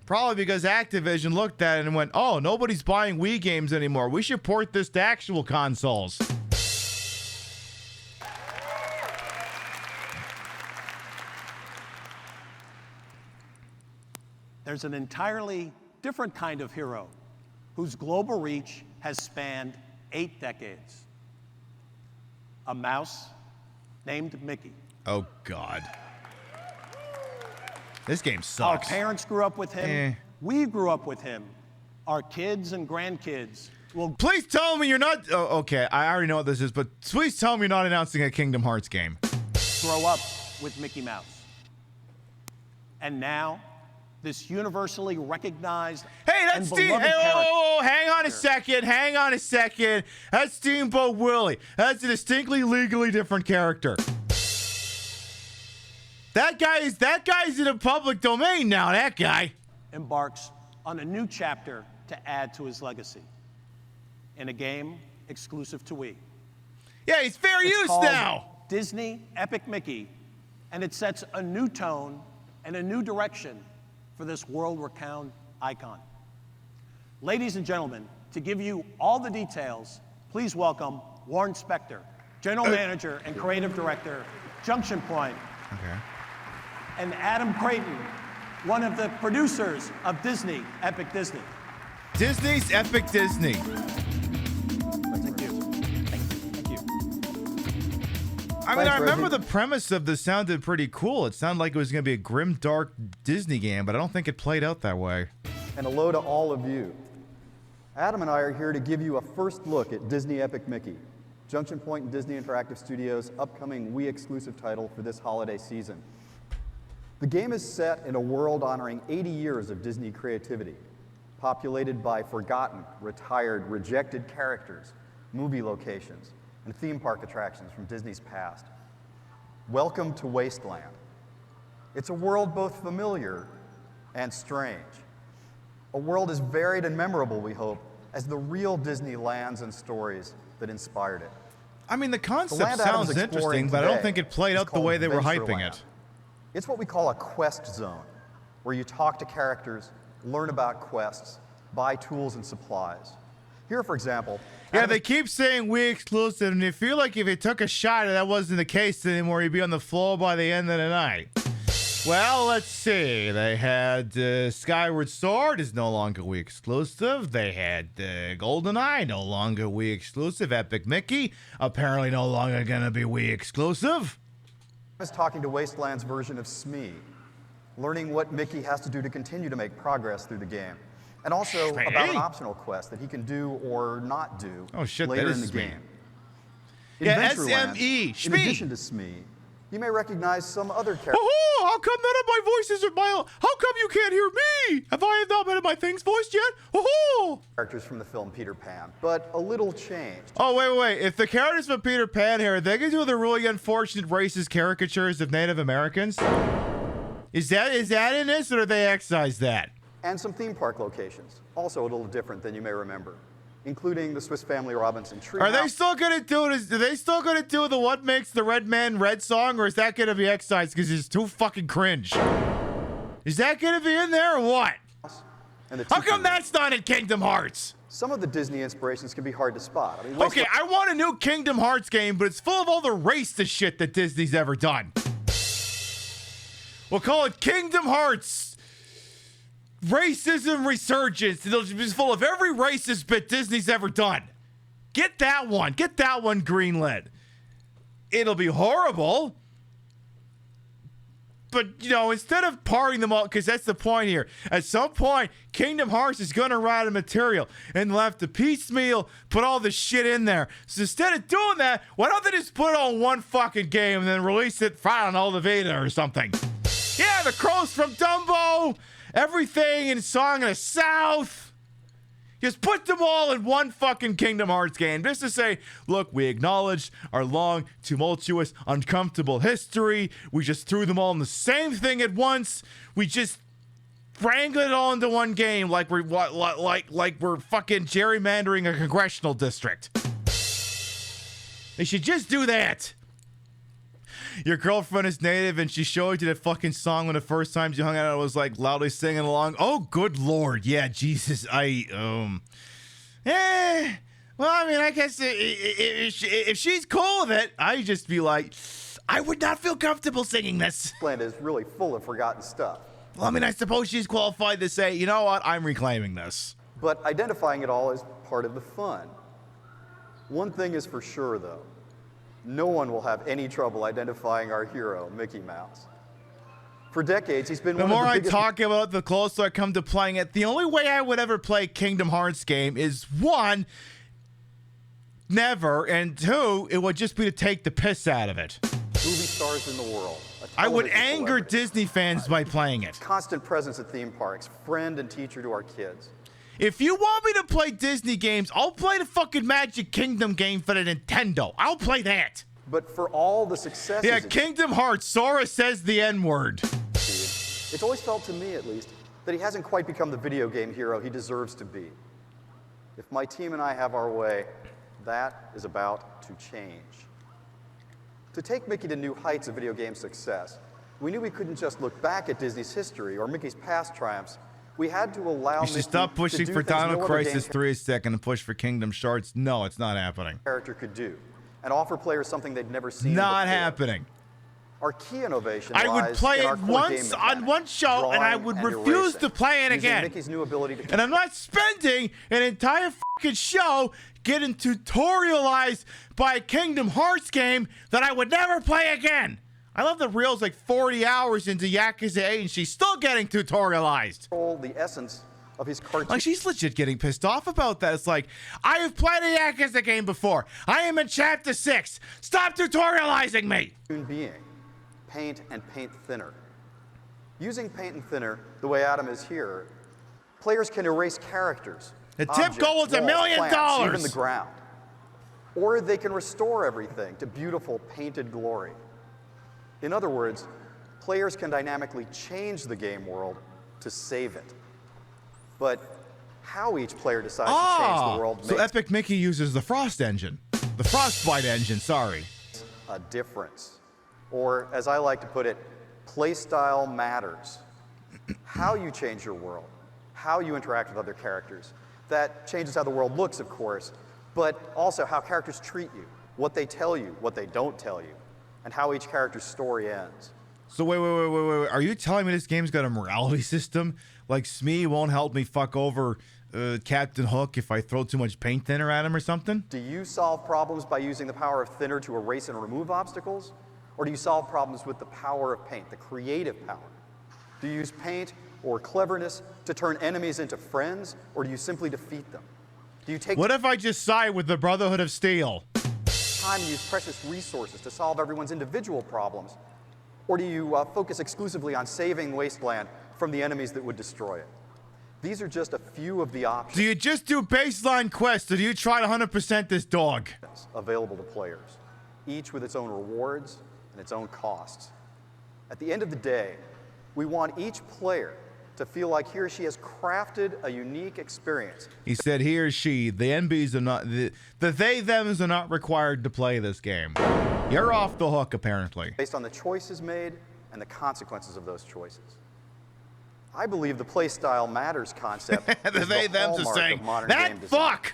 Probably because Activision looked at it and went, oh, nobody's buying Wii games anymore. We should port this to actual consoles. There's an entirely different kind of hero whose global reach has spanned 8 decades. A mouse named Mickey. Oh, God. This game sucks. Our parents grew up with him. We grew up with him. Our kids and grandkids will... Please tell me you're not... Oh, okay, I already know what this is, but please tell me you're not announcing a Kingdom Hearts game. Grow up with Mickey Mouse. And now... this universally recognized and beloved character. Hang on a second. That's Steamboat Willie. That's a distinctly legally different character. That guy's in a public domain now, that guy. Embarks on a new chapter to add to his legacy. In a game exclusive to Wii. Yeah, he's fair use now. Disney Epic Mickey, and it sets a new tone and a new direction for this world-renowned icon. Ladies and gentlemen, to give you all the details, please welcome Warren Spector, General Manager and Creative Director, Junction Point. Okay. And Adam Creighton, one of the producers of Disney Epic Disney. Disney's Epic Disney. I mean, Thanks, I remember Reggie. the premise of this sounded pretty cool. It sounded like it was going to be a grim, dark Disney game, but I don't think it played out that way. And hello to all of you. Adam and I are here to give you a first look at Disney Epic Mickey, Junction Point and Disney Interactive Studios' upcoming Wii exclusive title for this holiday season. The game is set in a world honoring 80 years of Disney creativity, populated by forgotten, retired, rejected characters, movie locations, and theme park attractions from Disney's past. Welcome to Wasteland. It's a world both familiar and strange. A world as varied and memorable, we hope, as the real Disney lands and stories that inspired it. I mean, the concept land Adam's sounds interesting, exploring but I don't today think it played is out the called way they were hyping Adventureland. it. It's what we call a quest zone, where you talk to characters, learn about quests, buy tools and supplies. Here, for example, Yeah, they keep saying Wii exclusive, and you feel like if you took a shot and that wasn't the case anymore, you'd be on the floor by the end of the night. Well, let's see. They had Skyward Sword is no longer Wii exclusive. They had GoldenEye, no longer Wii exclusive. Epic Mickey, apparently no longer going to be Wii exclusive. I was talking to Wasteland's version of Smee, learning what Mickey has to do to continue to make progress through the game, and also about an optional quest that he can do or not do later in the game. In Yeah, Adventureland, SME, in Shmee. addition to Smee, you may recognize some other characters. Oh, how come none of my voices are how come you can't hear me? Have I not been in my things voiced yet? Oh, Characters from the film Peter Pan, but a little changed. oh, wait. If the characters from Peter Pan here, are they going to do the really unfortunate racist caricatures of Native Americans? Is that in this, or do they excise that? And some theme park locations, also a little different than you may remember, including the Swiss Family Robinson Tree. Are they still going to do this? Are they still going to do the What Makes the Red Man Red song, or is that going to be excised because it's too fucking cringe? Is that going to be in there or what? How come that's not in Kingdom Hearts? Some of the Disney inspirations can be hard to spot. I mean, Okay, I want a new Kingdom Hearts game, but it's full of all the racist shit that Disney's ever done. We'll call it Kingdom Hearts Racism Resurgence. It'll be full of every racist bit Disney's ever done. Get that one. Get that one greenlit. It'll be horrible. But, you know, instead of parting them all, because that's the point here. At some point, Kingdom Hearts is going to run out of material, and they'll have to piecemeal put all this shit in there. So instead of doing that, why don't they just put it on one fucking game and then release it, I don't know, the Vita or something? Yeah, the crows from Dumbo, everything in Song of the South. Just put them all in one fucking Kingdom Hearts game. Just to say, look, we acknowledged our long, tumultuous, uncomfortable history. We just threw them all in the same thing at once. We just wrangled it all into one game like we're fucking gerrymandering a congressional district. They should just do that. Your girlfriend is native and she showed you that fucking song when the first time you hung out, I was like loudly singing along. Oh, good Lord. Yeah, Jesus. Well, I mean, I guess if she's cool with it, I'd just be like, I would not feel comfortable singing this. Land is really full of forgotten stuff. Well, I mean, I suppose she's qualified to say, you know what, I'm reclaiming this. But identifying it all is part of the fun. One thing is for sure, though. No one will have any trouble identifying our hero, Mickey Mouse. For decades, he's been The one of more the I biggest... talk about it, the closer I come to playing it. The only way I would ever play a Kingdom Hearts game is, one, never, and two, it would just be to take the piss out of it. Movie stars in the world. I would anger Disney fans by playing it. Constant presence at theme parks, friend and teacher to our kids. If you want me to play Disney games, I'll play the fucking Magic Kingdom game for the Nintendo. I'll play that. But for all the successes... Yeah, Kingdom Hearts, Sora says the N-word. It's always felt to me, at least, that he hasn't quite become the video game hero he deserves to be. If my team and I have our way, that is about to change. To take Mickey to new heights of video game success, we knew we couldn't just look back at Disney's history or Mickey's past triumphs. We had to allow You should Mickey stop to pushing do for things Dino no other Crisis game 3 a second and push for Kingdom Hearts. No, it's not happening. character could do, and offer players something they'd never seen Not before. happening. Our key innovation I would lies play in it our core once game on one show, and I would drawing and refuse erasing, to play it using again. Mickey's new ability to And I'm not spending an entire fucking show getting tutorialized by a Kingdom Hearts game that I would never play again. I love that Real's like 40 hours into Yakuza 8 and she's still getting tutorialized. The essence of his cartoon. Like, she's legit getting pissed off about that. It's like, I have played a Yakuza game before. I am in chapter 6. Stop tutorializing me. Being paint and paint thinner. Using paint and thinner, the way Adam is here, players can erase characters. The tip goal is $1 million. Even the ground. Or they can restore everything to beautiful painted glory. In other words, players can dynamically change the game world to save it. But how each player decides to change the world so Epic Mickey uses the Frost engine. The Frostbite engine, sorry. A difference. Or, as I like to put it, playstyle matters. How you change your world, how you interact with other characters. That changes how the world looks, of course, but also how characters treat you, what they tell you, what they don't tell you, and how each character's story ends. So wait. Are you telling me this game's got a morality system? Like Smee won't help me fuck over Captain Hook if I throw too much paint thinner at him or something? Do you solve problems by using the power of thinner to erase and remove obstacles? Or do you solve problems with the power of paint, the creative power? Do you use paint or cleverness to turn enemies into friends, or do you simply defeat them? Do you take What if I just side with the Brotherhood of Steel? time to use precious resources to solve everyone's individual problems? Or do you focus exclusively on saving Wasteland from the enemies that would destroy it? These are just a few of the options. Do you just do baseline quests, or do you try to 100% this dog? Available to players, each with its own rewards and its own costs. At the end of the day, we want each player to feel like he or she has crafted a unique experience. He said he or she, the NBs are not, the they-thems are not required to play this game. You're off the hook, apparently. Based on the choices made and the consequences of those choices. I believe the playstyle matters concept the is they-thems the are hallmark saying, of modern that game design. fuck!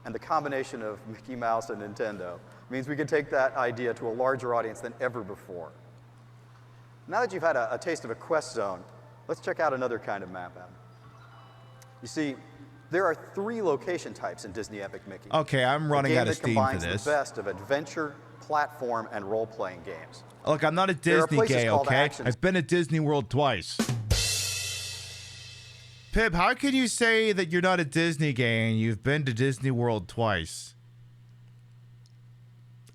And the combination of Mickey Mouse and Nintendo means we can take that idea to a larger audience than ever before. Now that you've had a taste of a quest zone, let's check out another kind of map, Adam. You see, there are 3 location types in Disney Epic Mickey. Okay, I'm running out of steam for combines this. The best of adventure, platform, and role-playing games. Look, I'm not a There are Disney places gay, called okay? actions. I've been at Disney World twice. Pib, how can you say that you're not a Disney gay and you've been to Disney World twice?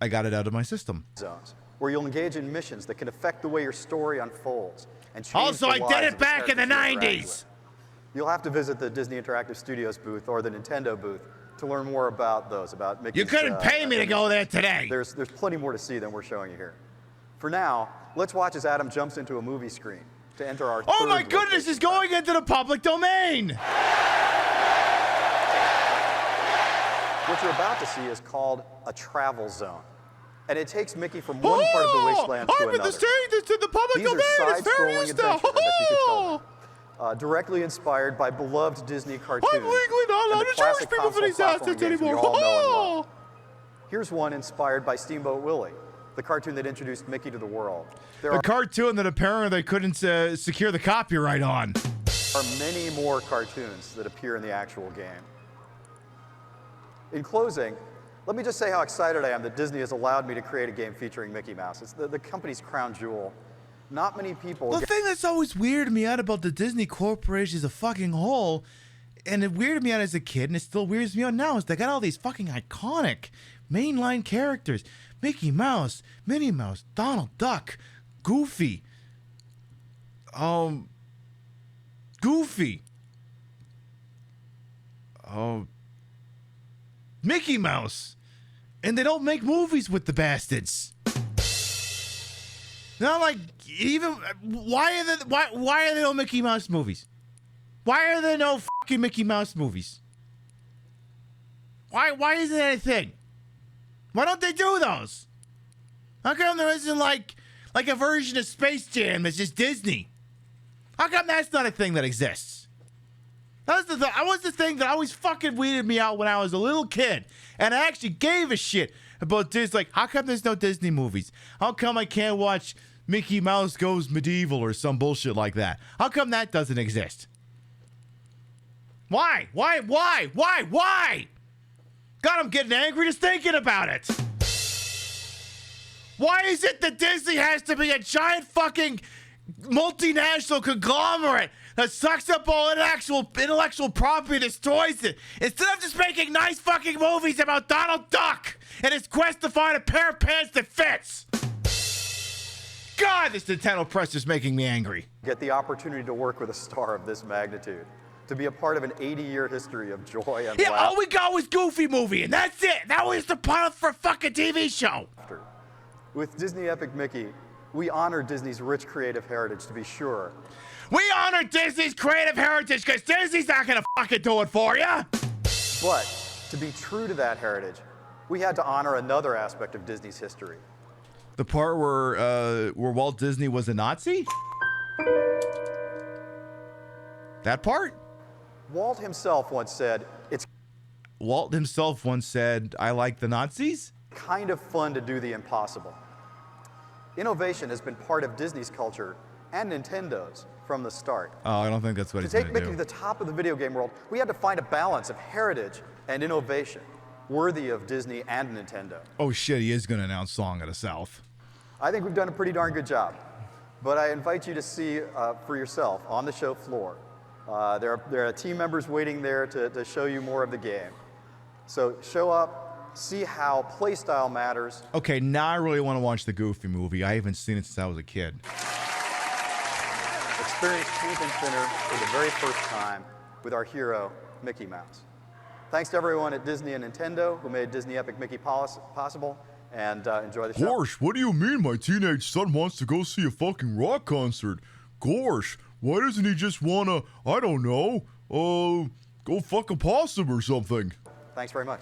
I got it out of my system. Zones, where you'll engage in missions that can affect the way your story unfolds. And change Also, the I lives did of it back in the characters you interact 90s. with. You'll have to visit the Disney Interactive Studios booth or the Nintendo booth to learn more about those, about Mickey's, You couldn't pay me to go there today. There's plenty more to see than we're showing you here. For now, let's watch as Adam jumps into a movie screen to enter our Oh third my goodness, it's going into the public domain! What you're about to see is called a travel zone. And it takes Mickey from one part of the wasteland to another. This to the public These domain. are It's very side-scrolling useful. adventures, I guess you could call them. Directly inspired by beloved Disney cartoons. I'm legally not allowed and the to charge classic people for console these platform assets games we anymore. all know and love. Here's one inspired by Steamboat Willie, the cartoon that introduced Mickey to the world. There The cartoon that apparently they couldn't secure the copyright on. are many more cartoons that appear in the actual game. In closing, let me just say how excited I am that Disney has allowed me to create a game featuring Mickey Mouse. It's the company's crown jewel. Not many people... The thing that's always weirded me out about the Disney Corporation as a fucking whole, and it weirded me out as a kid, and it still weirds me out now, is they got all these fucking iconic mainline characters. Mickey Mouse, Minnie Mouse, Donald Duck, Goofy. Mickey Mouse. And they don't make movies with the bastards. Not like even why are there no Mickey Mouse movies? Why are there no fucking Mickey Mouse movies? Why isn't that a thing? Why don't they do those? How come there isn't like a version of Space Jam that's just Disney? How come that's not a thing that exists? That was the thing that always fucking weirded me out when I was a little kid. And I actually gave a shit about Disney. Like, how come there's no Disney movies? How come I can't watch Mickey Mouse Goes Medieval or some bullshit like that? How come that doesn't exist? Why? God, I'm getting angry just thinking about it. Why is it that Disney has to be a giant fucking multinational conglomerate that sucks up all intellectual property and destroys it, instead of just making nice fucking movies about Donald Duck and his quest to find a pair of pants that fits? God, this Nintendo press is making me angry. Get the opportunity to work with a star of this magnitude, to be a part of an 80-year history of joy and laughter. All we got was Goofy Movie, and that's it. That was the pilot for a fucking TV show. With Disney Epic Mickey, we honor Disney's rich creative heritage, to be sure. We honor Disney's creative heritage because Disney's not gonna fucking do it for you. But to be true to that heritage, we had to honor another aspect of Disney's history. The part where Walt Disney was a Nazi? That part? Walt himself once said, I like the Nazis? Kind of fun to do the impossible. Innovation has been part of Disney's culture and Nintendo's from the start. Oh, I don't think that's what he's To going take to Mickey do. to the top of the video game world, we had to find a balance of heritage and innovation worthy of Disney and Nintendo. Oh shit, he is going to announce Song of the South. I think we've done a pretty darn good job, but I invite you to see for yourself on the show floor. There are team members waiting there to show you more of the game. So show up, see how playstyle matters. Okay, now I really want to watch the Goofy Movie. I haven't seen it since I was a kid. Experience Paint and Thinner for the very first time with our hero, Mickey Mouse. Thanks to everyone at Disney and Nintendo who made Disney Epic Mickey possible, and enjoy the show. Gorsh, what do you mean my teenage son wants to go see a fucking rock concert? Gorsh, why doesn't he just wanna, I don't know, go fuck a possum or something? Thanks very much.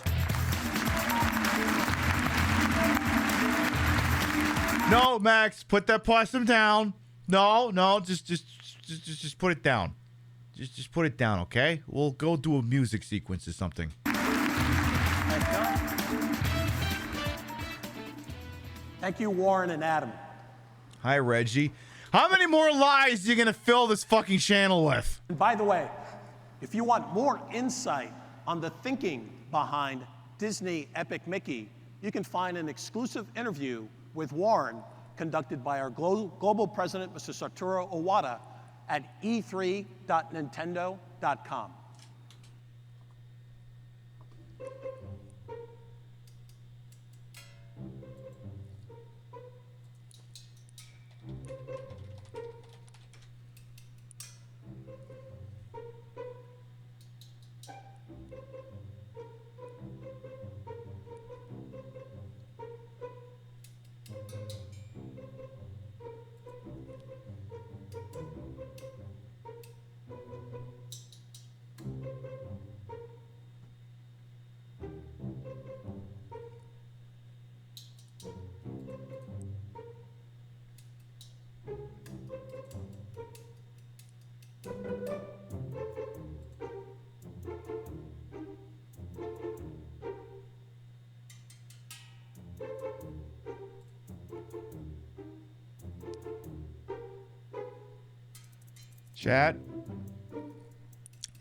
No, Max, put that possum down. No, just put it down. Just put it down, okay? We'll go do a music sequence or something. Thank you, Warren and Adam. Hi, Reggie. How many more lies are you gonna fill this fucking channel with? And by the way, if you want more insight on the thinking behind Disney Epic Mickey, you can find an exclusive interview with Warren conducted by our global president, Mr. Satoru Iwata, at e3.nintendo.com.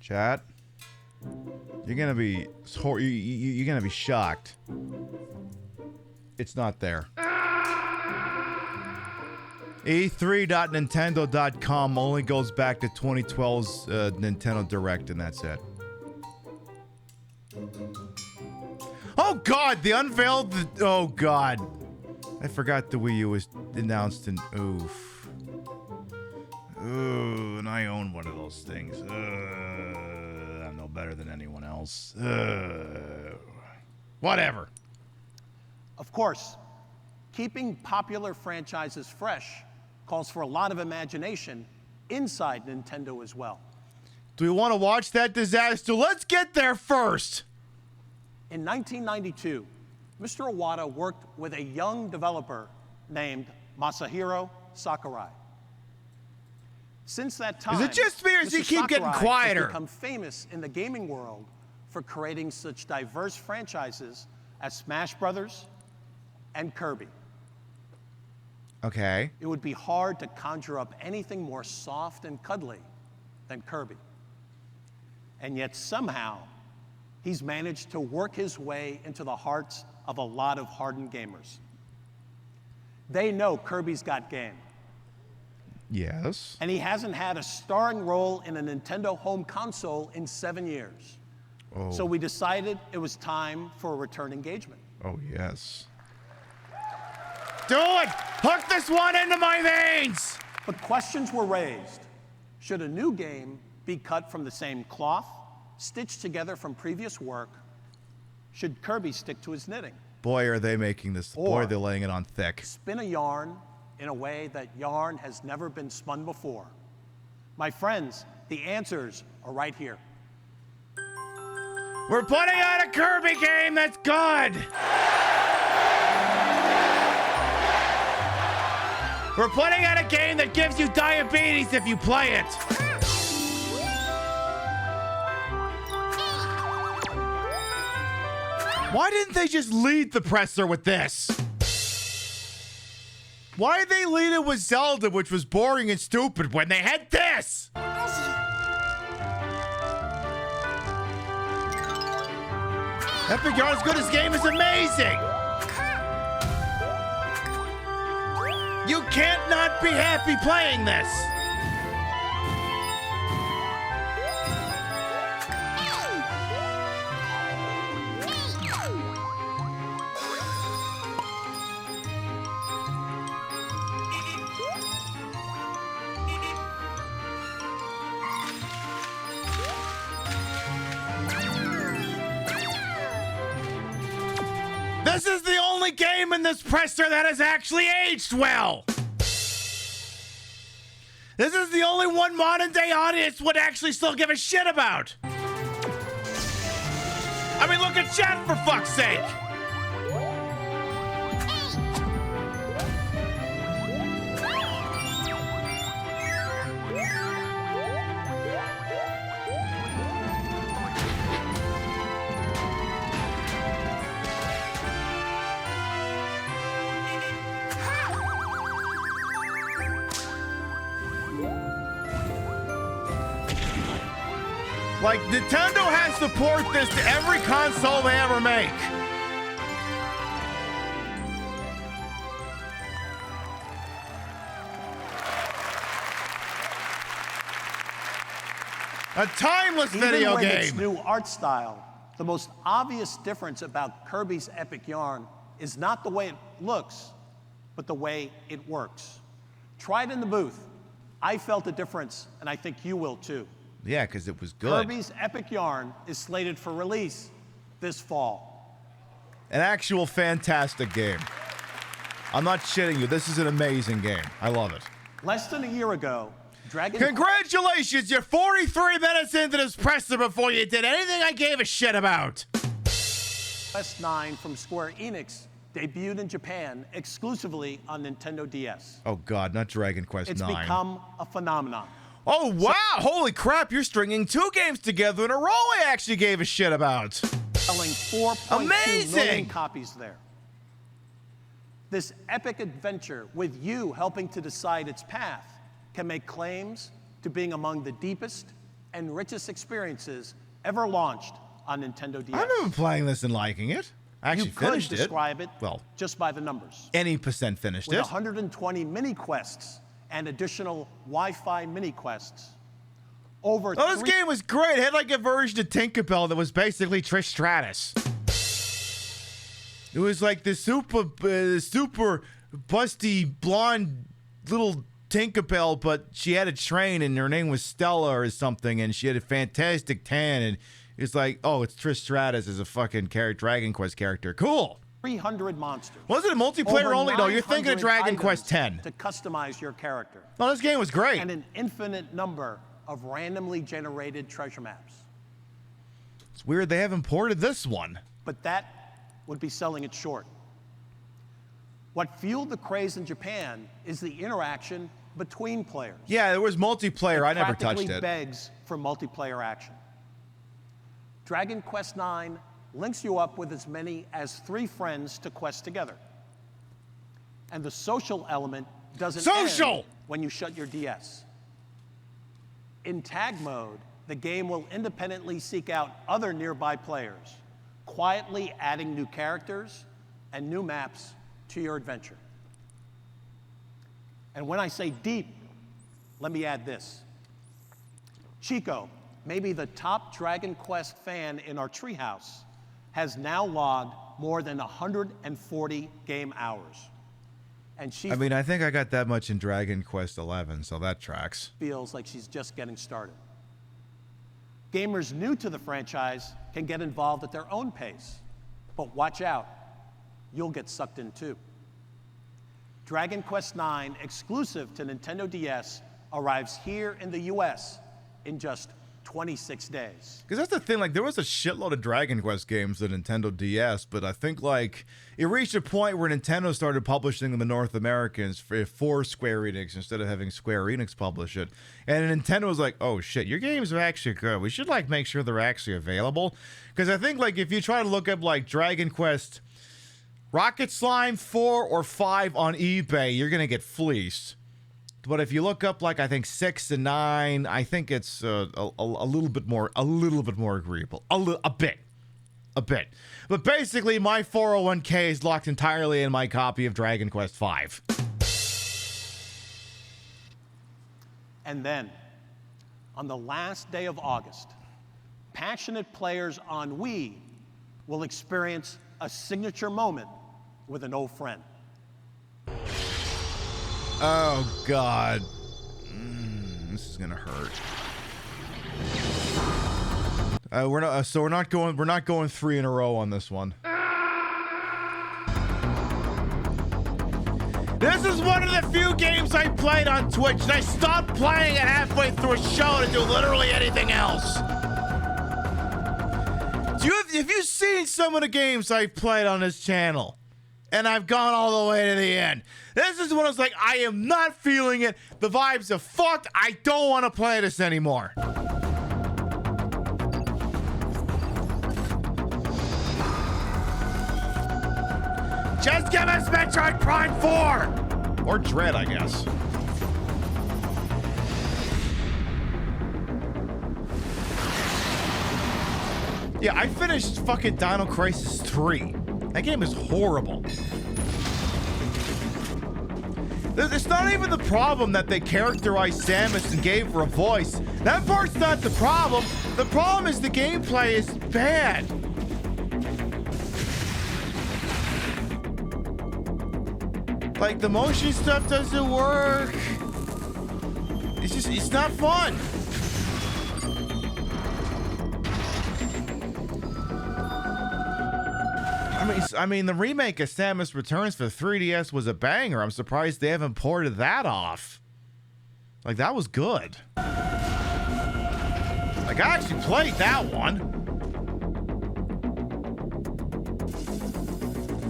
Chat. You're gonna be you're gonna be shocked. It's not there. E3.nintendo.com only goes back to 2012's Nintendo Direct, and that's it. Oh God, they unveiled the. Oh God, I forgot the Wii U was announced in. Oof. Ooh, and I own one of those things. I'm no better than anyone else. Whatever. Of course, keeping popular franchises fresh calls for a lot of imagination inside Nintendo as well. Do we want to watch that disaster? Let's get there first. In 1992, Mr. Iwata worked with a young developer named Masahiro Sakurai. Since that time, is it just me or does he keep getting Sakurai quieter? has become famous in the gaming world for creating such diverse franchises as Smash Brothers and Kirby. Okay. It would be hard to conjure up anything more soft and cuddly than Kirby. And yet somehow, he's managed to work his way into the hearts of a lot of hardened gamers. They know Kirby's got game. Yes. And he hasn't had a starring role in a Nintendo home console in 7 years. Oh. So we decided it was time for a return engagement. Oh, yes. Do it! Hook this one into my veins! But questions were raised. Should a new game be cut from the same cloth, stitched together from previous work? Should Kirby stick to his knitting? Boy, are they making this. Boy, they're laying it on thick. Spin a yarn in a way that yarn has never been spun before. My friends, the answers are right here. We're putting out a Kirby game that's good! We're putting out a game that gives you diabetes if you play it! Why didn't they just lead the presser with this? Why did they lead it with Zelda, which was boring and stupid, when they had this? Epic Yarn's Goodest Game is amazing! You can't not be happy playing this! This is the only game in this presser that has actually aged well. This is the only one modern day audience would actually still give a shit about. I mean, look at chat for fuck's sake. Like, Nintendo has to port this to every console they ever make. A timeless video Even with game. its new art style, the most obvious difference about Kirby's Epic Yarn is not the way it looks, but the way it works. Try it in the booth. I felt a difference, and I think you will too. Yeah, because it was good. Kirby's Epic Yarn is slated for release this fall. An actual fantastic game. I'm not shitting you. This is an amazing game. I love it. Less than a year ago, Congratulations! You're 43 minutes into this presser before you did anything I gave a shit about. Quest 9 from Square Enix debuted in Japan exclusively on Nintendo DS. Oh God, not Dragon Quest 9. It's become a phenomenon. Oh wow! Holy crap! You're stringing 2 games together in a row. I actually gave a shit about. Selling 4.2 million copies there. This epic adventure, with you helping to decide its path, can make claims to being among the deepest and richest experiences ever launched on Nintendo DS. I remember playing this and liking it. I actually finished it. You could describe it well, just by the numbers. Any percent finished with it. 120 mini quests and additional Wi-Fi mini quests. Over this game was great. It had like a version of Tinkerbell that was basically Trish Stratus. It was like the super busty blonde little Tinkerbell, but she had a train and her name was Stella or something, and she had a fantastic tan, and it's like, oh, it's Trish Stratus as a fucking Dragon Quest character. Cool. 300 monsters. Was it a multiplayer only? No, you're thinking of Dragon Quest X. To customize your character. No, this game was great. And an infinite number of randomly generated treasure maps. It's weird they haven't ported this one. But that would be selling it short. What fueled the craze in Japan is the interaction between players. Yeah, there was multiplayer. I never touched practically it. Begs for multiplayer action. Dragon Quest IX links you up with as many as 3 friends to quest together. And the social element doesn't end when you shut your DS. In tag mode, the game will independently seek out other nearby players, quietly adding new characters and new maps to your adventure. And when I say deep, let me add this. Chico, maybe the top Dragon Quest fan in our treehouse, has now logged more than 140 game hours. And she I think I got that much in Dragon Quest XI, so that tracks. feels like she's just getting started. Gamers new to the franchise can get involved at their own pace, but watch out, you'll get sucked in too. Dragon Quest IX, exclusive to Nintendo DS, arrives here in the US in just 26 days. Because that's the thing, like, there was a shitload of Dragon Quest games on Nintendo DS, but I think, like, it reached a point where Nintendo started publishing them in North Americans for Square Enix instead of having Square Enix publish it. And Nintendo was like, oh shit, your games are actually good. We should, like, make sure they're actually available. Because I think, like, if you try to look up, like, Dragon Quest Rocket Slime 4 or 5 on eBay, you're going to get fleeced. But if you look up, like, I think 6 and 9, I think it's a little bit more agreeable. A bit. But basically, my 401k is locked entirely in my copy of Dragon Quest V. And then, on the last day of August, passionate players on Wii will experience a signature moment with an old friend. Oh God, this is gonna hurt. We're not going 3 in a row on this one. This is one of the few games I played on Twitch, and I stopped playing it halfway through a show to do literally anything else. Have you seen some of the games I've played on this channel? And I've gone all the way to the end. This is when I was like, I am not feeling it. The vibes are fucked. I don't want to play this anymore. Just give us Metroid Prime 4! Or Dread, I guess. Yeah, I finished fucking Dino Crisis 3. That game is horrible. It's not even the problem that they characterized Samus and gave her a voice. That part's not the problem. The problem is the gameplay is bad. Like, the motion stuff doesn't work. It's not fun. I mean, the remake of Samus Returns for 3DS was a banger. I'm surprised they haven't ported that off. Like, that was good. Like, I actually played that one.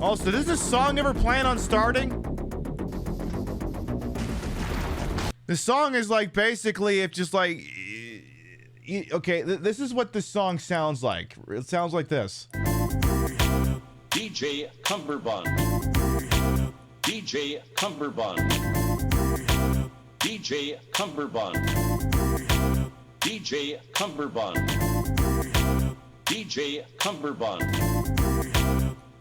Also, does this song ever plan on starting? This song is like, basically, if just like... Okay, this is what this song sounds like. It sounds like this. DJ Cumberbund. DJ Cumberbund. DJ Cumberbund. DJ Cumberbund. DJ Cumberbund.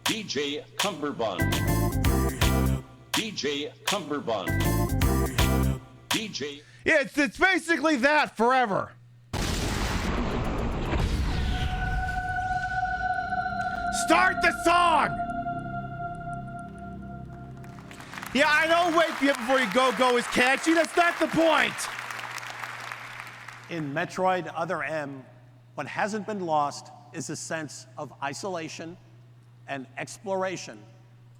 DJ Cumberbund. DJ Cumberbund. DJ. Yeah, it's basically that forever. Start the song! Yeah, I know Wake Me Up Before You Go is catchy. That's not the point. In Metroid Other M, what hasn't been lost is a sense of isolation and exploration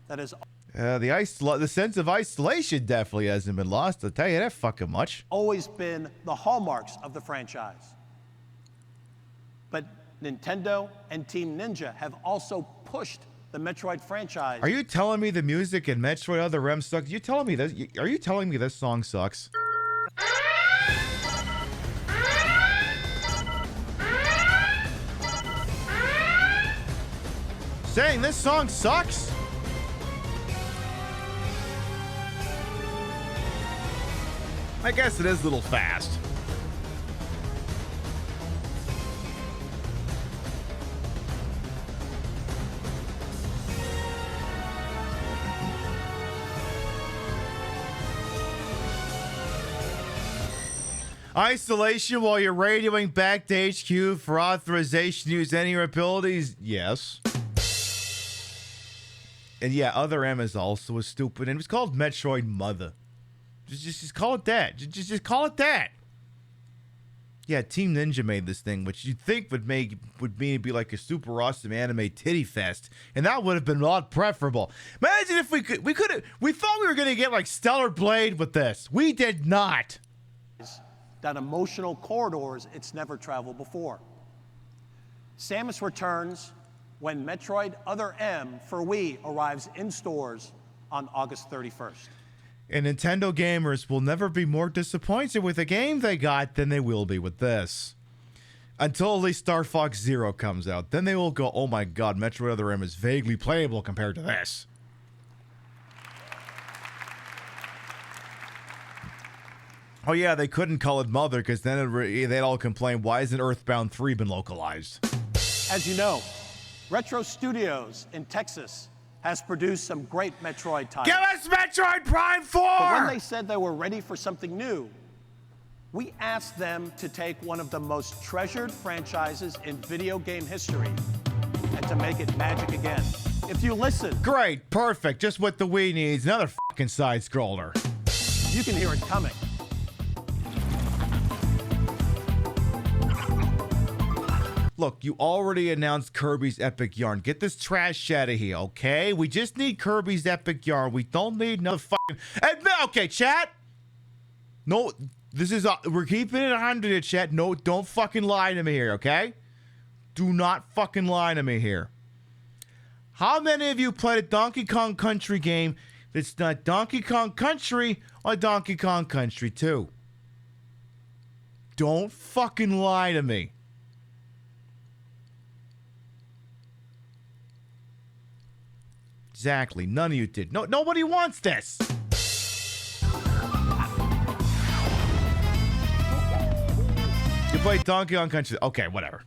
that is the sense of isolation definitely hasn't been lost. I'll tell you that fucking much. always been the hallmarks of the franchise. But Nintendo and Team Ninja have also pushed the Metroid franchise. Are you telling me the music in Metroid Other M sucks? Are you telling me this song sucks? Saying this song sucks? I guess it is a little fast. Isolation while you're radioing back to HQ for authorization to use any of your abilities? Yes. And yeah, Other M is also a stupid, and it's called Metroid Mother. Just call it that. Just call it that. Yeah, Team Ninja made this thing, which you'd think would mean it'd be like a super awesome anime titty fest, and that would have been a lot preferable. Imagine if we thought we were gonna get like Stellar Blade with this. We did not. That emotional corridors it's never traveled before. Samus returns when Metroid Other M for Wii arrives in stores on August 31st. And Nintendo gamers will never be more disappointed with a game they got than they will be with this. Until at least Star Fox Zero comes out. Then they will go, oh my god, Metroid Other M is vaguely playable compared to this. Oh yeah, they couldn't call it Mother because then they'd all complain, why isn't Earthbound 3 been localized? As you know, Retro Studios in Texas has produced some great Metroid titles. Give us Metroid Prime 4! But when they said they were ready for something new, we asked them to take one of the most treasured franchises in video game history and to make it magic again. If you listen... Great, perfect, just what the Wii needs, another fucking side-scroller. You can hear it coming. Look, you already announced Kirby's Epic Yarn. Get this trash out of here, okay? We just need Kirby's Epic Yarn. We don't need another fucking... Okay, chat. No, this is... we're keeping it 100 here, chat. No, don't fucking lie to me here, okay? Do not fucking lie to me here. How many of you played a Donkey Kong Country game that's not Donkey Kong Country or Donkey Kong Country 2? Don't fucking lie to me. Exactly. None of you did. No, nobody wants this. You played Donkey Kong Country. Okay, whatever.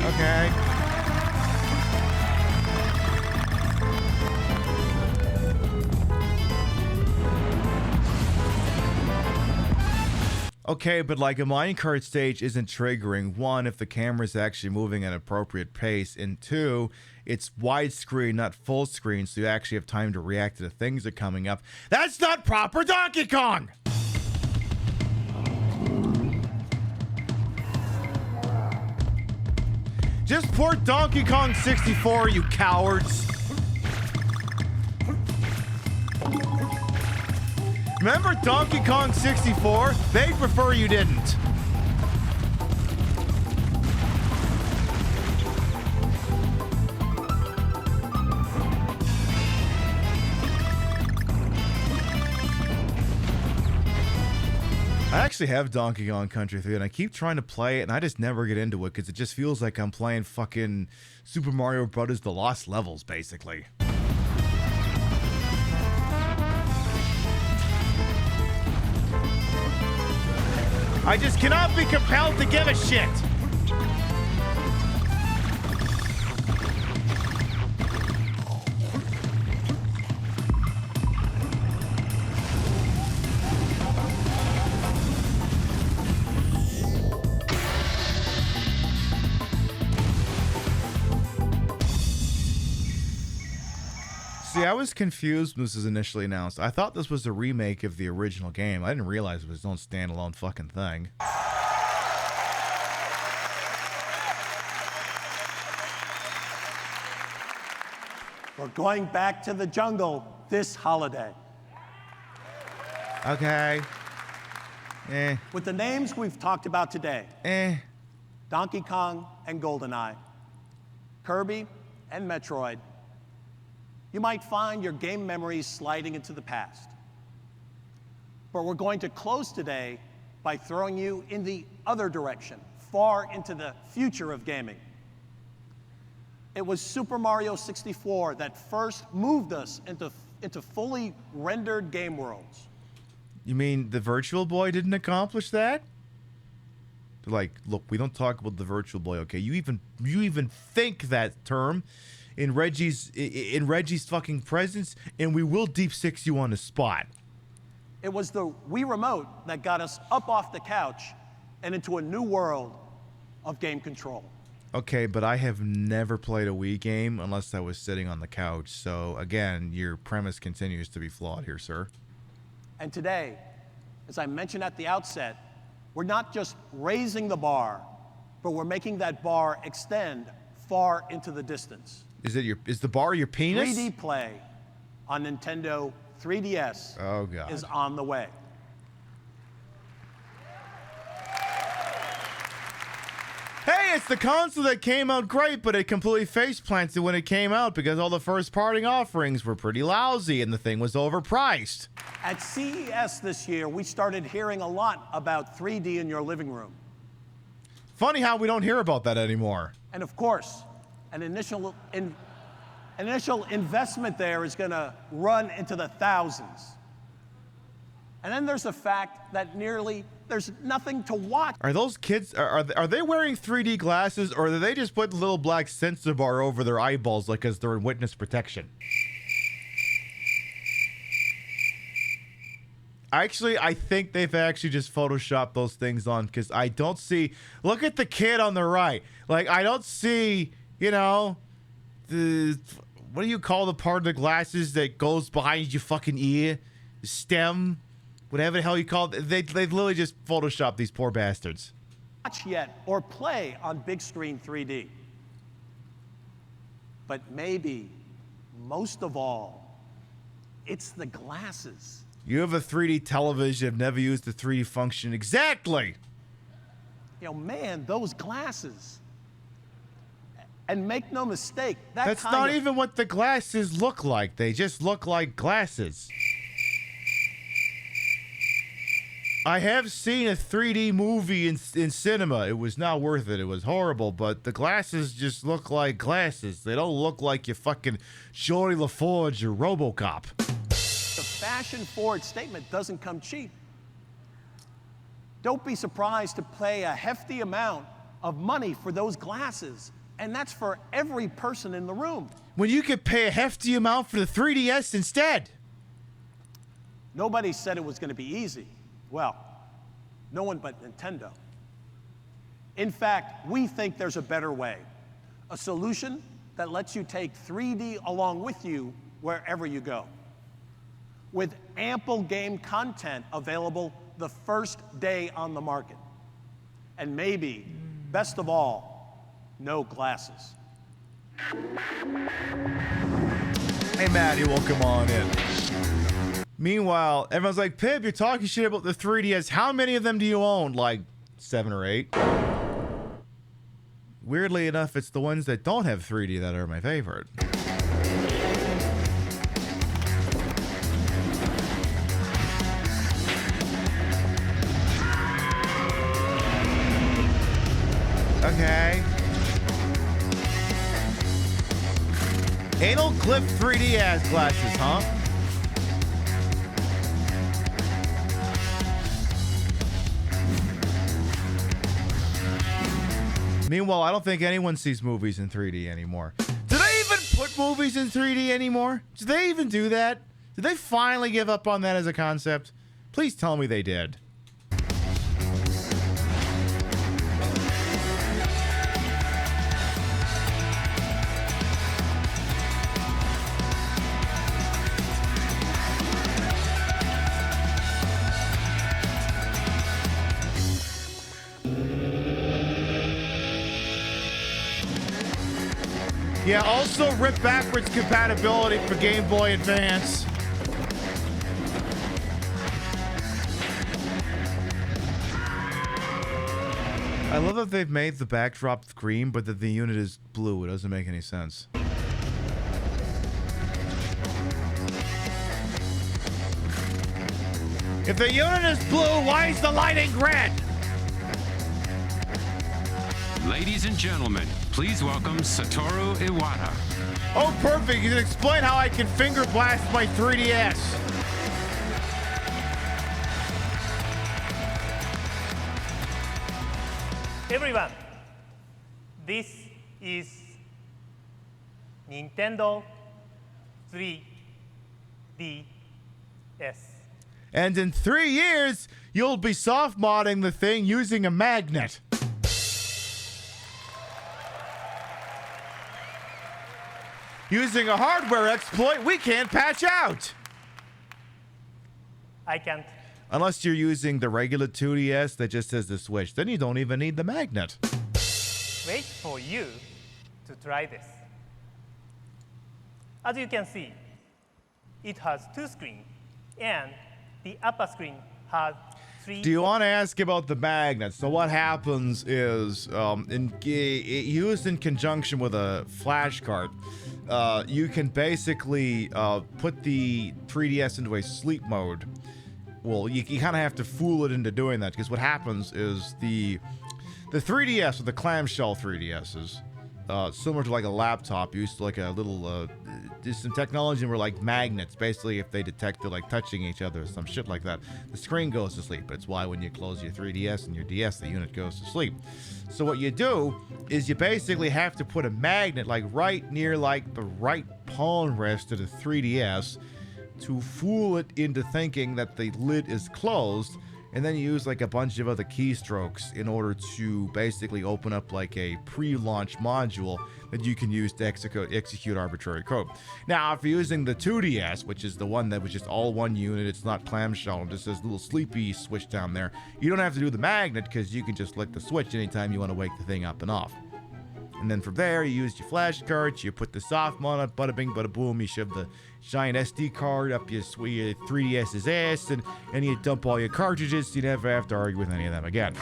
Okay. Okay, but like a minecart stage isn't triggering. One, if the camera's actually moving at an appropriate pace, and two, it's widescreen, not full screen, so you actually have time to react to the things that are coming up. That's not proper Donkey Kong! Just port Donkey Kong 64, you cowards! Remember Donkey Kong 64? They'd prefer you didn't. I actually have Donkey Kong Country 3, and I keep trying to play it, and I just never get into it because it just feels like I'm playing fucking Super Mario Bros. The Lost Levels, basically. I just cannot be compelled to give a shit. See, I was confused when this was initially announced. I thought this was a remake of the original game. I didn't realize it was its own standalone fucking thing. We're going back to the jungle this holiday. Okay. With the names we've talked about today, Donkey Kong and GoldenEye, Kirby and Metroid, you might find your game memories sliding into the past. But we're going to close today by throwing you in the other direction, far into the future of gaming. It was Super Mario 64 that first moved us into fully rendered game worlds. You mean the Virtual Boy didn't accomplish that? Like, look, we don't talk about the Virtual Boy, okay? You even think that term in Reggie's fucking presence, and we will deep six you on the spot. It was the Wii Remote that got us up off the couch and into a new world of game control. Okay, but I have never played a Wii game unless I was sitting on the couch. So again, your premise continues to be flawed here, sir. And today, as I mentioned at the outset, we're not just raising the bar, but we're making that bar extend far into the distance. Is the bar your penis? 3D play on Nintendo 3DS is on the way. Hey, it's the console that came out great, but it completely face-planted when it came out because all the first-party offerings were pretty lousy and the thing was overpriced. At CES this year, we started hearing a lot about 3D in your living room. Funny how we don't hear about that anymore. And of course, an initial investment there is going to run into the thousands. And then there's the fact that there's nothing to watch. Are those kids, are they wearing 3D glasses, or do they just put a little black sensor bar over their eyeballs like as they're in witness protection? Actually, I think they've actually just photoshopped those things on, because I don't see, look at the kid on the right. Like, I don't see, you know, what do you call the part of the glasses that goes behind your fucking ear? The stem? Whatever the hell you call it. They literally just photoshopped these poor bastards. Watch yet or play on big screen 3D. But maybe, most of all, it's the glasses. You have a 3D television, have never used the 3D function. Exactly! You know, man, those glasses. And make no mistake, that's not even what the glasses look like. They just look like glasses. I have seen a 3D movie in cinema. It was not worth it. It was horrible, but the glasses just look like glasses. They don't look like your fucking Geordi LaForge or RoboCop. The fashion-forward statement doesn't come cheap. Don't be surprised to pay a hefty amount of money for those glasses, and that's for every person in the room. When you could pay a hefty amount for the 3DS instead. Nobody said it was going to be easy. Well, no one but Nintendo. In fact, we think there's a better way. A solution that lets you take 3D along with you wherever you go. With ample game content available the first day on the market. And maybe, best of all, no glasses. Hey, Maddie, welcome on in. Meanwhile, everyone's like, Pib, you're talking shit about the 3DS. How many of them do you own? Like 7 or 8. Weirdly enough, it's the ones that don't have 3D that are my favorite. Okay. Anal clip 3D ass glasses, huh? Meanwhile, I don't think anyone sees movies in 3D anymore. Do they even put movies in 3D anymore? Do they even do that? Did they finally give up on that as a concept? Please tell me they did. Yeah, also rip backwards compatibility for Game Boy Advance. I love that they've made the backdrop green, but that the unit is blue. It doesn't make any sense. If the unit is blue, why is the lighting red? Ladies and gentlemen, please welcome Satoru Iwata. Oh, perfect. You can explain how I can finger blast my 3DS. Everyone, this is Nintendo 3DS. And in 3 years, you'll be soft modding the thing using a magnet. Using a hardware exploit we can't patch out. I can't. Unless you're using the regular 2DS that just has the Switch. Then you don't even need the magnet. Wait for you to try this. As you can see, it has 2 screens, and the upper screen has 3. Do you want to ask about the magnet? So what happens is, used in conjunction with a flash card, you can basically put the 3DS into a sleep mode. Well, you kind of have to fool it into doing that, because what happens is the 3DS, or the clamshell 3DSs, similar to like a laptop, used to like a little, there's some technology where like magnets, basically if they detect it like touching each other or some shit like that, the screen goes to sleep. It's why when you close your 3DS and your DS, the unit goes to sleep. So what you do is you basically have to put a magnet like right near like the right palm rest of the 3DS to fool it into thinking that the lid is closed, and then you use like a bunch of other keystrokes in order to basically open up like a pre-launch module that you can use to execute arbitrary code. Now, if you're using the 2DS, which is the one that was just all one unit, it's not clamshell, and just this little sleepy switch down there, you don't have to do the magnet because you can just lick the switch anytime you want to wake the thing up and off. And then from there, you use your flash cards, you put the soft mod on, bada bing, bada boom, you shove the giant SD card up your 3DS's ass, and you dump all your cartridges, so you never have to argue with any of them again.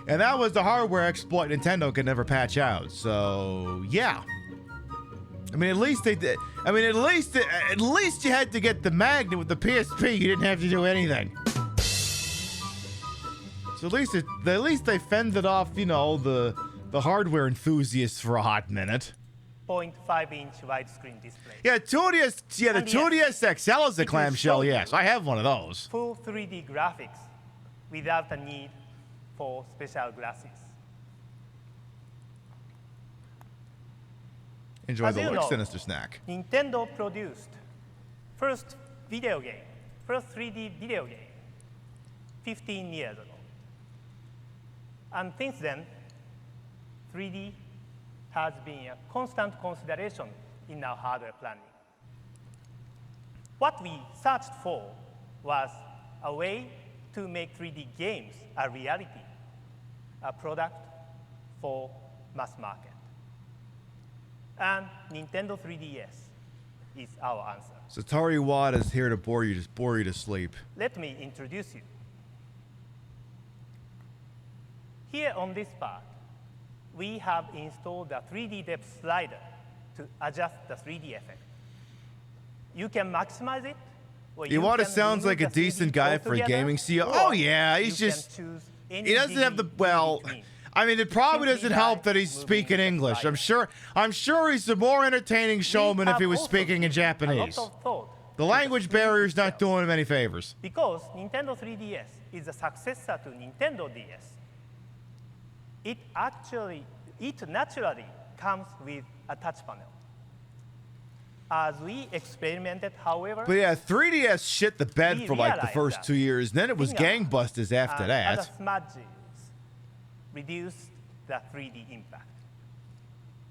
And that was the hardware exploit Nintendo could never patch out, so yeah. I mean, at least they did. I mean, at least you had to get the magnet with the PSP, you didn't have to do anything. So at least they fended off, you know, the hardware enthusiasts for a hot minute. 0.5-inch widescreen display. Yeah, 2DS. Yeah, the 2DS XL is a clamshell. Yes, I have one of those. Full 3D graphics without the need for special glasses. Enjoy the look, sinister snack. Nintendo produced first 3D video game, 15 years ago. And since then, 3D has been a constant consideration in our hardware planning. What we searched for was a way to make 3D games a reality, a product for mass market. And Nintendo 3DS is our answer. Satoru Iwata is here to bore you to sleep. Let me introduce you. Here on this part, we have installed the 3D depth slider to adjust the 3D effect. You can maximize it, or Iwata sounds like a decent guy for a gaming CEO. Oh yeah, he's just, he doesn't have the, well, I mean, it probably doesn't help that he's speaking English. I'm sure he's a more entertaining showman if he was speaking in Japanese. The language barrier is not doing him any favors. Because Nintendo 3DS is a successor to Nintendo DS, it naturally comes with a touch panel. As we experimented, however... But yeah, 3DS shit the bed for like the first 2 years, and then it was gangbusters after that. Other smudges reduced the 3D impact.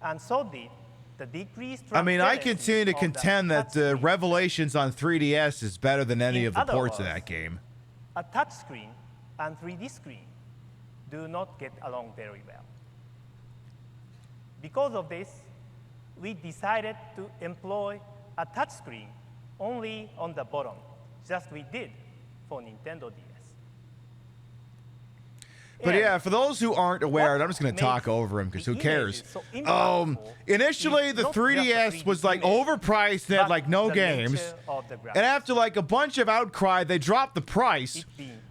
And so did the decreased... I mean, I continue to contend that the Revelations on 3DS is better than any of the ports of that game. A touch screen and 3D screen do not get along very well. Because of this, we decided to employ a touchscreen only on the bottom, just we did for Nintendo DS. But yeah, for those who aren't aware, and I'm just going to talk over him because who cares? Initially, the 3DS was like overpriced and had like no games. And after like a bunch of outcry, they dropped the price.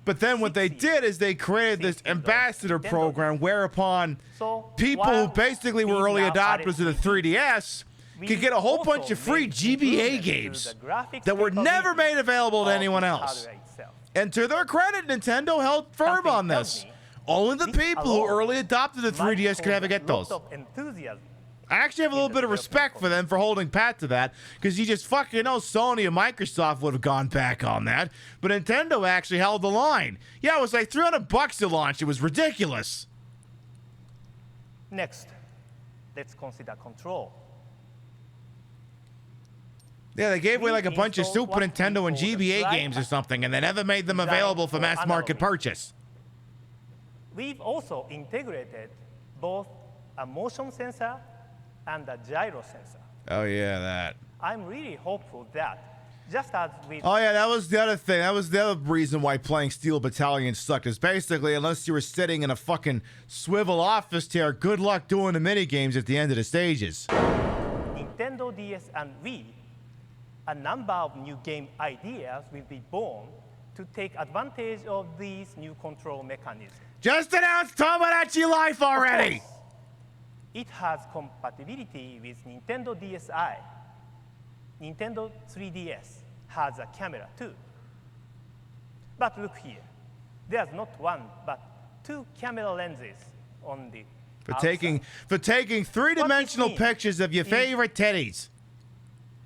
But then what they did is they created this ambassador program whereupon people who basically were early adopters of the 3DS could get a whole bunch of free GBA games that were never made available to anyone else. And to their credit, Nintendo held firm on this. Only the people who early adopted the 3DS could ever get those. Of enthusiasm I actually have a little bit of respect for them for holding pat to that, because you just fucking know Sony and Microsoft would have gone back on that, but Nintendo actually held the line. Yeah, it was like $300 to launch. It was ridiculous. Next, let's consider control. Yeah, they gave away like a bunch of Super Nintendo and GBA games or something, and they never made them available for mass market purchase. We've also integrated both a motion sensor and a gyro sensor. Oh, yeah, that. I'm really hopeful that, just as with... Oh, yeah, that was the other thing. That was the other reason why playing Steel Battalion sucked, is basically, unless you were sitting in a fucking swivel office chair, good luck doing the mini-games at the end of the stages. Nintendo DS and Wii, a number of new game ideas will be born to take advantage of these new control mechanisms. Just announced Tomodachi Life already! It has compatibility with Nintendo DSi. Nintendo 3DS has a camera too. But look here, there's not one, but two camera lenses on the outside. For taking three-dimensional pictures of your favorite titties.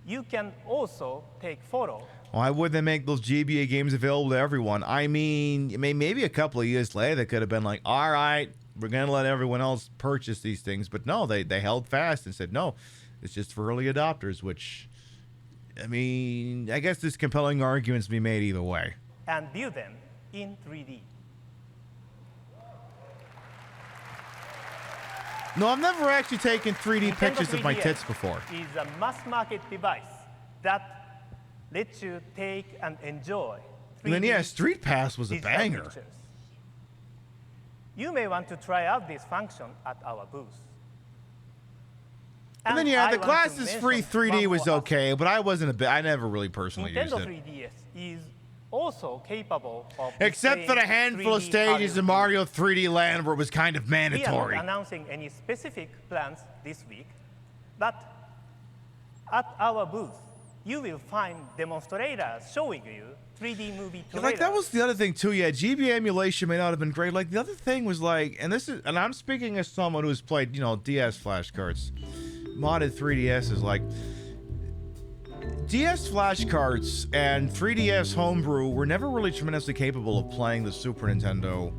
You can also take photos. Why would they make those GBA games available to everyone? I mean, maybe a couple of years later they could have been like, all right, we're going to let everyone else purchase these things. But no, they held fast and said, no, it's just for early adopters, which, I mean, I guess there's compelling arguments to be made either way. And view them in 3D. No, I've never actually taken 3D Nintendo pictures of my 3DS tits before. Is a mass market device that lets you take and enjoy 3D And then, yeah, Street Pass was a digital banger. pictures. You may want to try out this function at our booth. And then, yeah, I the want to glasses-free mention 3D one was more okay, but I wasn't a bit. I never really personally used Nintendo it. 3DS is also capable of Except for the handful of 3D stages audio. in Mario 3D Land where it was kind of We are mandatory. not announcing any specific plans this week, but at our booth, you will find demonstrators showing you 3D movie Yeah, trailers. like that was the other thing too. Yeah, GBA emulation may not have been great. Like the other thing was like, and I'm speaking as someone who's played, DS flashcards, modded 3DS is like. DS flashcards and 3DS homebrew were never really tremendously capable of playing the Super Nintendo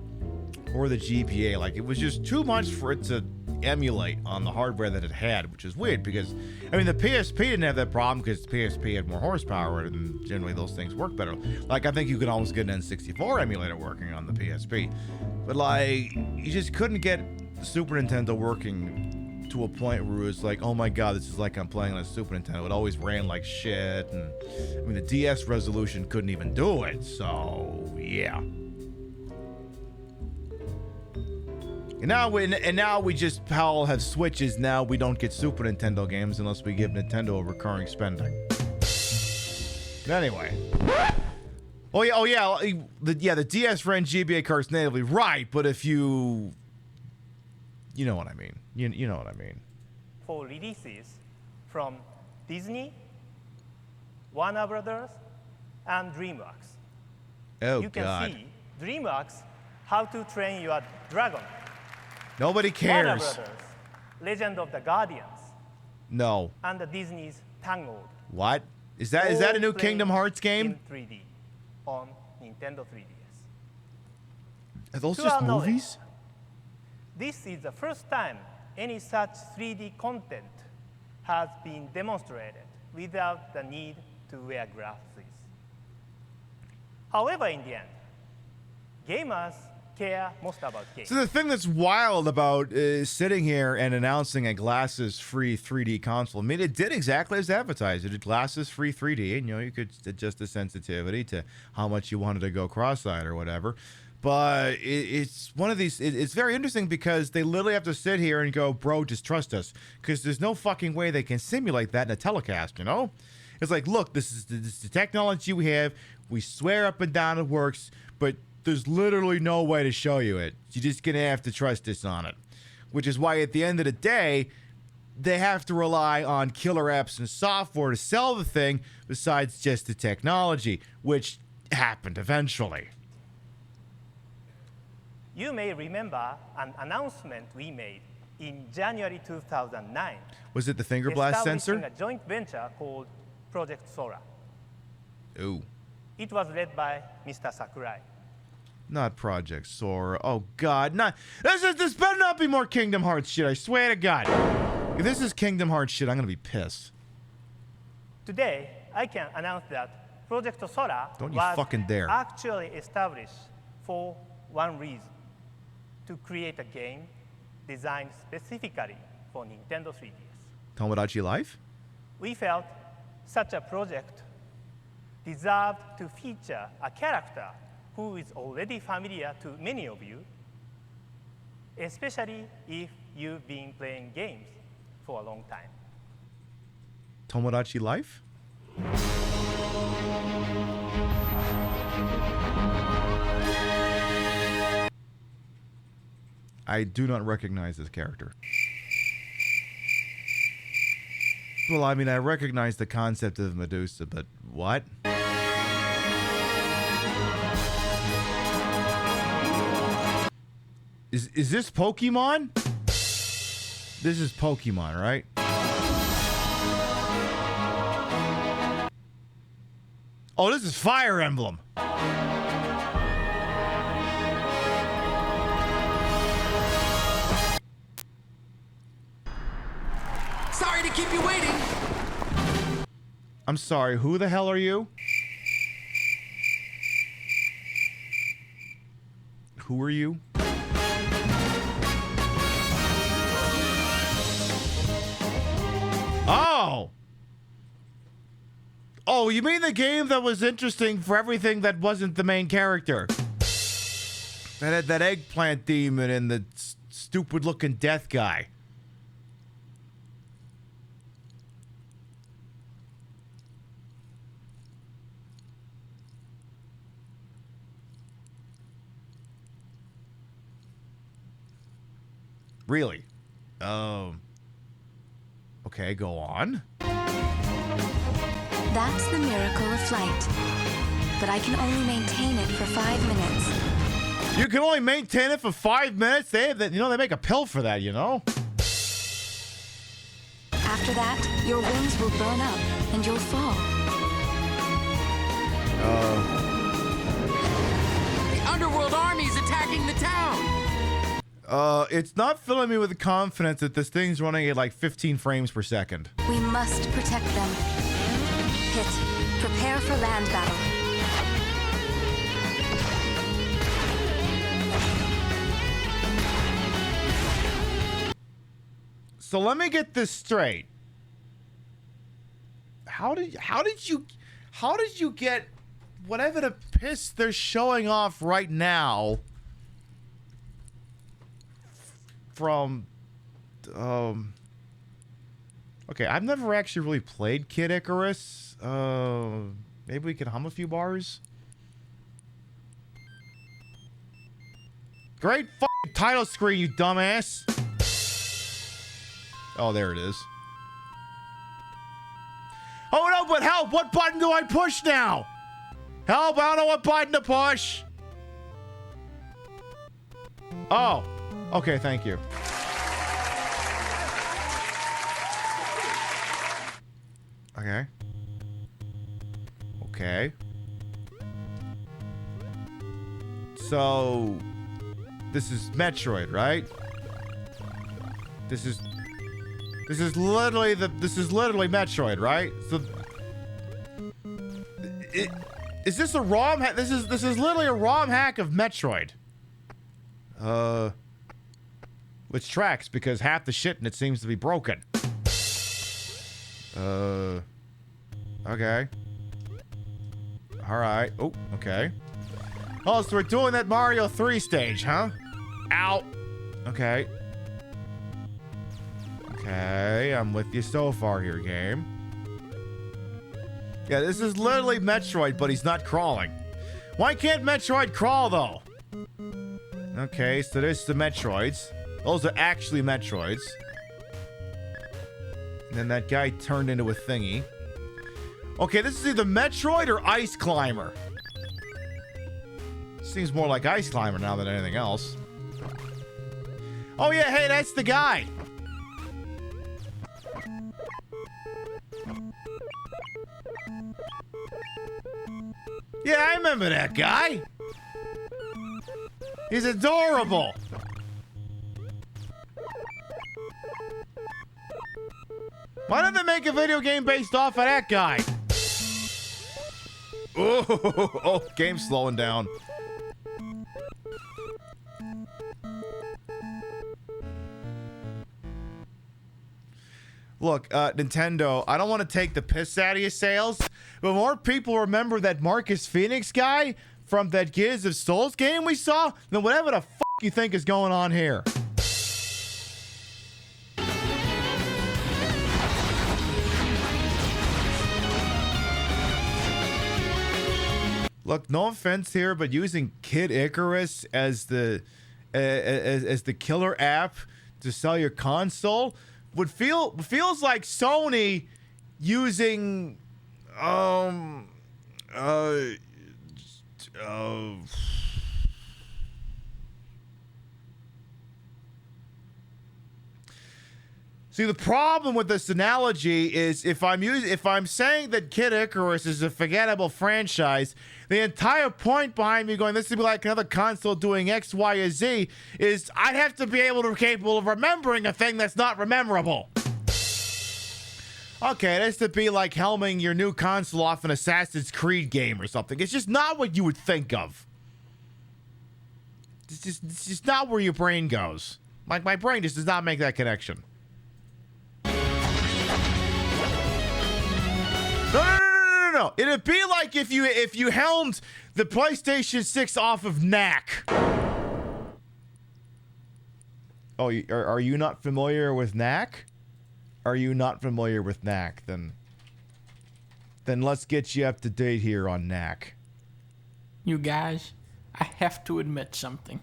or the GBA. Like, it was just too much for it to emulate on the hardware that it had, which is weird because, I mean, the PSP didn't have that problem because the PSP had more horsepower and generally those things work better. Like, I think you could almost get an N64 emulator working on the PSP. But, like, you just couldn't get the Super Nintendo working to a point where it was like, oh my god, this is like I'm playing on a Super Nintendo. It always ran like shit, and I mean the DS resolution couldn't even do it. So yeah. And now we just all have Switches. Now we don't get Super Nintendo games unless we give Nintendo a recurring spending. Anyway. Oh yeah, the DS ran GBA cards natively, right? But if you know what I mean. You know what I mean. For releases from Disney, Warner Brothers, and DreamWorks. Oh, you can God. see DreamWorks How to Train Your Dragon. Nobody Warner cares. Brothers, Legend of the Guardians, No. and the Disney's Tangled. What? Is that a new All Kingdom Hearts game? In 3D on Nintendo 3DS. Are those To just our knowledge, movies? This is the first time any such 3D content has been demonstrated without the need to wear glasses. However, in the end, gamers care most about games. So the thing that's wild about sitting here and announcing a glasses-free 3D console, I mean, it did exactly as advertised. It did glasses-free 3D, and you could adjust the sensitivity to how much you wanted to go cross-eyed or whatever. But it's one of these. It's very interesting because they literally have to sit here and go, "Bro, just trust us," because there's no fucking way they can simulate that in a telecast. It's like, look, this is the technology we have. We swear up and down it works, but there's literally no way to show you it. You're just gonna have to trust us on it. Which is why, at the end of the day, they have to rely on killer apps and software to sell the thing, besides just the technology, which happened eventually. You may remember an announcement we made in January 2009. Was it the finger blast sensor? Establishing a joint venture called Project Sora. Ooh. It was led by Mr. Sakurai. Not Project Sora. Oh God, not this better not be more Kingdom Hearts shit. I swear to God. If this is Kingdom Hearts shit, I'm gonna be pissed. Today, I can announce that Project Sora Don't you was fucking dare. actually established for one reason: to create a game designed specifically for Nintendo 3DS. Tomodachi Life? We felt such a project deserved to feature a character who is already familiar to many of you, especially if you've been playing games for a long time. Tomodachi Life? I do not recognize this character. Well, I mean, I recognize the concept of Medusa, but what? Is this Pokemon? This is Pokemon, right? Oh, this is Fire Emblem. Sorry to keep you waiting. I'm sorry, who the hell are you? Who are you? Oh! Oh, you mean the game that was interesting for everything that wasn't the main character? That had that eggplant demon and the stupid-looking death guy. Really? Okay, go on. That's the miracle of flight. But I can only maintain it for 5 minutes. You can only maintain it for 5 minutes? They make a pill for that, you know? After that, your wings will burn up and you'll fall. The underworld army is attacking the town. It's not filling me with confidence that this thing's running at like 15 frames per second. We must protect them. Hit. Prepare for land battle. So let me get this straight. How did you get whatever the piss they're showing off right now from okay, I've never actually really played Kid Icarus. Maybe we can hum a few bars. Great fucking title screen, you dumbass. Oh, there it is. Oh no, but help! What button do I push now? Help, I don't know what button to push. Oh, okay, thank you. Okay. Okay. So, this is Metroid, right? This is literally Metroid, right? So, is this a ROM hack? This is literally a ROM hack of Metroid. Which tracks because half the shit in it seems to be broken. Okay. Alright. Oh, okay. Oh, so we're doing that Mario 3 stage, huh? Ow. Okay. Okay, I'm with you so far here, game. Yeah, this is literally Metroid, but he's not crawling. Why can't Metroid crawl, though? Okay, so there's the Metroids. Those are actually Metroids. And then that guy turned into a thingy. Okay, this is either Metroid or Ice Climber. Seems more like Ice Climber now than anything else. Oh yeah, hey, that's the guy. Yeah, I remember that guy. He's adorable. Why don't they make a video game based off of that guy? Oh, game's slowing down. Look, Nintendo, I don't want to take the piss out of your sales, but more people remember that Marcus Phoenix guy from that Gears of Souls game we saw than whatever the fuck you think is going on here. Look, no offense here, but using Kid Icarus as the killer app to sell your console feels like Sony using See, the problem with this analogy is if I'm saying that Kid Icarus is a forgettable franchise, the entire point behind me going, this would be like another console doing X, Y, or Z, is I'd have to be capable of remembering a thing that's not rememberable. Okay, this would be like helming your new console off an Assassin's Creed game or something. It's just not what you would think of. It's just not where your brain goes. Like, my brain just does not make that connection. No. It'd be like if you helmed the PlayStation 6 off of Knack. Oh, are you not familiar with Knack? Are you not familiar with Knack? Then let's get you up to date here on Knack. You guys, I have to admit something.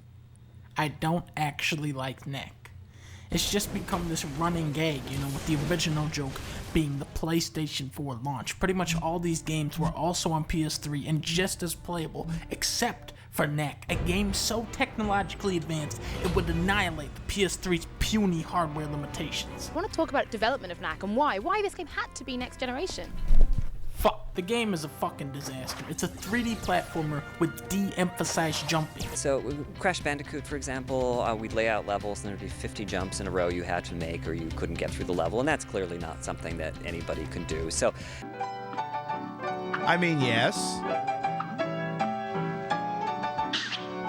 I don't actually like Knack. It's just become this running gag, with the original joke being the PlayStation 4 launch. Pretty much all these games were also on PS3 and just as playable, except for Knack, a game so technologically advanced it would annihilate the PS3's puny hardware limitations. I want to talk about development of Knack and why this game had to be next generation. Fuck, the game is a fucking disaster. It's a 3D platformer with de-emphasized jumping. So, Crash Bandicoot, for example, we'd lay out levels and there'd be 50 jumps in a row you had to make or you couldn't get through the level, and that's clearly not something that anybody can do. So, I mean, yes.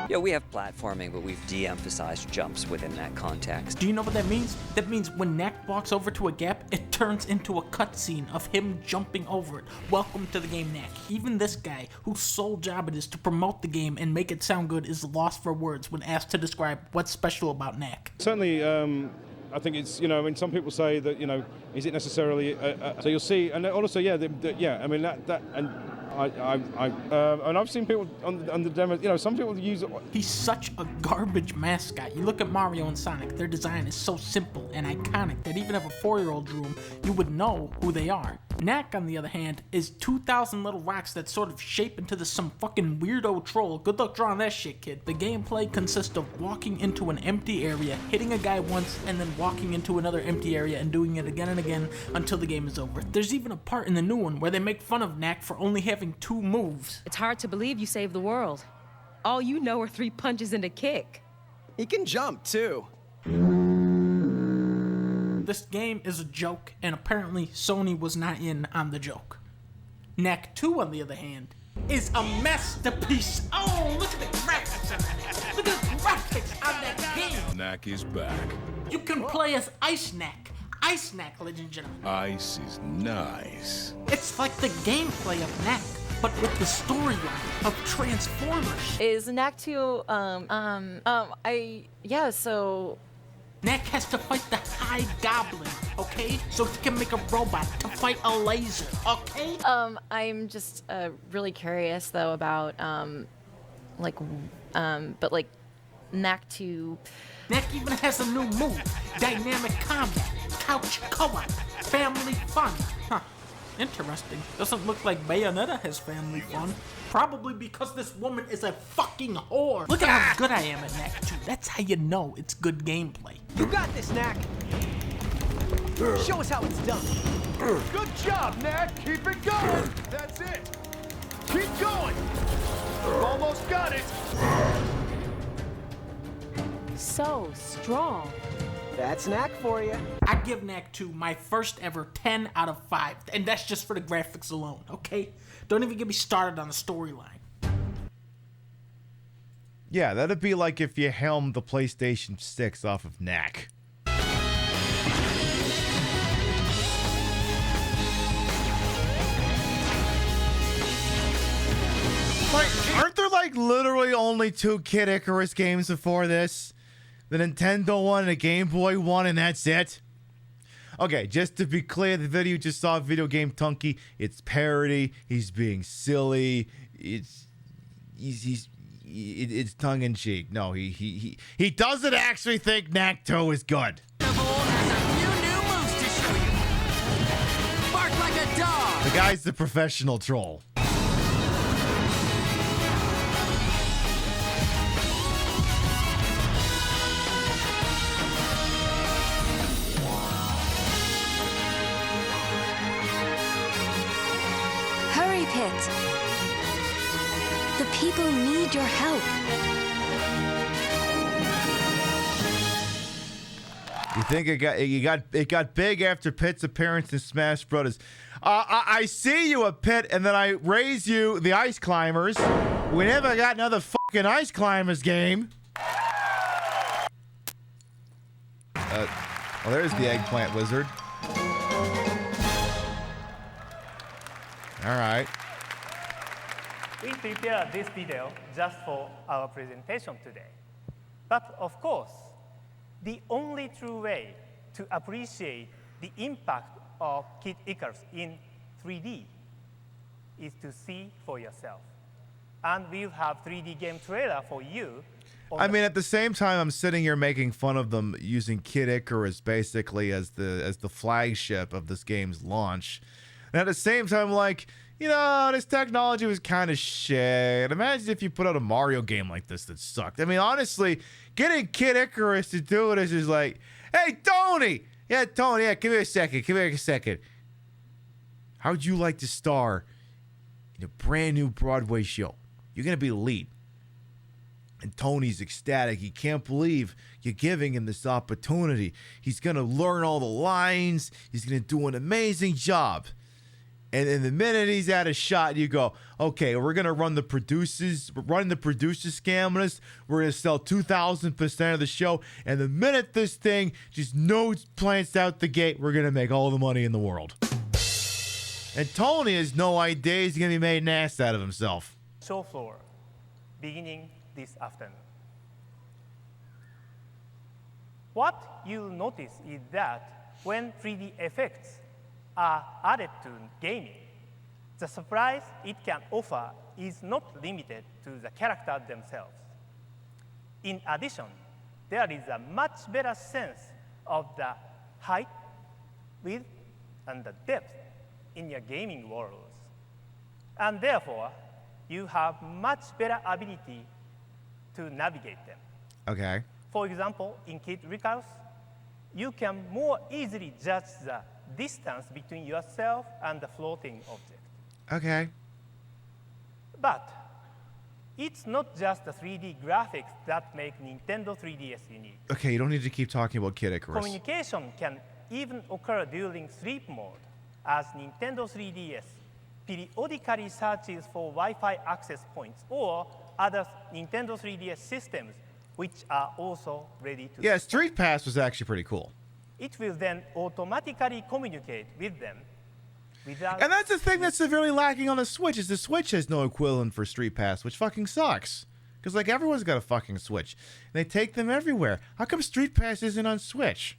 Yeah, we have platforming, but we've de-emphasized jumps within that context. Do you know what that means? That means when Knack walks over to a gap, it turns into a cutscene of him jumping over it. Welcome to the game, Knack. Even this guy, whose sole job it is to promote the game and make it sound good, is lost for words when asked to describe what's special about Knack. Certainly, I think it's, some people say that, is it necessarily, so you'll see, and also, and I've seen people on the demo, some people use it. He's such a garbage mascot. You look at Mario and Sonic, their design is so simple and iconic that even if a 4-year-old drew them, you would know who they are. Knack, on the other hand, is 2,000 little rocks that sort of shape into some fucking weirdo troll. Good luck drawing that shit, kid. The gameplay consists of walking into an empty area, hitting a guy once, and then walking into another empty area and doing it again and again until the game is over. There's even a part in the new one where they make fun of Knack for only having 2 moves. It's hard to believe you saved the world. All you know are 3 punches and a kick. He can jump, too. This game is a joke, and apparently Sony was not in on the joke. Knack 2, on the other hand, is a masterpiece. Oh, look at the graphics on that. Look at the graphics on that game. Knack is back. You can play as Ice Knack. Ice Knack, ladies and gentlemen. Ice is nice. It's like the gameplay of Knack, but with the storyline of Transformers. Is Knack 2, so... Knack has to fight the High Goblin, okay? So he can make a robot to fight a laser, okay? I'm just, really curious, though, about, Knack 2... Knack even has a new move, dynamic combat, couch co-op, family fun. Huh. Interesting. Doesn't look like Bayonetta has family fun. Probably because this woman is a fucking whore. Look at how good I am at Knack 2. That's how you know it's good gameplay. You got this, Knack. Show us how it's done. Good job, Knack. Keep it going. That's it. Keep going. You've almost got it. So strong. That's Knack for you. I give Knack 2 my first ever 10 out of 5. And that's just for the graphics alone, okay? Don't even get me started on the storyline. Yeah, that'd be like if you helmed the PlayStation 6 off of Knack. Like, aren't there like literally only 2 Kid Icarus games before this? The Nintendo one and a Game Boy one, and that's it? Okay, just to be clear, the video you just saw, Video Game Tunky, it's parody. He's being silly. It's tongue in cheek. No, he doesn't actually think Knack 2 is good. Bark like a dog. The guy's the professional troll. Hurry, Pit. The people need your help. You think it got big after Pit's appearance in Smash Brothers? I see you a Pit, and then I raise you the Ice Climbers. We never got another fucking Ice Climbers game. Well, there's the Eggplant Wizard. All right. We prepared this video just for our presentation today. But of course, the only true way to appreciate the impact of Kid Icarus in 3D is to see for yourself. And we'll have 3D game trailer for you. I mean, at the same time, I'm sitting here making fun of them using Kid Icarus basically as the flagship of this game's launch. And at the same time, like, you know, this technology was kind of shit. Imagine if you put out a Mario game like this that sucked. I mean, honestly, getting Kid Icarus to do it is just like, hey, Tony! Yeah, Tony, yeah, give me a second. How'd you like to star in a brand new Broadway show? You're going to be the lead. And Tony's ecstatic. He can't believe you're giving him this opportunity. He's going to learn all the lines. He's going to do an amazing job. And in the minute he's at a shot, you go, okay, we're going to run the producer scam on us. We're going to sell 2,000% of the show. And the minute this thing just plants out the gate, we're going to make all the money in the world. And Tony has no idea he's going to be made an ass out of himself. Show floor, beginning this afternoon. What you'll notice is that when 3D effects are added to gaming, the surprise it can offer is not limited to the characters themselves. In addition, there is a much better sense of the height, width, and the depth in your gaming worlds. And therefore, you have much better ability to navigate them. Okay. For example, in Kid Icarus, you can more easily judge the distance between yourself and the floating object. Okay. But it's not just the 3D graphics that make Nintendo 3DS unique. Okay, you don't need to keep talking about Kid Icarus. Communication can even occur during sleep mode, as Nintendo 3DS periodically searches for Wi-Fi access points or other Nintendo 3DS systems which are also ready to. Yeah, Street Pass was actually pretty cool. It will then automatically communicate with them without. And that's the thing that's severely lacking on the Switch, is the Switch has no equivalent for Street Pass, which fucking sucks. Because, like, everyone's got a fucking Switch. And they take them everywhere. How come Street Pass isn't on Switch?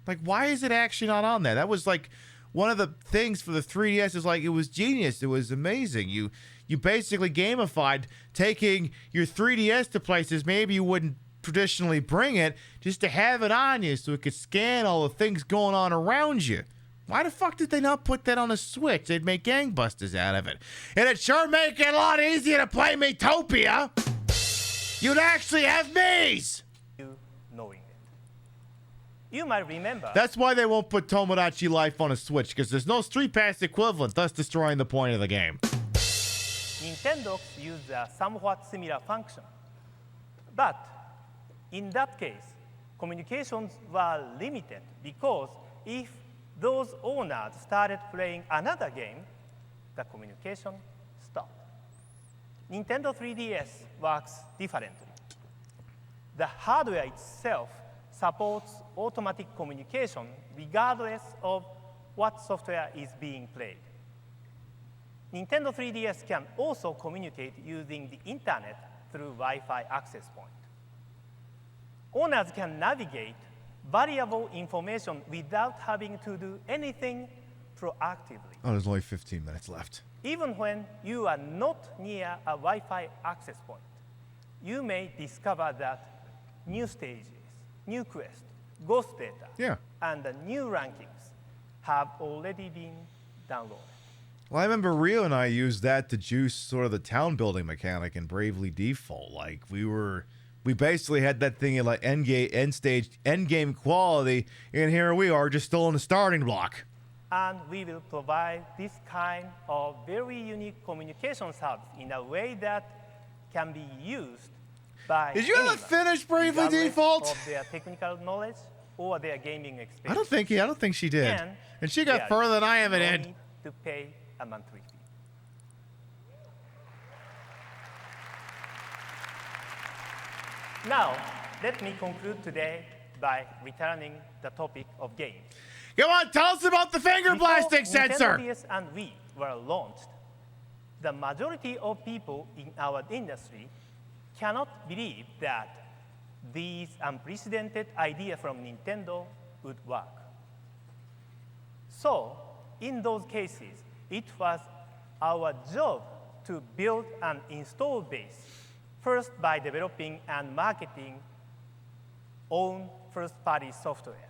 Like, why is it actually not on there? That was, like, one of the things for the 3DS is, like, it was genius. It was amazing. You basically gamified taking your 3DS to places maybe you wouldn't traditionally bring it, just to have it on you so it could scan all the things going on around you. Why the fuck did they not put that on a Switch? They'd make gangbusters out of it. And it'd sure make it a lot easier to play Miitopia. You'd actually have Miis! You knowing it. You might remember. That's why they won't put Tomodachi Life on a Switch, because there's no Street Pass equivalent, thus destroying the point of the game. Nintendo used a somewhat similar function. But in that case, communications were limited because if those owners started playing another game, the communication stopped. Nintendo 3DS works differently. The hardware itself supports automatic communication regardless of what software is being played. Nintendo 3DS can also communicate using the internet through Wi-Fi access point. Owners can navigate valuable information without having to do anything proactively. Oh, there's only 15 minutes left. Even when you are not near a Wi-Fi access point, you may discover that new stages, new quests, ghost data, and the new rankings have already been downloaded. Well, I remember Rio and I used that to juice sort of the town building mechanic in Bravely Default. Like, we basically had that thing at like end game quality, and here we are just still in the starting block. And we will provide this kind of very unique communication service in a way that can be used by Did you ever finish Bravely Default? Of their technical knowledge or their gaming experience. I don't think she did. And she got further than I ever did. Need to pay a monthly fee. Now, let me conclude today by returning the topic of games. Come on, tell us about the finger blasting sensor. Nintendo DS and Wii were launched, the majority of people in our industry cannot believe that these unprecedented ideas from Nintendo would work. So, in those cases, it was our job to build an install base, first by developing and marketing own first-party software.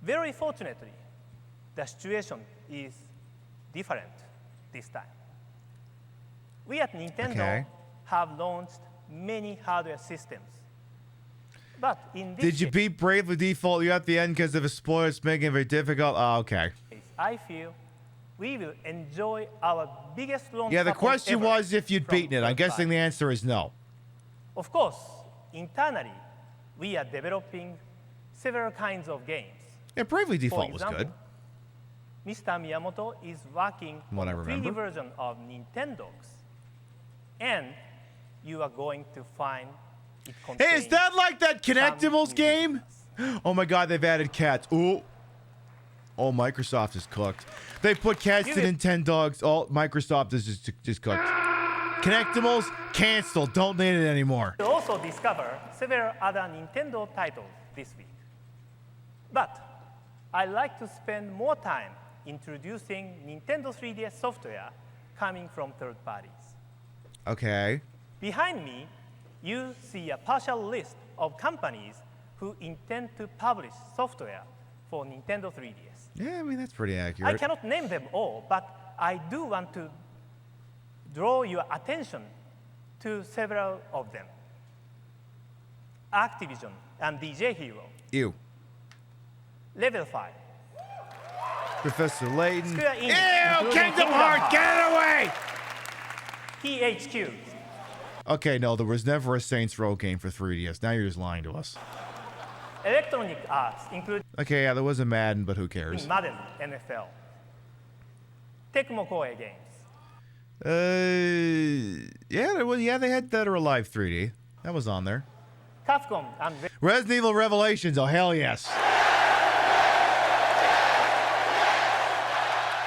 Very fortunately, the situation is different this time. We at Nintendo have launched many hardware systems. But in this Did you case, beat Bravely Default? You at the end because of a spoiler, it's making it very difficult? Oh, okay. I feel we will enjoy our biggest launch. Yeah, the support question ever was if you'd from beaten it. I'm guessing the answer is no. Of course, internally, we are developing several kinds of games. Yeah, Bravely Default For was example, good. Mr. Miyamoto is working What on I a 3D remember. version of Nintendo's, and you are going to find it contains Hey, is that like that Kinectimals game? Oh my god, they've added cats. Ooh. Oh, Microsoft is cooked. They put cats to Nintendogs. Oh, Microsoft is just cooked. Kinectimals, canceled. Don't need it anymore. You also discover several other Nintendo titles this week. But I like to spend more time introducing Nintendo 3DS software coming from third parties. Okay. Behind me, you see a partial list of companies who intend to publish software for Nintendo 3DS. Yeah, I mean, that's pretty I accurate. cannot name them all, but I do want to draw your attention to several of them. Activision and DJ Hero, Ew. Level 5, Professor Layton. Square Enix, Ew, including Kingdom Hearts, get it away! THQ, Okay, no, there was never a Saints Row game for 3DS. Now you're just lying to us. Electronic Arts, including Okay, yeah, there was a Madden, but who cares? Madden, NFL, Tecmo Koei Games, Yeah, there was. Yeah, they had Dead or Alive 3D. That was on there. Capcom, and Resident Evil Revelations. Oh hell yes.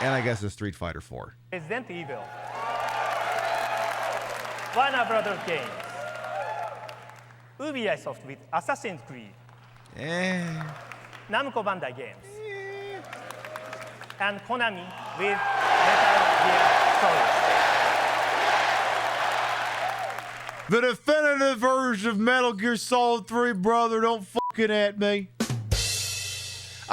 And I guess a Street Fighter 4. Resident Evil, Warner Brothers Games, Ubisoft with Assassin's Creed, Namco Bandai Games, and Konami with Metal Gear Solid. The definitive version of Metal Gear Solid 3, brother. Don't fucking at me.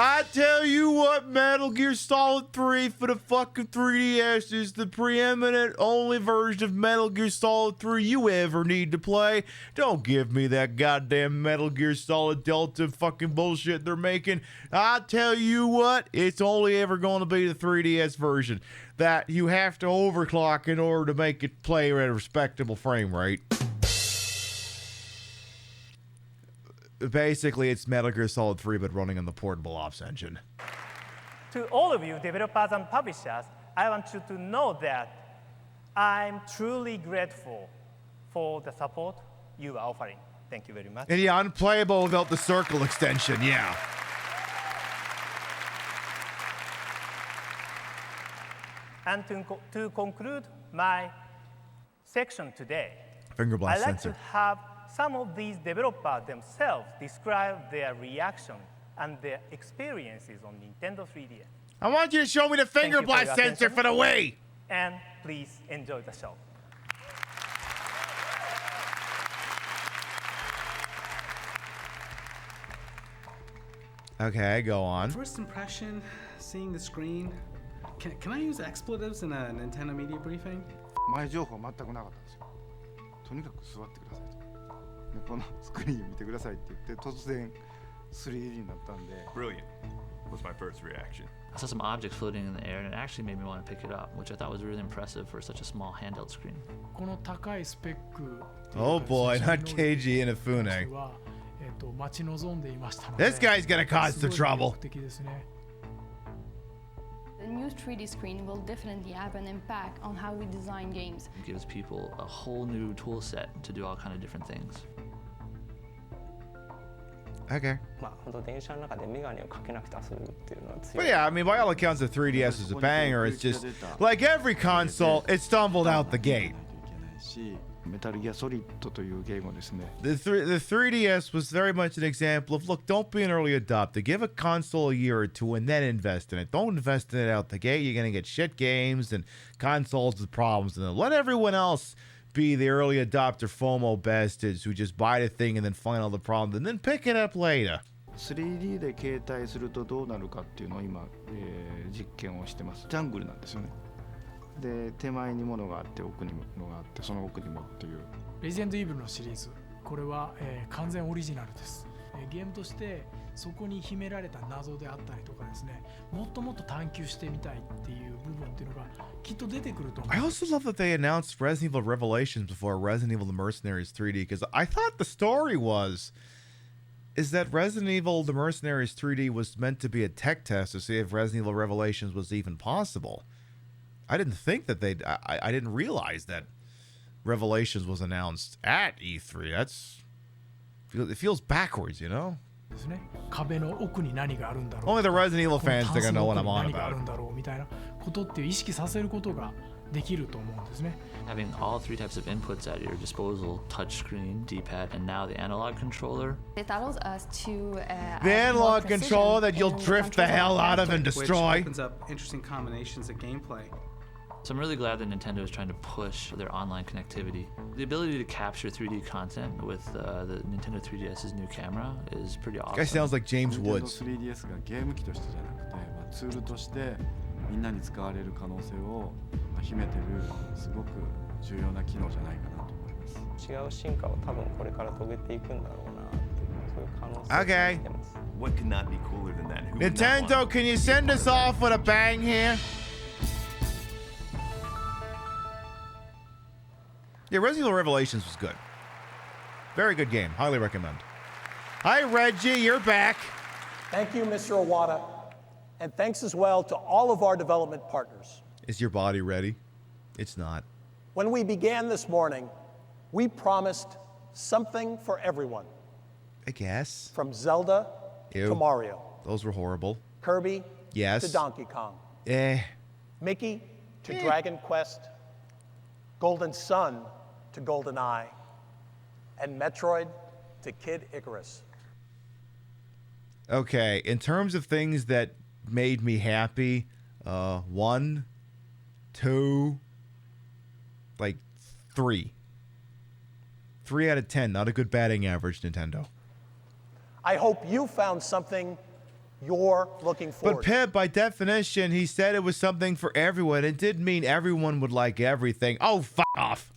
I tell you what, Metal Gear Solid 3 for the fucking 3DS is the preeminent only version of Metal Gear Solid 3 you ever need to play. Don't give me that goddamn Metal Gear Solid Delta fucking bullshit they're making. I tell you what, it's only ever going to be the 3DS version that you have to overclock in order to make it play at a respectable frame rate. Basically, it's Metal Gear Solid 3, but running on the portable ops engine. To all of you, developers and publishers, I want you to know that I'm truly grateful for the support you are offering. Thank you very much. And yeah, unplayable without the circle extension, yeah. And to conclude my section today, Finger blast I'd like sensor. to have some of these developers themselves describe their reaction and their experiences on Nintendo 3DS. I want you to show me the finger blast sensor for the Wii. And please enjoy the show. Okay, go on. First impression, seeing the screen. Can I use expletives in a Nintendo media briefing? 前情報全くなかったんですよ。とにかく座ってくださいと。でこのスクリーン見てくださいって言って突然 3D になったんで。Brilliant was my first reaction. I saw some objects floating in the air, and it actually made me want to pick it up, which I thought was really impressive for such a small handheld screen. この高いスペック Oh boy, not KG Inafune. は待ち望んでいましたの This で guy's gonna cause some すごい trouble. 魅力的ですね。 The new 3D screen will definitely have an impact on how we design games. It gives people a whole new tool set to do all kind of different things. Okay. まあ本当電車の中でメガネをかけなくて遊ぶっていうのは強 But い。 yeah, I mean, by all accounts, the 3DS is a banger. It's just, like every console, it stumbled out the gate. メタルギアソリッドというゲームをですね。 The 3DS was very much an example of, look, don't be an early adopter. Give a console a year or two and then invest in it. Don't invest in it out the gate. You're going to get shit games and consoles with problems. And then let everyone else be the early adopter FOMO bastards who just buy the thing and then find all the problems and then pick it up later. 3D で携帯するとどうなるかっていうのを今、実験をしてます。ジャングルなんですよね。で手前に物があって奥に物があってその奥にもっていう。レジェンドイーブルのシリーズ、これは、完全オリジナルです。ゲームとしてそこに秘められた謎であったりとかですね、もっともっと探求してみたいっていう部分っていうのがきっと出てくると思う。 I also love that they announced Resident Evil Revelations before Resident Evil The Mercenaries 3D, because I thought the story is that Resident Evil The Mercenaries 3D was meant to be a tech test to see if Resident Evil Revelations was even possible. I didn't think that I didn't realize that Revelations was announced at E3. It feels backwards, you know? ですね。壁の奥に何があるんだろう。 Only the Resident Evil fans are gonna know what I'm on 何がある about. んだろうみたいなことっていう意識させることができると思うんですね。 Having all three types of inputs at your disposal, touchscreen, D-pad, and now the analog controller. It allows us to The add more analog controller that you'll precision drift the in hell control out of and Which destroy. opens up interesting combinations of gameplay. So I'm really glad that Nintendo is trying to push their online connectivity. The ability to capture 3D content with the Nintendo 3DS's new camera is pretty awesome. Guy sounds like James Woods. Nintendo 3DS がゲーム機としてじゃなくて、ツールとしてみんなに使われる可能性を秘めてるすごく重要な機能じゃないかなと思います。違う進化を多分これから遂げていくんだろうなっていうそういう可能性を Okay. 感じてます。 What could not be cooler than that? Who would not want Nintendo, can you send us off with a bang here? Yeah, Resident Evil Revelations was good. Very good game. Highly recommend. Hi, Reggie. You're back. Thank you, Mr. Iwata. And thanks as well to all of our development partners. Is your body ready? It's not. When we began this morning, we promised something for everyone. I guess. From Zelda Ew. to Mario, Those were horrible. Kirby Yes. to Donkey Kong, Eh. Mickey to Dragon Quest, Golden Sun to Golden Eye, and Metroid to Kid Icarus. Okay, in terms of things that made me happy, 1, 2, like 3. 3 out of 10, not a good batting average, Nintendo. I hope you found something you're looking forward But Pip, by definition, he said it was something for everyone. It didn't mean everyone would like everything. Oh, fuck off.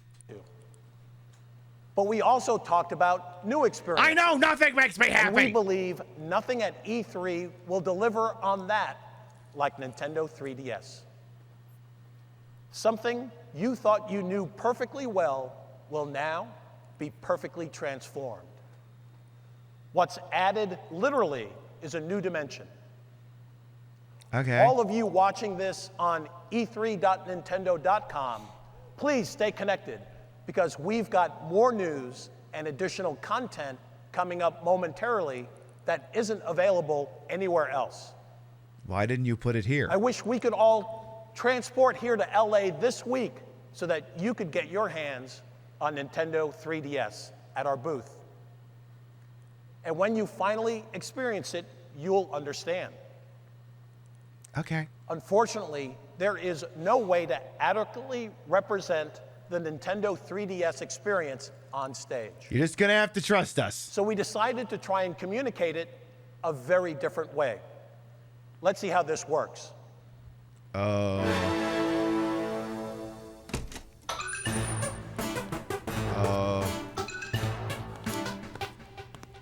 But we also talked about new experiences. I know, nothing makes me happy. And we believe nothing at E3 will deliver on that like Nintendo 3DS. Something you thought you knew perfectly well will now be perfectly transformed. What's added literally is a new dimension. Okay. All of you watching this on e3.nintendo.com, please stay connected because we've got more news and additional content coming up momentarily that isn't available anywhere else. Why didn't you put it here? I wish we could all transport here to LA this week so that you could get your hands on Nintendo 3DS at our booth. And when you finally experience it, you'll understand. Okay. Unfortunately, there is no way to adequately represent the Nintendo 3DS experience on stage. You're just gonna have to trust us. So we decided to try and communicate it a very different way. Let's see how this works.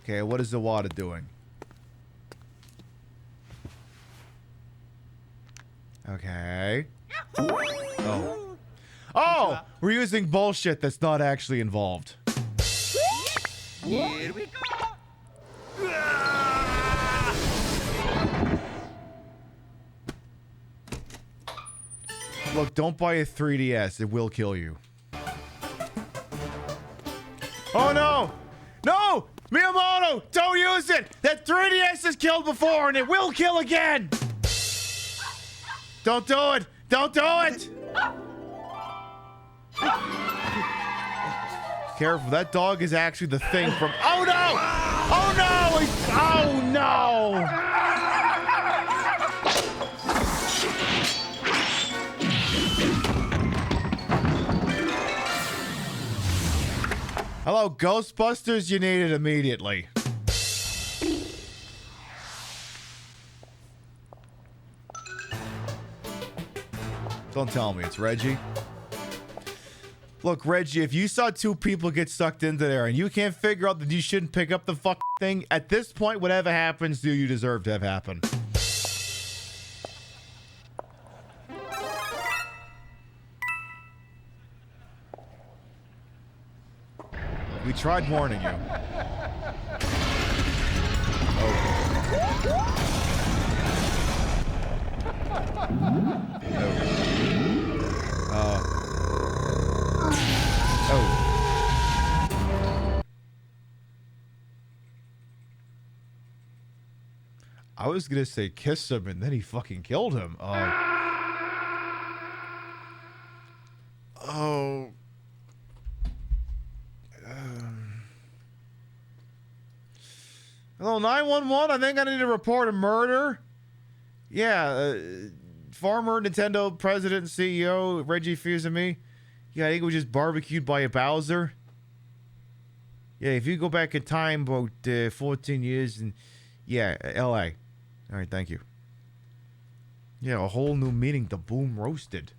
Okay, what is the water doing? Okay. Oh. Oh! We're using bullshit that's not actually involved. Here we go. Look, don't buy a 3DS. It will kill you. Oh no! No! Miyamoto! Don't use it! That 3DS has killed before and it will kill again! Don't do it! Don't do it! Careful, that dog is actually the thing from... Oh no! Oh no! Oh no! Hello, Ghostbusters, you need it immediately. Don't tell me it's Reggie. Look, Reggie, if you saw two people get sucked into there and you can't figure out that you shouldn't pick up the fucking thing, at this point, whatever happens to you, you deserve to have happen. We tried warning you. I was gonna say kiss him and then he fucking killed him. Hello, 911. I think I need to report a murder. Yeah, former Nintendo president and CEO Reggie Fils-Aimé. Yeah, I think it was just barbecued by a Bowser. Yeah, if you go back in time about 14 years and yeah, LA. All right, thank you. Yeah, a whole new meaning to boom roasted.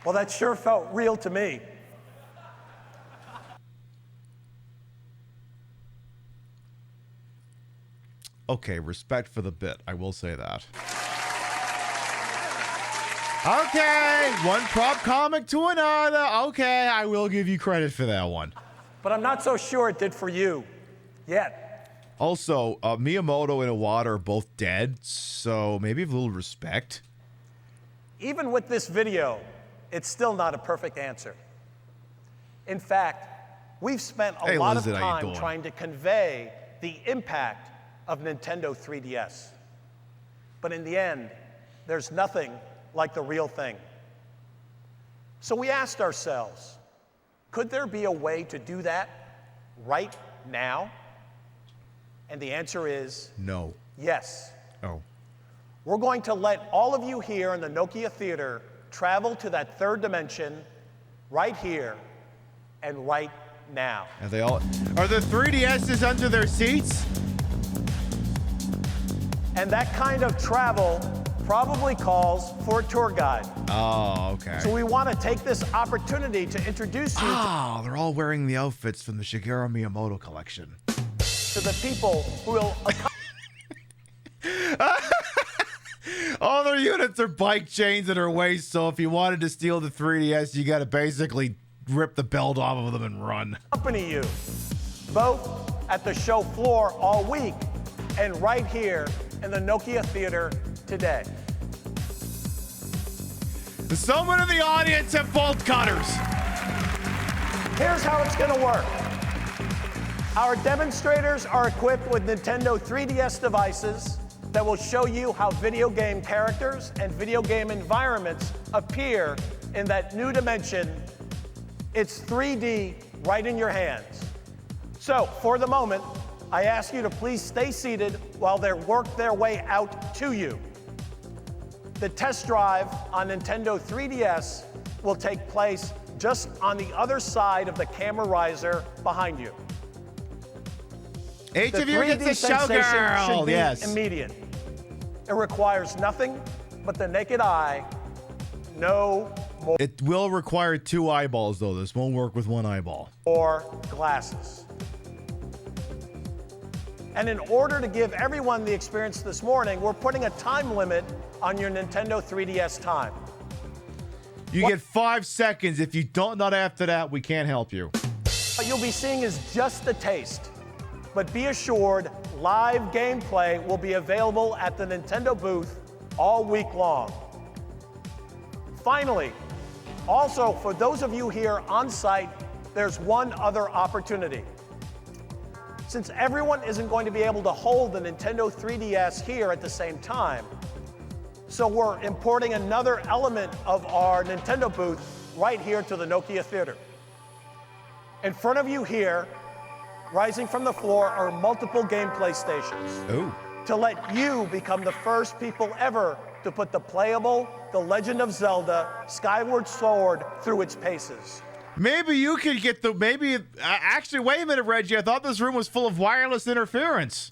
Well, that sure felt real to me. Okay, respect for the bit. I will say that. Okay, one prop comic to another. Okay, I will give you credit for that one. But I'm not so sure it did for you. Yet. Also, Miyamoto and Iwata are both dead, so maybe have a little respect. Even with this video, it's still not a perfect answer. In fact, we've spent a lot of time trying to convey the impact of Nintendo 3DS. But in the end, there's nothing like the real thing. So we asked ourselves, could there be a way to do that right now? And the answer is no. Yes. Oh. We're going to let all of you here in the Nokia Theater travel to that third dimension right here and right now. Are they all? Are the 3DSs under their seats? And that kind of travel probably calls for a tour guide. Oh, okay. So we want to take this opportunity to introduce you Oh, they're all wearing the outfits from the Shigeru Miyamoto collection. to the people who will All their units are bike chains at her waist, so if you wanted to steal the 3DS, you got to basically rip the belt off of them and run. accompany you, both at the show floor all week and right here in the Nokia Theater today. Someone in the audience have bolt cutters. Here's how it's going to work. Our demonstrators are equipped with Nintendo 3DS devices that will show you how video game characters and video game environments appear in that new dimension. It's 3D right in your hands. So, for the moment, I ask you to please stay seated while they work their way out to you. The test drive on Nintendo 3DS will take place just on the other side of the camera riser behind you. Each The of you 3D gets a sensation showgirl. should be Yes. immediate. It requires nothing but the naked eye, no more. It will require 2 eyeballs, though. This won't work with 1 eyeball. Or glasses. And in order to give everyone the experience this morning, we're putting a time limit on your Nintendo 3DS time. You get 5 seconds. If you don't nut after that, we can't help you. What you'll be seeing is just a taste. But be assured, live gameplay will be available at the Nintendo booth all week long. Finally, also for those of you here on site, there's one other opportunity. Since everyone isn't going to be able to hold the Nintendo 3DS here at the same time, so we're importing another element of our Nintendo booth right here to the Nokia Theater. In front of you here, rising from the floor, are multiple gameplay stations. Ooh. To let you become the first people ever to put the playable The Legend of Zelda Skyward Sword through its paces. Maybe you could get the, actually, wait a minute, Reggie. I thought this room was full of wireless interference.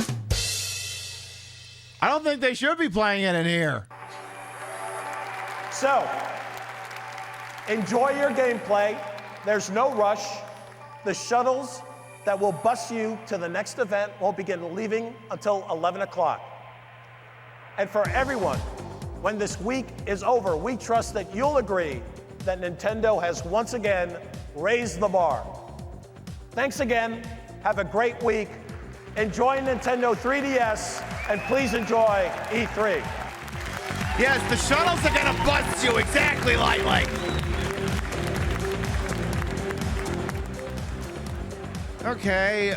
I don't think they should be playing it in here. So, enjoy your gameplay. There's no rush. The shuttles that will bus you to the next event won't begin leaving until 11 o'clock. And for everyone, when this week is over, we trust that you'll agree that Nintendo has once again raised the bar. Thanks again. Have a great week. Enjoy Nintendo 3DS, and please enjoy E3. Yes, the shuttles are gonna bust you exactly like. Okay,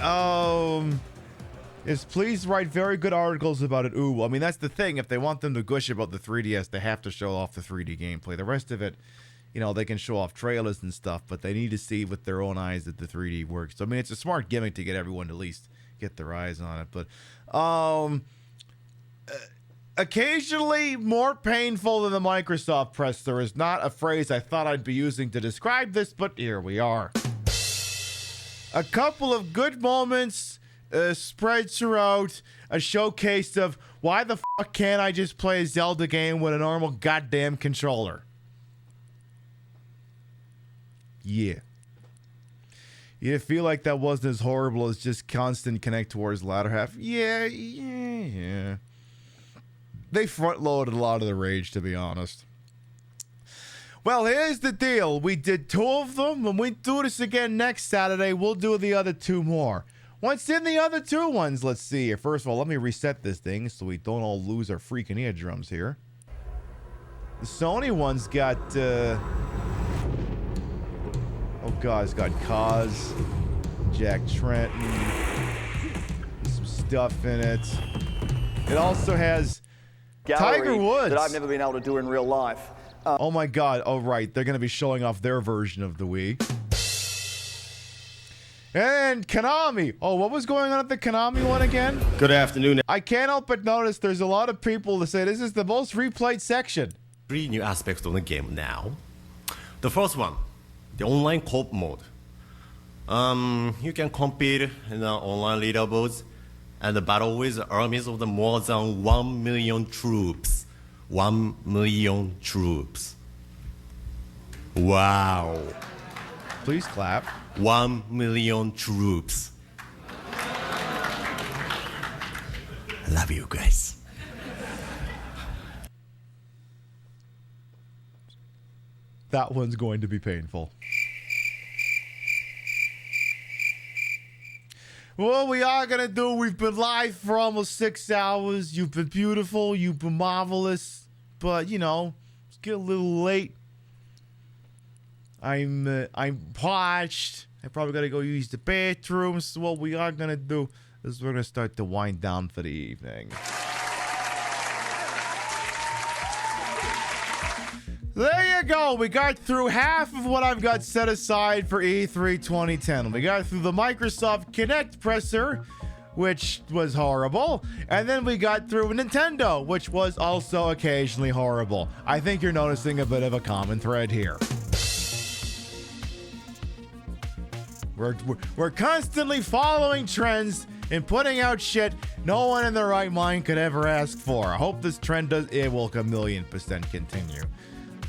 is please write very good articles about it. Ooh, I mean, that's the thing. If they want them to gush about the 3DS, they have to show off the 3D gameplay. The rest of it, you know, they can show off trailers and stuff, but they need to see with their own eyes that the 3D works. So, I mean, it's a smart gimmick to get everyone to at least get their eyes on it. But, occasionally more painful than the Microsoft press. There is not a phrase I thought I'd be using to describe this, but here we are. A couple of good moments spread throughout a showcase of why the fuck can't I just play a Zelda game with a normal goddamn controller? Yeah. You feel like that wasn't as horrible as just constant Kinect towards the latter half? Yeah. They front-loaded a lot of the rage, to be honest. Well, here's the deal. We did 2 of them. When we do this again next Saturday, we'll do the other 2 more. What's in the other 2 ones? Let's see here. First of all, let me reset this thing so we don't all lose our freaking eardrums here. The Sony one's got... oh, God, it's got Kaz, Jack Trenton, some stuff in it. It also has Tiger Woods. That I've never been able to do in real life. Oh my God! Oh right, they're going to be showing off their version of the Wii. And Konami. Oh, what was going on at the Konami one again? Good afternoon. I can't help but notice there's a lot of people that say this is the most replayed section. 3 new aspects of the game now. The first one, the online co-op mode. You can compete in the online leaderboards and battle with armies of the more than 1 million troops. 1 million troops. Wow. Please clap. 1 million troops. I love you guys. That one's going to be painful. What we are going to do, we've been live for almost 6 hours. You've been beautiful. You've been marvelous. But, you know, it's getting a little late. I'm parched. I probably got to go use the bathroom. So what we are going to do is we're going to start to wind down for the evening. There you go. We got through half of what I've got set aside for E3 2010. We got through the Microsoft Kinect presser, which was horrible. And then we got through Nintendo, which was also occasionally horrible. I think you're noticing a bit of a common thread here. We're constantly following trends and putting out shit no one in their right mind could ever ask for. I hope this trend it will 1,000,000% continue.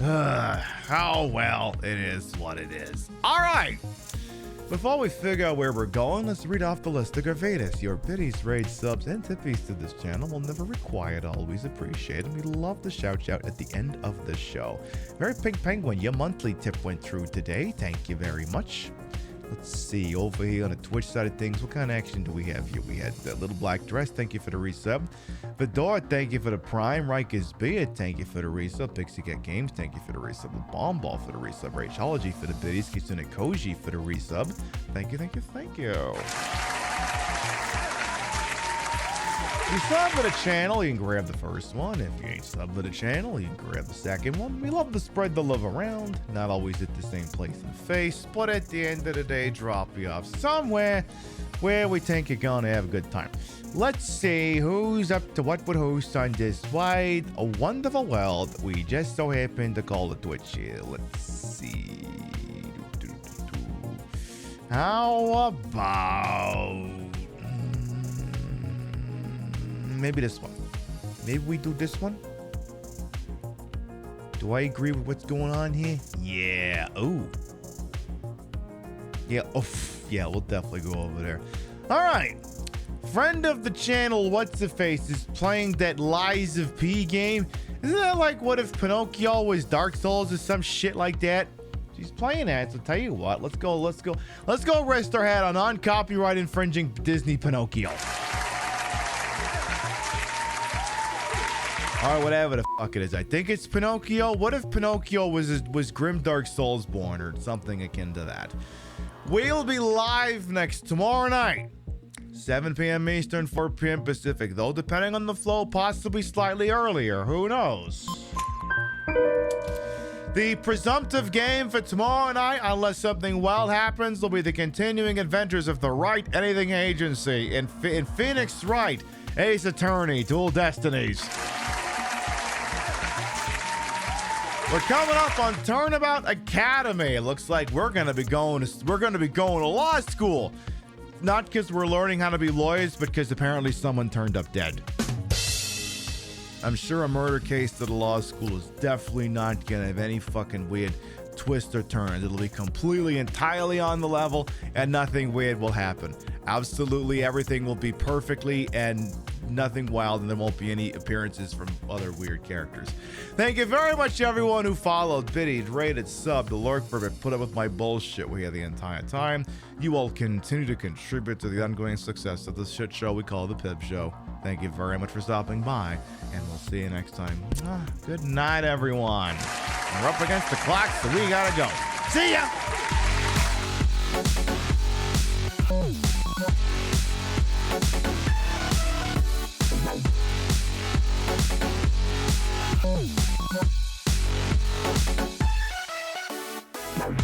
Oh well, it is what it is. All right. Before we figure out where we're going, let's read off the list of Garvadas. Your biddies, raids, subs, and tippies to this channel will never required, always appreciated. We love the shout out at the end of the show. Very Pink Penguin, your monthly tip went through today. Thank you very much. Let's see, over here on the Twitch side of things, what kind of action do we have here? We had the Little Black Dress, thank you for the resub. Fedora, thank you for the Prime. Riker's Beard, thank you for the resub. Pixie Cat Games, thank you for the resub. The Bomb Ball for the resub. Rachology for the biddies. Kitsune Koji for the resub. Thank you, thank you, thank you. If you sub to the channel, you can grab the first one. If you ain't sub to the channel, you can grab the second one. We love to spread the love around. Not always at the same place and face, but at the end of the day, drop you off somewhere where we think you're gonna have a good time. Let's see who's up to what would host on this wide, a wonderful world we just so happen to call it Twitch here. Let's see. How about... maybe this one. Maybe we do this one. Do I agree with what's going on here? Yeah. Ooh. Yeah. Oof. Yeah, we'll definitely go over there. All right. Friend of the channel, What's the Face, is playing that Lies of P game. Isn't that like what if Pinocchio was Dark Souls or some shit like that? She's playing that, so tell you what. Let's go rest our hat on copyright infringing Disney Pinocchio. Or whatever the fuck it is. I think it's Pinocchio. What if Pinocchio was Grimdark Soulsborne or something akin to that? We'll be live tomorrow night. 7 p.m. Eastern, 4 p.m. Pacific. Though, depending on the flow, possibly slightly earlier. Who knows? The presumptive game for tomorrow night, unless something wild happens, will be the continuing adventures of the Right Anything Agency in Phoenix Wright, Ace Attorney, Dual Destinies. We're coming up on Turnabout Academy. It looks like we're gonna be going to law school. Not because we're learning how to be lawyers, but because apparently someone turned up dead. I'm sure a murder case at a law school is definitely not gonna have any fucking weird twists or turns. It'll be completely, entirely on the level, and nothing weird will happen. Absolutely everything will be perfectly and nothing wild, and there won't be any appearances from other weird characters. Thank you very much, everyone who followed, biddied, rated, subbed, lurked, put up with my bullshit we had the entire time. You all continue to contribute to the ongoing success of this shit show we call the Pib Show. Thank you very much for stopping by, and we'll see you next time. Good night, everyone. We're up against the clock, so we gotta go. See ya! Bye.